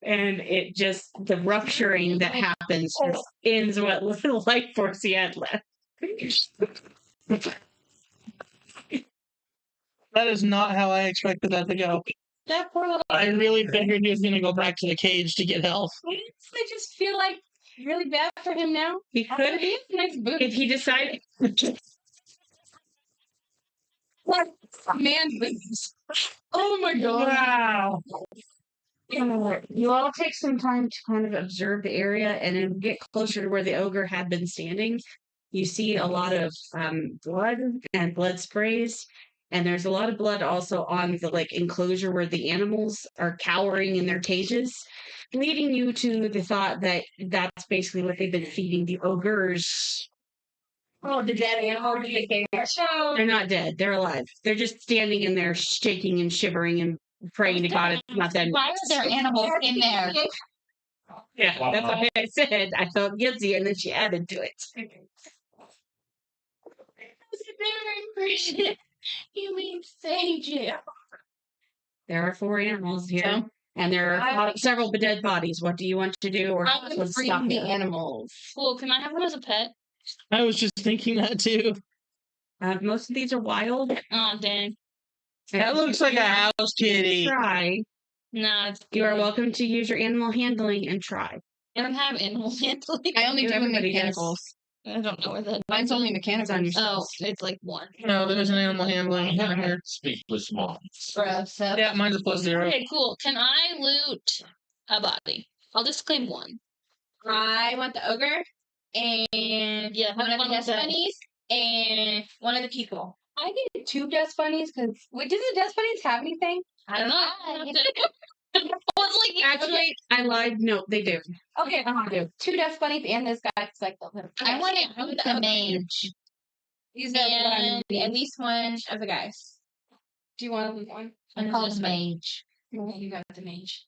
And it just, the rupturing that happens just ends what little life force he had left. that is not how I expected that to go. That poor little. I really figured he was gonna go back to the cage to get health. I just feel like really bad for him now. He could, He has nice boots. if he decided, Man boots. Oh my god. wow. You all take some time to kind of observe the area and then get closer to where the ogre had been standing. You see a lot of blood and blood sprays, and there's a lot of blood also on the like enclosure where the animals are cowering in their cages, leading you to the thought that that's basically what they've been feeding the ogres. Oh, the dead animal. They're not dead; they're alive. They're just standing in there, shaking and shivering and praying to God it's not them. Why are there animals in there? Yeah, that's what I said. I felt guilty, and then she added to it. You mean sage it? There are 4 animals here, and there are several dead bodies. What do you want to do, or I'm gonna let's free stop the it? animals. Cool. Can I have one as a pet? I was just thinking that too. Most of these are wild. Oh, dang. That looks like a house kitty. Try. No, it's You are welcome to use your animal handling and try. I don't have animal handling. I only do Everybody does. mechanicals. I don't know where that. Mine's only mechanical. Oh, it's like 1. No, there's an animal handling here. Speak with small. Bruh, so Yeah, mine's a +0. Okay, cool. Can I loot a body? I'll just claim 1. I want the ogre and Yeah, have one of the fun with dust that. bunnies and one of the people. I need 2 dust bunnies because wait, does the dust bunnies have anything? I don't know. Well, like, Actually, I lied. No, they do. Okay, I do 2 dust bunnies and this guy. It's like the little. I want to loot the mage. These are what I'm And doing. at least one of the guys. Do you want to leave one? I call the mage. You got the mage.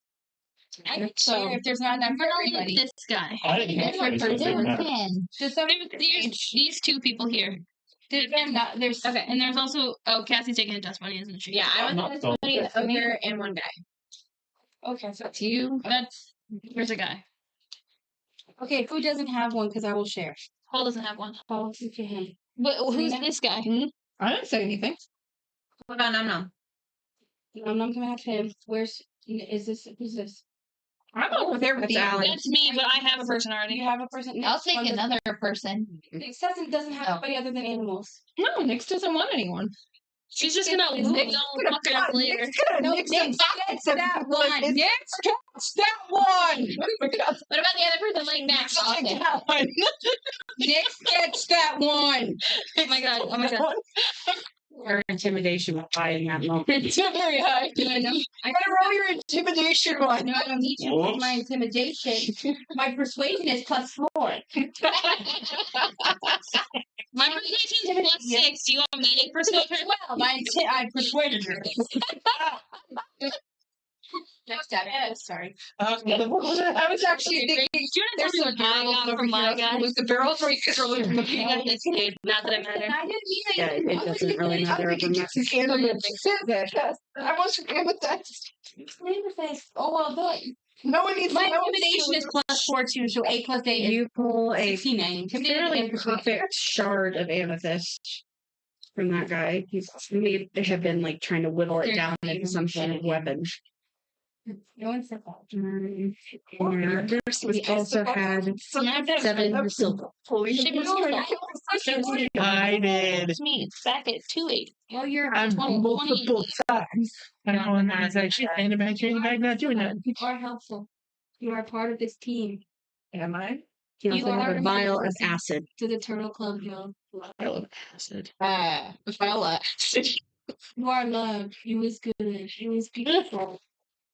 I don't So- care if there's not enough I'm for gonna loot everybody. this guy. I didn't Different know person. that. Ten. Just some There's these 2 people here. There's Okay, and there's also Cassie's taking a dust bunny, isn't she? yeah, I Not was so. somebody, an ogre, and one guy. Okay, so That's you. That's where's the guy? okay, who doesn't have one? Because I will share. Paul doesn't have one. Paul, look at him. But who's Serena? this guy? I didn't say anything. What about Nom? I'm not gonna have him. Where's is this? Who's this? I'm over there with That's the Alex. That's me, but I have a person Do already. you have a person? I'll Next take one doesn't- another person. Next doesn't have Oh. anybody other than animals. No, Nix doesn't want anyone. She's just gonna It's lose Nick's all fucking up later. No, Nix Nix gets that one. Nix gets that one. What about the other person like that? Take that one. Nix gets that one. Oh my god! Oh my god! Her intimidation was high in that moment. It's not very high. I know. I gotta roll your intimidation one. No, I don't need to. Whoops. My intimidation. My persuasion is +4. My persuasion is +6. Do you want me to persuade her? Well, I persuaded her. Next time. Sorry. I was actually thinking You there's want some to tell me barrels what I got over from my here. guy? Was the barrels where you could throw them in the You got this, dude. Not that I matter. I didn't mean Yeah, it doesn't really matter. I was amethyst. Oh well, No one needs my to know. intimidation is +4 too, so 8 + 8 is You pull a 16. Intimidated fairly and persuaded. perfect shard of amethyst from that guy. They have been like trying to whittle it down into some kind of weapon. No one said that. And we also had 7 silver. Holy Shit, shit. I did. It's me. It's back at 280. Well, you're I'm 20, multiple times. I know, and I was like, shit, ain't a bad not doing that. you are helpful. You are part of this team. Am I? You You also have are a a vial of person. acid. To the Turtle Club, Joe. I love acid. Viola. You are loved. You is good. You is beautiful.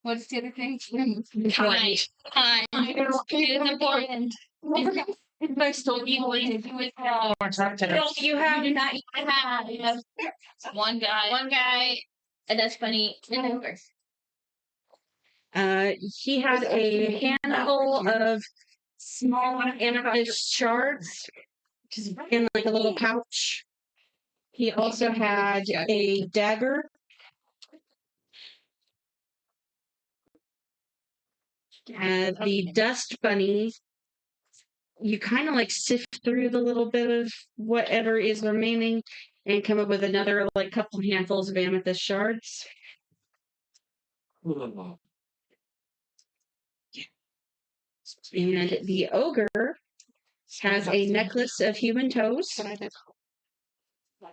What's the other thing? Hi. Hi. It is important. I still You is You have do not have one guy, a dust bunny, and an ogre. he had a handful of small amethyst shards, which is in like a little pouch. He also had a dagger. The dust bunny, you kind of like sift through the little bit of whatever is remaining and come up with another like couple handfuls of amethyst shards. And the ogre has a necklace of human toes I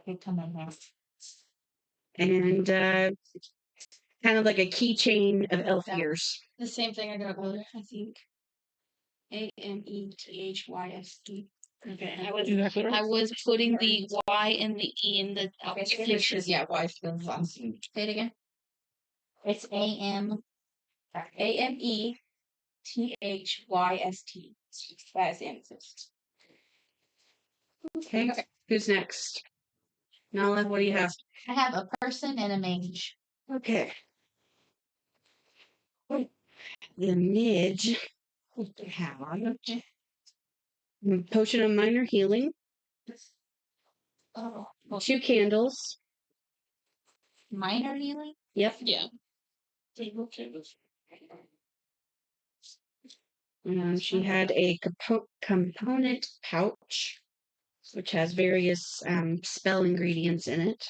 can come in there. and kind of like a keychain of elf ears. The same thing I got earlier. I think. AMETHYST. Okay, Exactly right. I was putting the Y and the E in the Yeah, wife. Say it again. It's AM. AMETHYST. That is amethyst. Okay, who's next? Nala, what do you have? I have a person and a mage. Okay. The midge had a potion of minor healing, Oh, 2 candles. minor healing? Yep. Yeah. She had a component pouch, which has various spell ingredients in it.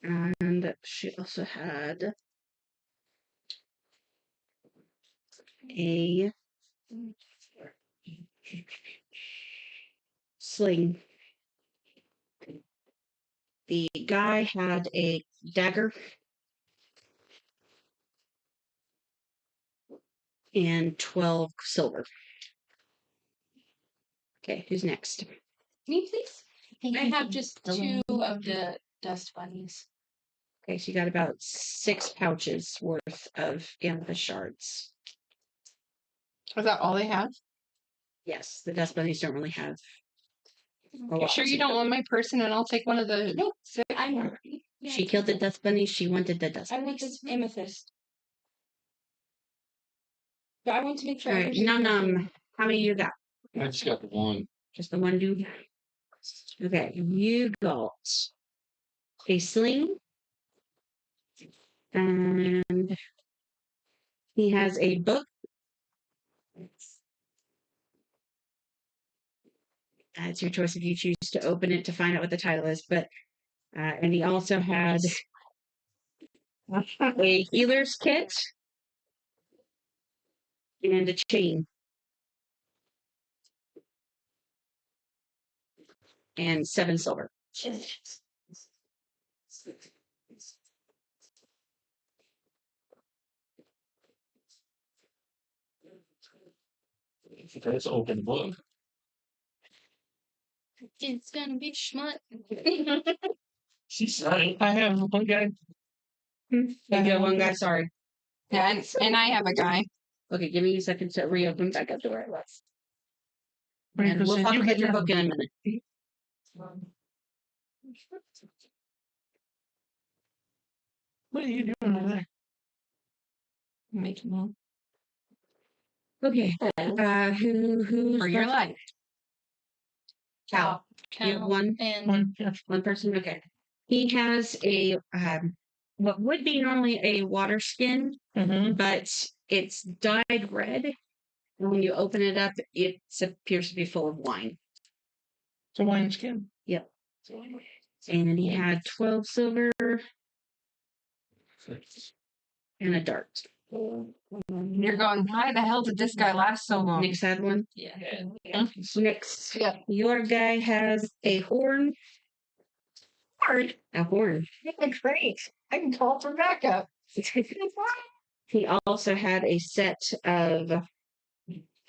And she also had a sling. The guy had a dagger and 12 silver. Okay, who's next? Me, please. think I you have can just delete 2 of the dust bunnies. Okay, she got about 6 pouches worth of amethyst shards. Was that all they had? Yes, the dust bunnies don't really have a You lot. sure you don't want my person and I'll take one of the. Nope. I know. She killed the dust bunnies. She wanted the dust I bunnies. want this amethyst. But I want to make sure. All right, Num Num. How many you got? I just got the one. Just the one dude? Okay, you got a sling. And he has a book. It's your choice if you choose to open it to find out what the title is. But and he also had a healer's kit and a chain and 7 silver. It's an open book. It's gonna be schmuck. She said it. I have one guy. You got one guy, sorry. Yeah, and I have a guy. Okay, give me a second to reopen back up to where it was. And we'll 20%. talk You about get your that. book in a minute. What are you doing over there? Making one Okay. Who's for your first? life. Cal. You have one And One. Yeah. person? Okay. He has a what would be normally a water skin, Mm-hmm. but it's dyed red. And when you open it up, it appears to be full of wine. It's a wine skin. Yep. And he had 12 silver and a dart. You're going, why the hell did this guy last so long? Nick's had one. yeah. Nick's. Yeah. Your guy has a horn. A horn. Great. I can call for backup. He also had a set of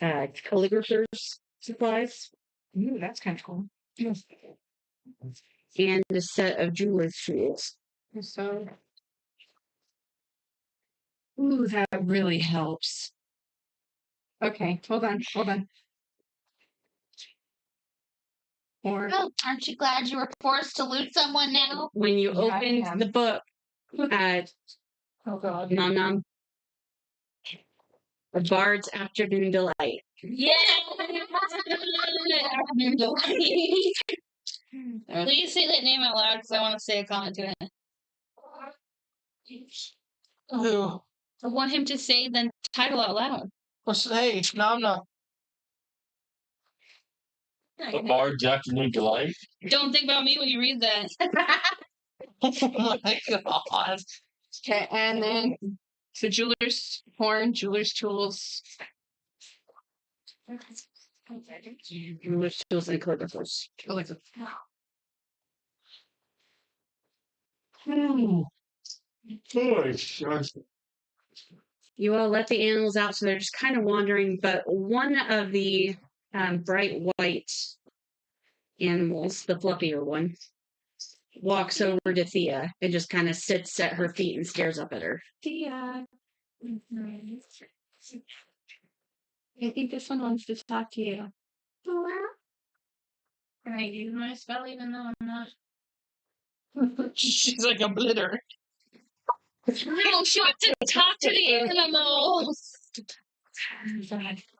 calligrapher's supplies Ooh, that's kind of cool. and a set of jeweler's tools. So, ooh, that really helps. Okay, hold on. Or Oh, aren't you glad you were forced to loot someone now? When you Yeah, I opened am. the book, Oh God. nom nom, a bard's afternoon delight. Yeah. Please say that name out loud because I want to say a comment to it. Who? I want him to say the title out loud. What's hey? Nom nom. A Bard's Afternoon Delight. Don't think about me when you read that. Oh my God. okay, and then so jeweler's horn, jeweler's tools. Jeweler's tools and calligraphers. You all let the animals out, so they're just kind of wandering. But one of the bright white animals, the fluffier one, walks over to Thea and just kind of sits at her feet and stares up at her. Thea. I think this one wants to talk to you. Can I use my spell even though I'm not? She's like a blitter. No, she wants to talk to the animals.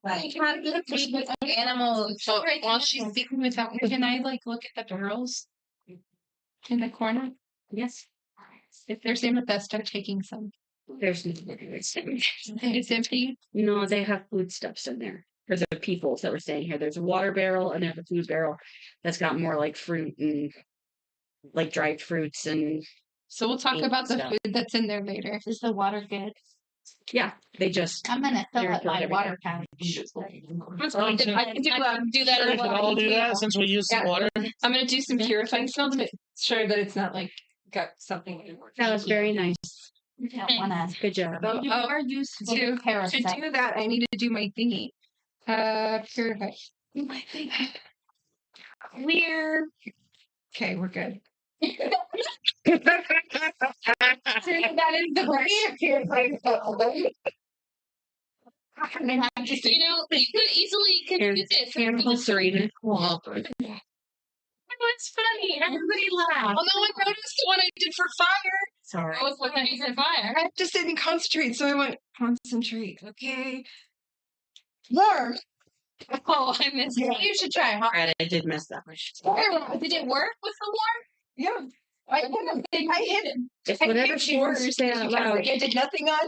I can't get with animals. So while she's speaking with that, can I like look at the barrels in the corner? Yes. If there's amethyst, start taking some. There's It's empty. no, they have foodstuffs in there for the people that were staying here. There's a water barrel and there's a food barrel that's got more like fruit and like dried fruits and So we'll talk Eat about the stuff. food that's in there later. Is the water good? yeah, they just I'm gonna fill There up goes my everything. water pouch. I can do that. Do that We as should well. all do that since we use the Yeah. water. I'm gonna do some purifying spells to make sure that it's not like got something. that was very nice. I don't wanna Good job. So, You are used to to to parasite. do that, I need to do my thingy. Purify. My thingy. Clear. Okay, we're good. That is the brain purifying spell. You know, you could easily confuse it. for Cannibal Serena. What's funny? Everybody laughed. Oh no, I noticed the one I did for fire. Sorry. I was looking at you for fire. I have to sit and concentrate, so I went concentrate. Okay. Warm. Oh, I missed it. You should try. Huh? Alright, I did mess that. Did it work with the warm? Yeah. I hit it. It's whatever she wants to say out loud. I did nothing on.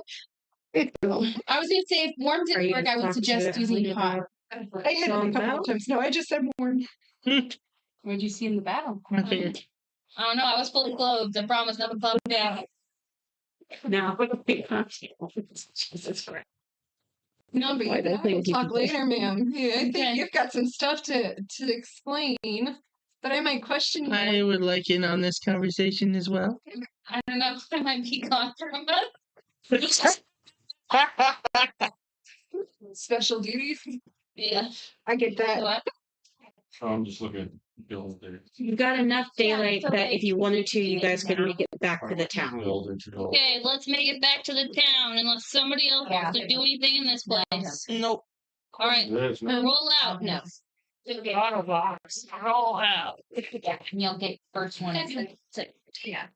I was gonna say if warm Are didn't you work, I would talking suggest to using Emily hot. about I hit it a couple of times. No, I just said warm. What'd you see in the battle? I figured. I don't know. I was fully clothed. I promise nothing popped out. No. Jesus Christ. No, but Why you did I can think you talk could- later, ma'am. Yeah, I think Okay. you've got some stuff to explain that I might question you. I would like in on this conversation as well. I don't know. I might be gone for a month. Special duties. Yeah. I get that. What? So I'm just looking at Bill there. You've got enough daylight it's that okay. if you wanted to, you guys could make it back to the town. Bill, did you know? Okay, let's make it back to the town unless somebody else wants to do anything in this place. Nope. All right, That's not- roll out. No. Okay. Autobots, roll out. Yeah, and you'll get first one. Yeah.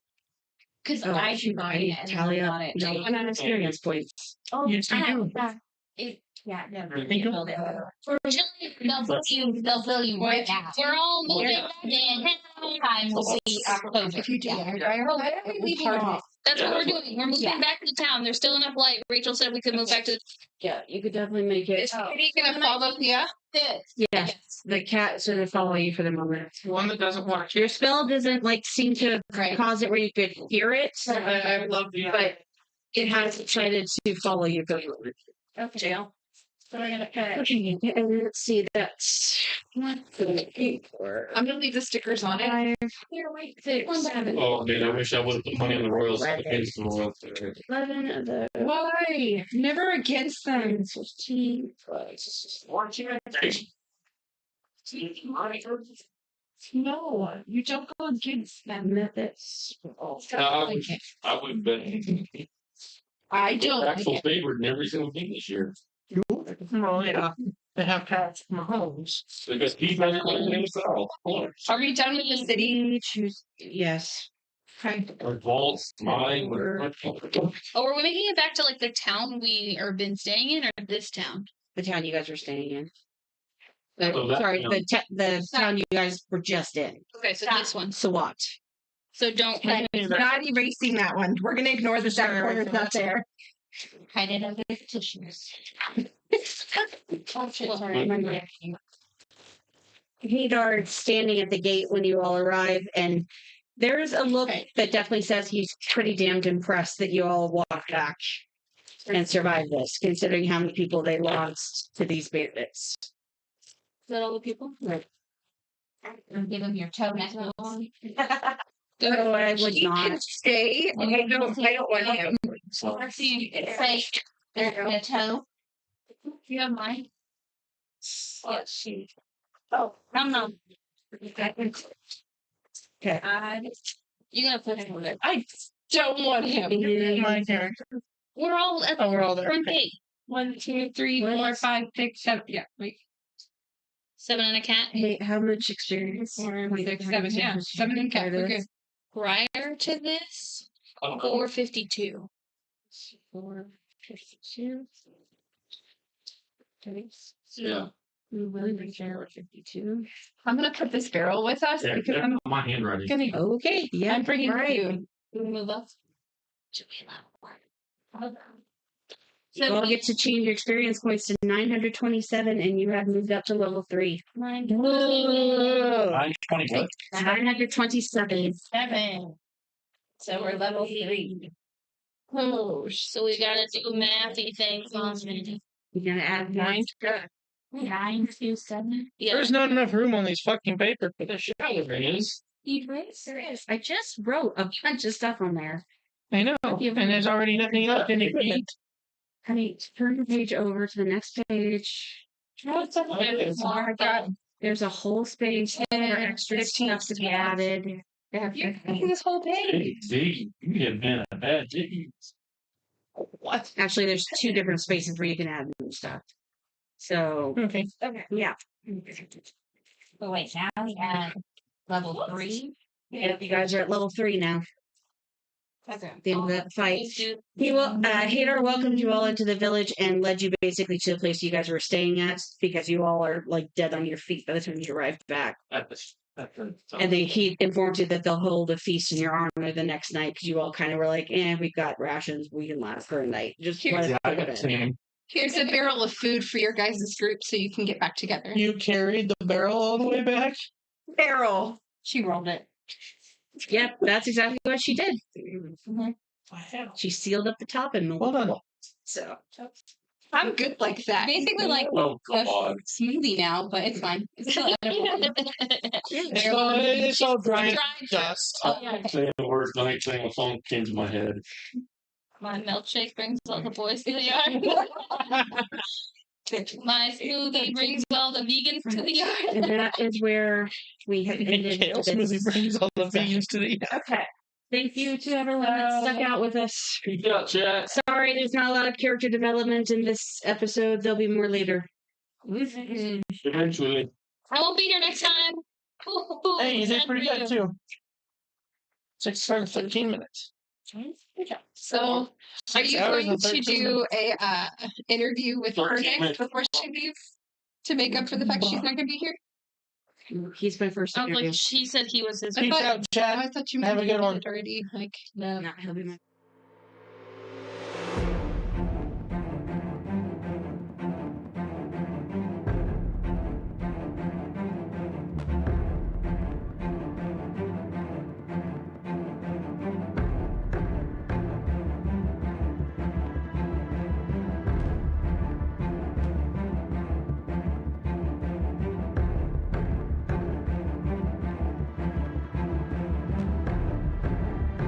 Because Oh, I should buy it and tally then up on it. no one on experience points. Oh, Yes, you do. Yeah, no. Thank you. They'll fill you right now. We're all moving back Then in. time will be October. If you do, Yeah. I leave you off. That's what we're doing. We're moving Yeah. back to the town. There's still enough light. Rachel said we could move back to. Yeah, you could definitely make it. Is Kitty gonna follow Thea? Yes, the cat sort of follow you for the moment. One that doesn't want Your spell doesn't like seem to Right. cause it where you could hear it, I would love the but it has decided to follow you for the moment. Okay. Jail. So we're gonna put. Okay, and let's see, that's 1, 2, 3, 4, I'm gonna leave the stickers on it. 5, Here, wait. 6, 7, Oh, man, I wish I would have put money on the Royals against the Royals. 11 of the Why? Never against them. 15, No, you don't go against them. methods. I would bet I don't. actual favorite in every single game this year. Well, yeah. They have Patrick Mahomes. Because he's not playing in the South. Are we done with the city? Choose, yes. Or Vaults, mine, whatever. Oh, are we making it back to like the town we are been staying in, or this town? The town you guys were staying in. Oh, that Sorry, town. the town you guys were just in. Okay, so this one. Sawat. So don't. Not erasing that one. We're gonna ignore the second one. It's not there. Hide it under the tissues. Oh, shit, Well, sorry. Hadar standing at the gate when you all arrive, and there's a look that definitely says he's pretty damned impressed that you all walked back and survived this, considering how many people they lost to these bandits. Is that all the people? Give him your toe necklace. No, I would He not. can stay. I don't want him. Let's see. Say, there's a toe. Do you have mine? Let's see. No. Okay. You gotta put him with it. I don't want him. My character. We're all at Oh, the we're all there. front Okay. gate. 1, 2, 3, 4, 5, 6, 7. Yeah, wait. 7 and a cat. Hey, how much experience? 4, 6, 7. Yeah, 7 and cat. We're good. Prior to this, 452. 452. Yeah. We will be there at 52. I'm gonna put this barrel with us Yeah, because that's I'm my handwriting. gonna. Okay, yeah. I'm bringing right. food. Can we move up? You all get to change your experience points to 927, and you have moved up to level 3. 920 what? 927. 7. So we're level 3. Oh, So we gotta do mathy things on it. You're gonna add 9. 927. Yeah. There's not enough room on these fucking paper for this shit. There is. There is. I just wrote a bunch of stuff on there. I know. And there's already nothing left in it. Honey, turn the page over to the next page. oh my god. There's a whole space for extra stuff to be added. You're taking this whole page. D, you have been a bad D. What? Actually, there's 2 different spaces where you can add new stuff. So, Okay. yeah. Oh, wait, now we have level 3. Yeah, you guys are at level 3 now. at the end of that fight. Please do. Hadar welcomed you all into the village and led you basically to the place you guys were staying at because you all are like dead on your feet by the time you arrived back. And he informed you that they'll hold a feast in your honor the next night because you all kind of were like, we got rations, we can last for a night. Just Here's- Yeah, I got the same. Here's a barrel of food for your guys' group so you can get back together. You carried the barrel all the way back? barrel. She rolled it. Yep, that's exactly what she did. Wow. She sealed up the top and Hold on. So I'm good like that. Basically, like Oh, a come on. smoothie now, but it's fine. It's still edible. It's all dry dust. Saying the word night thing, a song came to my head. My milkshake brings all the boys to the yard. My smoothie brings all the vegans to the yard. and that is where we have ended. Kale this smoothie brings all the session. vegans to the Okay. Thank you to everyone that stuck out with us. Yeah, chat. Sorry, there's not a lot of character development in this episode. There'll be more later. Eventually. I won't be here next time. Hey, you did Sad pretty for good you. too. 6 hours, 13 minutes. So, are 6 you hours going and to 13 do a interview with her 13 minutes. before she leaves to make up for the fact she's not going to be here? He's my first I was interview. like, she said he was his. Peace thought- out, chat. I thought you Have a mentioned good one. it already. Like, No, he'll be my